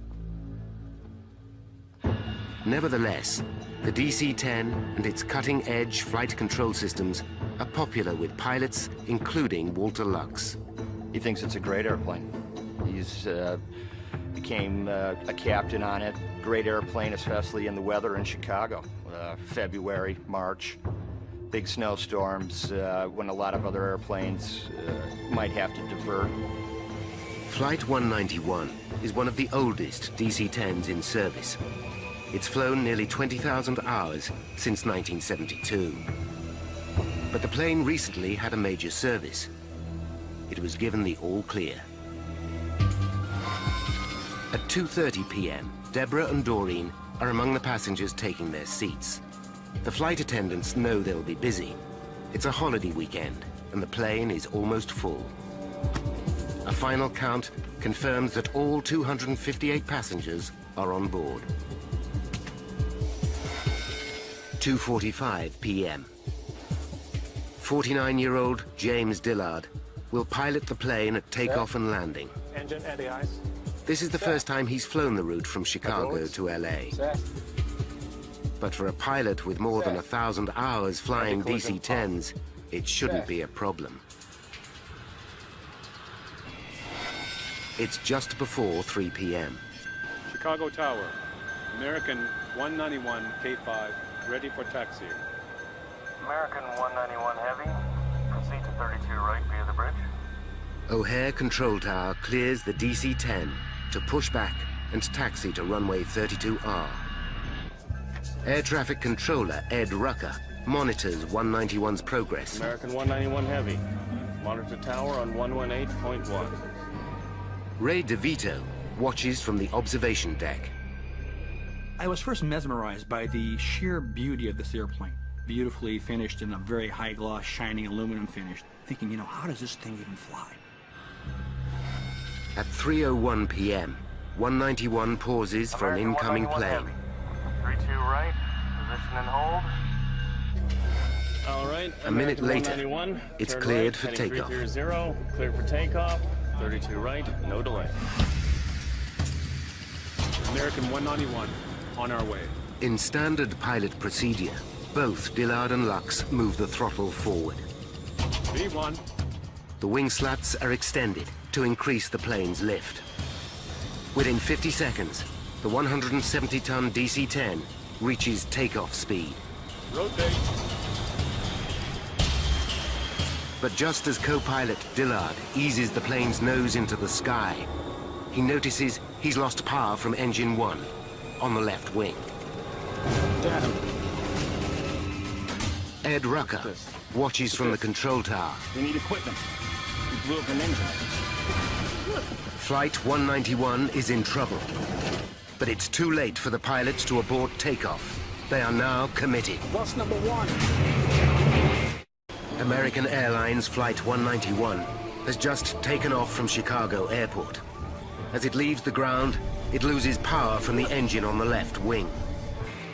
Nevertheless, the DC-10 and its cutting-edge flight control systems are popular with pilots, including Walter Lux. He thinks it's a great airplane. He's became a captain on it. Great airplane, especially in the weather in Chicago. February, March, big snowstorms when a lot of other airplanes might have to divert. Flight 191 is one of the oldest DC-10s in service. It's flown nearly 20,000 hours since 1972. But the plane recently had a major service. It was given the all-clear. At 2:30 p.m., Deborah and Doreen are among the passengers taking their seats. The flight attendants know they'll be busy. It's a holiday weekend, and the plane is almost full. A final count confirms that all 258 passengers are on board. 2:45 p.m. 49-year-old James Dillard will pilot the plane at takeoff and landing. Engine anti-ice. This is the first time he's flown the route from Chicago to LA. But for a pilot with more than 1,000 hours flying DC-10s, it shouldn't be a problem. It's just before 3 p.m. Chicago Tower, American 191 K5, ready for taxi. American 191 Heavy, proceed to 32 right via the bridge. O'Hare Control Tower clears the DC-10 to push back and taxi to runway 32R. Air traffic controller Ed Rucker monitors 191's progress. American 191 Heavy, monitor tower on 118.1. Ray DeVito watches from the observation deck. I was first mesmerized by the sheer beauty of this airplane. Beautifully finished in a very high gloss, shining aluminum finish. Thinking, you know, how does this thing even fly? At 3:01 p.m., 191 pauses for an incoming plane. 32 right, position and hold. All right. A minute later, it's cleared for heading takeoff. 330, cleared for takeoff. 32 right, no delay. American 191, on our way. In standard pilot procedure, both Dillard and Lux move the throttle forward. V1. The wing slats are extended to increase the plane's lift. Within 50 seconds, the 170-ton DC-10 reaches takeoff speed. Rotate. But just as co-pilot Dillard eases the plane's nose into the sky, he notices he's lost power from engine 1 on the left wing. Damn. Ed Rucker watches from the control tower. We need equipment. We blew up an engine. Flight 191 is in trouble. But it's too late for the pilots to abort takeoff. They are now committed. Loss number 1. American Airlines Flight 191 has just taken off from Chicago Airport. As it leaves the ground, it loses power from the engine on the left wing.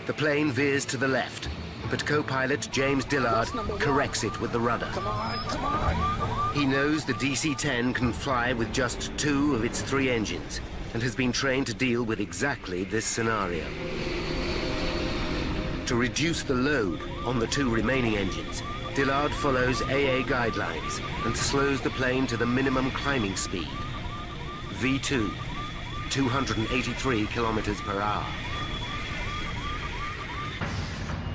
The plane veers to the left, but co-pilot James Dillard corrects it with the rudder. Come on. He knows the DC-10 can fly with just 2 of its 3 engines and has been trained to deal with exactly this scenario. To reduce the load on the 2 remaining engines, Dillard follows AA guidelines and slows the plane to the minimum climbing speed, V2, 283 kilometers per hour.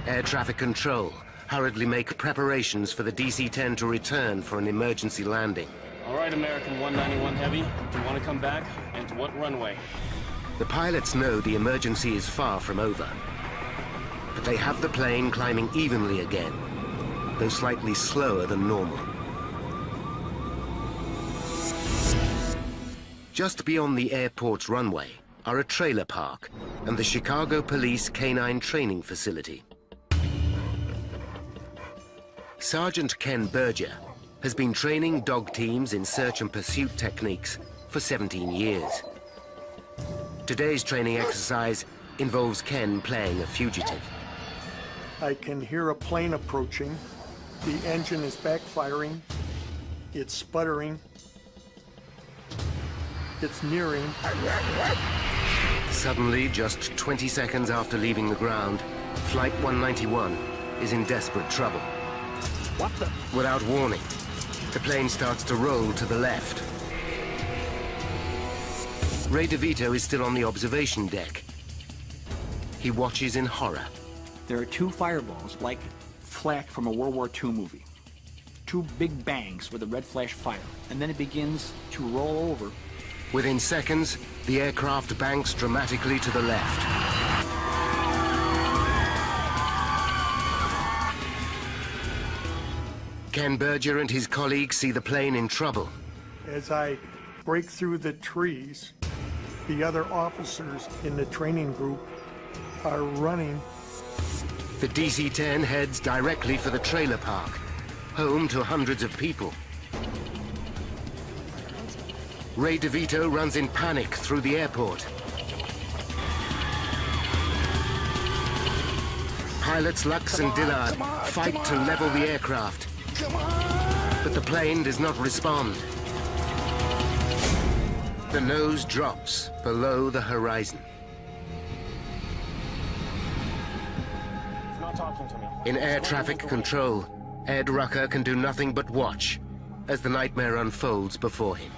Air traffic control hurriedly make preparations for the DC-10 to return for an emergency landing. All right, American 191 Heavy, do you want to come back? And to what runway? The pilots know the emergency is far from over, but they have the plane climbing evenly again, though slightly slower than normal. Just beyond the airport's runway are a trailer park and the Chicago Police Canine Training Facility. Sergeant Ken Berger has been training dog teams in search and pursuit techniques for 17 years. Today's training exercise involves Ken playing a fugitive. I can hear a plane approaching. The engine is backfiring. It's sputtering. It's nearing. Suddenly, just 20 seconds after leaving the ground, Flight 191 is in desperate trouble. What the? Without warning, the plane starts to roll to the left. Ray DeVito is still on the observation deck. He watches in horror. There are 2 fireballs, like flak from a World War II movie. 2 big bangs with a red flash fire, and then it begins to roll over. Within seconds, the aircraft banks dramatically to the left. Ken Berger and his colleagues see the plane in trouble. As I break through the trees, the other officers in the training group are running. The DC-10 heads directly for the trailer park, home to hundreds of people. Ray DeVito runs in panic through the airport. Pilots Lux and Dillard fight to level the aircraft. But the plane does not respond. The nose drops below the horizon. He's not talking to me. In air traffic control, Ed Rucker can do nothing but watch as the nightmare unfolds before him.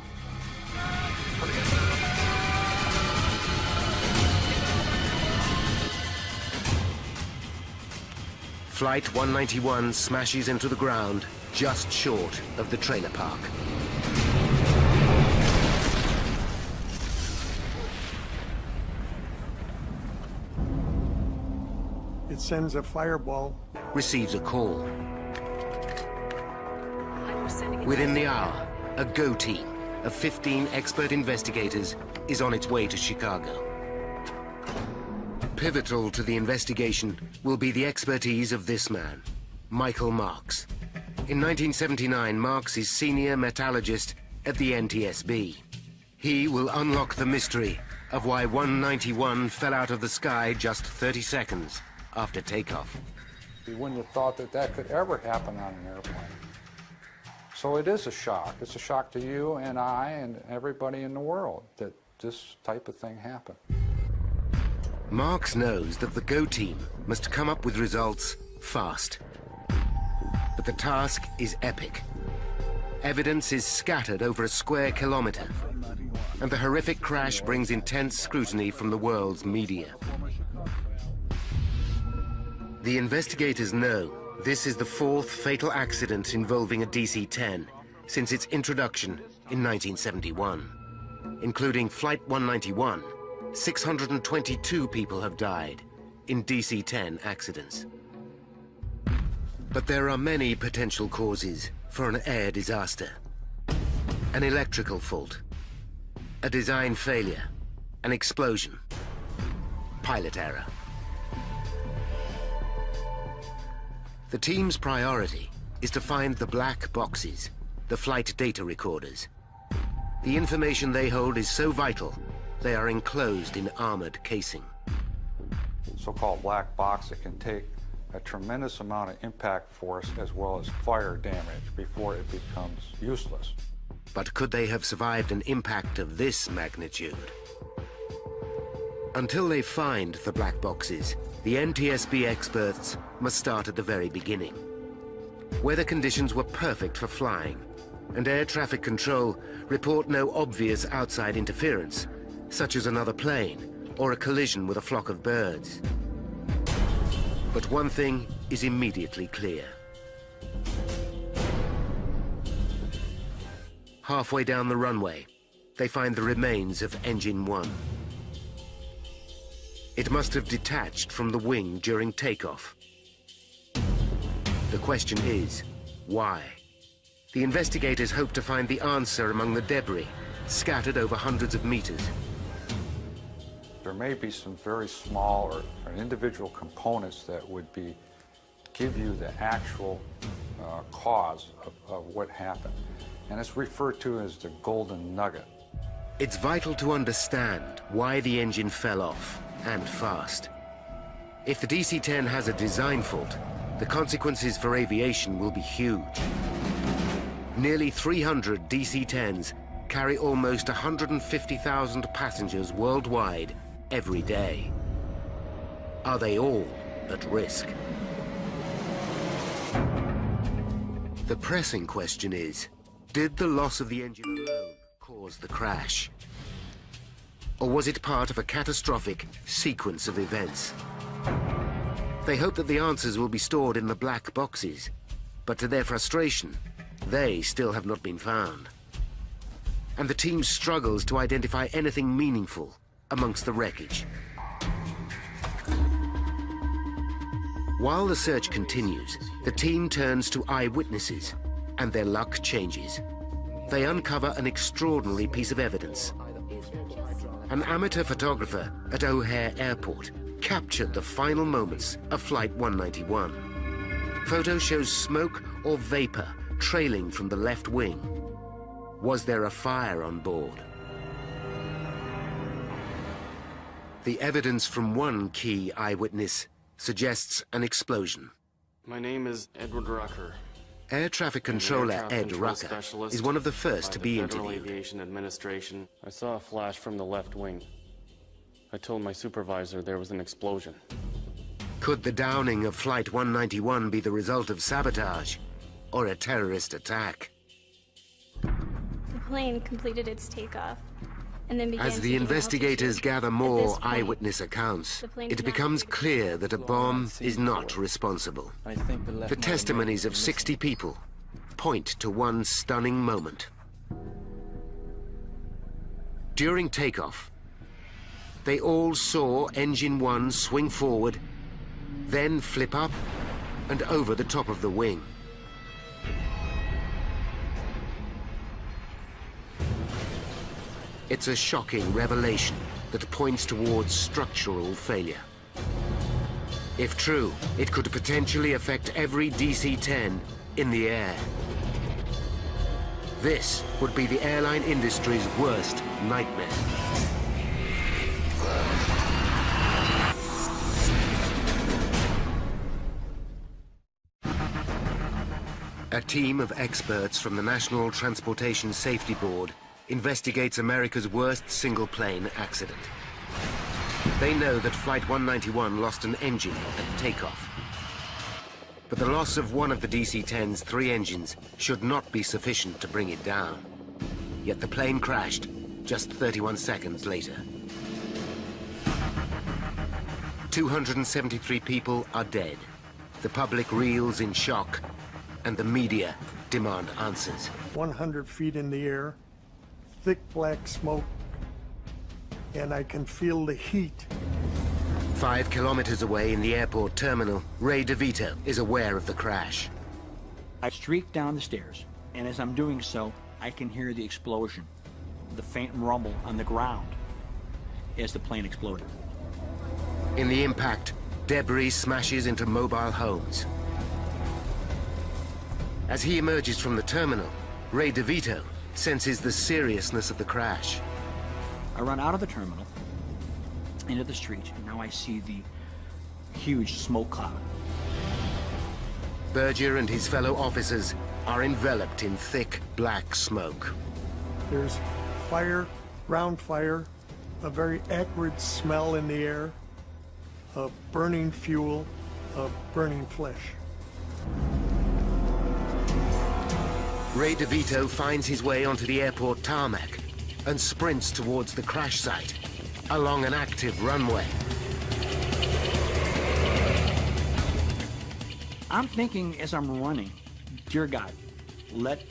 Flight 191 smashes into the ground just short of the trailer park. It sends a fireball. Receives a call. Within the hour, a GO team of 15 expert investigators is on its way to Chicago. Pivotal to the investigation will be the expertise of this man, Michael Marks. In 1979, Marks is senior metallurgist at the NTSB. He will unlock the mystery of why 191 fell out of the sky just 30 seconds after takeoff. You wouldn't have thought that that could ever happen on an airplane. So it is a shock. It's a shock to you and I and everybody in the world that this type of thing happened. Marks knows that the GO team must come up with results fast. But the task is epic. Evidence is scattered over a square kilometer, and the horrific crash brings intense scrutiny from the world's media. The investigators know this is the fourth fatal accident involving a DC-10 since its introduction in 1971. Including Flight 191, 622 people have died in DC-10 accidents. But there are many potential causes for an air disaster. An electrical fault, a design failure, an explosion, pilot error. The team's priority is to find the black boxes, the flight data recorders. The information they hold is so vital, they are enclosed in armored casing. So-called black box, it can take a tremendous amount of impact force as well as fire damage before it becomes useless. But could they have survived an impact of this magnitude? Until they find the black boxes, the NTSB experts must start at the very beginning. Weather conditions were perfect for flying, and air traffic control report no obvious outside interference, such as another plane or a collision with a flock of birds. But one thing is immediately clear. Halfway down the runway, they find the remains of Engine 1. It must have detached from the wing during takeoff. The question is, why? The investigators hope to find the answer among the debris scattered over hundreds of meters. There may be some very small or individual components that would give you the actual cause of what happened. And it's referred to as the golden nugget. It's vital to understand why the engine fell off, and fast. If the DC-10 has a design fault, the consequences for aviation will be huge. Nearly 300 DC-10s carry almost 150,000 passengers worldwide every day. Are they all at risk? The pressing question is, did the loss of the engine alone cause the crash? Or was it part of a catastrophic sequence of events? They hope that the answers will be stored in the black boxes, but to their frustration, they still have not been found. And the team struggles to identify anything meaningful amongst the wreckage. While the search continues, the team turns to eyewitnesses, and their luck changes. They uncover an extraordinary piece of evidence. An amateur photographer at O'Hare Airport captured the final moments of Flight 191. Photo shows smoke or vapor trailing from the left wing. Was there a fire on board? The evidence from one key eyewitness suggests an explosion. My name is Edward Rucker. Air traffic controller Ed Rucker is one of the first to be Federal interviewed. Aviation Administration. I saw a flash from the left wing. I told my supervisor there was an explosion. Could the downing of Flight 191 be the result of sabotage or a terrorist attack? The plane completed its takeoff and then began As the taking investigators altitude. gather At more this point, eyewitness accounts, the plane it did not becomes appear to clear that a bomb is not responsible. I think The testimonies of 60 people point to one stunning moment. During takeoff, they all saw Engine 1 swing forward, then flip up and over the top of the wing. It's a shocking revelation that points towards structural failure. If true, it could potentially affect every DC-10 in the air. This would be the airline industry's worst nightmare. A team of experts from the National Transportation Safety Board investigates America's worst single-plane accident. They know that Flight 191 lost an engine at takeoff. But the loss of one of the DC-10's 3 engines should not be sufficient to bring it down. Yet the plane crashed just 31 seconds later. 273 people are dead. The public reels in shock, and the media demand answers. 100 feet in the air, thick black smoke, and I can feel the heat. 5 kilometers away in the airport terminal, Ray DeVito is aware of the crash. I streak down the stairs, and as I'm doing so, I can hear the explosion, the faint rumble on the ground as the plane exploded. In the impact, debris smashes into mobile homes. As he emerges from the terminal, Ray DeVito senses the seriousness of the crash. I run out of the terminal, into the street, and now I see the huge smoke cloud. Berger and his fellow officers are enveloped in thick black smoke. There's fire, ground fire, a very acrid smell in the air, of burning fuel, of burning flesh. Ray DeVito finds his way onto the airport tarmac and sprints towards the crash site, along an active runway. I'm thinking as I'm running, dear God, let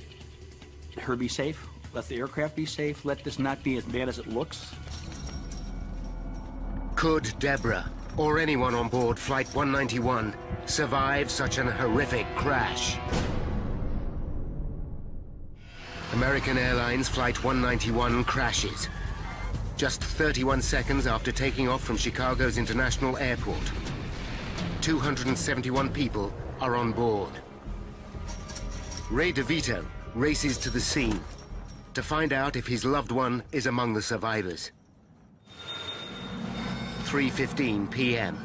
her be safe, let the aircraft be safe, let this not be as bad as it looks. Could Deborah, or anyone on board Flight 191, survive such an horrific crash? American Airlines Flight 191 crashes. Just 31 seconds after taking off from Chicago's International Airport. 271 people are on board. Ray DeVito races to the scene to find out if his loved one is among the survivors. 3:15 p.m.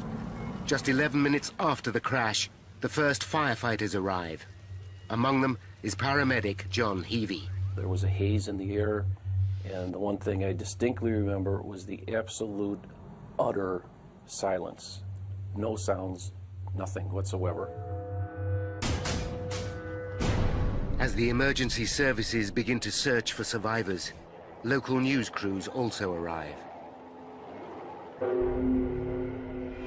Just 11 minutes after the crash, the first firefighters arrive. Among them is paramedic John Heavey. There was a haze in the air, and the one thing I distinctly remember was the absolute, utter silence. No sounds, nothing whatsoever. As the emergency services begin to search for survivors, local news crews also arrive.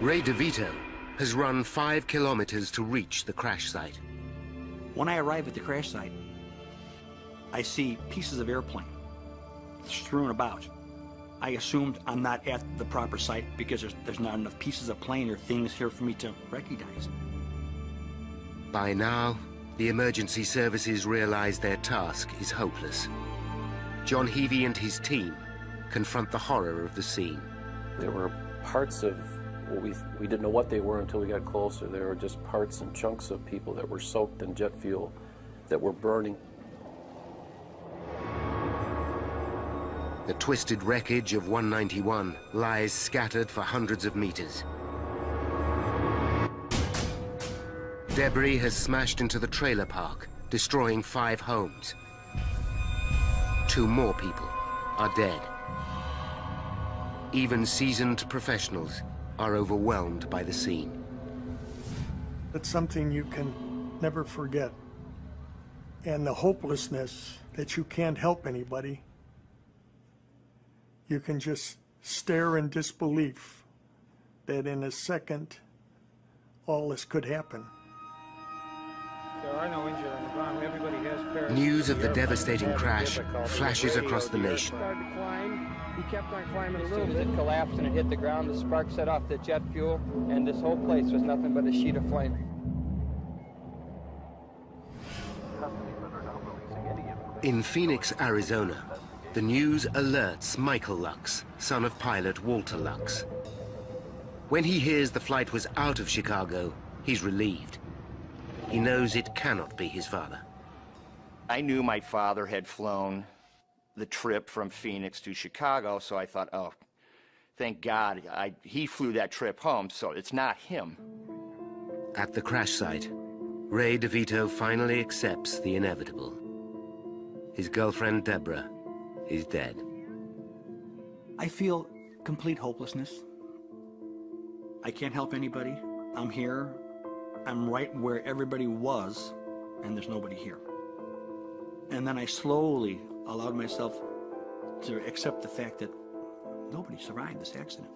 Ray DeVito has run 5 kilometers to reach the crash site. When I arrive at the crash site, I see pieces of airplane strewn about. I assumed I'm not at the proper site because there's not enough pieces of plane or things here for me to recognize. By now, the emergency services realize their task is hopeless. John Heavey and his team confront the horror of the scene. There were parts of what we didn't know what they were until we got closer. There were just parts and chunks of people that were soaked in jet fuel, that were burning. The twisted wreckage of 191 lies scattered for hundreds of meters. Debris has smashed into the trailer park destroying 5 homes. 2 more people are dead. Even seasoned professionals are overwhelmed by the scene. It's something you can never forget. And the hopelessness that you can't help anybody. You can just stare in disbelief that in a second, all this could happen. There are no injured on the ground. Everybody has parachutes. News of the devastating crash flashes across the nation. He kept on climbing a little bit. It collapsed and it hit the ground. The spark set off the jet fuel, and this whole place was nothing but a sheet of flame. In Phoenix, Arizona, the news alerts Michael Lux, son of pilot Walter Lux. When he hears the flight was out of Chicago, he's relieved. He knows it cannot be his father. I knew my father had flown the trip from Phoenix to Chicago, so I thought, oh, thank God, he flew that trip home, so it's not him. At the crash site, Ray DeVito finally accepts the inevitable. His girlfriend, Deborah, is dead. I feel complete hopelessness. I can't help anybody. I'm here. I'm right where everybody was, and there's nobody here. And then I slowly allowed myself to accept the fact that nobody survived this accident.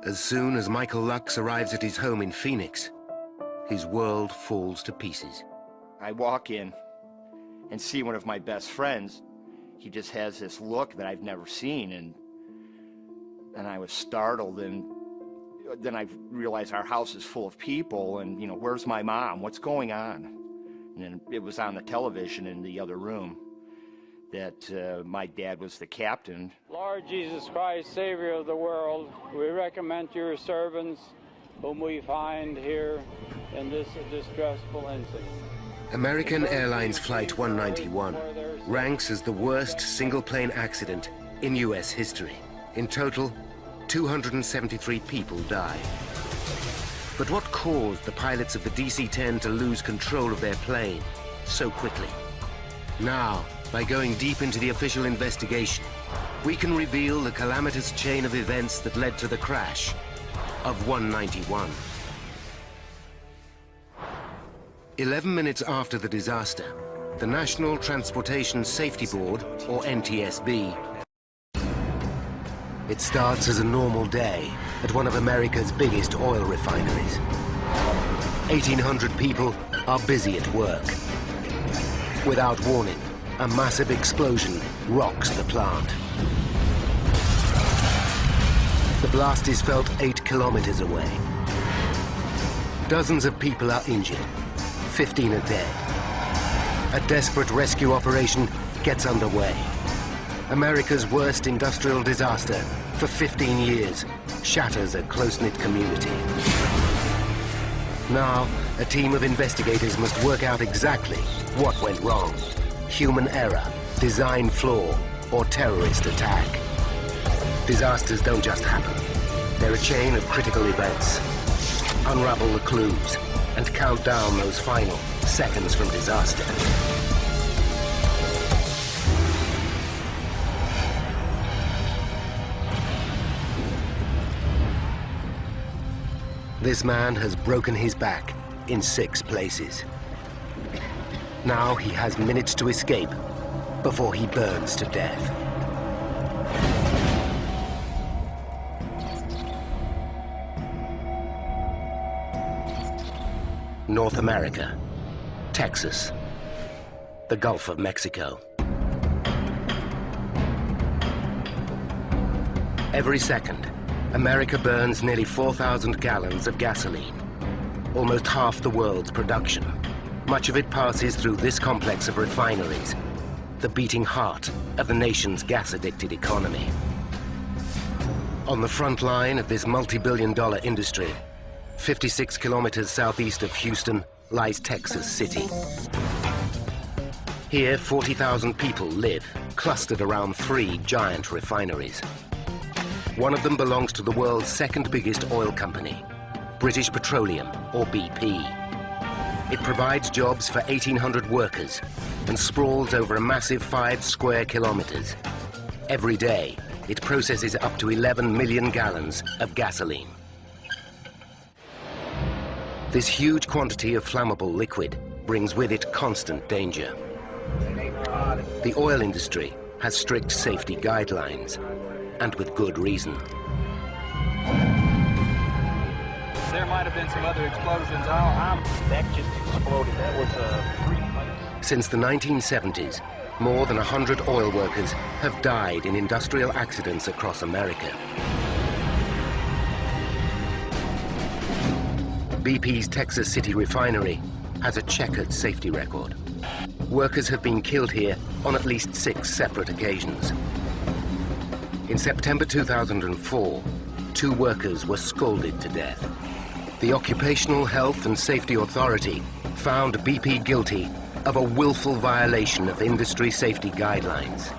As soon as Michael Lux arrives at his home in Phoenix, his world falls to pieces. I walk in and see one of my best friends. He just has this look that I've never seen, and I was startled, and then I realized our house is full of people, and, you know, where's my mom? What's going on? And then it was on the television in the other room that my dad was the captain. Lord Jesus Christ, Savior of the world, we recommend your servants whom we find here in this distressful incident. American Airlines Flight 191 ranks as the worst single-plane accident in U.S. history. In total, 273 people died. But what caused the pilots of the DC-10 to lose control of their plane so quickly? Now, by going deep into the official investigation, we can reveal the calamitous chain of events that led to the crash of 191. 11 minutes after the disaster, the National Transportation Safety Board, or NTSB, it starts as a normal day at one of America's biggest oil refineries. 1,800 people are busy at work. Without warning, a massive explosion rocks the plant. The blast is felt 8 kilometers away. Dozens of people are injured. 15 are dead. A desperate rescue operation gets underway. America's worst industrial disaster for 15 years shatters a close-knit community. Now, a team of investigators must work out exactly what went wrong. Human error, design flaw, or terrorist attack. Disasters don't just happen. They're a chain of critical events. Unravel the clues and count down those final seconds from disaster. This man has broken his back in 6 places. Now he has minutes to escape before he burns to death. North America, Texas, the Gulf of Mexico. Every second, America burns nearly 4,000 gallons of gasoline, almost half the world's production. Much of it passes through this complex of refineries, the beating heart of the nation's gas-addicted economy. On the front line of this multi-billion-dollar industry, 56 kilometers southeast of Houston, lies Texas City. Here, 40,000 people live, clustered around 3 giant refineries. One of them belongs to the world's second biggest oil company, British Petroleum, or BP. It provides jobs for 1,800 workers and sprawls over a massive 5 square kilometers. Every day, it processes up to 11 million gallons of gasoline. This huge quantity of flammable liquid brings with it constant danger. The oil industry has strict safety guidelines, and with good reason. There might have been some other explosions. That just exploded. That was a freak. Since the 1970s, more than 100 oil workers have died in industrial accidents across America. BP's Texas City refinery has a checkered safety record. Workers have been killed here on at least 6 separate occasions. In September 2004, 2 workers were scalded to death. The Occupational Health and Safety Authority found BP guilty of a willful violation of industry safety guidelines.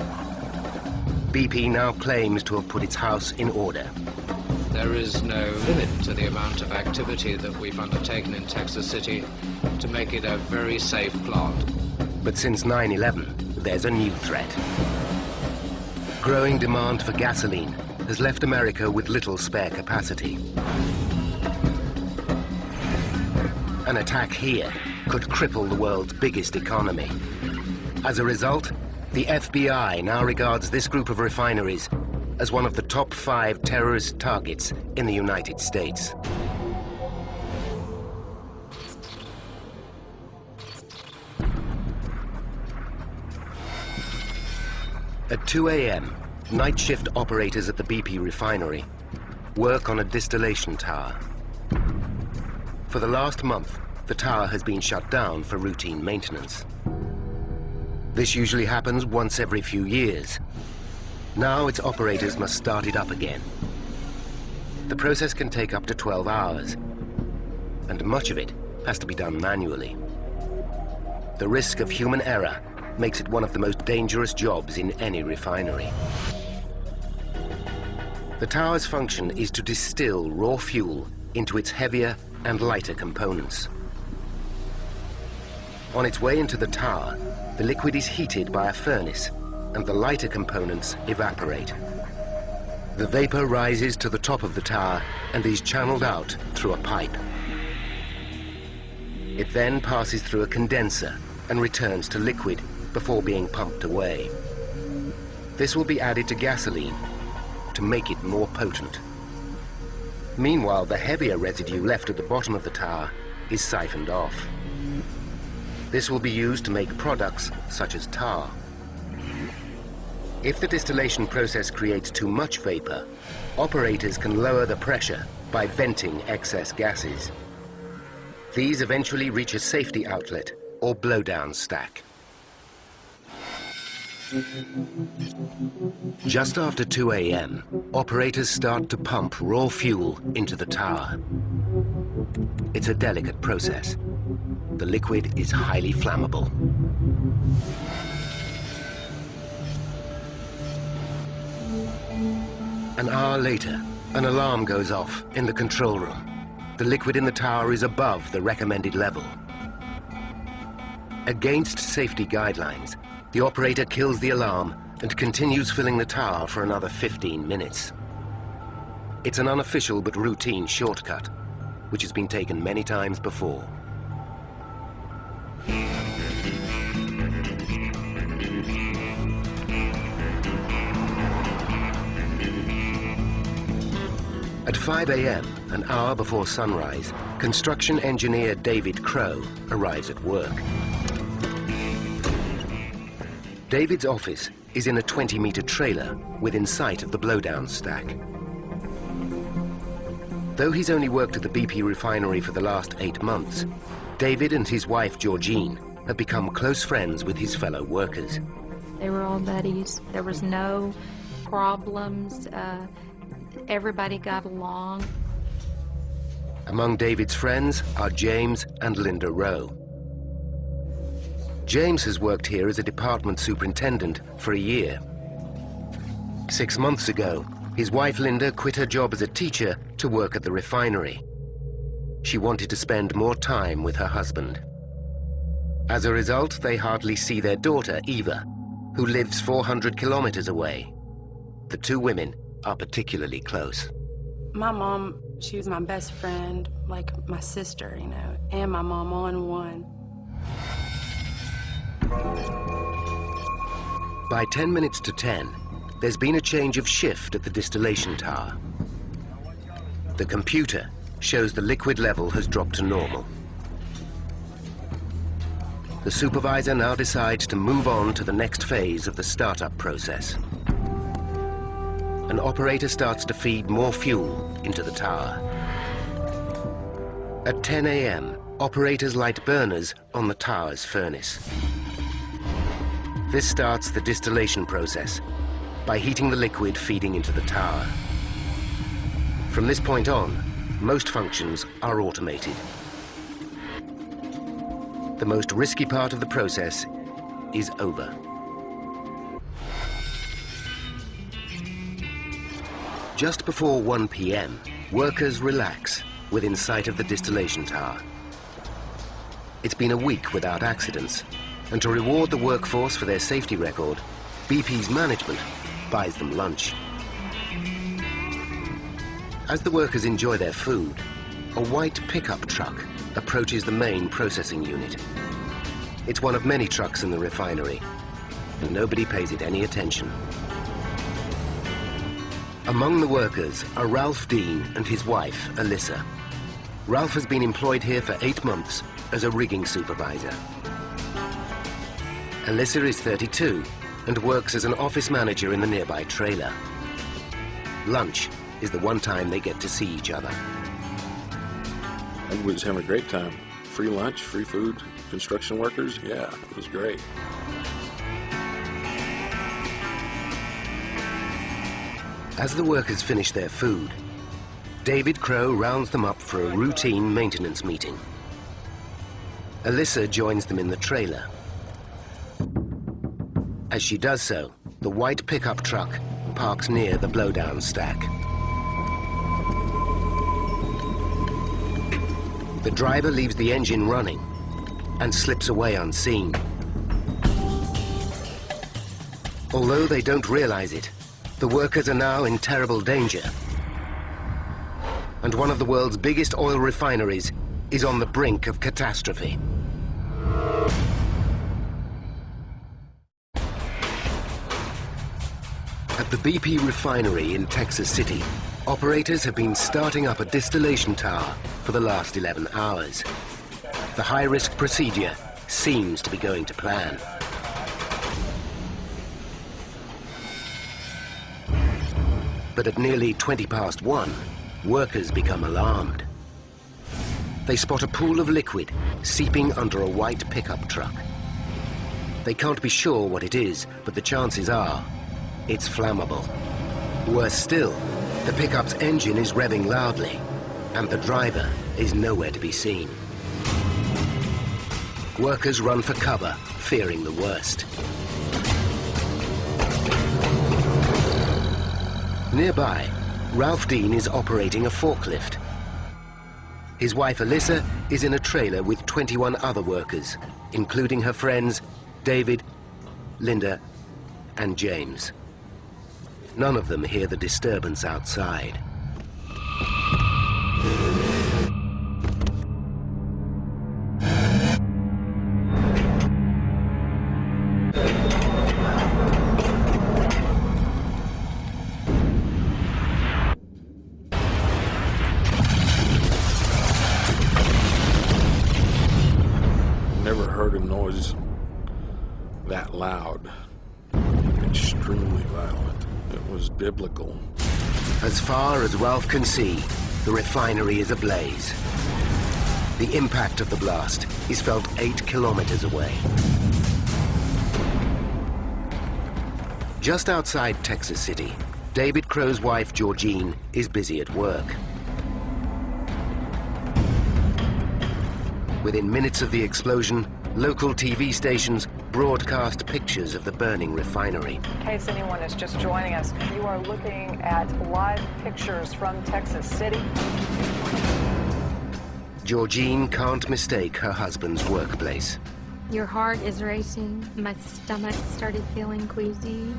BP now claims to have put its house in order. There is no limit to the amount of activity that we've undertaken in Texas City to make it a very safe plant. But since 9/11, there's a new threat. Growing demand for gasoline has left America with little spare capacity. An attack here could cripple the world's biggest economy. As a result, the FBI now regards this group of refineries as one of the top 5 terrorist targets in the United States. At 2 a.m., night shift operators at the BP refinery work on a distillation tower. For the last month, the tower has been shut down for routine maintenance. This usually happens once every few years. Now its operators must start it up again. The process can take up to 12 hours, and much of it has to be done manually. The risk of human error makes it one of the most dangerous jobs in any refinery. The tower's function is to distill raw fuel into its heavier and lighter components. On its way into the tower, the liquid is heated by a furnace, and the lighter components evaporate. The vapor rises to the top of the tower and is channeled out through a pipe. It then passes through a condenser and returns to liquid before being pumped away. This will be added to gasoline to make it more potent. Meanwhile, the heavier residue left at the bottom of the tower is siphoned off. This will be used to make products such as tar. If the distillation process creates too much vapor, operators can lower the pressure by venting excess gases. These eventually reach a safety outlet or blowdown stack. Just after 2 a.m., operators start to pump raw fuel into the tower. It's a delicate process. The liquid is highly flammable. An hour later, an alarm goes off in the control room. The liquid in the tower is above the recommended level. Against safety guidelines, the operator kills the alarm and continues filling the tower for another 15 minutes. It's an unofficial but routine shortcut, which has been taken many times before. At 5 a.m., an hour before sunrise, construction engineer David Crow arrives at work. David's office is in a 20-meter trailer within sight of the blowdown stack. Though he's only worked at the BP refinery for the last 8 months, David and his wife Georgine have become close friends with his fellow workers. They were all buddies. There was no problems. Everybody got along. Among David's friends are James and Linda Rowe. James has worked here as a department superintendent for a year. 6 months ago, his wife Linda quit her job as a teacher to work at the refinery. She wanted to spend more time with her husband. As a result, they hardly see their daughter, Eva, who lives 400 kilometers away. The two women are particularly close. My mom, she was my best friend, like my sister, you know, and my mom all in one. By 10 minutes to 10, there's been a change of shift at the distillation tower. The computer shows the liquid level has dropped to normal. The supervisor now decides to move on to the next phase of the startup process. An operator starts to feed more fuel into the tower. At 10 a.m., operators light burners on the tower's furnace. This starts the distillation process by heating the liquid feeding into the tower. From this point on, most functions are automated. The most risky part of the process is over. Just before 1 p.m., workers relax within sight of the distillation tower. It's been a week without accidents, and to reward the workforce for their safety record, BP's management buys them lunch. As the workers enjoy their food, a white pickup truck approaches the main processing unit. It's one of many trucks in the refinery, and nobody pays it any attention. Among the workers are Ralph Dean and his wife, Alyssa. Ralph has been employed here for 8 months as a rigging supervisor. Alyssa is 32 and works as an office manager in the nearby trailer. Lunch is the one time they get to see each other. I was having a great time. Free lunch, free food, construction workers, yeah, it was great. As the workers finish their food, David Crow rounds them up for a routine maintenance meeting. Alyssa joins them in the trailer. As she does so, the white pickup truck parks near the blowdown stack. The driver leaves the engine running and slips away unseen. Although they don't realize it, the workers are now in terrible danger. And one of the world's biggest oil refineries is on the brink of catastrophe. At the BP refinery in Texas City, operators have been starting up a distillation tower for the last 11 hours. The high-risk procedure seems to be going to plan. But at nearly 20 past 1, workers become alarmed. They spot a pool of liquid seeping under a white pickup truck. They can't be sure what it is, but the chances are it's flammable. Worse still, the pickup's engine is revving loudly, and the driver is nowhere to be seen. Workers run for cover, fearing the worst. Nearby, Ralph Dean is operating a forklift. His wife Alyssa is in a trailer with 21 other workers, including her friends David, Linda, and James. None of them hear the disturbance outside. Never heard a noise that loud. Extremely violent. It was biblical. As far as Ralph can see, the refinery is ablaze. The impact of the blast is felt 8 kilometers away. Just outside Texas City, David Crow's wife, Georgine, is busy at work. Within minutes of the explosion, local TV stations broadcast pictures of the burning refinery. In case anyone is just joining us, you are looking at live pictures from Texas City. Georgine can't mistake her husband's workplace. Your heart is racing. My stomach started feeling queasy.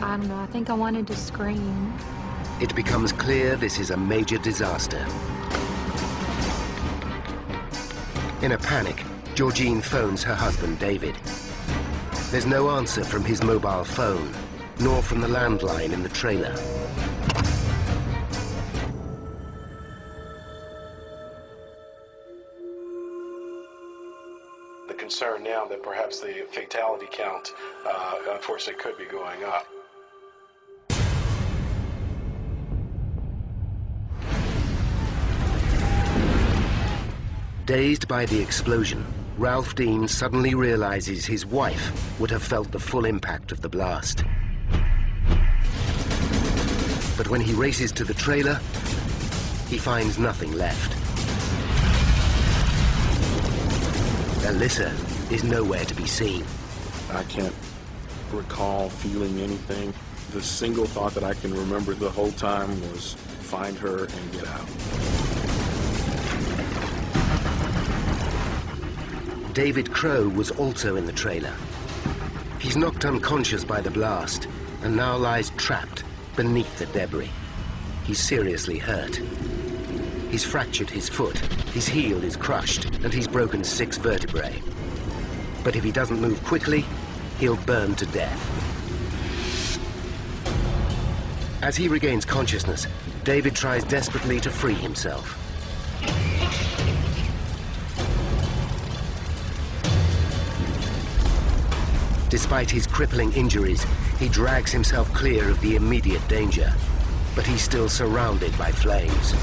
I don't know, I think I wanted to scream. It becomes clear this is a major disaster. In a panic, Georgine phones her husband, David. There's no answer from his mobile phone, nor from the landline in the trailer. The concern now that perhaps the fatality count, unfortunately, could be going up. Dazed by the explosion, Ralph Dean suddenly realizes his wife would have felt the full impact of the blast. But when he races to the trailer, he finds nothing left. Alyssa is nowhere to be seen. I can't recall feeling anything. The single thought that I can remember the whole time was find her and get out. David Crow was also in the trailer. He's knocked unconscious by the blast and now lies trapped beneath the debris. He's seriously hurt. He's fractured his foot, his heel is crushed, and he's broken 6 vertebrae. But if he doesn't move quickly, he'll burn to death. As he regains consciousness, David tries desperately to free himself. Despite his crippling injuries, he drags himself clear of the immediate danger, but he's still surrounded by flames.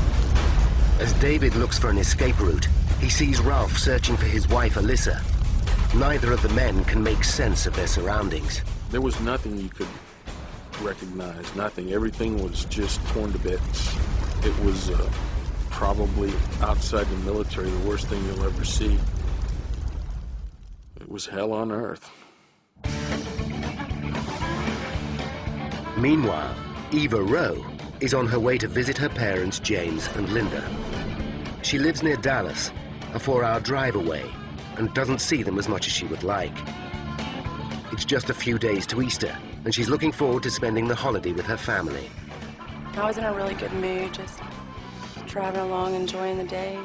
As David looks for an escape route, he sees Ralph searching for his wife, Alyssa. Neither of the men can make sense of their surroundings. There was nothing you could recognize, nothing. Everything was just torn to bits. It was probably outside the military, the worst thing you'll ever see. It was hell on earth. Meanwhile, Eva Rowe is on her way to visit her parents, James and Linda. She lives near Dallas, a 4-hour drive away, and doesn't see them as much as she would like. It's just a few days to Easter, and she's looking forward to spending the holiday with her family. I was in a really good mood, just driving along, enjoying the day.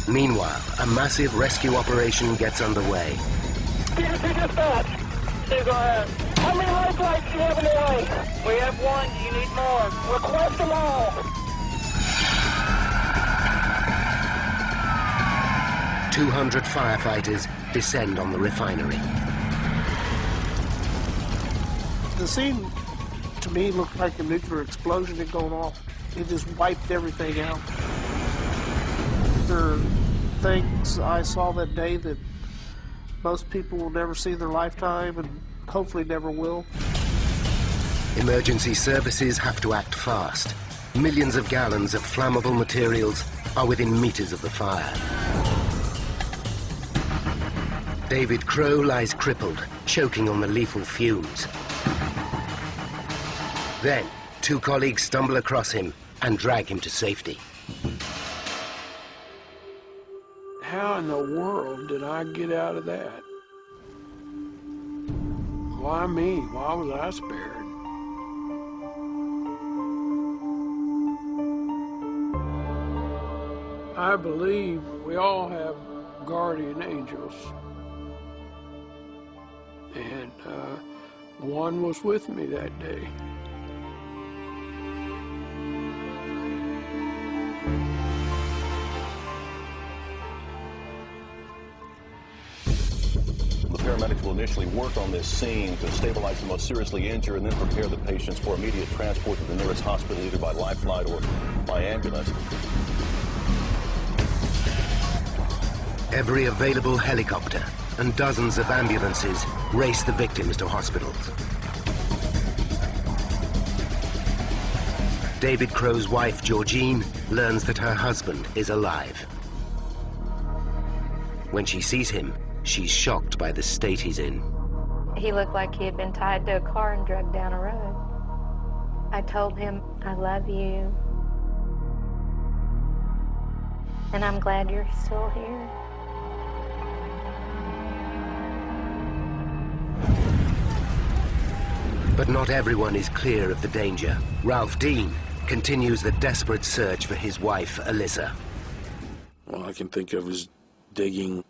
Meanwhile, a massive rescue operation gets underway. How many lifelines do you have in the way? We have 1. Do you need more? Request them all. 200 firefighters descend on the refinery. The scene, to me, looked like a nuclear explosion had gone off. It just wiped everything out. There are things I saw that day that most people will never see in their lifetime and hopefully never will. Emergency services have to act fast. Millions of gallons of flammable materials are within meters of the fire. David Crow lies crippled, choking on the lethal fumes. Then, 2 colleagues stumble across him and drag him to safety. How in the world did I get out of that? Why me? Why was I spared? I believe we all have guardian angels. And one was with me that day. Paramedics will initially work on this scene to stabilize the most seriously injured and then prepare the patients for immediate transport to the nearest hospital, either by life flight or by ambulance. Every available helicopter and dozens of ambulances race the victims to hospitals. David Crow's wife, Georgine, learns that her husband is alive. When she sees him, she's shocked by the state he's in. He looked like he had been tied to a car and dragged down a road. I told him, I love you. And I'm glad you're still here. But not everyone is clear of the danger. Ralph Dean continues the desperate search for his wife, Alyssa. All I can think of is digging.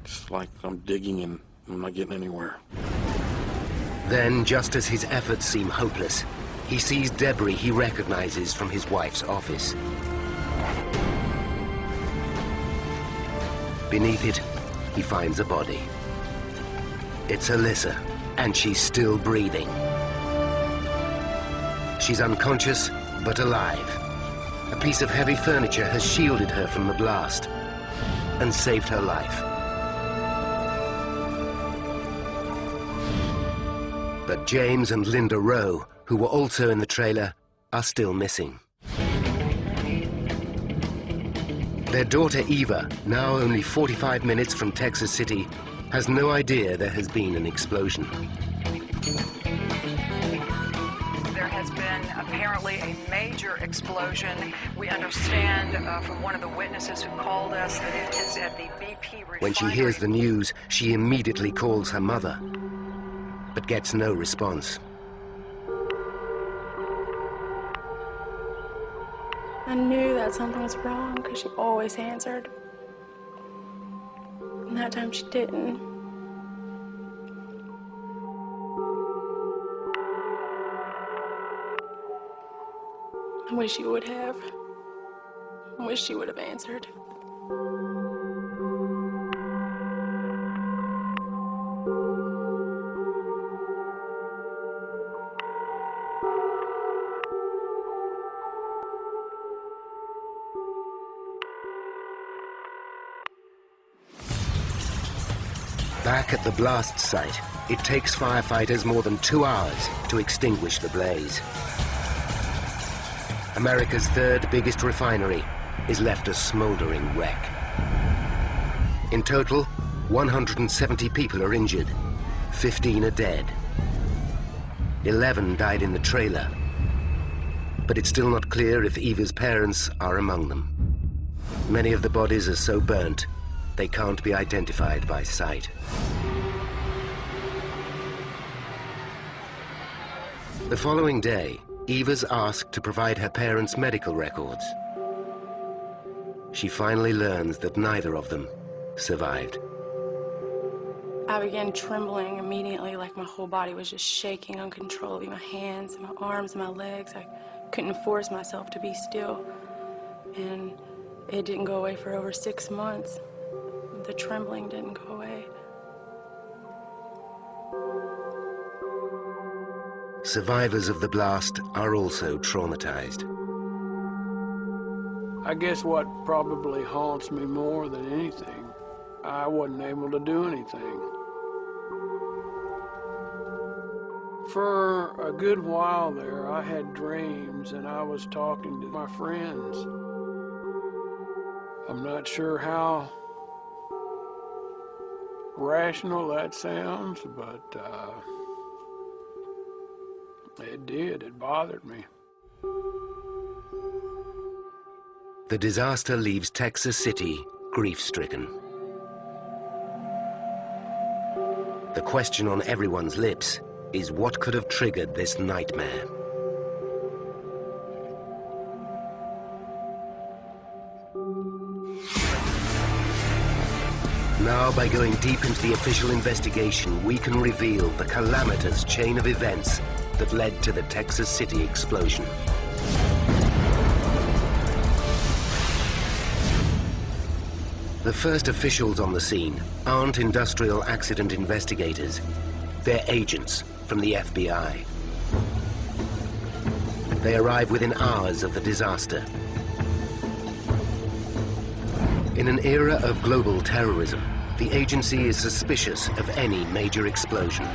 It's like I'm digging and I'm not getting anywhere. Then, just as his efforts seem hopeless, he sees debris he recognizes from his wife's office. Beneath it, he finds a body. It's Alyssa, and she's still breathing. She's unconscious, but alive. A piece of heavy furniture has shielded her from the blast and saved her life. But James and Linda Rowe, who were also in the trailer, are still missing. Their daughter Eva, now only 45 minutes from Texas City, has no idea there has been an explosion. There has been apparently a major explosion. We understand from one of the witnesses who called us that it is at the BP refinery. When she hears the news, she immediately calls her mother, but gets no response. I knew that something was wrong because she always answered. And that time she didn't. I wish she would have. I wish she would have answered. Back at the blast site, it takes firefighters more than 2 hours to extinguish the blaze. America's third biggest refinery is left a smoldering wreck. In total, 170 people are injured, 15 are dead. 11 died in the trailer, but it's still not clear if Eva's parents are among them. Many of the bodies are so burnt, they can't be identified by sight. The following day, Eva's asked to provide her parents' medical records. She finally learns that neither of them survived. I began trembling immediately, like my whole body was just shaking uncontrollably. My hands, my arms, my legs. I couldn't force myself to be still. And it didn't go away for over 6 months. The trembling didn't go away. Survivors of the blast are also traumatized. I guess what probably haunts me more than anything, I wasn't able to do anything. For a good while there, I had dreams and I was talking to my friends. I'm not sure how rational that sounds, but it did. It bothered me. The disaster leaves Texas City grief-stricken. The question on everyone's lips is what could have triggered this nightmare. Now, by going deep into the official investigation, we can reveal the calamitous chain of events that led to the Texas City explosion. The first officials on the scene aren't industrial accident investigators. They're agents from the FBI. They arrive within hours of the disaster. In an era of global terrorism, the agency is suspicious of any major explosion.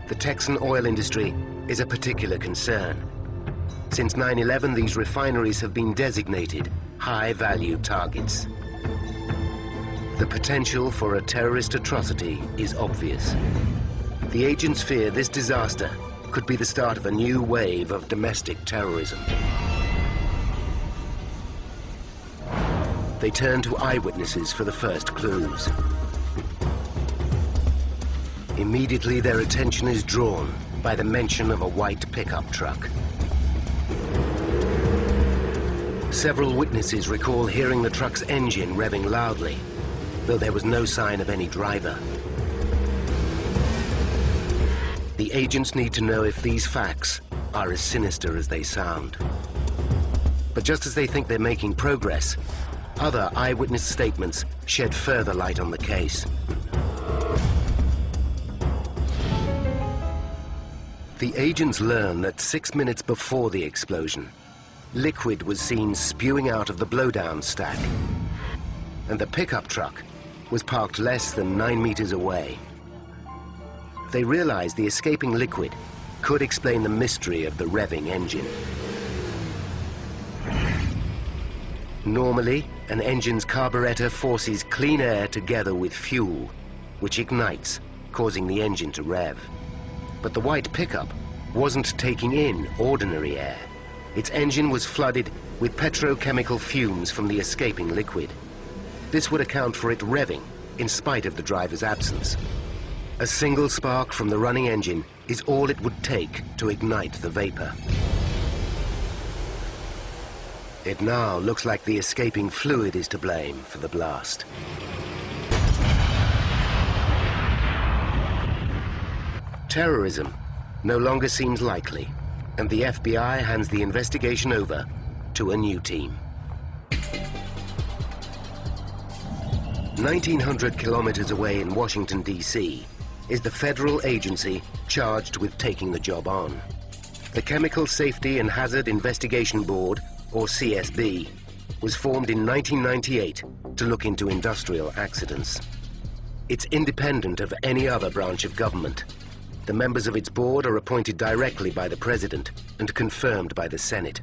The Texan oil industry is a particular concern. Since 9/11, these refineries have been designated high-value targets. The potential for a terrorist atrocity is obvious. The agents fear this disaster could be the start of a new wave of domestic terrorism. They turn to eyewitnesses for the first clues. Immediately, their attention is drawn by the mention of a white pickup truck. Several witnesses recall hearing the truck's engine revving loudly, though there was no sign of any driver. The agents need to know if these facts are as sinister as they sound. But just as they think they're making progress, other eyewitness statements shed further light on the case. The agents learn that 6 minutes before the explosion, liquid was seen spewing out of the blowdown stack, and the pickup truck was parked less than 9 meters away. They realized the escaping liquid could explain the mystery of the revving engine. Normally, an engine's carburetor forces clean air together with fuel, which ignites, causing the engine to rev. But the white pickup wasn't taking in ordinary air. Its engine was flooded with petrochemical fumes from the escaping liquid. This would account for it revving in spite of the driver's absence. A single spark from the running engine is all it would take to ignite the vapor. It now looks like the escaping fluid is to blame for the blast. Terrorism no longer seems likely, and the FBI hands the investigation over to a new team. 1,900 kilometers away in Washington, D.C., is the federal agency charged with taking the job on. The Chemical Safety and Hazard Investigation Board, or CSB, was formed in 1998 to look into industrial accidents. It's independent of any other branch of government. The members of its board are appointed directly by the President and confirmed by the Senate.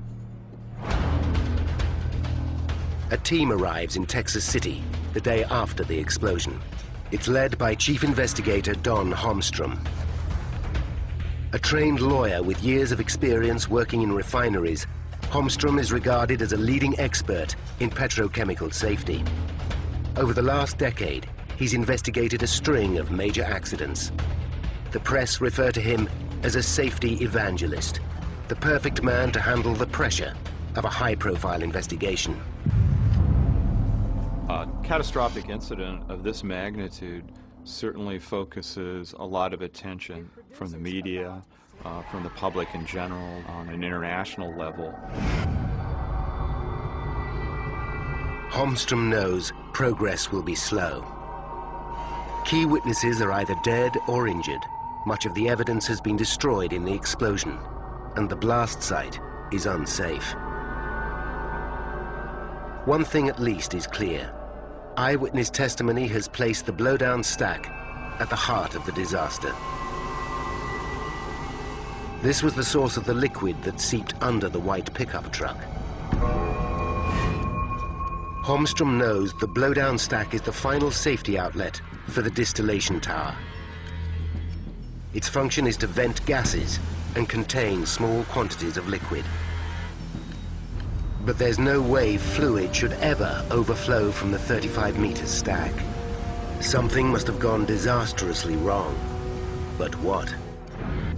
A team arrives in Texas City the day after the explosion. It's led by Chief Investigator Don Holmstrom. A trained lawyer with years of experience working in refineries, Holmstrom is regarded as a leading expert in petrochemical safety. Over the last decade, he's investigated a string of major accidents. The press refer to him as a safety evangelist, the perfect man to handle the pressure of a high-profile investigation. A catastrophic incident of this magnitude certainly focuses a lot of attention from the media, from the public in general, on an international level. Holmstrom knows progress will be slow. Key witnesses are either dead or injured. Much of the evidence has been destroyed in the explosion, and the blast site is unsafe. One thing at least is clear. Eyewitness testimony has placed the blowdown stack at the heart of the disaster. This was the source of the liquid that seeped under the white pickup truck. Holmstrom knows the blowdown stack is the final safety outlet for the distillation tower. Its function is to vent gases and contain small quantities of liquid. But there's no way fluid should ever overflow from the 35-meter stack. Something must have gone disastrously wrong. But what?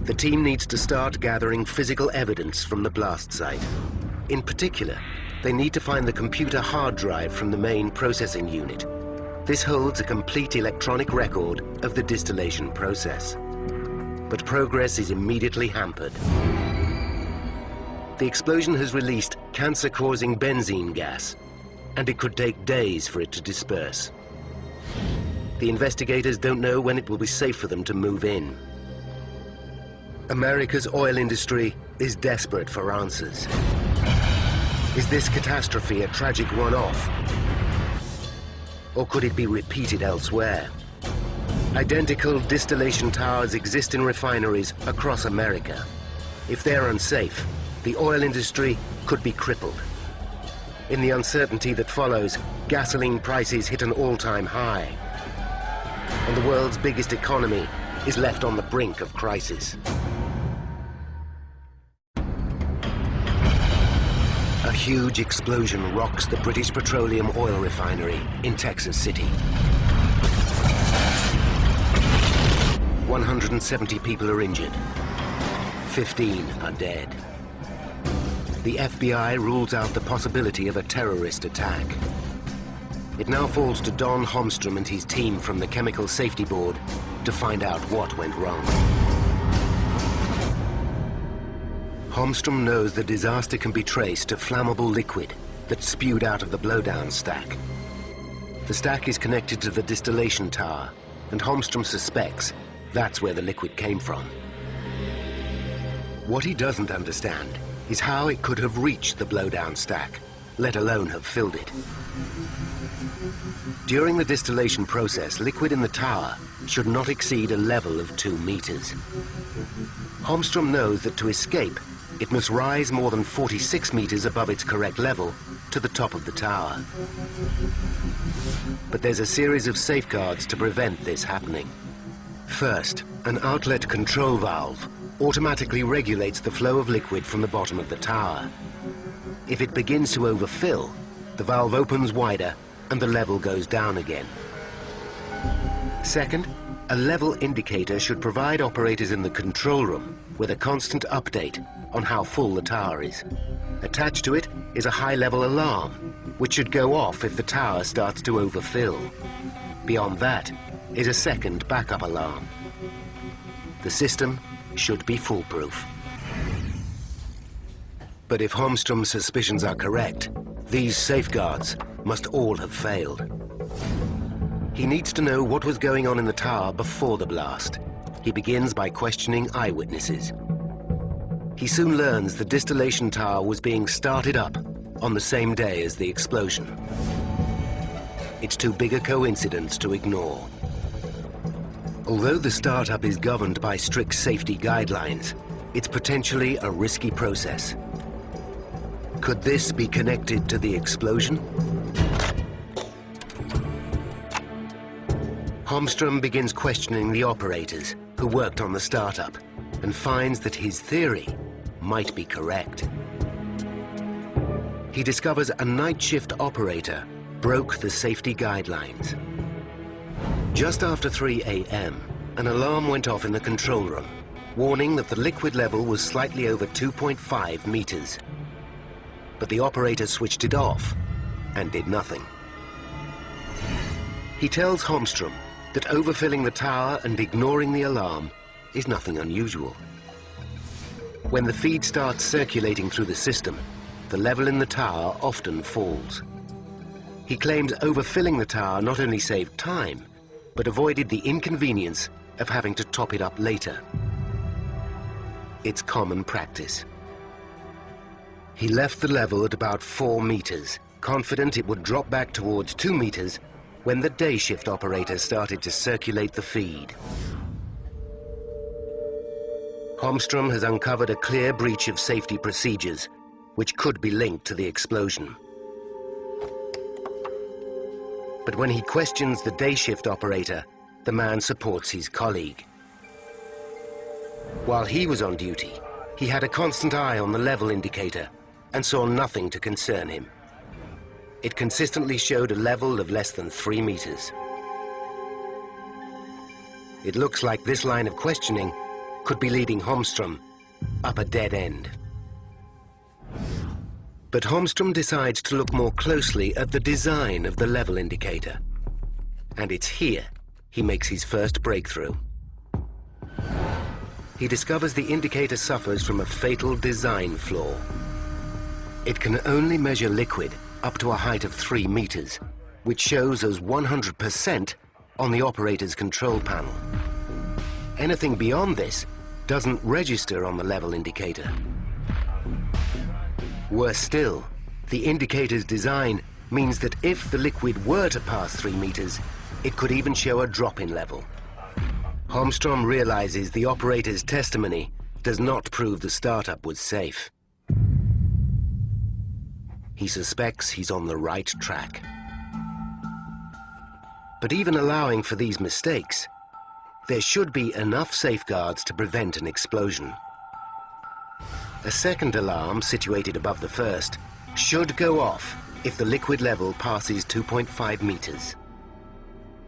The team needs to start gathering physical evidence from the blast site. In particular, they need to find the computer hard drive from the main processing unit. This holds a complete electronic record of the distillation process. But progress is immediately hampered. The explosion has released cancer-causing benzene gas, and it could take days for it to disperse. The investigators don't know when it will be safe for them to move in. America's oil industry is desperate for answers. Is this catastrophe a tragic one-off? Or could it be repeated elsewhere? Identical distillation towers exist in refineries across America. If they're unsafe, the oil industry could be crippled. In the uncertainty that follows, gasoline prices hit an all-time high. And the world's biggest economy is left on the brink of crisis. A huge explosion rocks the British Petroleum oil refinery in Texas City. 170 people are injured. 15 are dead. The FBI rules out the possibility of a terrorist attack. It now falls to Don Holmstrom and his team from the Chemical Safety Board to find out what went wrong. Holmstrom knows the disaster can be traced to flammable liquid that spewed out of the blowdown stack. The stack is connected to the distillation tower, and Holmstrom suspects that's where the liquid came from. What he doesn't understand is how it could have reached the blowdown stack, let alone have filled it. During the distillation process, liquid in the tower should not exceed a level of 2 meters. Holmstrom knows that to escape, it must rise more than 46 meters above its correct level to the top of the tower. But there's a series of safeguards to prevent this happening. First, an outlet control valve automatically regulates the flow of liquid from the bottom of the tower. If it begins to overfill, the valve opens wider and the level goes down again. Second, a level indicator should provide operators in the control room with a constant update on how full the tower is. Attached to it is a high-level alarm, which should go off if the tower starts to overfill. Beyond that is a second backup alarm. The system should be foolproof. But if Holmstrom's suspicions are correct, these safeguards must all have failed. He needs to know what was going on in the tower before the blast. He begins by questioning eyewitnesses. He soon learns the distillation tower was being started up on the same day as the explosion. It's too big a coincidence to ignore. Although the startup is governed by strict safety guidelines, it's potentially a risky process. Could this be connected to the explosion? Holmstrom begins questioning the operators who worked on the startup and finds that his theory might be correct. He discovers a night shift operator broke the safety guidelines. Just after 3 a.m., an alarm went off in the control room, warning that the liquid level was slightly over 2.5 meters. But the operator switched it off and did nothing. He tells Holmstrom that overfilling the tower and ignoring the alarm is nothing unusual. When the feed starts circulating through the system, the level in the tower often falls. He claims overfilling the tower not only saved time, but avoided the inconvenience of having to top it up later. It's common practice. He left the level at about 4 meters, confident it would drop back towards 2 meters when the day shift operator started to circulate the feed. Holmstrom has uncovered a clear breach of safety procedures, which could be linked to the explosion. But when he questions the day shift operator, the man supports his colleague. While he was on duty, he had a constant eye on the level indicator and saw nothing to concern him. It consistently showed a level of less than 3 meters. It looks like this line of questioning could be leading Holmstrom up a dead end. But Holmstrom decides to look more closely at the design of the level indicator. And it's here he makes his first breakthrough. He discovers the indicator suffers from a fatal design flaw. It can only measure liquid up to a height of 3 meters, which shows as 100% on the operator's control panel. Anything beyond this doesn't register on the level indicator. Worse still, the indicator's design means that if the liquid were to pass 3 meters, it could even show a drop in level. Holmstrom realizes the operator's testimony does not prove the startup was safe. he suspects he's on the right track. But even allowing for these mistakes, there should be enough safeguards to prevent an explosion. A second alarm, situated above the first, should go off if the liquid level passes 2.5 meters.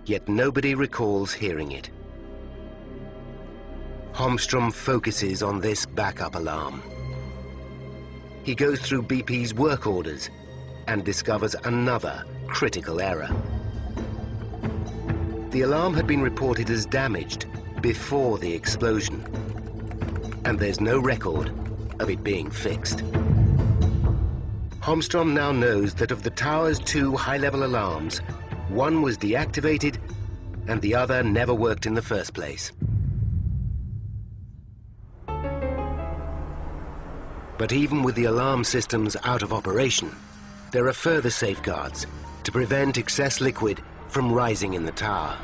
Yet nobody recalls hearing it. Holmstrom focuses on this backup alarm. He goes through BP's work orders and discovers another critical error. The alarm had been reported as damaged before the explosion, and there's no record of it being fixed. Holmstrom now knows that of the tower's 2 high-level alarms, one was deactivated and the other never worked in the first place. But even with the alarm systems out of operation, there are further safeguards to prevent excess liquid from rising in the tower.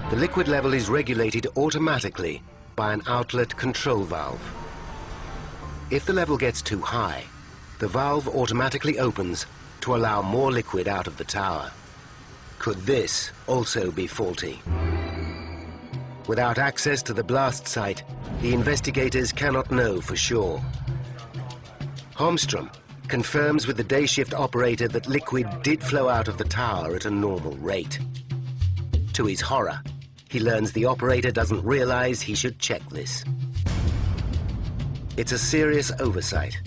The liquid level is regulated automatically by an outlet control valve. If the level gets too high, the valve automatically opens to allow more liquid out of the tower. Could this also be faulty? Without access to the blast site, the investigators cannot know for sure. Holmstrom confirms with the day shift operator that liquid did flow out of the tower at a normal rate. To his horror, he learns the operator doesn't realize he should check this. It's a serious oversight,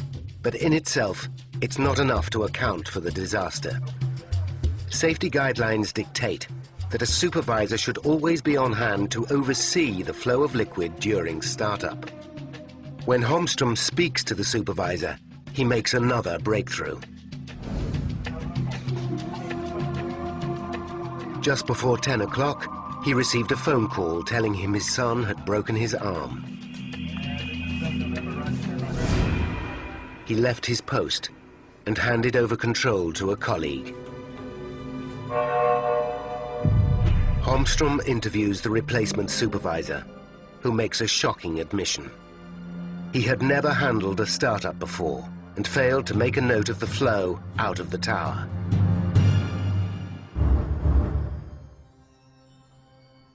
but in itself, it's not enough to account for the disaster. Safety guidelines dictate that a supervisor should always be on hand to oversee the flow of liquid during startup. When Holmstrom speaks to the supervisor, he makes another breakthrough. Just before 10 o'clock, he received a phone call telling him his son had broken his arm. He left his post and handed over control to a colleague. Holmstrom interviews the replacement supervisor, who makes a shocking admission. He had never handled a startup before and failed to make a note of the flow out of the tower.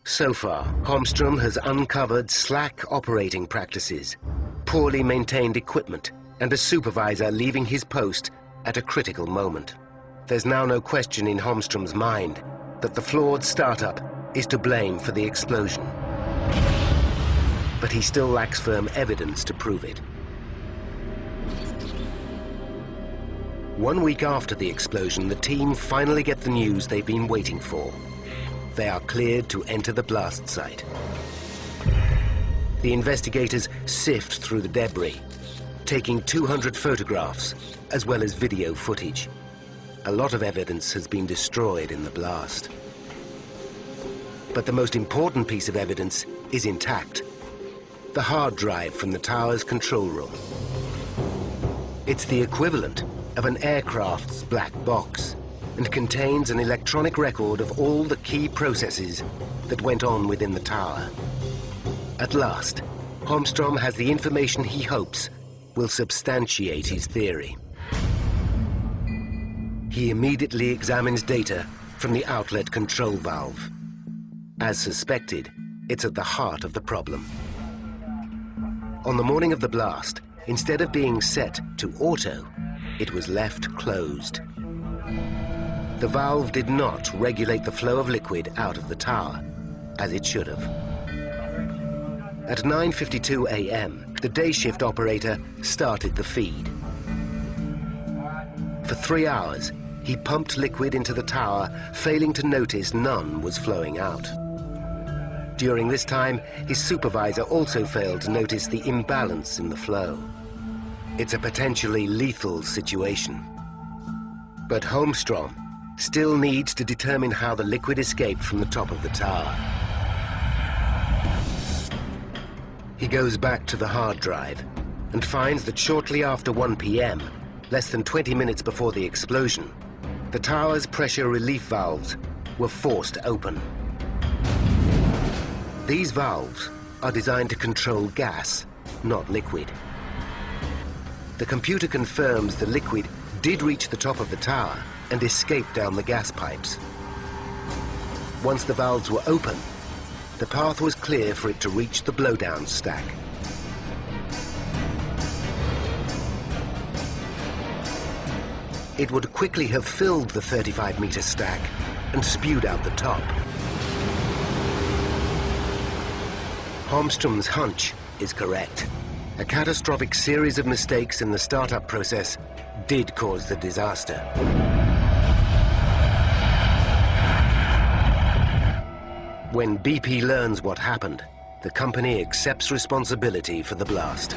So far, Holmstrom has uncovered slack operating practices, poorly maintained equipment, and a supervisor leaving his post at a critical moment. There's now no question in Holmstrom's mind that the flawed startup is to blame for the explosion. But he still lacks firm evidence to prove it. 1 week after the explosion, the team finally get the news they've been waiting for. They are cleared to enter the blast site. The investigators sift through the debris, taking 200 photographs, as well as video footage. A lot of evidence has been destroyed in the blast. But the most important piece of evidence is intact: the hard drive from the tower's control room. It's the equivalent of an aircraft's black box and contains an electronic record of all the key processes that went on within the tower. At last, Holmstrom has the information he hopes will substantiate his theory. He immediately examines data from the outlet control valve. As suspected, it's at the heart of the problem. On the morning of the blast, instead of being set to auto, it was left closed. The valve did not regulate the flow of liquid out of the tower, as it should have. At 9:52 a.m., the day shift operator started the feed. For 3 hours, he pumped liquid into the tower, failing to notice none was flowing out. During this time, his supervisor also failed to notice the imbalance in the flow. It's a potentially lethal situation. But Holmstrom still needs to determine how the liquid escaped from the top of the tower. He goes back to the hard drive and finds that shortly after 1 p.m., less than 20 minutes before the explosion, the tower's pressure relief valves were forced open. These valves are designed to control gas, not liquid. The computer confirms the liquid did reach the top of the tower and escape down the gas pipes. Once the valves were open, the path was clear for it to reach the blowdown stack. It would quickly have filled the 35-meter stack and spewed out the top. Holmstrom's hunch is correct. A catastrophic series of mistakes in the startup process did cause the disaster. When BP learns what happened, the company accepts responsibility for the blast.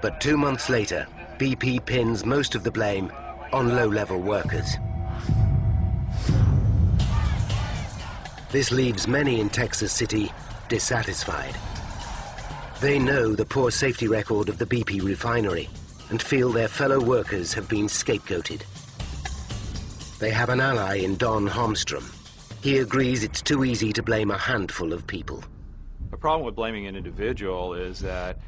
But 2 months later, BP pins most of the blame on low-level workers. This leaves many in Texas City dissatisfied. They know the poor safety record of the BP refinery and feel their fellow workers have been scapegoated. They have an ally in Don Holmstrom. He agrees it's too easy to blame a handful of people. The problem with blaming an individual is that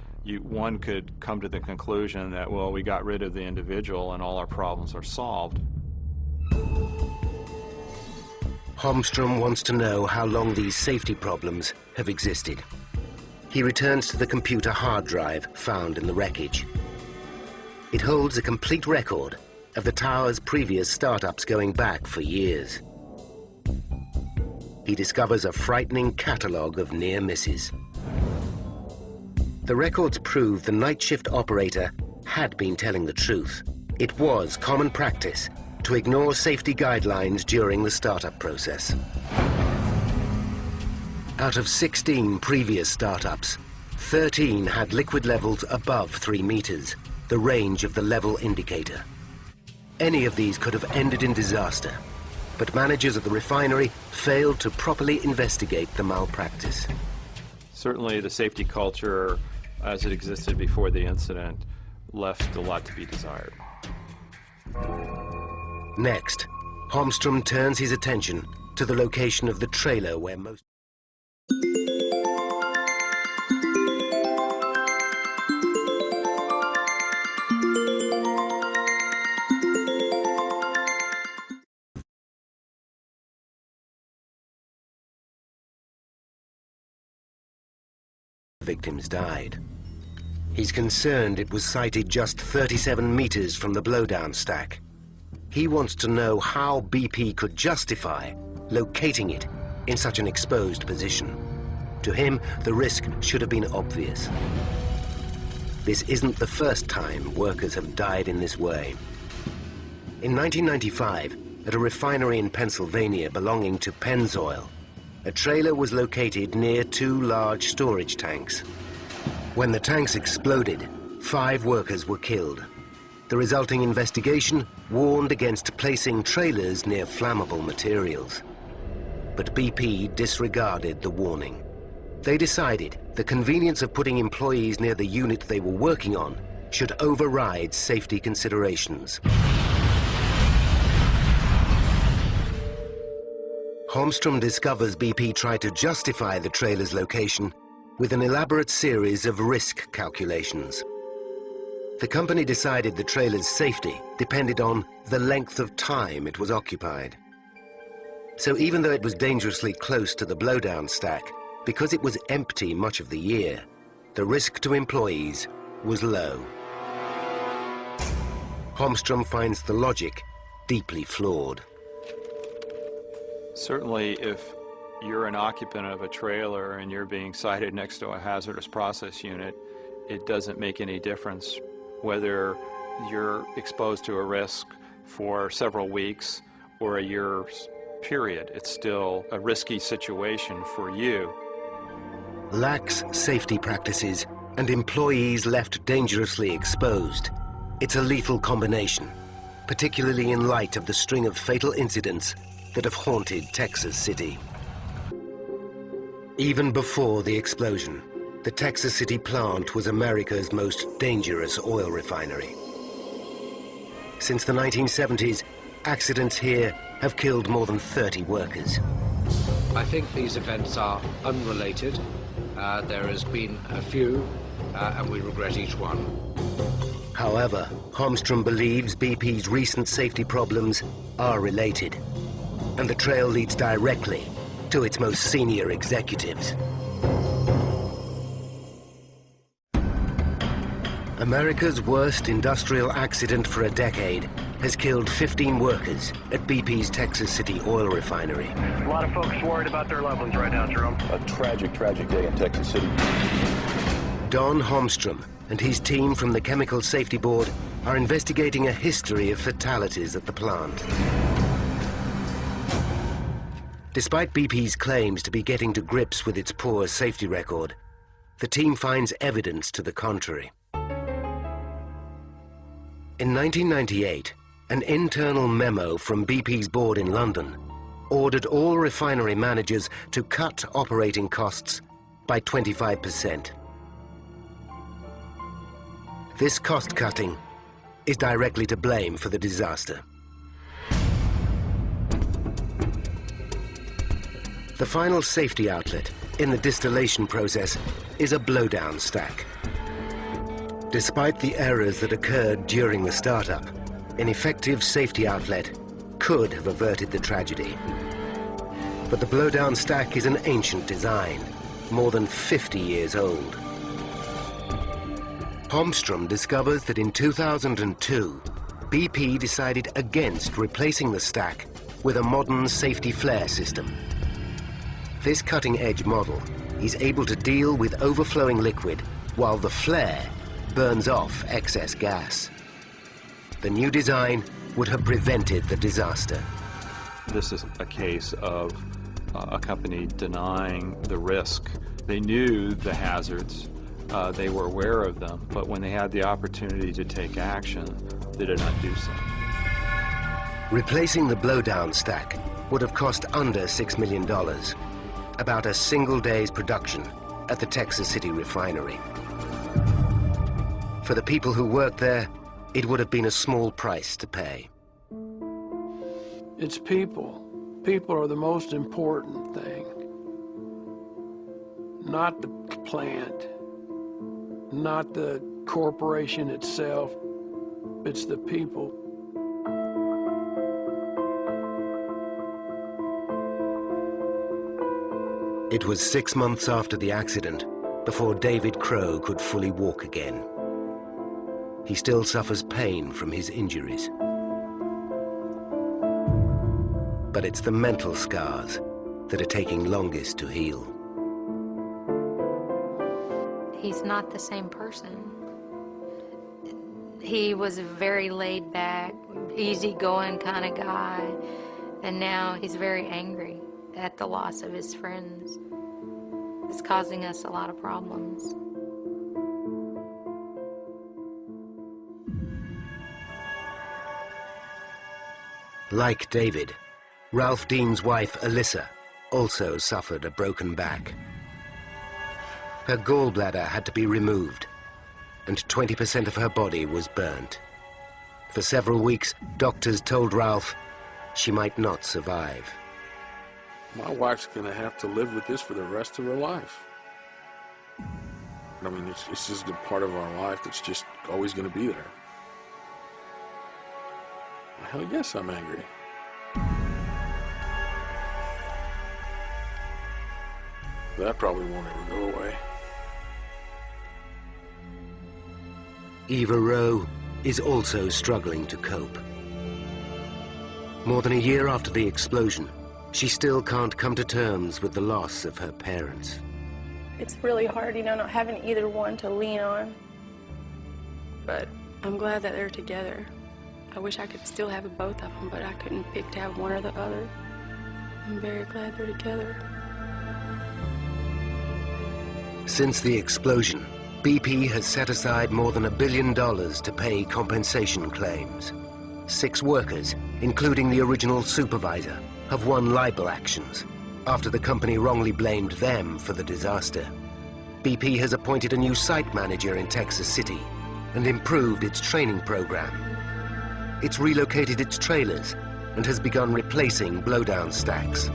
one could come to the conclusion that, well, we got rid of the individual and all our problems are solved. Holmstrom wants to know how long these safety problems have existed. He returns to the computer hard drive found in the wreckage. It holds a complete record of the tower's previous startups going back for years. He discovers a frightening catalogue of near misses. The records prove the night shift operator had been telling the truth. It was common practice to ignore safety guidelines during the startup process. Out of 16 previous startups, 13 had liquid levels above 3 meters, the range of the level indicator. Any of these could have ended in disaster, but managers of the refinery failed to properly investigate the malpractice. Certainly the safety culture as it existed before the incident left a lot to be desired. Next, Holmstrom turns his attention to the location of the trailer where most victims died. He's concerned it was sited just 37 meters from the blowdown stack. He wants to know how BP could justify locating it in such an exposed position. To him, the risk should have been obvious. This isn't the first time workers have died in this way. In 1995, at a refinery in Pennsylvania belonging to Pennzoil, a trailer was located near 2 large storage tanks. When the tanks exploded, 5 workers were killed. The resulting investigation warned against placing trailers near flammable materials. But BP disregarded the warning. They decided the convenience of putting employees near the unit they were working on should override safety considerations. Holmstrom discovers BP tried to justify the trailer's location with an elaborate series of risk calculations. The company decided the trailer's safety depended on the length of time it was occupied. So even though it was dangerously close to the blowdown stack, because it was empty much of the year, the risk to employees was low. Holmstrom finds the logic deeply flawed. Certainly, if you're an occupant of a trailer and you're being sited next to a hazardous process unit, it doesn't make any difference whether you're exposed to a risk for several weeks or a year's period. It's still a risky situation for you. Lax safety practices and employees left dangerously exposed. It's a lethal combination, particularly in light of the string of fatal incidents that have haunted Texas City. Even before the explosion, the Texas City plant was America's most dangerous oil refinery. Since the 1970s, accidents here have killed more than 30 workers. I think these events are unrelated. There has been a few, and we regret each one. However, Holmstrom believes BP's recent safety problems are related, and the trail leads directly to its most senior executives. America's worst industrial accident for a decade has killed 15 workers at BP's Texas City oil refinery. A lot of folks worried about their loved ones right now, Jerome. A tragic, tragic day in Texas City. Don Holmstrom and his team from the Chemical Safety Board are investigating a history of fatalities at the plant. Despite BP's claims to be getting to grips with its poor safety record, the team finds evidence to the contrary. In 1998, an internal memo from BP's board in London ordered all refinery managers to cut operating costs by 25%. This cost cutting is directly to blame for the disaster. The final safety outlet in the distillation process is a blowdown stack. Despite the errors that occurred during the startup, an effective safety outlet could have averted the tragedy. But the blowdown stack is an ancient design, more than 50 years old. Holmstrom discovers that in 2002, BP decided against replacing the stack with a modern safety flare system. This cutting-edge model is able to deal with overflowing liquid while the flare burns off excess gas. The new design would have prevented the disaster. This is a case of a company denying the risk. They knew the hazards, they were aware of them, but when they had the opportunity to take action, they did not do so. Replacing the blowdown stack would have cost under $6 million, about a single day's production at the Texas City refinery. For the people who worked there, it would have been a small price to pay. It's people. People are the most important thing. Not the plant, not the corporation itself. It's the people. It was 6 months after the accident before David Crow could fully walk again. He still suffers pain from his injuries. But it's the mental scars that are taking longest to heal. He's not the same person. He was a very laid back, easygoing kind of guy, and now he's very angry at the loss of his friends. It's causing us a lot of problems. Like David, Ralph Dean's wife, Alyssa, also suffered a broken back. Her gallbladder had to be removed, and 20% of her body was burnt. For several weeks, doctors told Ralph she might not survive. My wife's gonna have to live with this for the rest of her life. I mean, it's just a part of our life that's just always gonna be there. Hell yes, I'm angry. That probably won't ever go away. Eva Rowe is also struggling to cope. More than a year after the explosion, she still can't come to terms with the loss of her parents. It's really hard, you know, not having either one to lean on. But I'm glad that they're together. I wish I could still have both of them, but I couldn't pick to have one or the other. I'm very glad they're together. Since the explosion, BP has set aside more than $1 billion to pay compensation claims. 6 workers, including the original supervisor, have won libel actions after the company wrongly blamed them for the disaster. BP has appointed a new site manager in Texas City and improved its training program. It's relocated its trailers and has begun replacing blowdown stacks.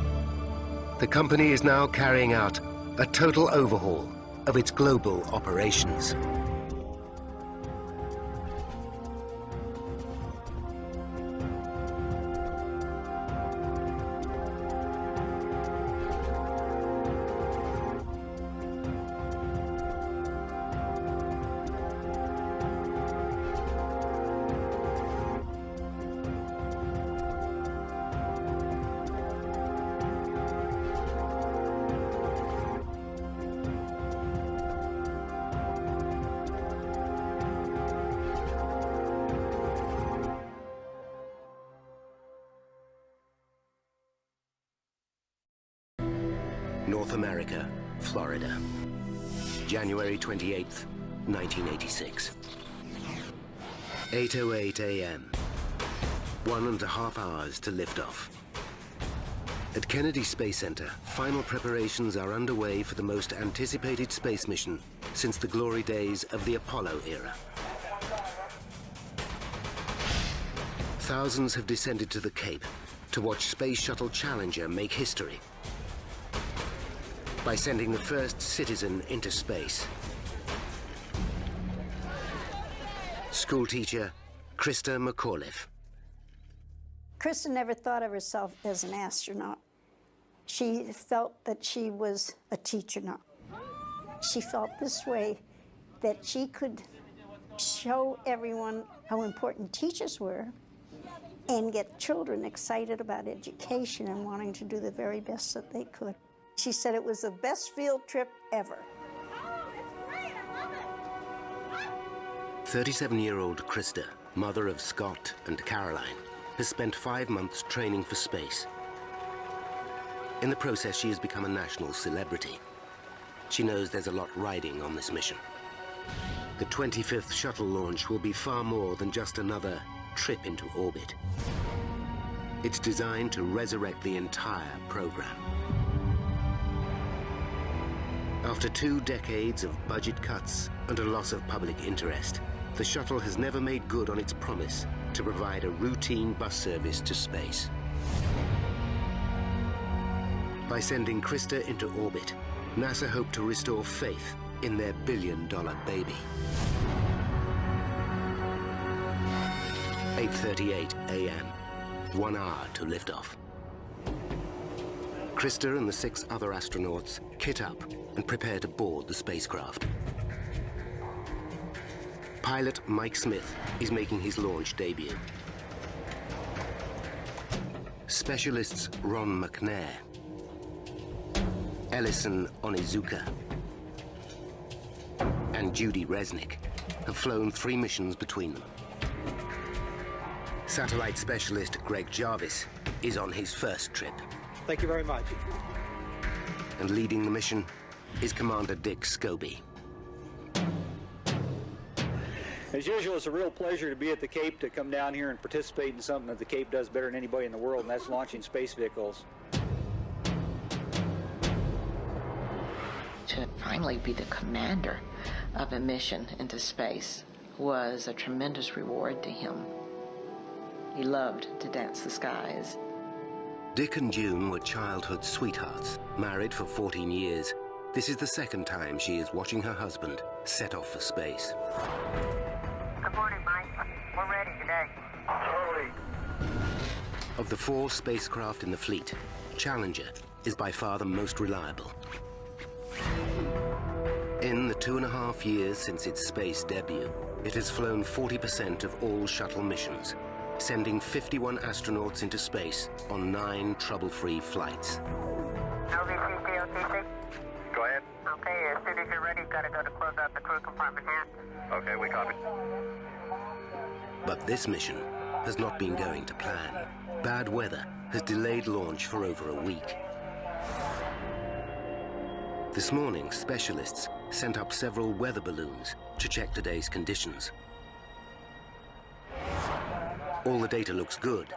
The company is now carrying out a total overhaul of its global operations. North America, Florida. January 28th, 1986. 8:08 a.m. 1.5 hours to liftoff. At Kennedy Space Center, final preparations are underway for the most anticipated space mission since the glory days of the Apollo era. Thousands have descended to the Cape to watch Space Shuttle Challenger make history by sending the first citizen into space. Schoolteacher Krista McAuliffe. Krista never thought of herself as an astronaut. She felt that she was a teacher now. She felt this way, that she could show everyone how important teachers were and get children excited about education and wanting to do the very best that they could. She said it was the best field trip ever. 37-year-old Krista, mother of Scott and Caroline, has spent 5 months training for space. In the process, she has become a national celebrity. She knows there's a lot riding on this mission. The 25th shuttle launch will be far more than just another trip into orbit. It's designed to resurrect the entire program. After 2 decades of budget cuts and a loss of public interest, the shuttle has never made good on its promise to provide a routine bus service to space. By sending Krista into orbit, NASA hoped to restore faith in their billion-dollar baby. 8:38 a.m., 1 hour to liftoff. Krista and the 6 other astronauts kit up and prepare to board the spacecraft. Pilot Mike Smith is making his launch debut. Specialists Ron McNair, Ellison Onizuka, and Judy Resnick have flown 3 missions between them. Satellite specialist Greg Jarvis is on his first trip. Thank you very much. And leading the mission is Commander Dick Scobie. As usual, it's a real pleasure to be at the Cape, to come down here and participate in something that the Cape does better than anybody in the world, and that's launching space vehicles. To finally be the commander of a mission into space was a tremendous reward to him. He loved to dance the skies. Dick and June were childhood sweethearts, married for 14 years. This is the second time she is watching her husband set off for space. Good morning, Mike. We're ready today. Early. Of the 4 spacecraft in the fleet, Challenger is by far the most reliable. In the 2.5 years since its space debut, it has flown 40% of all shuttle missions, sending 51 astronauts into space on 9 trouble-free flights. LVCC, OTC? Go ahead. Okay, as soon as you're ready, you've got to go to close out the crew compartment hatch. Okay, we copy. But this mission has not been going to plan. Bad weather has delayed launch for over a week. This morning, specialists sent up several weather balloons to check today's conditions. All the data looks good,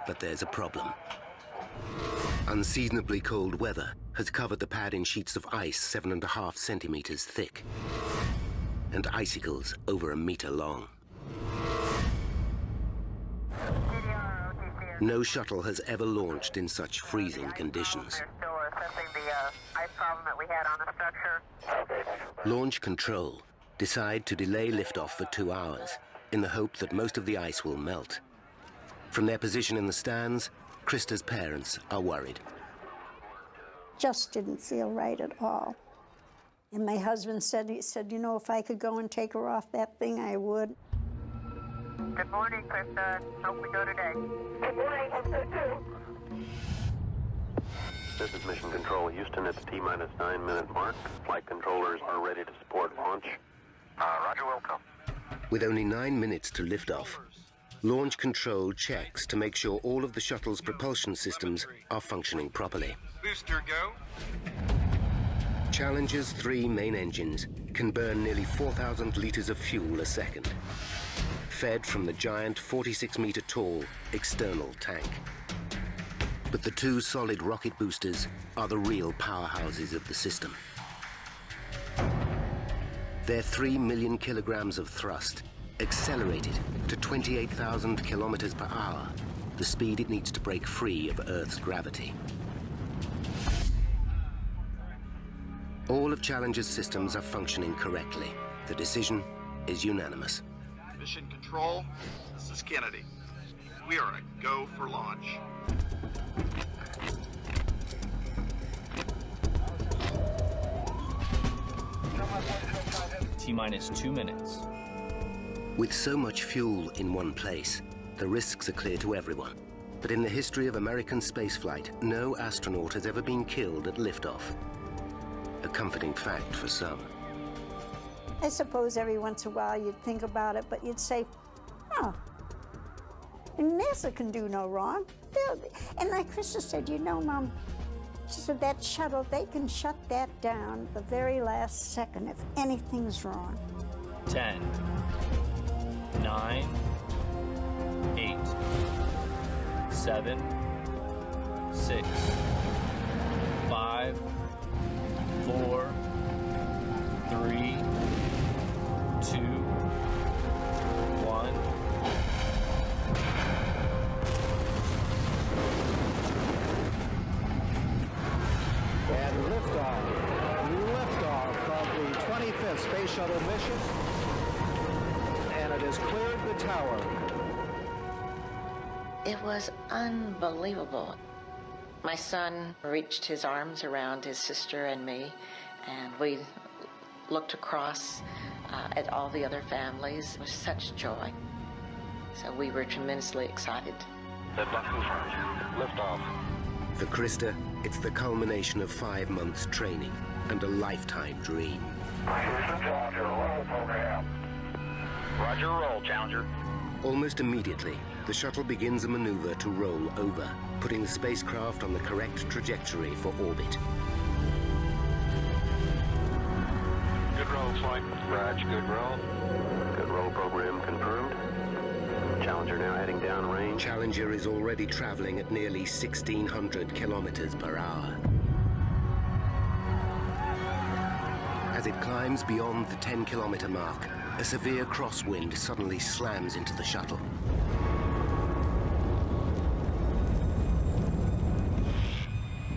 but there's a problem. Unseasonably cold weather has covered the pad in sheets of ice 7.5 centimeters thick, and icicles over 1 meter long. No shuttle has ever launched in such freezing conditions. They're still assessing the ice problem that we had on the structure. Launch control decide to delay liftoff for 2 hours in the hope that most of the ice will melt. From their position in the stands, Krista's parents are worried. Just didn't feel right at all. And my husband said, you know, if I could go and take her off that thing, I would. Good morning, Krista. Hope we go today. Good morning, hope so too. This is Mission Control Houston. It's T-minus 9-minute mark. Flight controllers are ready to support launch. Roger, will come. With only 9 minutes to lift off, Launch Control checks to make sure all of the shuttle's propulsion systems are functioning properly. Booster go. Challenger's 3 main engines can burn nearly 4,000 liters of fuel a second, fed from the giant 46-meter-tall external tank. But the 2 solid rocket boosters are the real powerhouses of the system. Their 3 million kilograms of thrust accelerated to 28,000 kilometers per hour, the speed it needs to break free of Earth's gravity. All of Challenger's systems are functioning correctly. The decision is unanimous. Mission Control, this is Kennedy. We are a go for launch. T-minus 2 minutes. With so much fuel in one place, the risks are clear to everyone. But in the history of American spaceflight, no astronaut has ever been killed at liftoff. A comforting fact for some. I suppose every once in a while you'd think about it, but you'd say, oh, NASA can do no wrong. And like Krista said, you know, Mom, she said that shuttle, they can shut that down the very last second if anything's wrong. 10, 9, 8, 7, 6, 5, 4, 3, 2, 1. And liftoff of the 25th Space Shuttle mission. And it has cleared the tower. It was unbelievable. My son reached his arms around his sister and me, and we looked across at all the other families with such joy. So we were tremendously excited. Liftoff. For Krista, it's the culmination of 5 months training and a lifetime dream. Challenger, roll program. Roger, roll, Challenger. Almost immediately, the shuttle begins a maneuver to roll over, putting the spacecraft on the correct trajectory for orbit. Good roll, flight. Raj, good roll. Good roll program confirmed. Challenger now heading downrange. Challenger is already traveling at nearly 1,600 kilometers per hour. As it climbs beyond the 10-kilometer mark, a severe crosswind suddenly slams into the shuttle.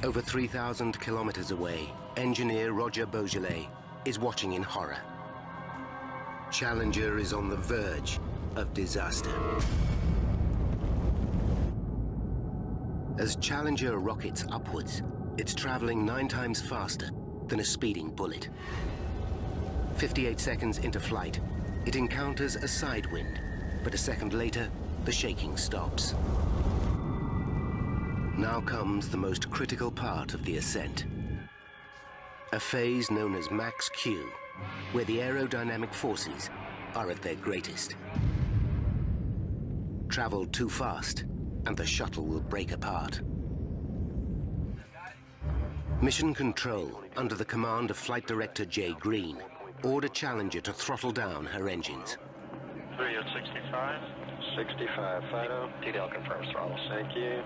Over 3,000 kilometers away, engineer Roger Beaujolais is watching in horror. Challenger is on the verge of disaster. As Challenger rockets upwards, it's traveling 9 times faster than a speeding bullet. 58 seconds into flight, it encounters a side wind, but a second later, the shaking stops. Now comes the most critical part of the ascent. A phase known as max Q, where the aerodynamic forces are at their greatest. Travel too fast, and the shuttle will break apart. Mission Control, under the command of Flight Director Jay Green, ordered Challenger to throttle down her engines. 3 at 65. 65, Fido. TDL confirms throttle. Thank you.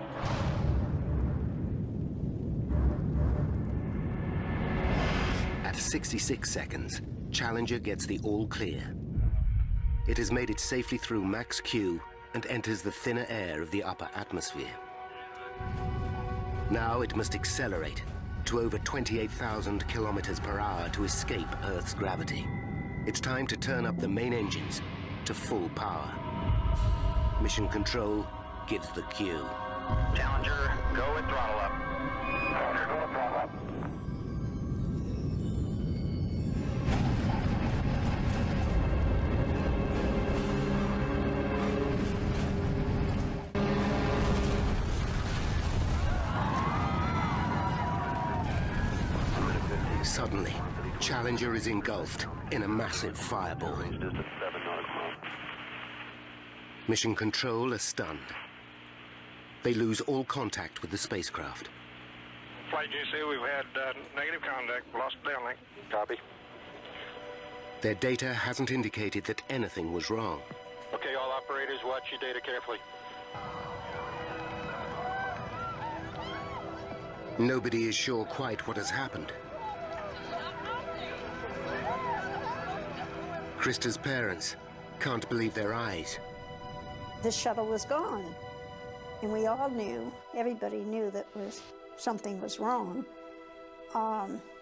At 66 seconds, Challenger gets the all clear. It has made it safely through max Q and enters the thinner air of the upper atmosphere. Now it must accelerate to over 28,000 kilometers per hour to escape Earth's gravity. It's time to turn up the main engines to full power. Mission Control gives the cue. Challenger, go and throttle up. Challenger, go and throttle up. Suddenly, Challenger is engulfed in a massive fireball. Mission Control are stunned. They lose all contact with the spacecraft. Flight GC, we've had negative contact, lost downlink. Copy. Their data hasn't indicated that anything was wrong. Okay, all operators, watch your data carefully. Nobody is sure quite what has happened. Krista's parents can't believe their eyes. The shuttle was gone, and we all knew, everybody knew that something was wrong.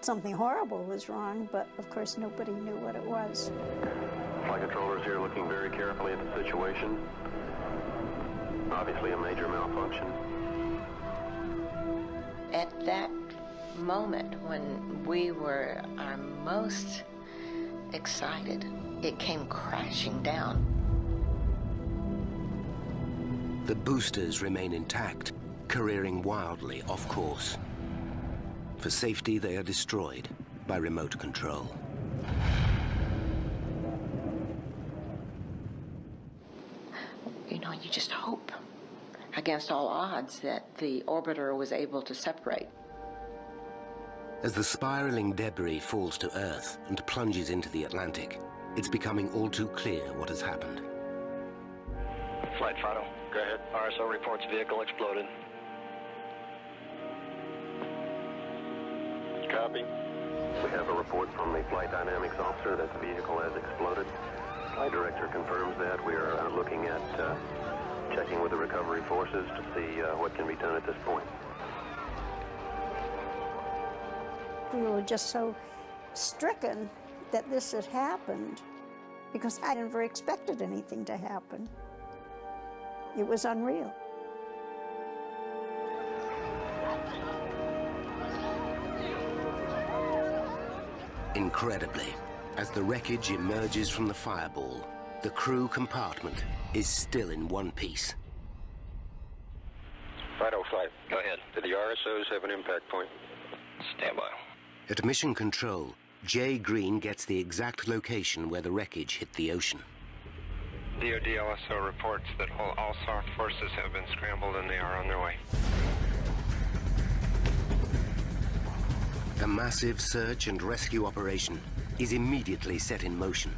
Something horrible was wrong, but of course nobody knew what it was. Flight controllers here looking very carefully at the situation. Obviously a major malfunction. At that moment when we were our most excited, it came crashing down. The boosters remain intact, careering wildly off course. For safety, they are destroyed by remote control. You know, you just hope against all odds that the orbiter was able to separate. As the spiraling debris falls to Earth and plunges into the Atlantic, it's becoming all too clear what has happened. Flight final, go ahead. RSO reports vehicle exploded. Copy. We have a report from the flight dynamics officer that the vehicle has exploded. Flight director confirms that. We are looking at checking with the recovery forces to see what can be done at this point. We were just so stricken that this had happened because I never expected anything to happen. It was unreal. Incredibly, as the wreckage emerges from the fireball, the crew compartment is still in one piece. Fido flight, go ahead. Do the RSOs have an impact point? Stand by. At mission control, Jay Green gets the exact location where the wreckage hit the ocean. DoD also reports that all SAR forces have been scrambled and they are on their way. A massive search and rescue operation is immediately set in motion.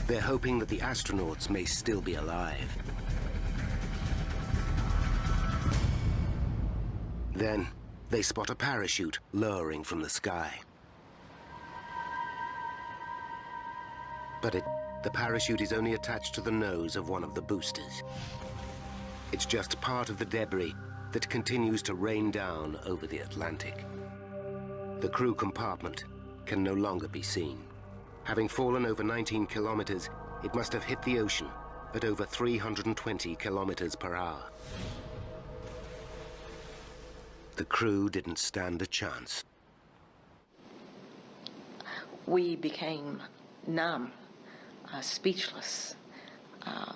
They're hoping that the astronauts may still be alive. Then, they spot a parachute lowering from the sky. But the parachute is only attached to the nose of one of the boosters. It's just part of the debris that continues to rain down over the Atlantic. The crew compartment can no longer be seen. Having fallen over 19 kilometers, it must have hit the ocean at over 320 kilometers per hour. The crew didn't stand a chance. We became numb, speechless,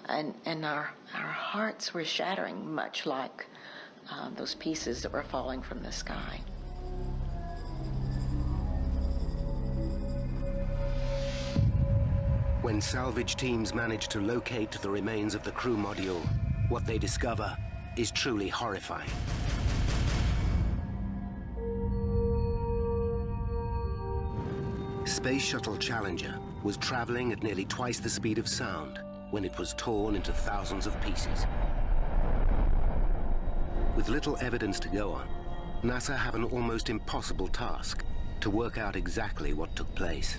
and our hearts were shattering, much like those pieces that were falling from the sky. When salvage teams manage to locate the remains of the crew module, what they discover is truly horrifying. Space Shuttle Challenger was traveling at nearly twice the speed of sound when it was torn into thousands of pieces. With little evidence to go on, NASA have an almost impossible task to work out exactly what took place.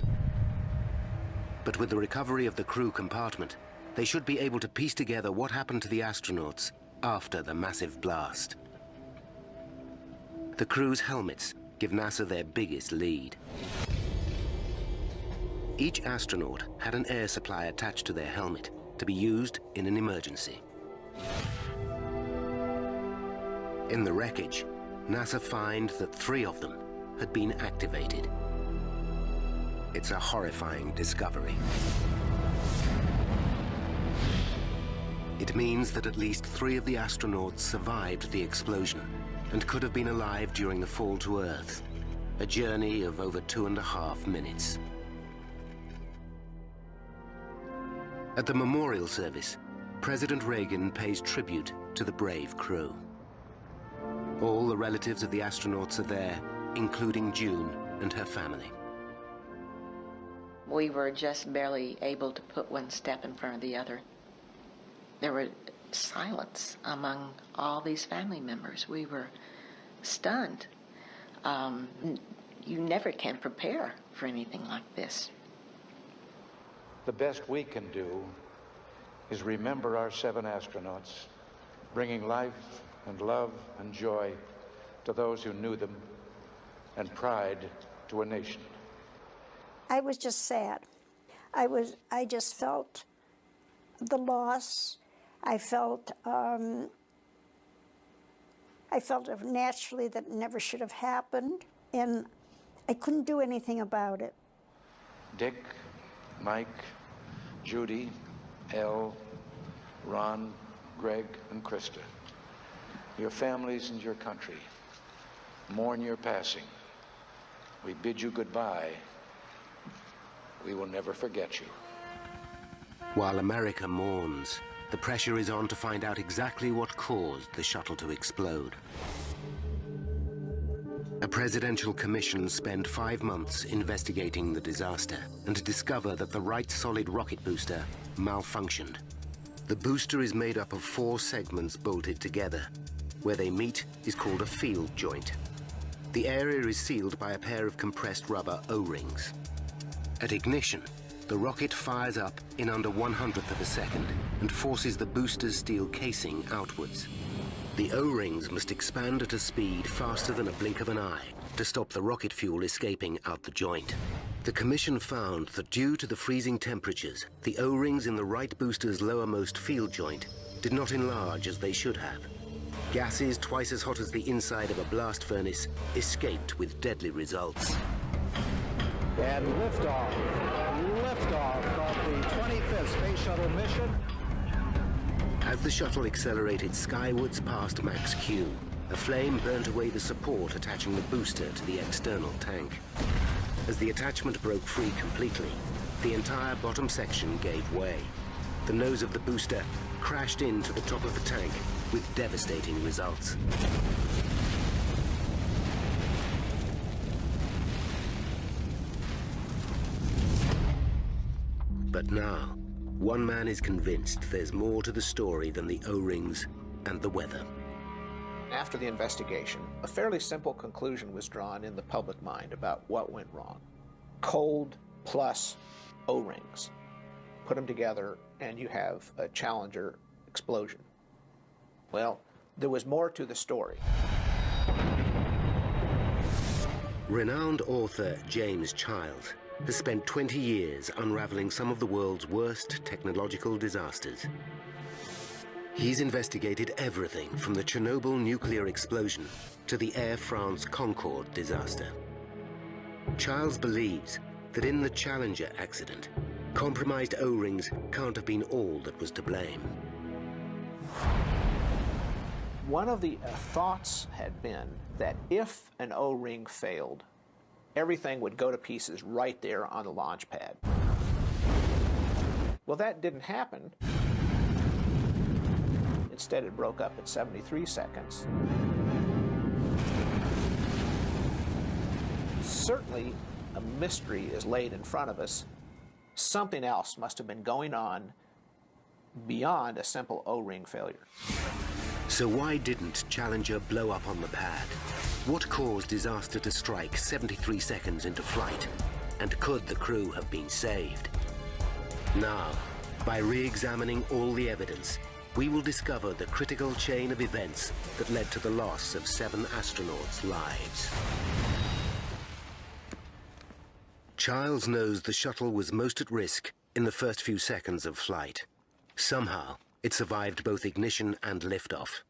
But with the recovery of the crew compartment, they should be able to piece together what happened to the astronauts after the massive blast. The crew's helmets give NASA their biggest lead. Each astronaut had an air supply attached to their helmet to be used in an emergency. In the wreckage, NASA find that 3 of them had been activated. It's a horrifying discovery. It means that at least 3 of the astronauts survived the explosion and could have been alive during the fall to Earth, a journey of over 2.5 minutes. At the memorial service, President Reagan pays tribute to the brave crew. All the relatives of the astronauts are there, including June and her family. We were just barely able to put one step in front of the other. There was silence among all these family members. We were stunned. You never can prepare for anything like this. The best we can do is remember our 7 astronauts, bringing life and love and joy to those who knew them, and pride to a nation. I was just sad. I just felt the loss. I felt naturally that it never should have happened, and I couldn't do anything about it. Dick, Mike, Judy, Elle, Ron, Greg, and Krista, your families and your country mourn your passing. We bid you goodbye. We will never forget you. While America mourns, the pressure is on to find out exactly what caused the shuttle to explode. A presidential commission spent 5 months investigating the disaster and discover that the right solid rocket booster malfunctioned. The booster is made up of 4 segments bolted together. Where they meet is called a field joint. The area is sealed by a pair of compressed rubber O-rings. At ignition, the rocket fires up in under 1/100th of a second and forces the booster's steel casing outwards. The O-rings must expand at a speed faster than a blink of an eye to stop the rocket fuel escaping out the joint. The commission found that due to the freezing temperatures, the O-rings in the right booster's lowermost field joint did not enlarge as they should have. Gases twice as hot as the inside of a blast furnace escaped with deadly results. And liftoff of the 25th Space Shuttle mission. As the shuttle accelerated skywards past Max Q, a flame burnt away the support attaching the booster to the external tank. As the attachment broke free completely, the entire bottom section gave way. The nose of the booster crashed into the top of the tank with devastating results. But now, one man is convinced there's more to the story than the O-rings and the weather. After the investigation, a fairly simple conclusion was drawn in the public mind about what went wrong. Cold plus O-rings. Put them together and you have a Challenger explosion. Well, there was more to the story. Renowned author James Child has spent 20 years unraveling some of the world's worst technological disasters. He's investigated everything from the Chernobyl nuclear explosion to the Air France Concorde disaster. Childs believes that in the Challenger accident, compromised O-rings can't have been all that was to blame. One of the thoughts had been that if an O-ring failed, everything would go to pieces right there on the launch pad. Well, that didn't happen. Instead, it broke up at 73 seconds. Certainly, a mystery is laid in front of us. Something else must have been going on beyond a simple O-ring failure. So why didn't Challenger blow up on the pad? What caused disaster to strike 73 seconds into flight? And could the crew have been saved? Now, by re-examining all the evidence, we will discover the critical chain of events that led to the loss of 7 astronauts' lives. Childs knows the shuttle was most at risk in the first few seconds of flight. Somehow, it survived both ignition and liftoff.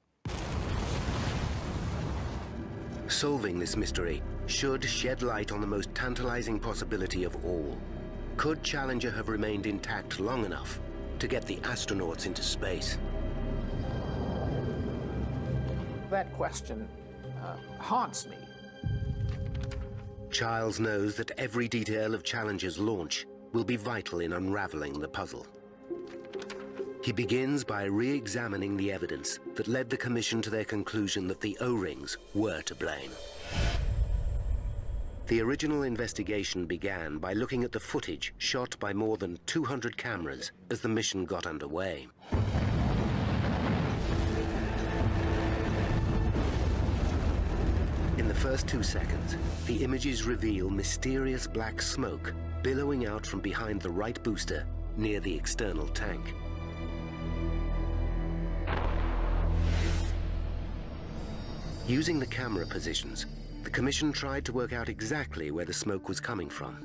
Solving this mystery should shed light on the most tantalizing possibility of all. Could Challenger have remained intact long enough to get the astronauts into space? That question haunts me. Childs knows that every detail of Challenger's launch will be vital in unraveling the puzzle. He begins by re-examining the evidence that led the Commission to their conclusion that the O-rings were to blame. The original investigation began by looking at the footage shot by more than 200 cameras as the mission got underway. In the first 2 seconds, the images reveal mysterious black smoke billowing out from behind the right booster near the external tank. Using the camera positions, the Commission tried to work out exactly where the smoke was coming from.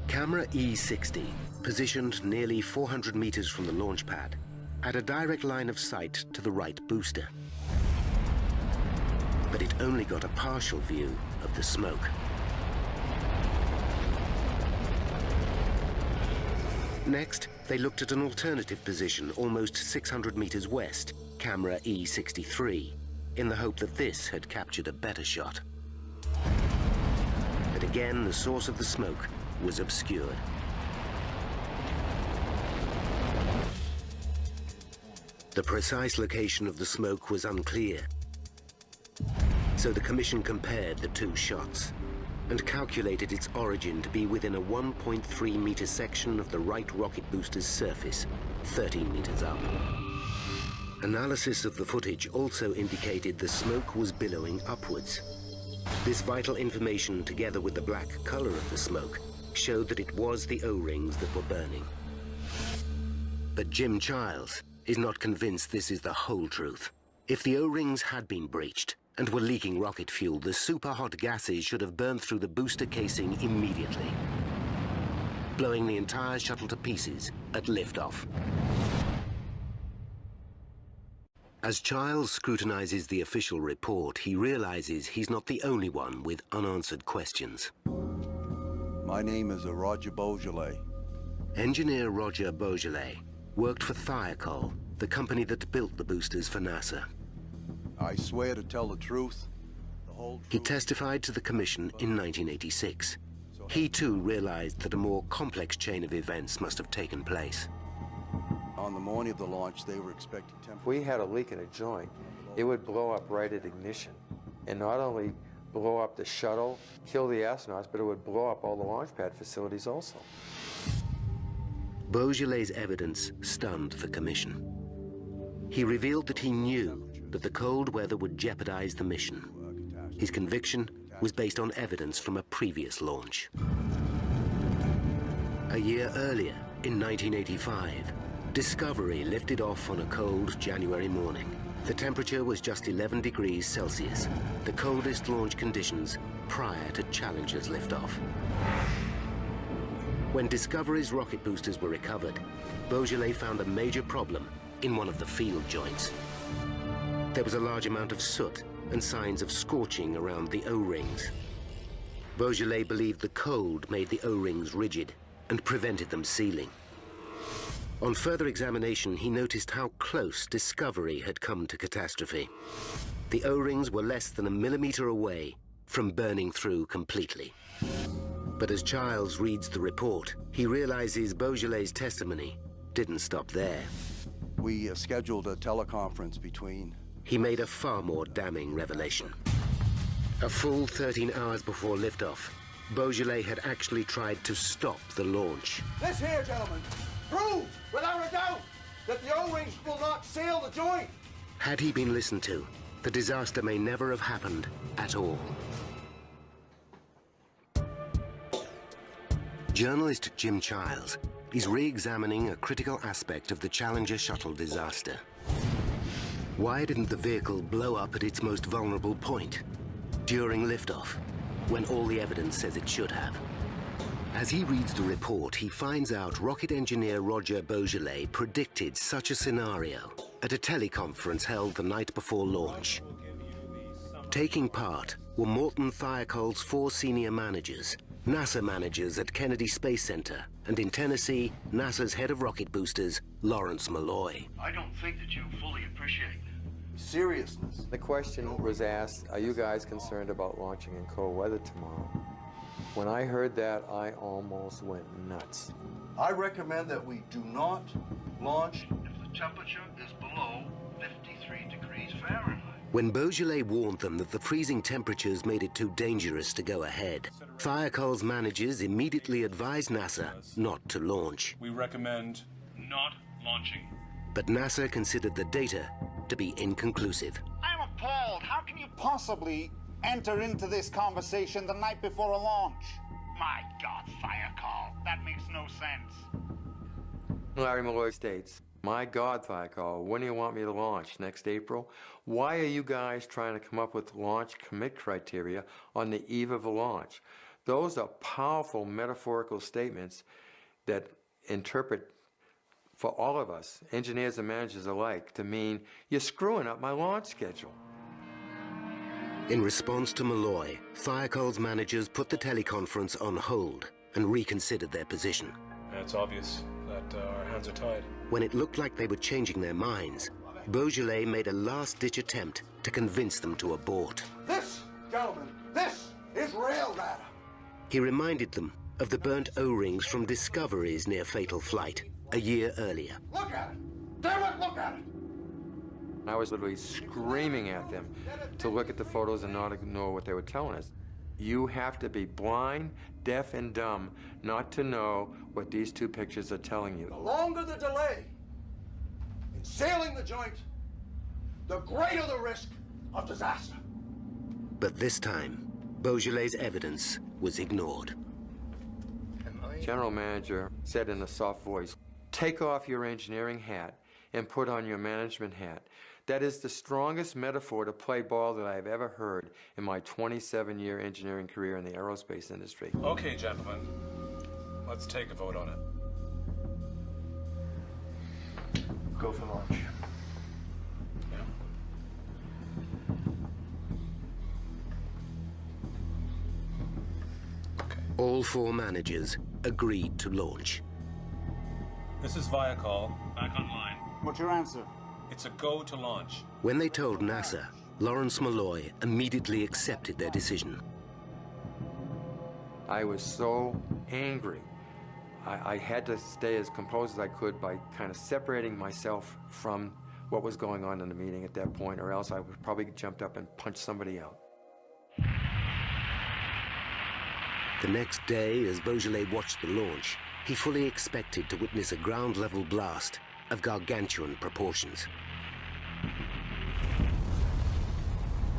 Camera E60, positioned nearly 400 meters from the launch pad, had a direct line of sight to the right booster. But it only got a partial view of the smoke. Next, they looked at an alternative position almost 600 meters west, camera E63, in the hope that this had captured a better shot. But again, the source of the smoke was obscured. The precise location of the smoke was unclear. So the Commission compared the two shots and calculated its origin to be within a 1.3 meter section of the right rocket booster's surface, 13 meters up. Analysis of the footage also indicated the smoke was billowing upwards. This vital information, together with the black color of the smoke, showed that it was the O-rings that were burning. But Jim Childs is not convinced this is the whole truth. If the O-rings had been breached and were leaking rocket fuel, the super-hot gases should have burned through the booster casing immediately, blowing the entire shuttle to pieces at liftoff. As Childs scrutinizes the official report, he realizes he's not the only one with unanswered questions. My name is Roger Beaujolais. Engineer Roger Beaujolais worked for Thiokol, the company that built the boosters for NASA. I swear to tell the truth, the whole truth. He testified to the Commission in 1986. He too realized that a more complex chain of events must have taken place. On the morning of the launch, they were expecting temperature. If we had a leak in a joint, it would blow up right at ignition. And not only blow up the shuttle, kill the astronauts, but it would blow up all the launch pad facilities also. Beaujolais' evidence stunned the Commission. He revealed that he knew that the cold weather would jeopardize the mission. His conviction was based on evidence from a previous launch. A year earlier, in 1985, Discovery lifted off on a cold January morning. The temperature was just 11 degrees Celsius, the coldest launch conditions prior to Challenger's liftoff. When Discovery's rocket boosters were recovered, Beaujolais found a major problem in one of the field joints. There was a large amount of soot and signs of scorching around the O-rings. Beaujolais believed the cold made the O-rings rigid and prevented them sealing. On further examination, he noticed how close Discovery had come to catastrophe. The O-rings were less than a millimeter away from burning through completely. But as Childs reads the report, he realizes Beaujolais' testimony didn't stop there. We scheduled a teleconference between... He made a far more damning revelation. A full 13 hours before liftoff, Beaujolais had actually tried to stop the launch. This here, gentlemen, proves without a doubt that the O-rings will not seal the joint. Had he been listened to, the disaster may never have happened at all. Journalist Jim Childs is re-examining a critical aspect of the Challenger shuttle disaster. Why didn't the vehicle blow up at its most vulnerable point, during liftoff, when all the evidence says it should have? As he reads the report, he finds out rocket engineer Roger Beaujolais predicted such a scenario at a teleconference held the night before launch. Taking part were Morton Thiokol's 4 senior managers, NASA managers at Kennedy Space Center, and in Tennessee, NASA's head of rocket boosters, Lawrence Malloy. I don't think that you fully appreciate the seriousness. The question was asked, are you guys concerned about launching in cold weather tomorrow? When I heard that, I almost went nuts. I recommend that we do not launch if the temperature is below 53 degrees Fahrenheit. When Beaujolais warned them that the freezing temperatures made it too dangerous to go ahead, Firecol's managers immediately advised NASA not to launch. We recommend not launching. But NASA considered the data to be inconclusive. I'm appalled. How can you possibly enter into this conversation the night before a launch? My God, Firecall, that makes no sense. Larry Malloy states, my God, Firecall, when do you want me to launch? Next April? Why are you guys trying to come up with launch commit criteria on the eve of a launch? Those are powerful metaphorical statements that interpret for all of us, engineers and managers alike, to mean you're screwing up my launch schedule. In response to Malloy, Firecol's managers put the teleconference on hold and reconsidered their position. It's obvious that our hands are tied. When it looked like they were changing their minds, Beaujolais made a last-ditch attempt to convince them to abort. This, gentlemen, this is real data. He reminded them of the burnt O-rings from discoveries near fatal flight a year earlier. Look at it! Damn it, look at it! I was literally screaming at them to look at the photos and not ignore what they were telling us. You have to be blind, deaf, and dumb not to know what these two pictures are telling you. The longer the delay in sailing the joint, the greater the risk of disaster. But this time, Beaujolais' evidence was ignored. General manager said in a soft voice, take off your engineering hat and put on your management hat. That is the strongest metaphor to play ball that I've ever heard in my 27-year engineering career in the aerospace industry. Okay, gentlemen, let's take a vote on it. Go for launch. All four managers agreed to launch. This is Viacall, back online. What's your answer? It's a go to launch. When they told NASA, Lawrence Malloy immediately accepted their decision. I was so angry. I had to stay as composed as I could by kind of separating myself from what was going on in the meeting at that point, or else I would probably jumped up and punched somebody out. The next day, as Beaujolais watched the launch, he fully expected to witness a ground-level blast of gargantuan proportions.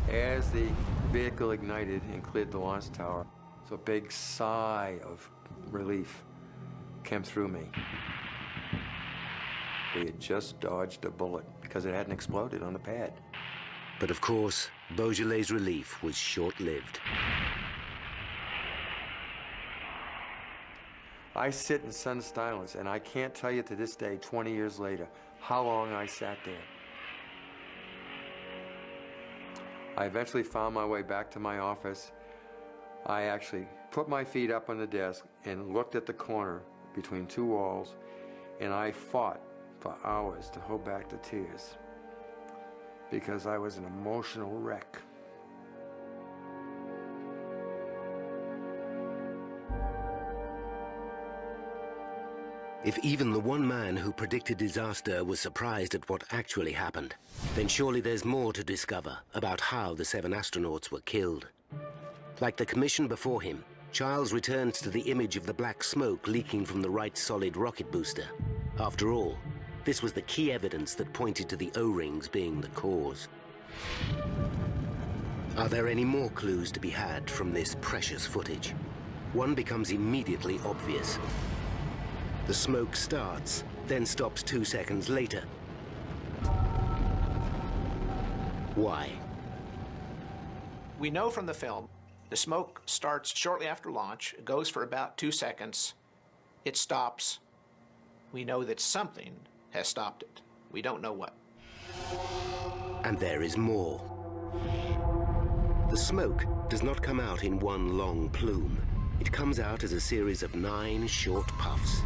As the vehicle ignited and cleared the launch tower, so a big sigh of relief came through me. We had just dodged a bullet because it hadn't exploded on the pad. But of course, Beaujolais' relief was short-lived. I sit in stunned silence, and I can't tell you to this day, 20 years later, how long I sat there. I eventually found my way back to my office. I actually put my feet up on the desk and looked at the corner between two walls, and I fought for hours to hold back the tears because I was an emotional wreck. If even the one man who predicted disaster was surprised at what actually happened, then surely there's more to discover about how the 7 astronauts were killed. Like the commission before him, Childs returns to the image of the black smoke leaking from the right solid rocket booster. After all, this was the key evidence that pointed to the O-rings being the cause. Are there any more clues to be had from this precious footage? One becomes immediately obvious. The smoke starts, then stops 2 seconds later. Why? We know from the film, the smoke starts shortly after launch, it goes for about 2 seconds, it stops. We know that something has stopped it. We don't know what. And there is more. The smoke does not come out in one long plume. It comes out as a series of 9 short puffs.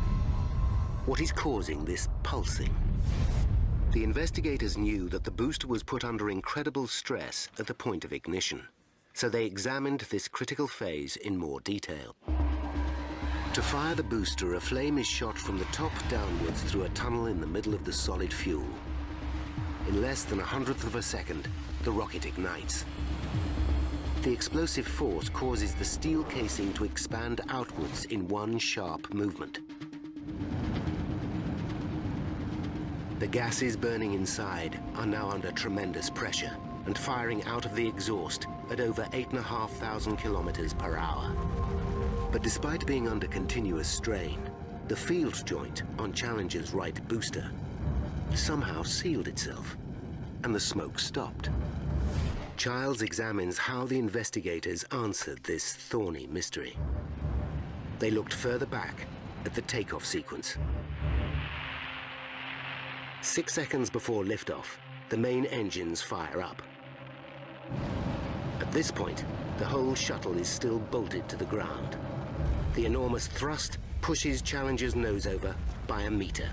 What is causing this pulsing? The investigators knew that the booster was put under incredible stress at the point of ignition, so they examined this critical phase in more detail. To fire the booster, a flame is shot from the top downwards through a tunnel in the middle of the solid fuel. In less than 1/100th of a second, the rocket ignites. The explosive force causes the steel casing to expand outwards in one sharp movement. The gases burning inside are now under tremendous pressure and firing out of the exhaust at over 8,500 kilometers per hour. But despite being under continuous strain, the field joint on Challenger's right booster somehow sealed itself, and the smoke stopped. Childs examines how the investigators answered this thorny mystery. They looked further back at the takeoff sequence. 6 seconds before liftoff, the main engines fire up. At this point, the whole shuttle is still bolted to the ground. The enormous thrust pushes Challenger's nose over by a meter.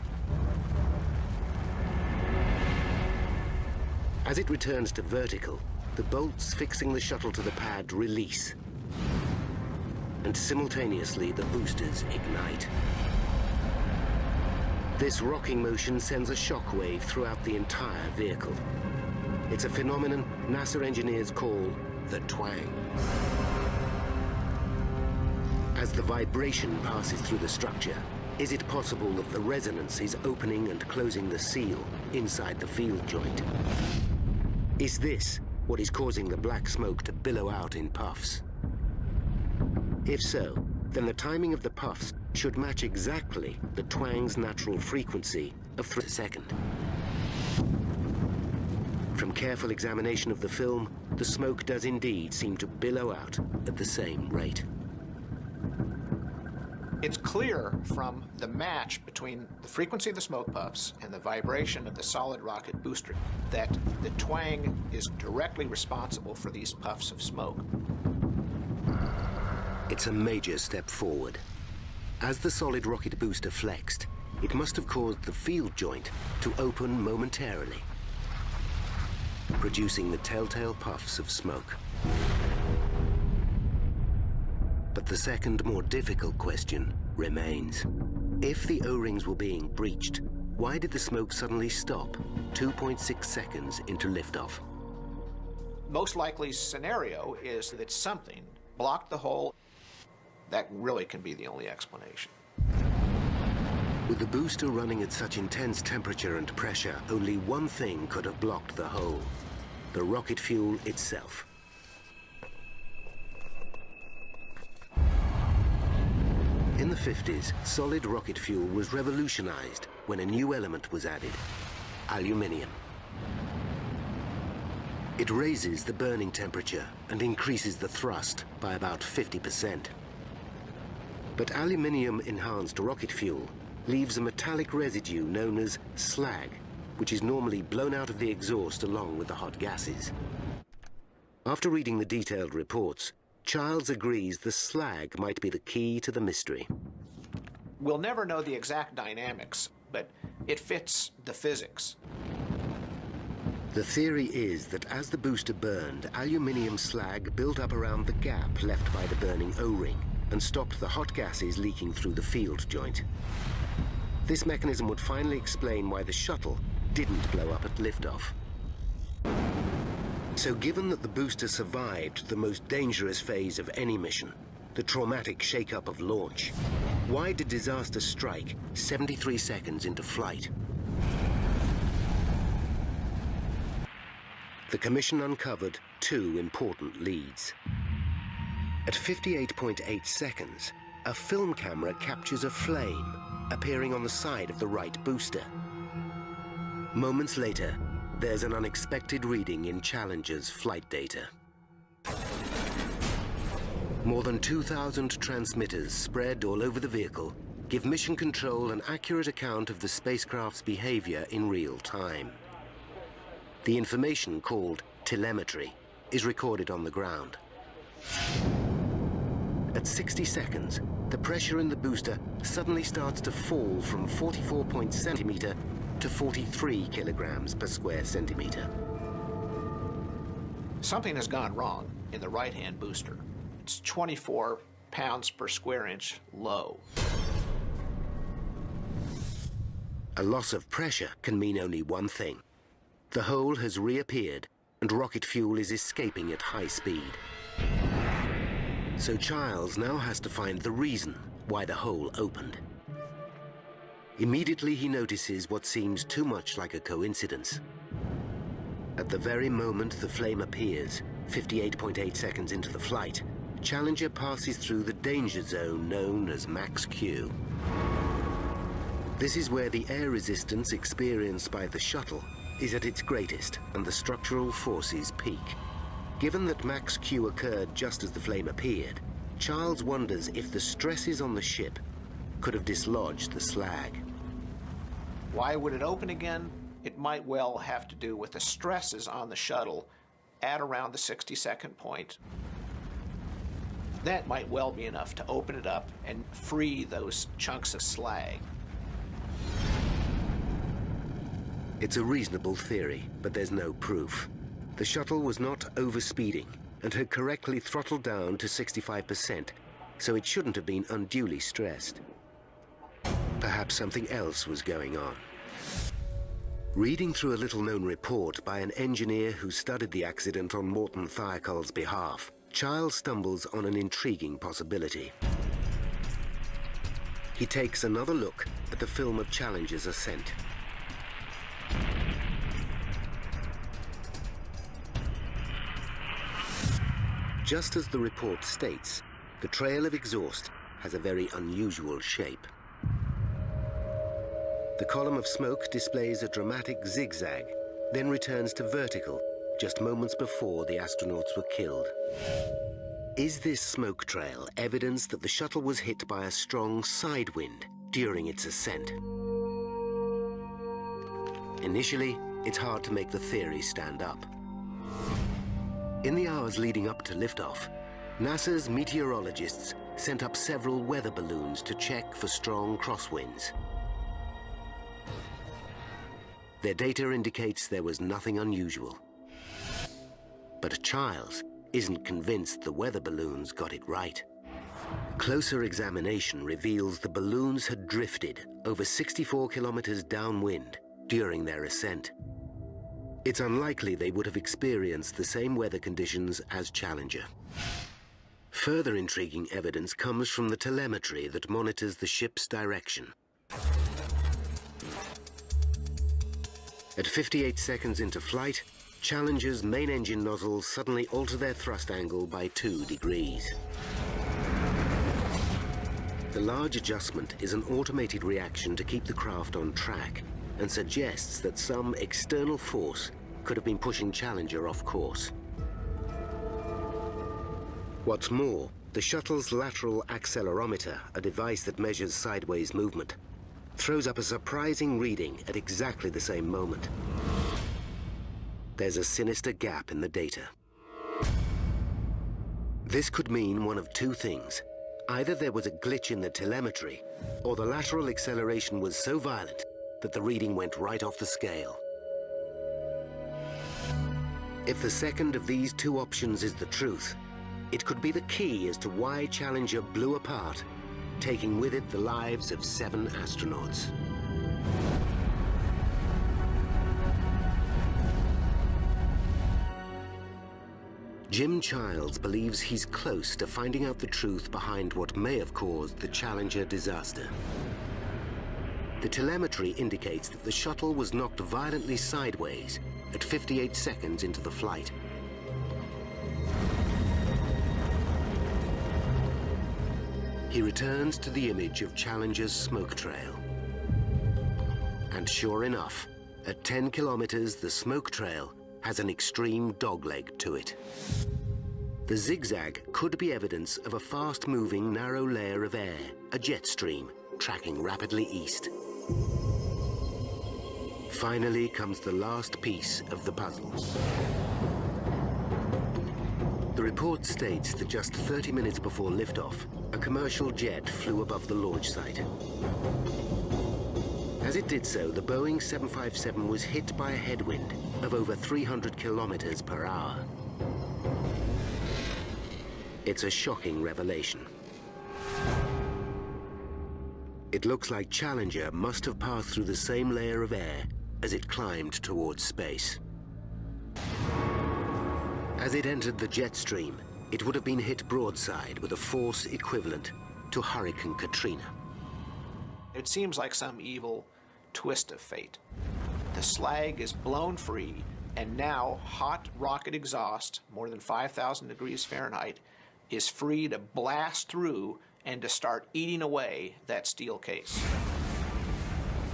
As it returns to vertical, the bolts fixing the shuttle to the pad release. And simultaneously, the boosters ignite. This rocking motion sends a shockwave throughout the entire vehicle. It's a phenomenon NASA engineers call the twang. As the vibration passes through the structure, is it possible that the resonance is opening and closing the seal inside the field joint? Is this what is causing the black smoke to billow out in puffs? If so, then the timing of the puffs should match exactly the twang's natural frequency of 3 seconds. From careful examination of the film, the smoke does indeed seem to billow out at the same rate. It's clear from the match between the frequency of the smoke puffs and the vibration of the solid rocket booster that the twang is directly responsible for these puffs of smoke. It's a major step forward. As the solid rocket booster flexed, it must have caused the field joint to open momentarily, producing the telltale puffs of smoke. But the second, more difficult question remains. If the O-rings were being breached, why did the smoke suddenly stop 2.6 seconds into liftoff? Most likely scenario is that something blocked the hole. That really can be the only explanation. With the booster running at such intense temperature and pressure, only one thing could have blocked the hole: the rocket fuel itself. In the 50s, solid rocket fuel was revolutionized when a new element was added: aluminium. It raises the burning temperature and increases the thrust by about 50%. But aluminium-enhanced rocket fuel leaves a metallic residue known as slag, which is normally blown out of the exhaust along with the hot gases. After reading the detailed reports, Childs agrees the slag might be the key to the mystery. We'll never know the exact dynamics, but it fits the physics. The theory is that as the booster burned, aluminium slag built up around the gap left by the burning O-ring and stopped the hot gases leaking through the field joint. This mechanism would finally explain why the shuttle didn't blow up at liftoff. So given that the booster survived the most dangerous phase of any mission, the traumatic shake-up of launch, why did disaster strike 73 seconds into flight? The commission uncovered two important leads. At 58.8 seconds, a film camera captures a flame appearing on the side of the right booster. Moments later, there's an unexpected reading in Challenger's flight data. More than 2,000 transmitters spread all over the vehicle give mission control an accurate account of the spacecraft's behavior in real time. The information, called telemetry, is recorded on the ground. At 60 seconds, the pressure in the booster suddenly starts to fall from 44 centimeter to 43 kilograms per square centimeter. Something has gone wrong in the right-hand booster. It's 24 pounds per square inch low. A loss of pressure can mean only one thing. The hole has reappeared and rocket fuel is escaping at high speed. So Childs now has to find the reason why the hole opened. Immediately he notices what seems too much like a coincidence. At the very moment the flame appears, 58.8 seconds into the flight, Challenger passes through the danger zone known as Max Q. This is where the air resistance experienced by the shuttle is at its greatest and the structural forces peak. Given that Max Q occurred just as the flame appeared, Childs wonders if the stresses on the ship could have dislodged the slag. Why would it open again? It might well have to do with the stresses on the shuttle at around the 60-second point. That might well be enough to open it up and free those chunks of slag. It's a reasonable theory, but there's no proof. The shuttle was not overspeeding and had correctly throttled down to 65%, so it shouldn't have been unduly stressed. Perhaps something else was going on. Reading through a little-known report by an engineer who studied the accident on Morton Thiokol's behalf, Childs stumbles on an intriguing possibility. He takes another look at the film of Challenger's ascent. Just as the report states, the trail of exhaust has a very unusual shape. The column of smoke displays a dramatic zigzag, then returns to vertical just moments before the astronauts were killed. Is this smoke trail evidence that the shuttle was hit by a strong side wind during its ascent? Initially, it's hard to make the theory stand up. In the hours leading up to liftoff, NASA's meteorologists sent up several weather balloons to check for strong crosswinds. Their data indicates there was nothing unusual. But Childs isn't convinced the weather balloons got it right. Closer examination reveals the balloons had drifted over 64 kilometers downwind during their ascent. It's unlikely they would have experienced the same weather conditions as Challenger. Further intriguing evidence comes from the telemetry that monitors the ship's direction. At 58 seconds into flight, Challenger's main engine nozzles suddenly alter their thrust angle by 2 degrees. The large adjustment is an automated reaction to keep the craft on track and suggests that some external force could have been pushing Challenger off course. What's more, the shuttle's lateral accelerometer, a device that measures sideways movement, throws up a surprising reading at exactly the same moment. There's a sinister gap in the data. This could mean one of two things. Either there was a glitch in the telemetry, or the lateral acceleration was so violent that the reading went right off the scale. If the second of these two options is the truth, it could be the key as to why Challenger blew apart, taking with it the lives of 7 astronauts. Jim Childs believes he's close to finding out the truth behind what may have caused the Challenger disaster. The telemetry indicates that the shuttle was knocked violently sideways at 58 seconds into the flight. He returns to the image of Challenger's smoke trail. And sure enough, at 10 kilometers, the smoke trail has an extreme dogleg to it. The zigzag could be evidence of a fast-moving narrow layer of air, a jet stream, tracking rapidly east. Finally comes the last piece of the puzzle. The report states that just 30 minutes before liftoff, a commercial jet flew above the launch site. As it did so, the Boeing 757 was hit by a headwind of over 300 kilometers per hour. It's a shocking revelation. It looks like Challenger must have passed through the same layer of air as it climbed towards space. As it entered the jet stream, it would have been hit broadside with a force equivalent to Hurricane Katrina. It seems like some evil twist of fate. The slag is blown free, and now hot rocket exhaust, more than 5,000 degrees Fahrenheit, is free to blast through and to start eating away that steel case.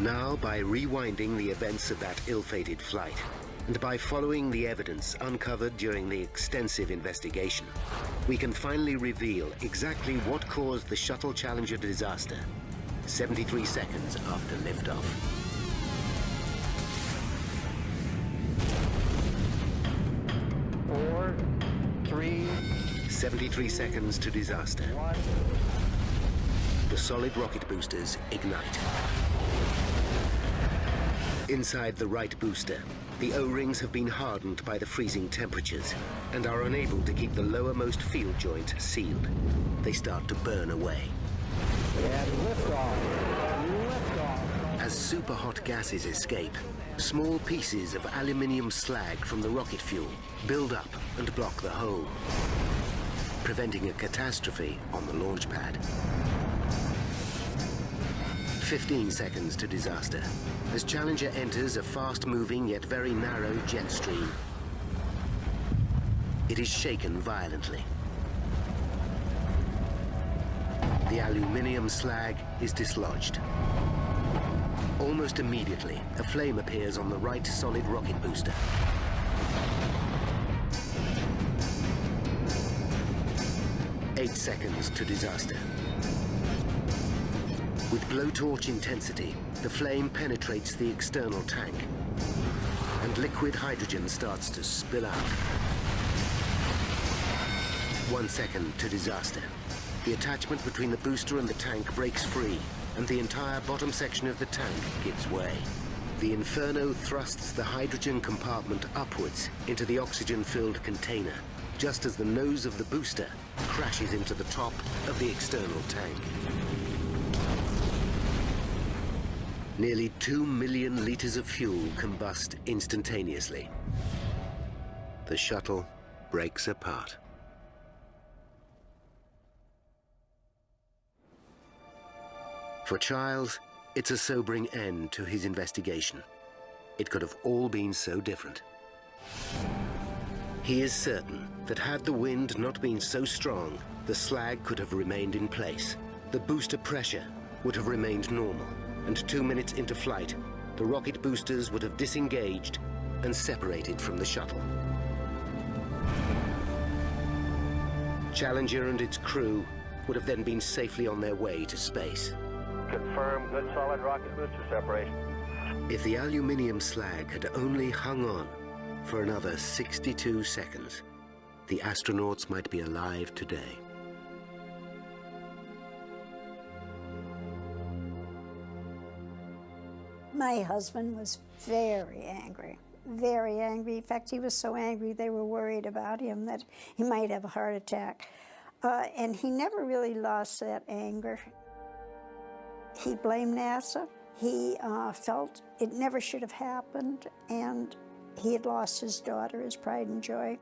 Now, by rewinding the events of that ill-fated flight, and by following the evidence uncovered during the extensive investigation, we can finally reveal exactly what caused the Shuttle Challenger disaster 73 seconds after liftoff. 4, 3, 73 seconds to disaster. 1. The solid rocket boosters ignite. Inside the right booster, the O-rings have been hardened by the freezing temperatures and are unable to keep the lowermost field joint sealed. They start to burn away. And liftoff. Liftoff. As superhot gases escape, small pieces of aluminium slag from the rocket fuel build up and block the hole, preventing a catastrophe on the launch pad. 15 seconds to disaster as Challenger enters a fast-moving yet very narrow jet stream. It is shaken violently. The aluminium slag is dislodged. Almost immediately, a flame appears on the right solid rocket booster. Eight seconds to disaster. With blowtorch intensity, the flame penetrates the external tank, and liquid hydrogen starts to spill out. 1 second to disaster. The attachment between the booster and the tank breaks free, and the entire bottom section of the tank gives way. The Inferno thrusts the hydrogen compartment upwards into the oxygen-filled container, just as the nose of the booster crashes into the top of the external tank. Nearly 2 million liters of fuel combust instantaneously. The shuttle breaks apart. For Childs, it's a sobering end to his investigation. It could have all been so different. He is certain that had the wind not been so strong, the slag could have remained in place. The booster pressure would have remained normal, and 2 minutes into flight, the rocket boosters would have disengaged and separated from the shuttle. Challenger and its crew would have then been safely on their way to space. Confirm good solid rocket booster separation. If the aluminium slag had only hung on for another 62 seconds, the astronauts might be alive today. My husband was very angry, very angry. In fact, he was so angry they were worried about him that he might have a heart attack. And he never really lost that anger. He blamed NASA. He felt it never should have happened, and he had lost his daughter, his pride and joy.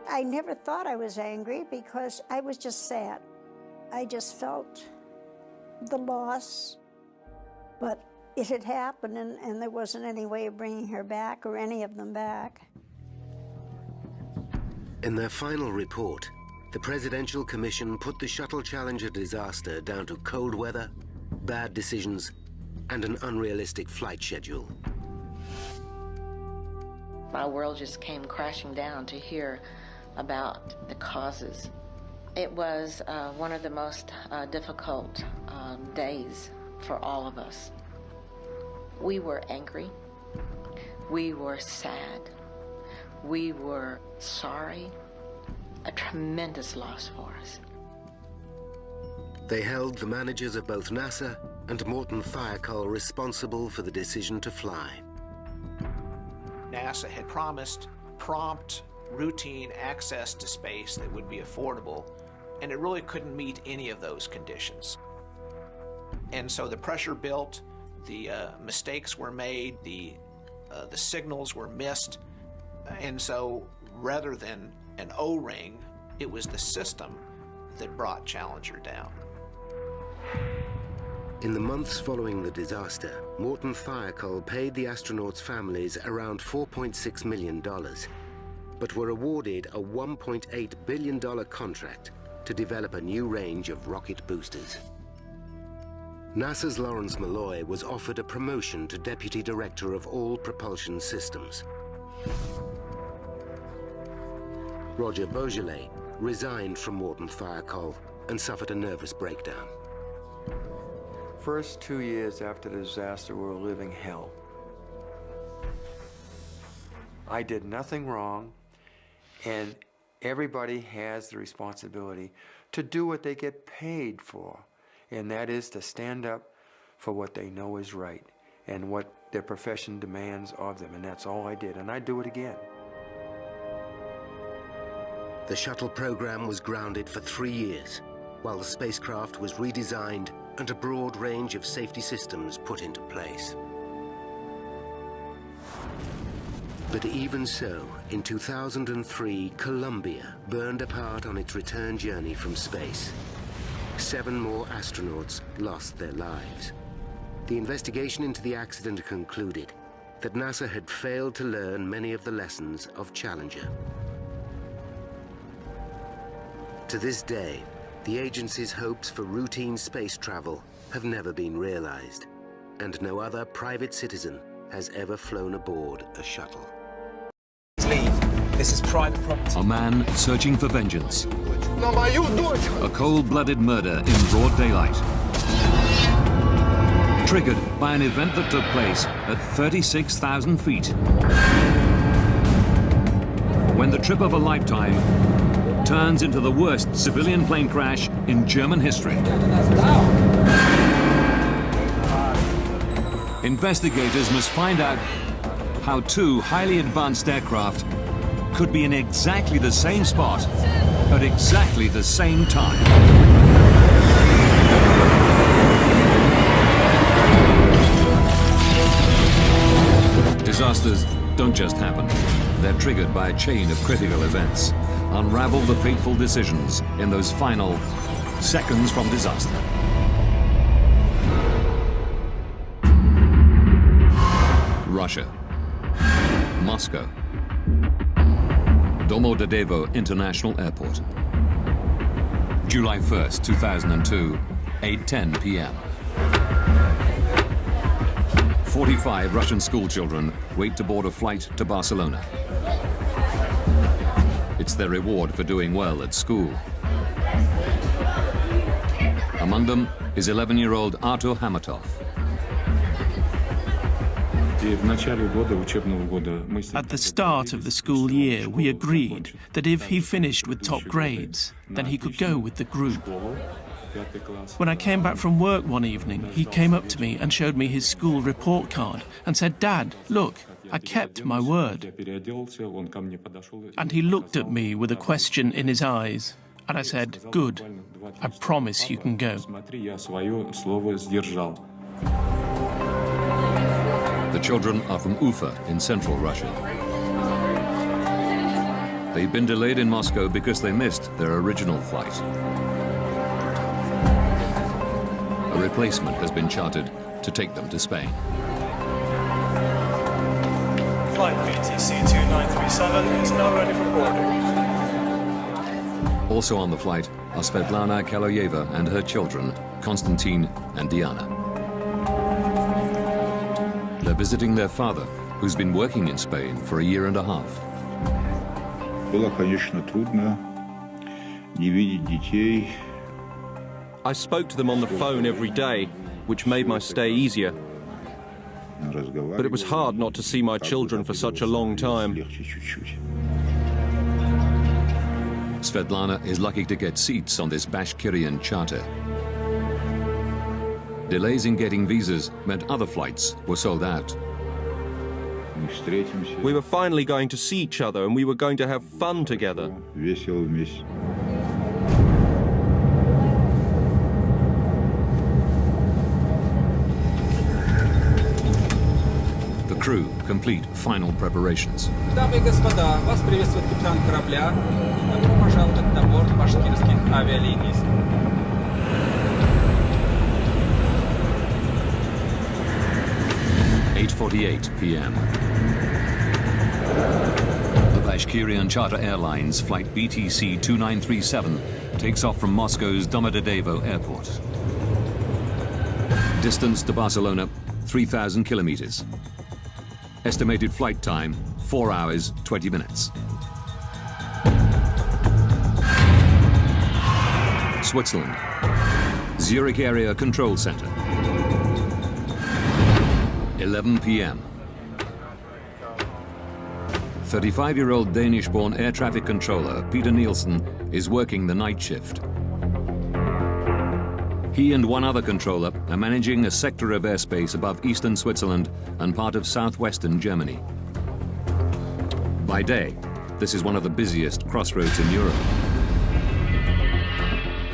I never thought I was angry because I was just sad. I just felt the loss. But it had happened, and there wasn't any way of bringing her back or any of them back. In their final report, the Presidential Commission put the Shuttle Challenger disaster down to cold weather, bad decisions, and an unrealistic flight schedule. My world just came crashing down to hear about the causes. It was one of the most difficult days for all of us. We were angry, we were sad, we were sorry, a tremendous loss for us. They held the managers of both NASA and Morton Thiokol responsible for the decision to fly. NASA had promised prompt, routine access to space that would be affordable, and it really couldn't meet any of those conditions. And so the pressure built, the mistakes were made, the signals were missed, and so rather than an O-ring, it was the system that brought Challenger down. In the months following the disaster, Morton Thiokol paid the astronauts' families around $4.6 million, but were awarded a $1.8 billion contract to develop a new range of rocket boosters. NASA's Lawrence Malloy was offered a promotion to Deputy Director of all propulsion systems. Roger Beaujolais resigned from Morton Thiokol and suffered a nervous breakdown. First 2 years after the disaster were living hell. I did nothing wrong, and everybody has the responsibility to do what they get paid for, and that is to stand up for what they know is right and what their profession demands of them, and that's all I did, and I'd do it again. The shuttle program was grounded for 3 years, while the spacecraft was redesigned and a broad range of safety systems put into place. But even so, in 2003, Columbia burned apart on its return journey from space. 7 more astronauts lost their lives. The investigation into the accident concluded that NASA had failed to learn many of the lessons of Challenger. To this day, the agency's hopes for routine space travel have never been realized, and no other private citizen has ever flown aboard a shuttle. Leave. This is private property. A man searching for vengeance. A cold-blooded murder in broad daylight. Triggered by an event that took place at 36,000 feet. When the trip of a lifetime turns into the worst civilian plane crash in German history. Investigators must find out how 2 highly advanced aircraft could be in exactly the same spot at exactly the same time. Disasters don't just happen. They're triggered by a chain of critical events. Unravel the fateful decisions in those final seconds from disaster. Russia. Moscow. Domodedovo International Airport. July 1st, 2002, 8:10 p.m. 45 Russian schoolchildren wait to board a flight to Barcelona. It's their reward for doing well at school. Among them is 11-year-old Artur Hamatov. At the start of the school year, we agreed that if he finished with top grades, then he could go with the group. When I came back from work one evening, he came up to me and showed me his school report card and said, "Dad, look, I kept my word." And he looked at me with a question in his eyes, and I said, "Good, I promise you can go." The children are from Ufa in central Russia. They've been delayed in Moscow because they missed their original flight. A replacement has been chartered to take them to Spain. Flight BTC 2937 is now ready for boarding. Also on the flight are Svetlana Kaloyeva and her children, Konstantin and Diana. They're visiting their father, who's been working in Spain for a year and a half. I spoke to them on the phone every day, which made my stay easier. But it was hard not to see my children for such a long time. Svetlana is lucky to get seats on this Bashkirian charter. Delays in getting visas meant other flights were sold out. We were finally going to see each other and we were going to have fun together. Crew complete final preparations. Дамы и господа, вас приветствует капитан корабля. Добро пожаловать на борт башкирских авиалиний. 8:48 p.m. The Bashkirian Charter Airlines flight BTC 2937 takes off from Moscow's Domodedovo Airport. Distance to Barcelona, 3,000 kilometers. Estimated flight time, 4 hours, 20 minutes. Switzerland. Zurich Area Control Center. 11 p.m. 35-year-old Danish-born air traffic controller Peter Nielsen is working the night shift. He and one other controller are managing a sector of airspace above eastern Switzerland and part of southwestern Germany. By day, this is one of the busiest crossroads in Europe.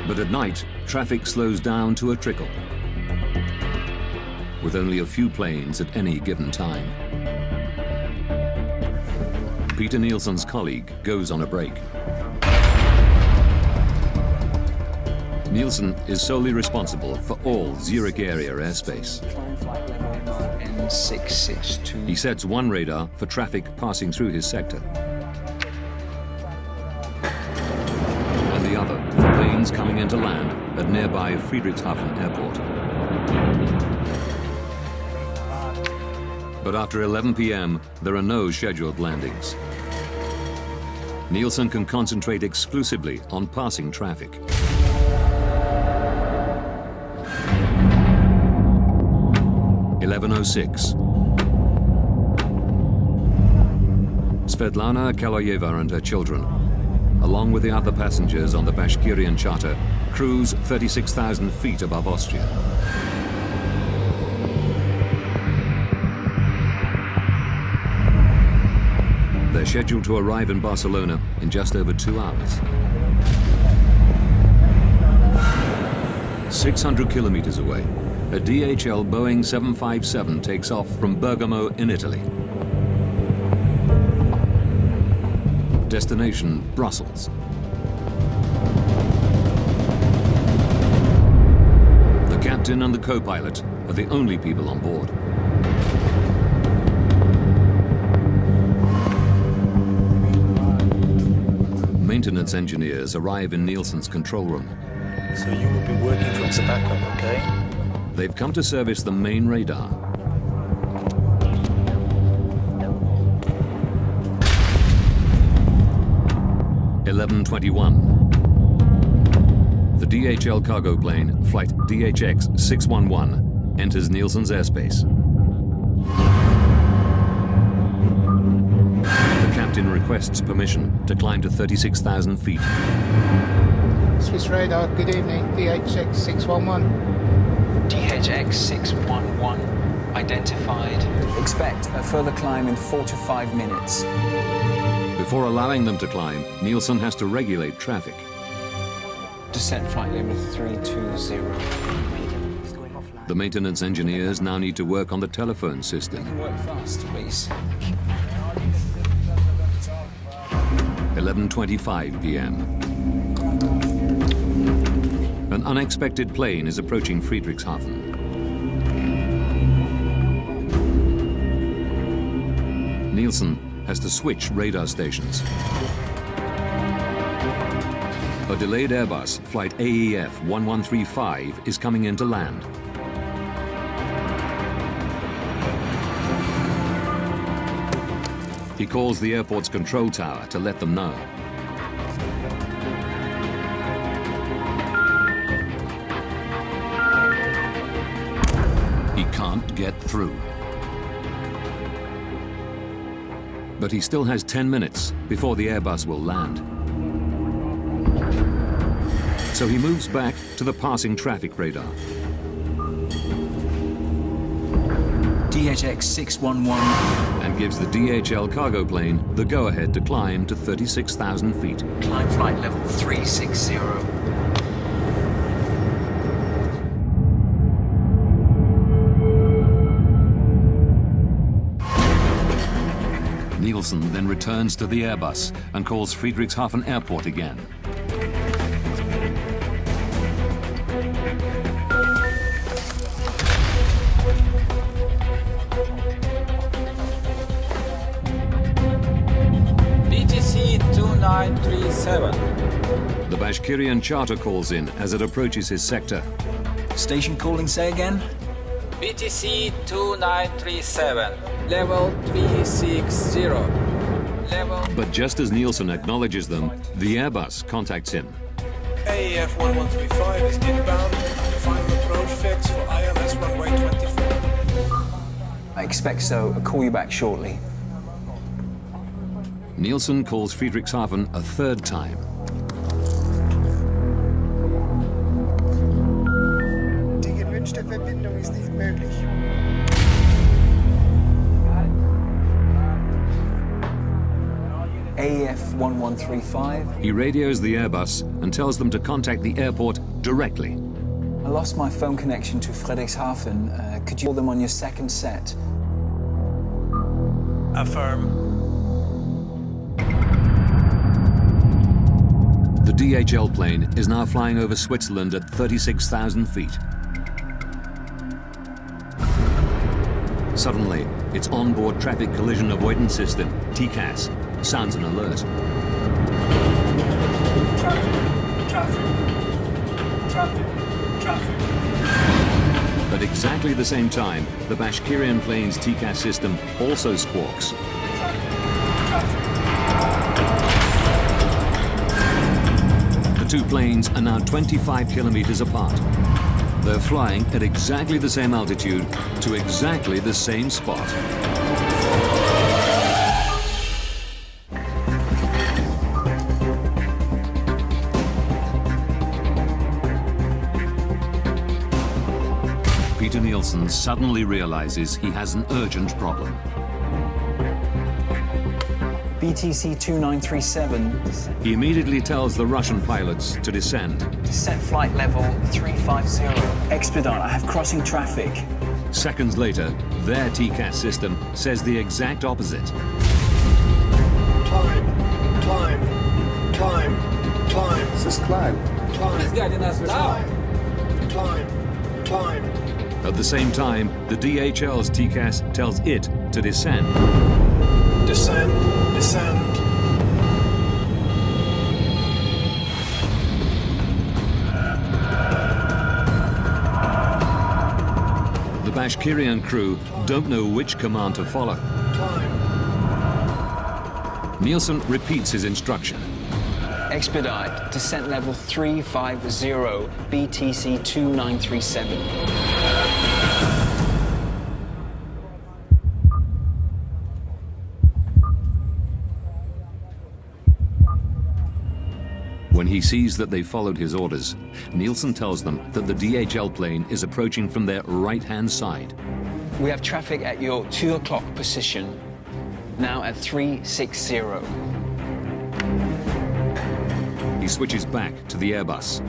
But at night, traffic slows down to a trickle, with only a few planes at any given time. Peter Nielsen's colleague goes on a break. Nielsen is solely responsible for all Zurich area airspace. He sets one radar for traffic passing through his sector, and the other for planes coming into land at nearby Friedrichshafen Airport. But after 11 p.m., there are no scheduled landings. Nielsen can concentrate exclusively on passing traffic. (11:06). Svetlana Kaloyeva and her children, along with the other passengers on the Bashkirian charter, cruise 36,000 feet above Austria. They're scheduled to arrive in Barcelona in just over 2 hours. 600 kilometers away, a DHL Boeing 757 takes off from Bergamo in Italy. Destination, Brussels. The captain and the co-pilot are the only people on board. Maintenance engineers arrive in Nielsen's control room. So you will be working from the background, okay? They've come to service the main radar. (11:21). The DHL cargo plane, flight DHX 611, enters Nielsen's airspace. The captain requests permission to climb to 36,000 feet. Swiss radar, good evening, DHX 611. DHX 611 identified. Expect a further climb in 4 to 5 minutes. Before allowing them to climb, Nielsen has to regulate traffic. Descent flight level 320. The maintenance engineers now need to work on the telephone system. Work fast, please. 11:25 p.m. An unexpected plane is approaching Friedrichshafen. Nielsen has to switch radar stations. A delayed Airbus, flight AEF 1135, is coming in to land. He calls the airport's control tower to let them know. He can't get through. But he still has 10 minutes before the Airbus will land. So he moves back to the passing traffic radar. DHX 611. And gives the DHL cargo plane the go-ahead to climb to 36,000 feet. Climb flight level 360. Nielsen then returns to the Airbus and calls Friedrichshafen Airport again. BTC 2937. The Bashkirian charter calls in as it approaches his sector. Station calling, say again? BTC 2937. Level 360. Level. But just as Nielsen acknowledges them, the Airbus contacts him. AEF 1135 is inbound. Final approach fix for ILS runway 24. I expect so. I'll call you back shortly. Nielsen calls Friedrichshafen a third time. Die gewünschte Verbindung ist nicht möglich. AEF 1135. He radios the Airbus and tells them to contact the airport directly. I lost my phone connection to Friedrichshafen. Could you call them on your second set? Affirm. The DHL plane is now flying over Switzerland at 36,000 feet. Suddenly, its onboard traffic collision avoidance system, TCAS, sounds an alert. Traffic. At exactly the same time, the Bashkirian plane's TCAS system also squawks. The two planes are now 25 kilometers apart. They're flying at exactly the same altitude to exactly the same spot. Peter Nielsen suddenly realizes he has an urgent problem. BTC 2937. He immediately tells the Russian pilots to descend. Set flight level 350. Expedite, I have crossing traffic. Seconds later, their TCAS system says the exact opposite. Climb. Es ist klein. He's guiding us now. Climb. At the same time, the DHL's TCAS tells it to descend. Descend. The Bashkirian crew don't know which command to follow. Nielsen repeats his instruction. Expedite, descent level 350, BTC 2937. When he sees that they followed his orders, Nielsen tells them that the DHL plane is approaching from their right-hand side. We have traffic at your 2 o'clock position, now at 360. He switches back to the Airbus.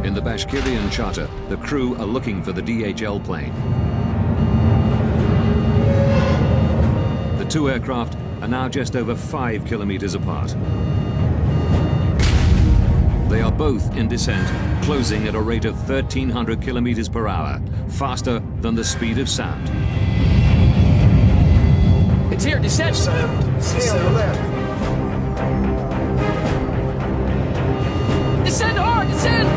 In the Bashkirian charter, the crew are looking for the DHL plane. The two aircraft are now just over 5 kilometers apart. They are both in descent, closing at a rate of 1,300 kilometers per hour, faster than the speed of sound. It's here, descend. Stay on the left. Descend hard, descend.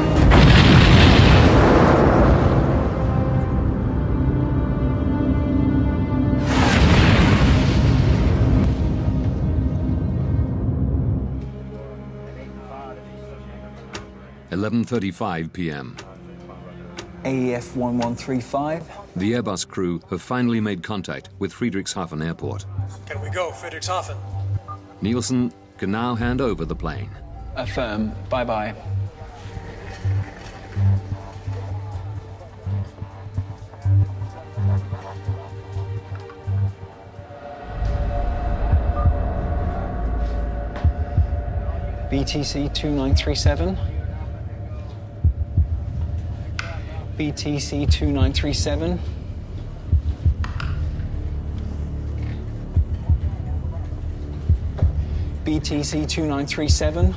11:35 p.m. AEF 1135. The Airbus crew have finally made contact with Friedrichshafen Airport. Can we go, Friedrichshafen? Nielsen can now hand over the plane. Affirm. Bye-bye. BTC 2937. BTC 2937. BTC 2937.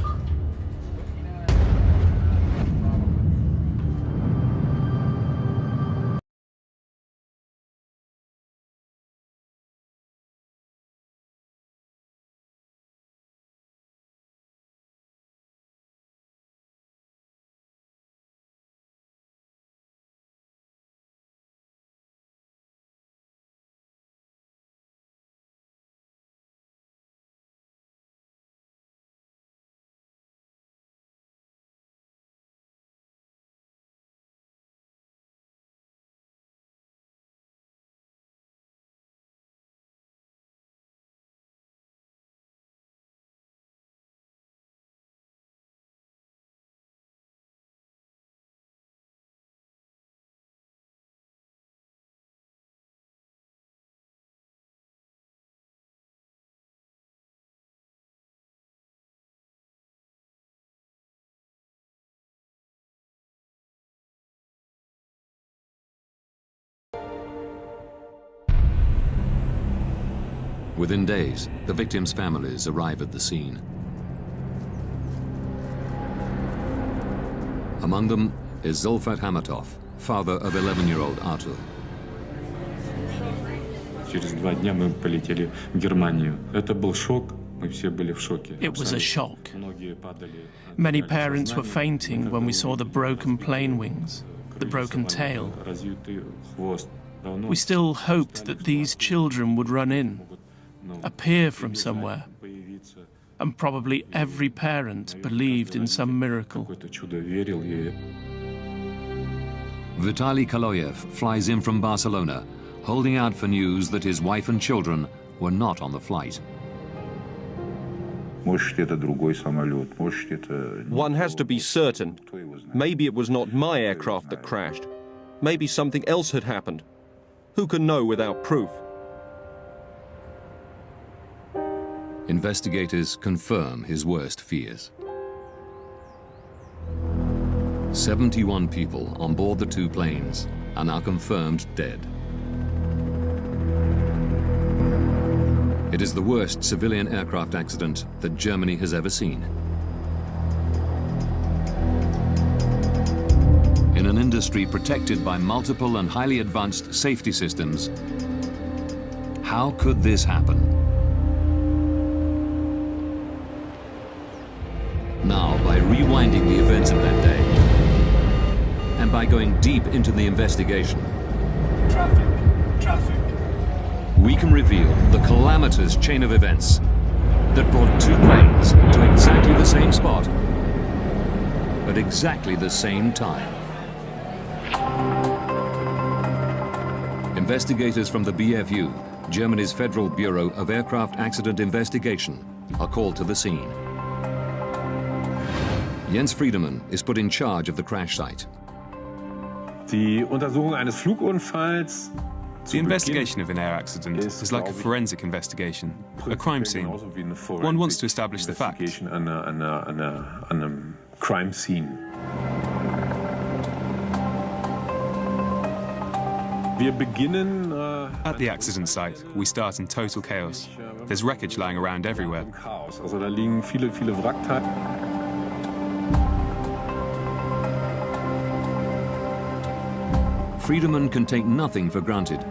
Within days, the victims' families arrive at the scene. Among them is Zulfat Hamatov, father of 11-year-old Artur. Через 2 дня мы полетели в Германию. Это был шок. Мы все были в шоке. It was a shock. Many parents were fainting when we saw the broken plane wings, the broken tail. We still hoped that these children would run in, appear from somewhere, and probably every parent believed in some miracle. Vitaly Kaloyev flies in from Barcelona, holding out for news that his wife and children were not on the flight. One has to be certain. Maybe it was not my aircraft that crashed. Maybe something else had happened. Who can know without proof? Investigators confirm his worst fears. 71 people on board the 2 planes are now confirmed dead. It is the worst civilian aircraft accident that Germany has ever seen. In an industry protected by multiple and highly advanced safety systems, how could this happen? Now, by rewinding the events of that day, and by going deep into the investigation, Traffic. we can reveal the calamitous chain of events that brought 2 planes to exactly the same spot at exactly the same time. Investigators from the BFU, Germany's Federal Bureau of Aircraft Accident Investigation, are called to the scene. Jens Friedemann is put in charge of the crash site. Die Untersuchung eines Flugunfalls. The investigation of an air accident is like a forensic investigation, a crime scene. One wants to establish the facts. An crime scene. Wir beginnen at the accident site. We start in total chaos. There's wreckage lying around everywhere. Also da liegen viele Wrackteile. Friedemann can take nothing for granted.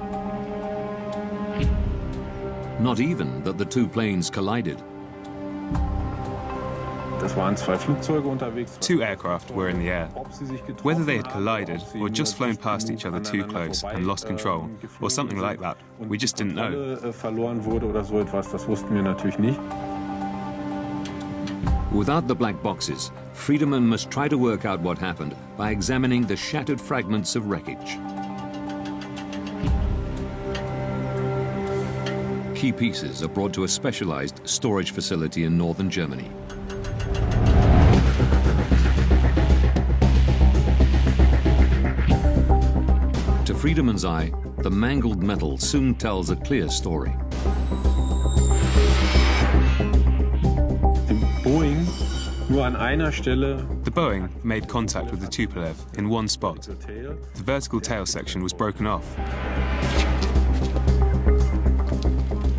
Not even that the 2 planes collided. 2 aircraft were in the air. Whether they had collided or just flown past each other too close and lost control, or something like that, we just didn't know. Without the black boxes, Friedemann must try to work out what happened by examining the shattered fragments of wreckage. Key pieces are brought to a specialized storage facility in northern Germany. To Friedemann's eye, the mangled metal soon tells a clear story. The Boeing made contact with the Tupolev in one spot. The vertical tail section was broken off.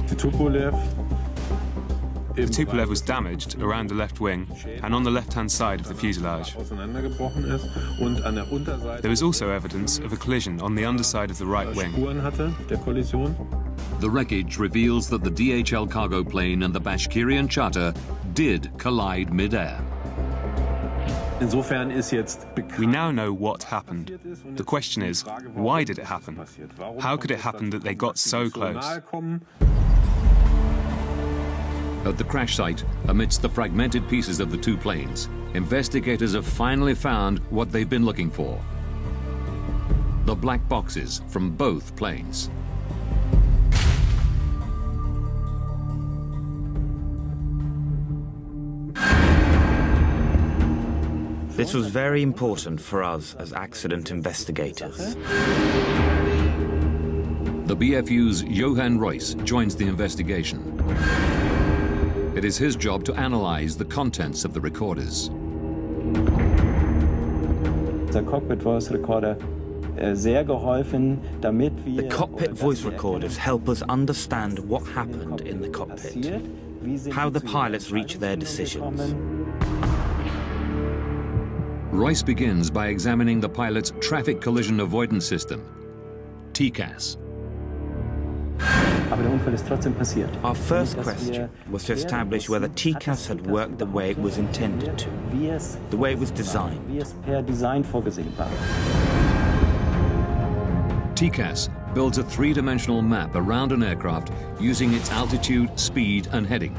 The Tupolev was damaged around the left wing and on the left-hand side of the fuselage. There was also evidence of a collision on the underside of the right wing. The wreckage reveals that the DHL cargo plane and the Bashkirian charter did collide mid-air. We now know what happened. The question is, why did it happen? How could it happen that they got so close? At the crash site, amidst the fragmented pieces of the two planes, investigators have finally found what they've been looking for. The black boxes from both planes. This was very important for us as accident investigators. The BFU's Johan Royce joins the investigation. It is his job to analyze the contents of the recorders. The cockpit voice recorders help us understand what happened in the cockpit, how the pilots reach their decisions. Royce begins by examining the pilot's traffic collision avoidance system, TCAS. Our first question was to establish whether TCAS had worked the way it was intended to, the way it was designed. TCAS builds a three-dimensional map around an aircraft using its altitude, speed, and heading.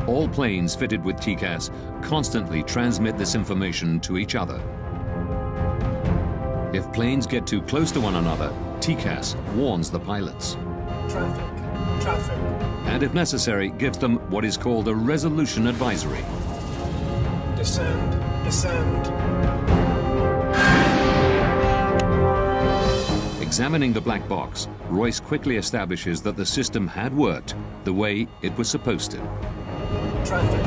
All planes fitted with TCAS constantly transmit this information to each other. If planes get too close to one another, TCAS warns the pilots. Traffic. And if necessary, gives them what is called a resolution advisory. Descend. Examining the black box, Royce quickly establishes that the system had worked the way it was supposed to. Traffic.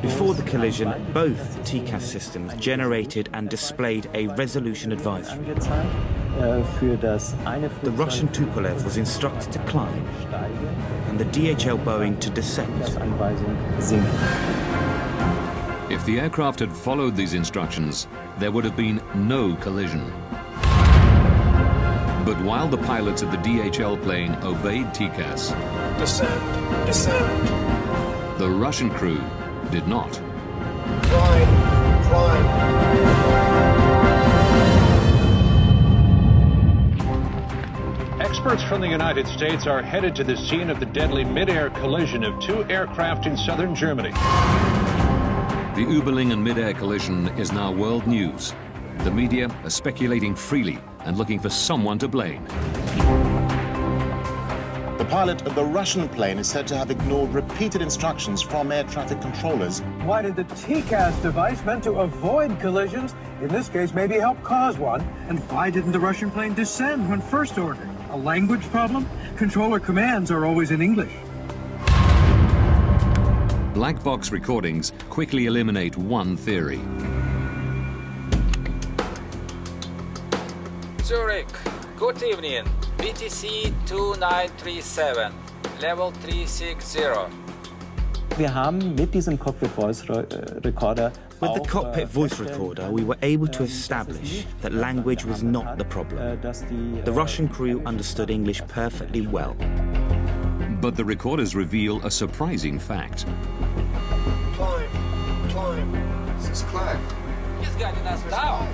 Before the collision, both TCAS systems generated and displayed a resolution advisory. The Russian Tupolev was instructed to climb, and the DHL Boeing to descend. If the aircraft had followed these instructions, there would have been no collision. But while the pilots of the DHL plane obeyed TCAS, descend. The Russian crew did not. Climb. Experts from the United States are headed to the scene of the deadly mid-air collision of two aircraft in southern Germany. The Überlingen and mid-air collision is now world news. The media are speculating freely and looking for someone to blame. The pilot of the Russian plane is said to have ignored repeated instructions from air traffic controllers. Why did the TCAS device meant to avoid collisions, in this case maybe help cause one? And why didn't the Russian plane descend when first ordered? A language problem? Controller commands are always in English. Black box recordings quickly eliminate one theory. Zurich, good evening. BTC 2937, level 360. With the cockpit voice recorder, we were able to establish that language was not the problem. The Russian crew understood English perfectly well. But the recorders reveal a surprising fact. Climb. This is climb. He's guiding us down.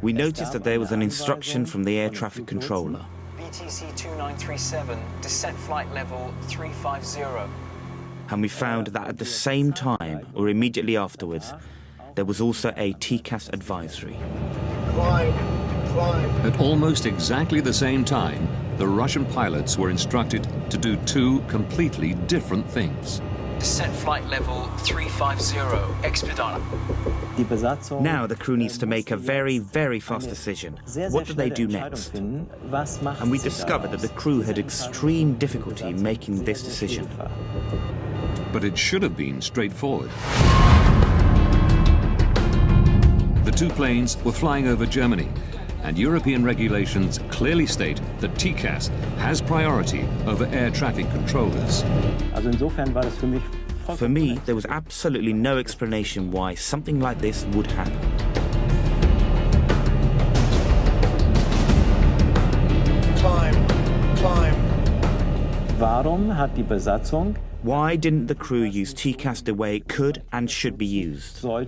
We noticed that there was an instruction from the air traffic controller. BTC 2937, descent flight level 350. And we found that at the same time, or immediately afterwards, there was also a TCAS advisory. Climb. At almost exactly the same time, the Russian pilots were instructed to do two completely different things. Descent flight level 350. Expedite. Now the crew needs to make a very, very fast decision. What do they do next? And we discovered that the crew had extreme difficulty making this decision. But it should have been straightforward. The two planes were flying over Germany, and European regulations clearly state that TCAS has priority over air traffic controllers. For me, there was absolutely no explanation why something like this would happen. Climb. Why didn't the crew use TCAS the way it could and should be used? By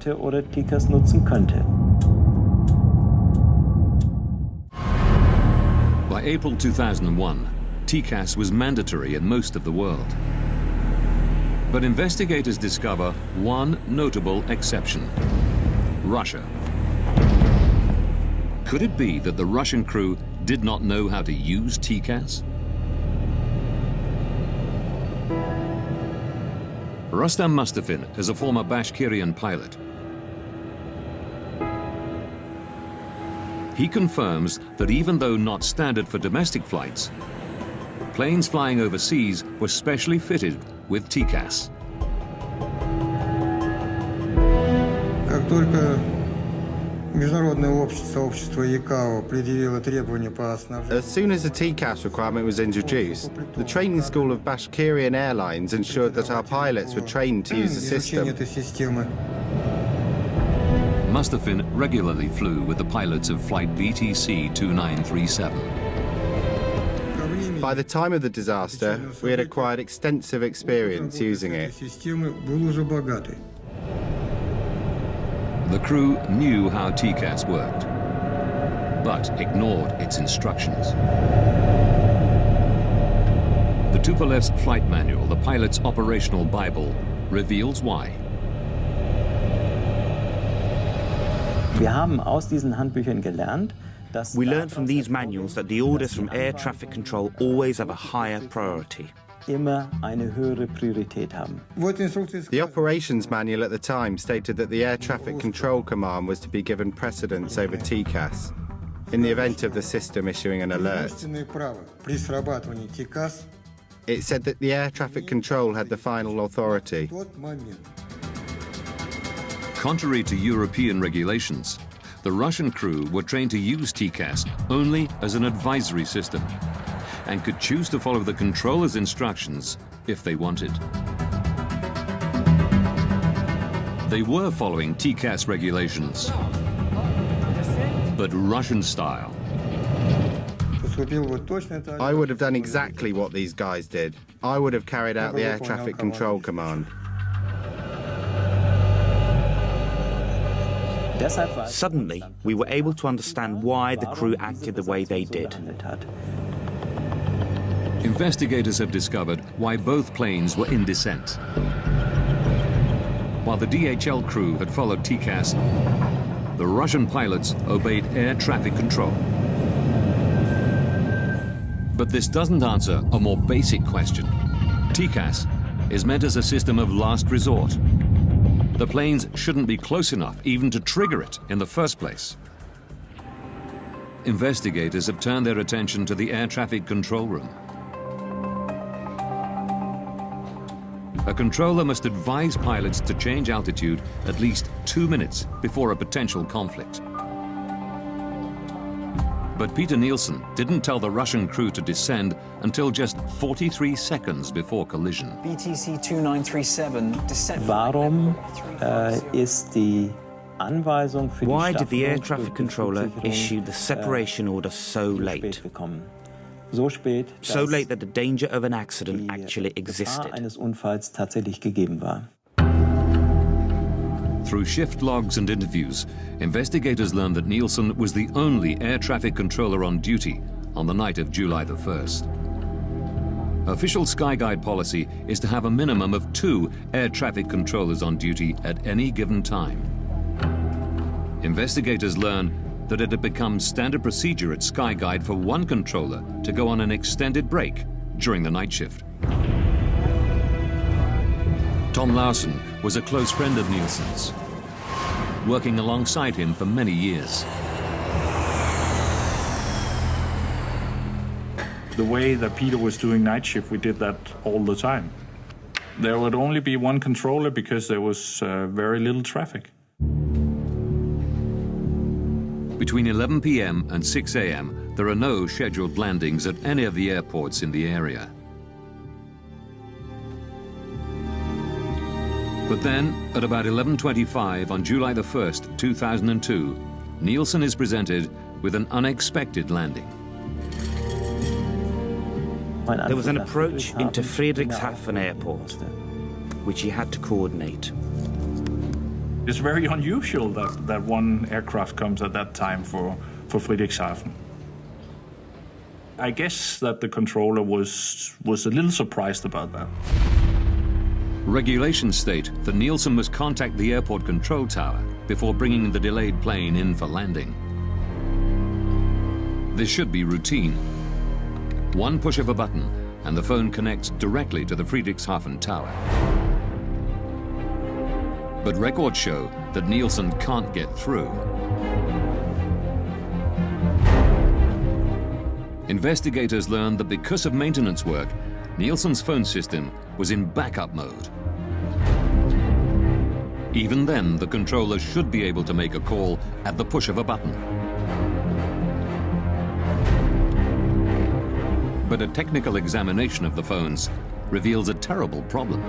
April 2001, TCAS was mandatory in most of the world. But investigators discover one notable exception: Russia. Could it be that the Russian crew did not know how to use TCAS? Rustam Mustafin is a former Bashkirian pilot. He confirms that even though not standard for domestic flights, planes flying overseas were specially fitted with TCAS. As soon as the TCAS requirement was introduced, the training school of Bashkirian Airlines ensured that our pilots were trained to use the system. Mustafin regularly flew with the pilots of flight BTC 2937. By the time of the disaster, we had acquired extensive experience using it. The crew knew how TCAS worked, but ignored its instructions. The Tupolev's flight manual, the pilot's operational Bible, reveals why. We learned from these manuals that the orders from air traffic control always have a higher priority. The operations manual at the time stated that the Air Traffic Control Command was to be given precedence over TCAS in the event of the system issuing an alert. It said that the air traffic control had the final authority. Contrary to European regulations, the Russian crew were trained to use TCAS only as an advisory system and could choose to follow the controller's instructions if they wanted. They were following TCAS regulations, but Russian style. I would have done exactly what these guys did. I would have carried out the air traffic control command. Suddenly, we were able to understand why the crew acted the way they did. Investigators have discovered why both planes were in descent. While the DHL crew had followed TCAS, the Russian pilots obeyed air traffic control. But this doesn't answer a more basic question. TCAS is meant as a system of last resort. The planes shouldn't be close enough even to trigger it in the first place. Investigators have turned their attention to the air traffic control room. A controller must advise pilots to change altitude at least 2 minutes before a potential conflict. But Peter Nielsen didn't tell the Russian crew to descend until just 43 seconds before collision. BTC 2937, descent. Why did the air traffic controller issue the separation order so late? So late that the danger of an accident actually existed. Through shift logs and interviews, investigators learned that Nielsen was the only air traffic controller on duty on the night of July the 1st. Official Skyguide policy is to have a minimum of 2 air traffic controllers on duty at any given time. Investigators learn that it had become standard procedure at Skyguide for one controller to go on an extended break during the night shift. Tom Larsen was a close friend of Nielsen's, working alongside him for many years. The way that Peter was doing night shift, we did that all the time. There would only be one controller because there was very little traffic. Between 11 p.m. and 6 a.m., there are no scheduled landings at any of the airports in the area. But then, at about 11:25 on July the 1st, 2002, Nielsen is presented with an unexpected landing. There was an approach into Friedrichshafen Airport, which he had to coordinate. It's very unusual that one aircraft comes at that time for Friedrichshafen. I guess that the controller was a little surprised about that. Regulations state that Nielsen must contact the airport control tower before bringing the delayed plane in for landing. This should be routine. One push of a button and the phone connects directly to the Friedrichshafen tower. But records show that Nielsen can't get through. Investigators learned that because of maintenance work, Nielsen's phone system was in backup mode. Even then, the controller should be able to make a call at the push of a button. But a technical examination of the phones reveals a terrible problem.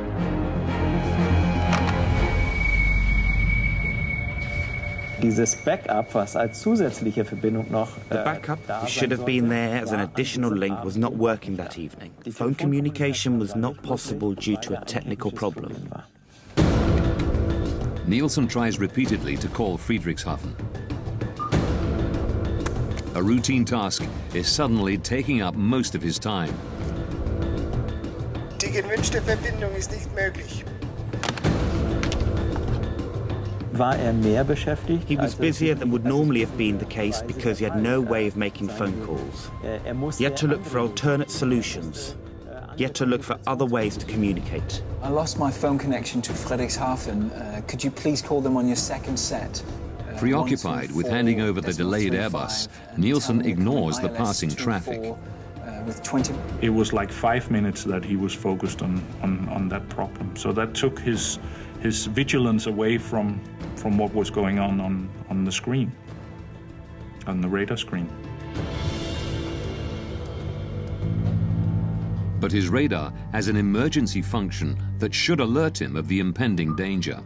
The backup should have been there as an additional link was not working that evening. Phone communication was not possible due to a technical problem. Nielsen tries repeatedly to call Friedrichshafen. A routine task is suddenly taking up most of his time. Die gewünschte Verbindung ist nicht möglich. He was busier than would normally have been the case because he had no way of making phone calls. He had to look for alternate solutions. He had to look for other ways to communicate. I lost my phone connection to Friedrichshafen. Could you please call them on your second set? Preoccupied with handing over the delayed Airbus, Nielsen ignores the passing traffic. It was like 5 minutes that he was focused on that problem. So that took his vigilance away from what was going on the screen, on the radar screen. But his radar has an emergency function that should alert him of the impending danger.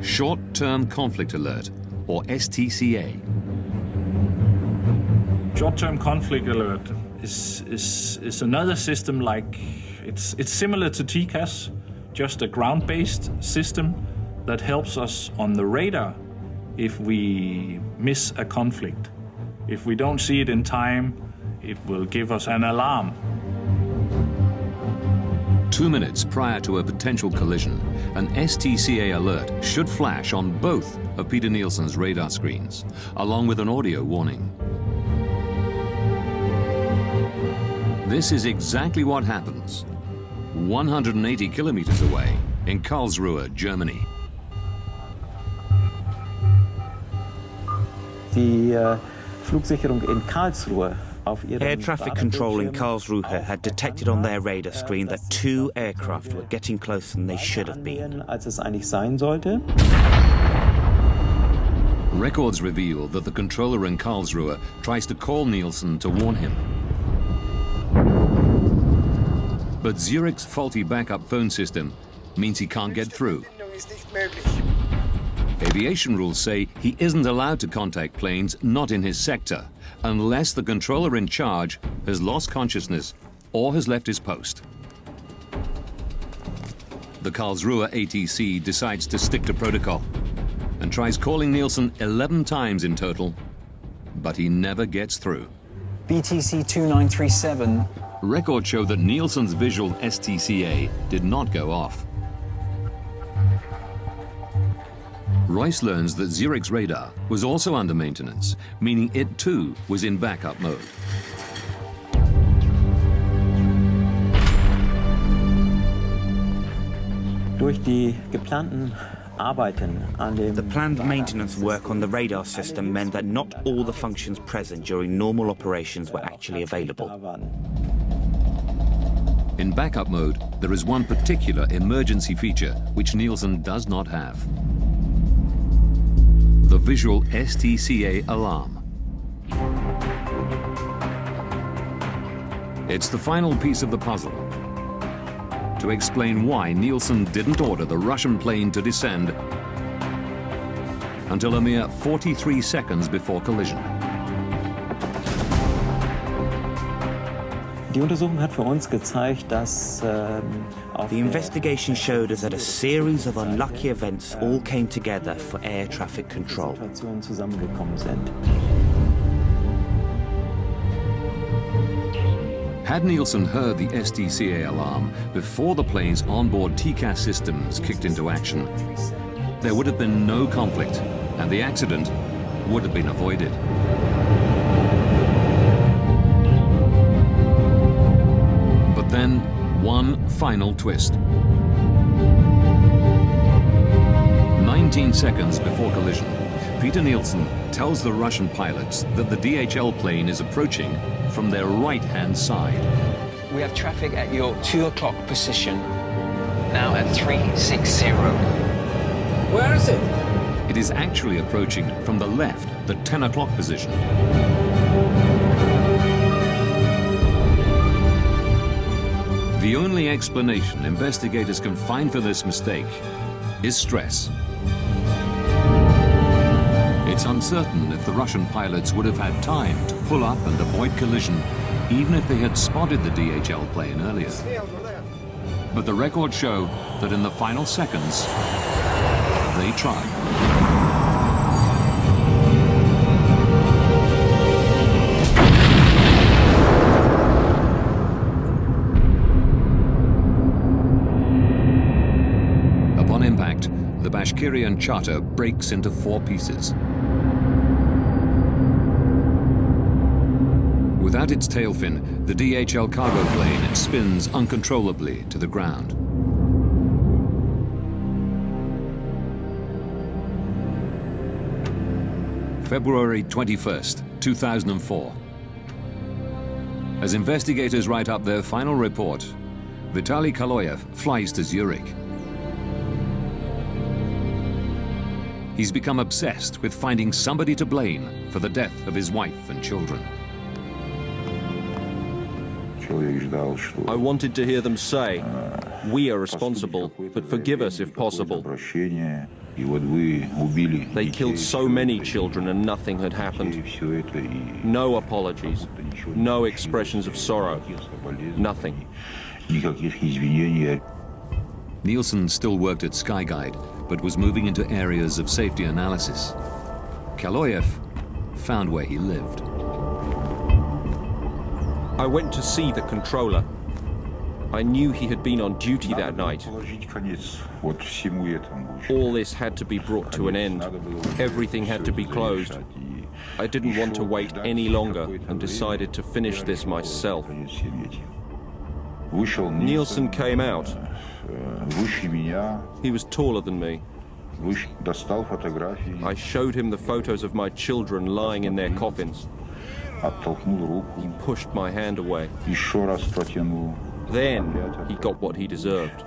Short-Term Conflict Alert, or STCA. Short-term conflict alert is another system like it's similar to TCAS, just a ground-based system that helps us on the radar if we miss a conflict. If we don't see it in time, it will give us an alarm. 2 minutes prior to a potential collision, an STCA alert should flash on both of Peter Nielsen's radar screens, along with an audio warning. This is exactly what happens 180 kilometers away in Karlsruhe, Germany. Air traffic control in Karlsruhe had detected on their radar screen that 2 aircraft were getting closer than they should have been. Records reveal that the controller in Karlsruhe tries to call Nielsen to warn him. But Zurich's faulty backup phone system means he can't get through. Aviation rules say he isn't allowed to contact planes not in his sector unless the controller in charge has lost consciousness or has left his post. The Karlsruhe ATC decides to stick to protocol and tries calling Nielsen 11 times in total, but he never gets through. BTC 2937. Records show that Nielsen's visual STCA did not go off. Royce learns that Zurich's radar was also under maintenance, meaning it too was in backup mode. The planned maintenance work on the radar system meant that not all the functions present during normal operations were actually available. In backup mode, there is one particular emergency feature which Nielsen does not have. The visual STCA alarm. It's the final piece of the puzzle to explain why Nielsen didn't order the Russian plane to descend until a mere 43 seconds before collision. The investigation showed us that a series of unlucky events all came together for air traffic control. Had Nielsen heard the STCA alarm before the plane's onboard TCAS systems kicked into action, there would have been no conflict and the accident would have been avoided. But then, one final twist. 19 seconds before collision, Peter Nielsen tells the Russian pilots that the DHL plane is approaching from their right-hand side. We have traffic at your 2 o'clock position, now at 360. Where is it? It is actually approaching from the left, the 10 o'clock position. The only explanation investigators can find for this mistake is stress. It's uncertain if the Russian pilots would have had time to pull up and avoid collision, even if they had spotted the DHL plane earlier. But the records show that in the final seconds, they tried. Upon impact, the Bashkirian charter breaks into 4 pieces. Without its tail fin, the DHL cargo plane spins uncontrollably to the ground. February 21st, 2004. As investigators write up their final report, Vitaly Kaloyev flies to Zurich. He's become obsessed with finding somebody to blame for the death of his wife and children. I wanted to hear them say, we are responsible, but forgive us if possible. They killed so many children and nothing had happened. No apologies, no expressions of sorrow, nothing. Nielsen still worked at Skyguide, but was moving into areas of safety analysis. Kaloyev found where he lived. I went to see the controller. I knew he had been on duty that night. All this had to be brought to an end. Everything had to be closed. I didn't want to wait any longer and decided to finish this myself. Nielsen came out. He was taller than me. I showed him the photos of my children lying in their coffins. He pushed my hand away. Then he got what he deserved.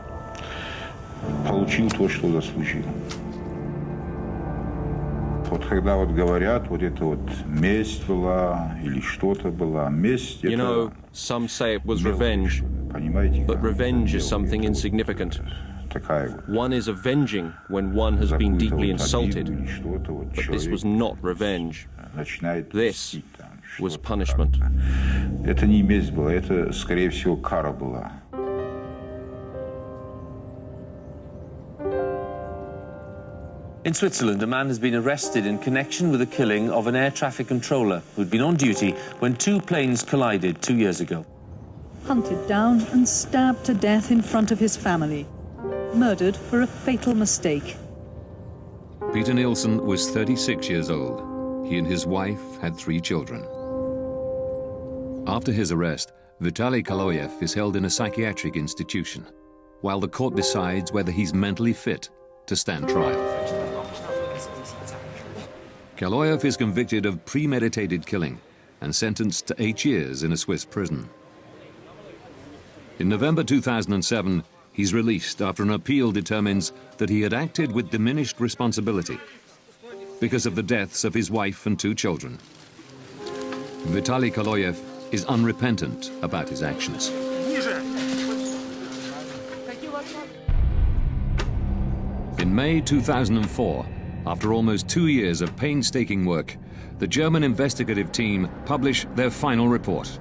You know, some say it was revenge, but revenge is something insignificant. One is avenging when one has been deeply insulted, but this was not revenge. This was punishment. Это не месть была, это, скорее всего, кара была. In Switzerland, a man has been arrested in connection with the killing of an air traffic controller who'd been on duty when 2 planes collided 2 years ago. Hunted down and stabbed to death in front of his family. Murdered for a fatal mistake. Peter Nielsen was 36 years old. He and his wife had 3 children. After his arrest, Vitaly Kaloyev is held in a psychiatric institution. while the court decides whether he's mentally fit to stand trial. Kaloyev is convicted of premeditated killing and sentenced to 8 years in a Swiss prison. In November 2007, he's released after an appeal determines that he had acted with diminished responsibility because of the deaths of his wife and 2 children. Vitaly Kaloyev is unrepentant about his actions. In May 2004, after almost 2 years of painstaking work, the German investigative team publish their final report.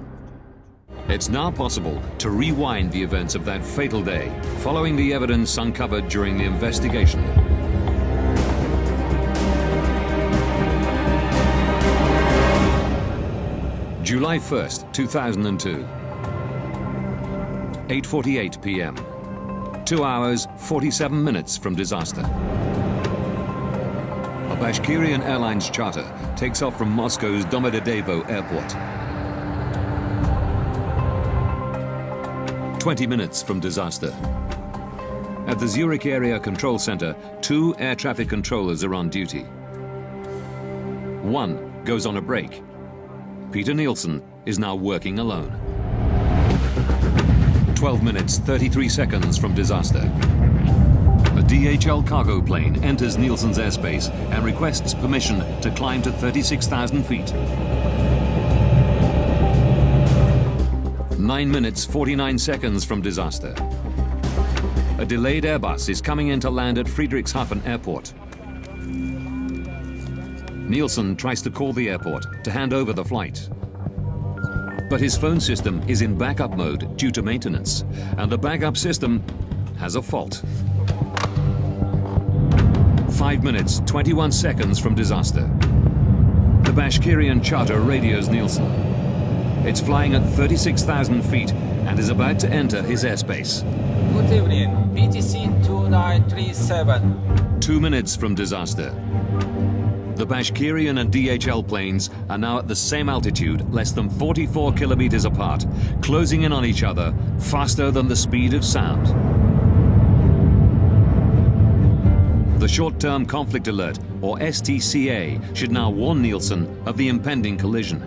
It's now possible to rewind the events of that fatal day, following the evidence uncovered during the investigation. July 1st, 2002. 8:48 p.m. 2 hours, 47 minutes from disaster. A Bashkirian Airlines charter takes off from Moscow's Domodedovo airport. 20 minutes from disaster. At the Zurich Area Control Center, 2 air traffic controllers are on duty. One goes on a break. Peter Nielsen is now working alone. 12 minutes, 33 seconds from disaster. A DHL cargo plane enters Nielsen's airspace and requests permission to climb to 36,000 feet. 9 minutes, 49 seconds from disaster. A delayed Airbus is coming in to land at Friedrichshafen Airport. Nielsen tries to call the airport to hand over the flight. But his phone system is in backup mode due to maintenance, and the backup system has a fault. 5 minutes, 21 seconds from disaster. The Bashkirian charter radios Nielsen. It's flying at 36,000 feet and is about to enter his airspace. Good evening, BTC 2937. 2 minutes from disaster. The Bashkirian and DHL planes are now at the same altitude, less than 44 kilometers apart, closing in on each other faster than the speed of sound. The Short-Term Conflict Alert, or STCA, should now warn Nielsen of the impending collision.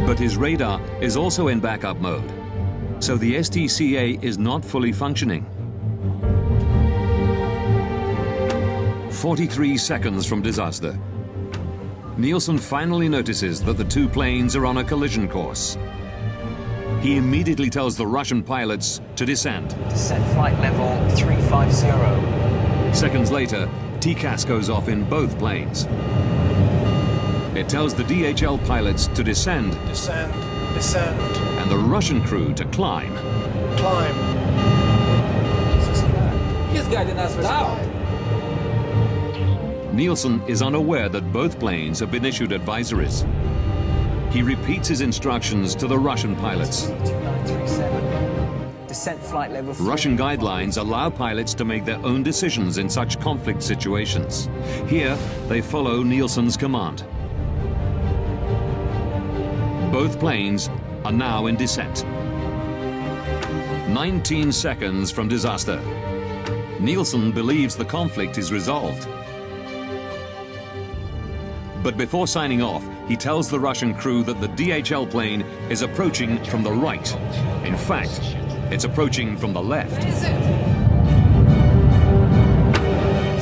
But his radar is also in backup mode, so the STCA is not fully functioning. 43 seconds from disaster. Nielsen finally notices that the 2 planes are on a collision course. He immediately tells the Russian pilots to descend. Descent flight level 350. Seconds later, TCAS goes off in both planes. It tells the DHL pilots to descend. Descend, descend. And the Russian crew to climb. Climb. He's guiding us down. Nielsen is unaware that both planes have been issued advisories. He repeats his instructions to the Russian pilots. Descent flight level 3. Russian guidelines allow pilots to make their own decisions in such conflict situations. Here, they follow Nielsen's command. Both planes are now in descent. 19 seconds from disaster. Nielsen believes the conflict is resolved. But before signing off, he tells the Russian crew that the DHL plane is approaching from the right. In fact, it's approaching from the left.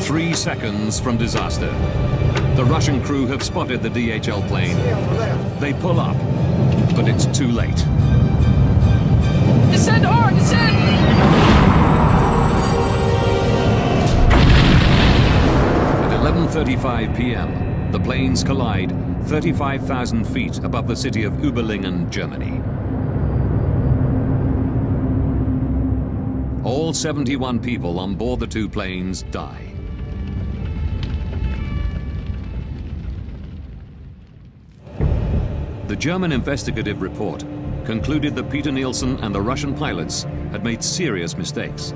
3 seconds from disaster. The Russian crew have spotted the DHL plane. They pull up, but it's too late. Descend hard, descend! At 11:35 p.m., the planes collide 35,000 feet above the city of Überlingen, Germany. All 71 people on board the 2 planes die. The German investigative report concluded that Peter Nielsen and the Russian pilots had made serious mistakes.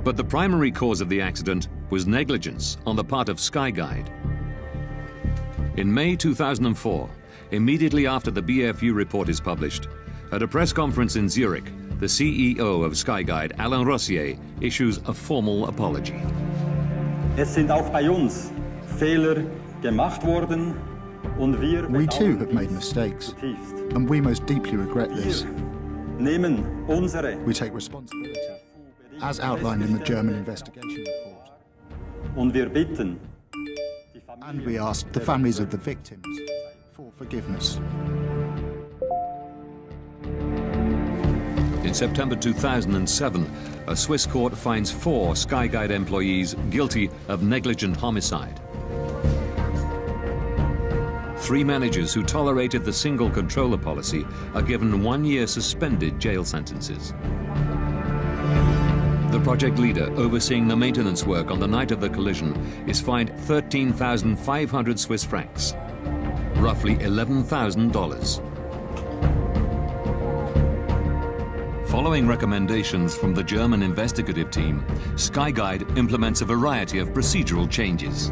But the primary cause of the accident was negligence on the part of Skyguide. In May 2004, immediately after the BFU report is published, at a press conference in Zurich, the CEO of Skyguide, Alain Rossier, issues a formal apology. Es sind auch bei uns Fehler gemacht worden und wir We too have made mistakes, and we most deeply regret this. nehmen unsere We take responsibility, as outlined in the German investigation report. und wir bitten And we ask the families of the victims for forgiveness. In September 2007, a Swiss court finds 4 Skyguide employees guilty of negligent homicide. 3 managers who tolerated the single controller policy are given 1-year suspended jail sentences. The project leader overseeing the maintenance work on the night of the collision is fined 13,500 Swiss francs, roughly $11,000. Following recommendations from the German investigative team, Skyguide implements a variety of procedural changes.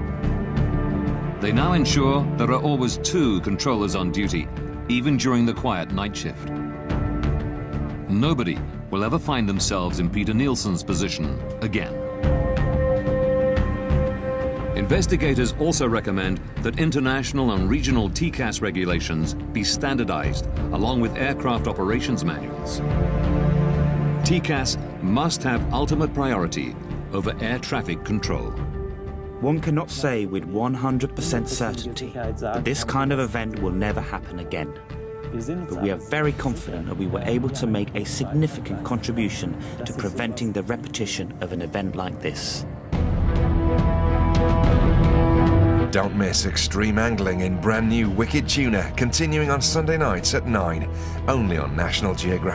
They now ensure there are always 2 controllers on duty, even during the quiet night shift. Nobody will ever find themselves in Peter Nielsen's position again. Investigators also recommend that international and regional TCAS regulations be standardized, along with aircraft operations manuals. TCAS must have ultimate priority over air traffic control. One cannot say with 100% certainty that this kind of event will never happen again. But we are very confident that we were able to make a significant contribution to preventing the repetition of an event like this. Don't miss extreme angling in brand new Wicked Tuna, continuing on Sunday nights at 9, only on National Geographic.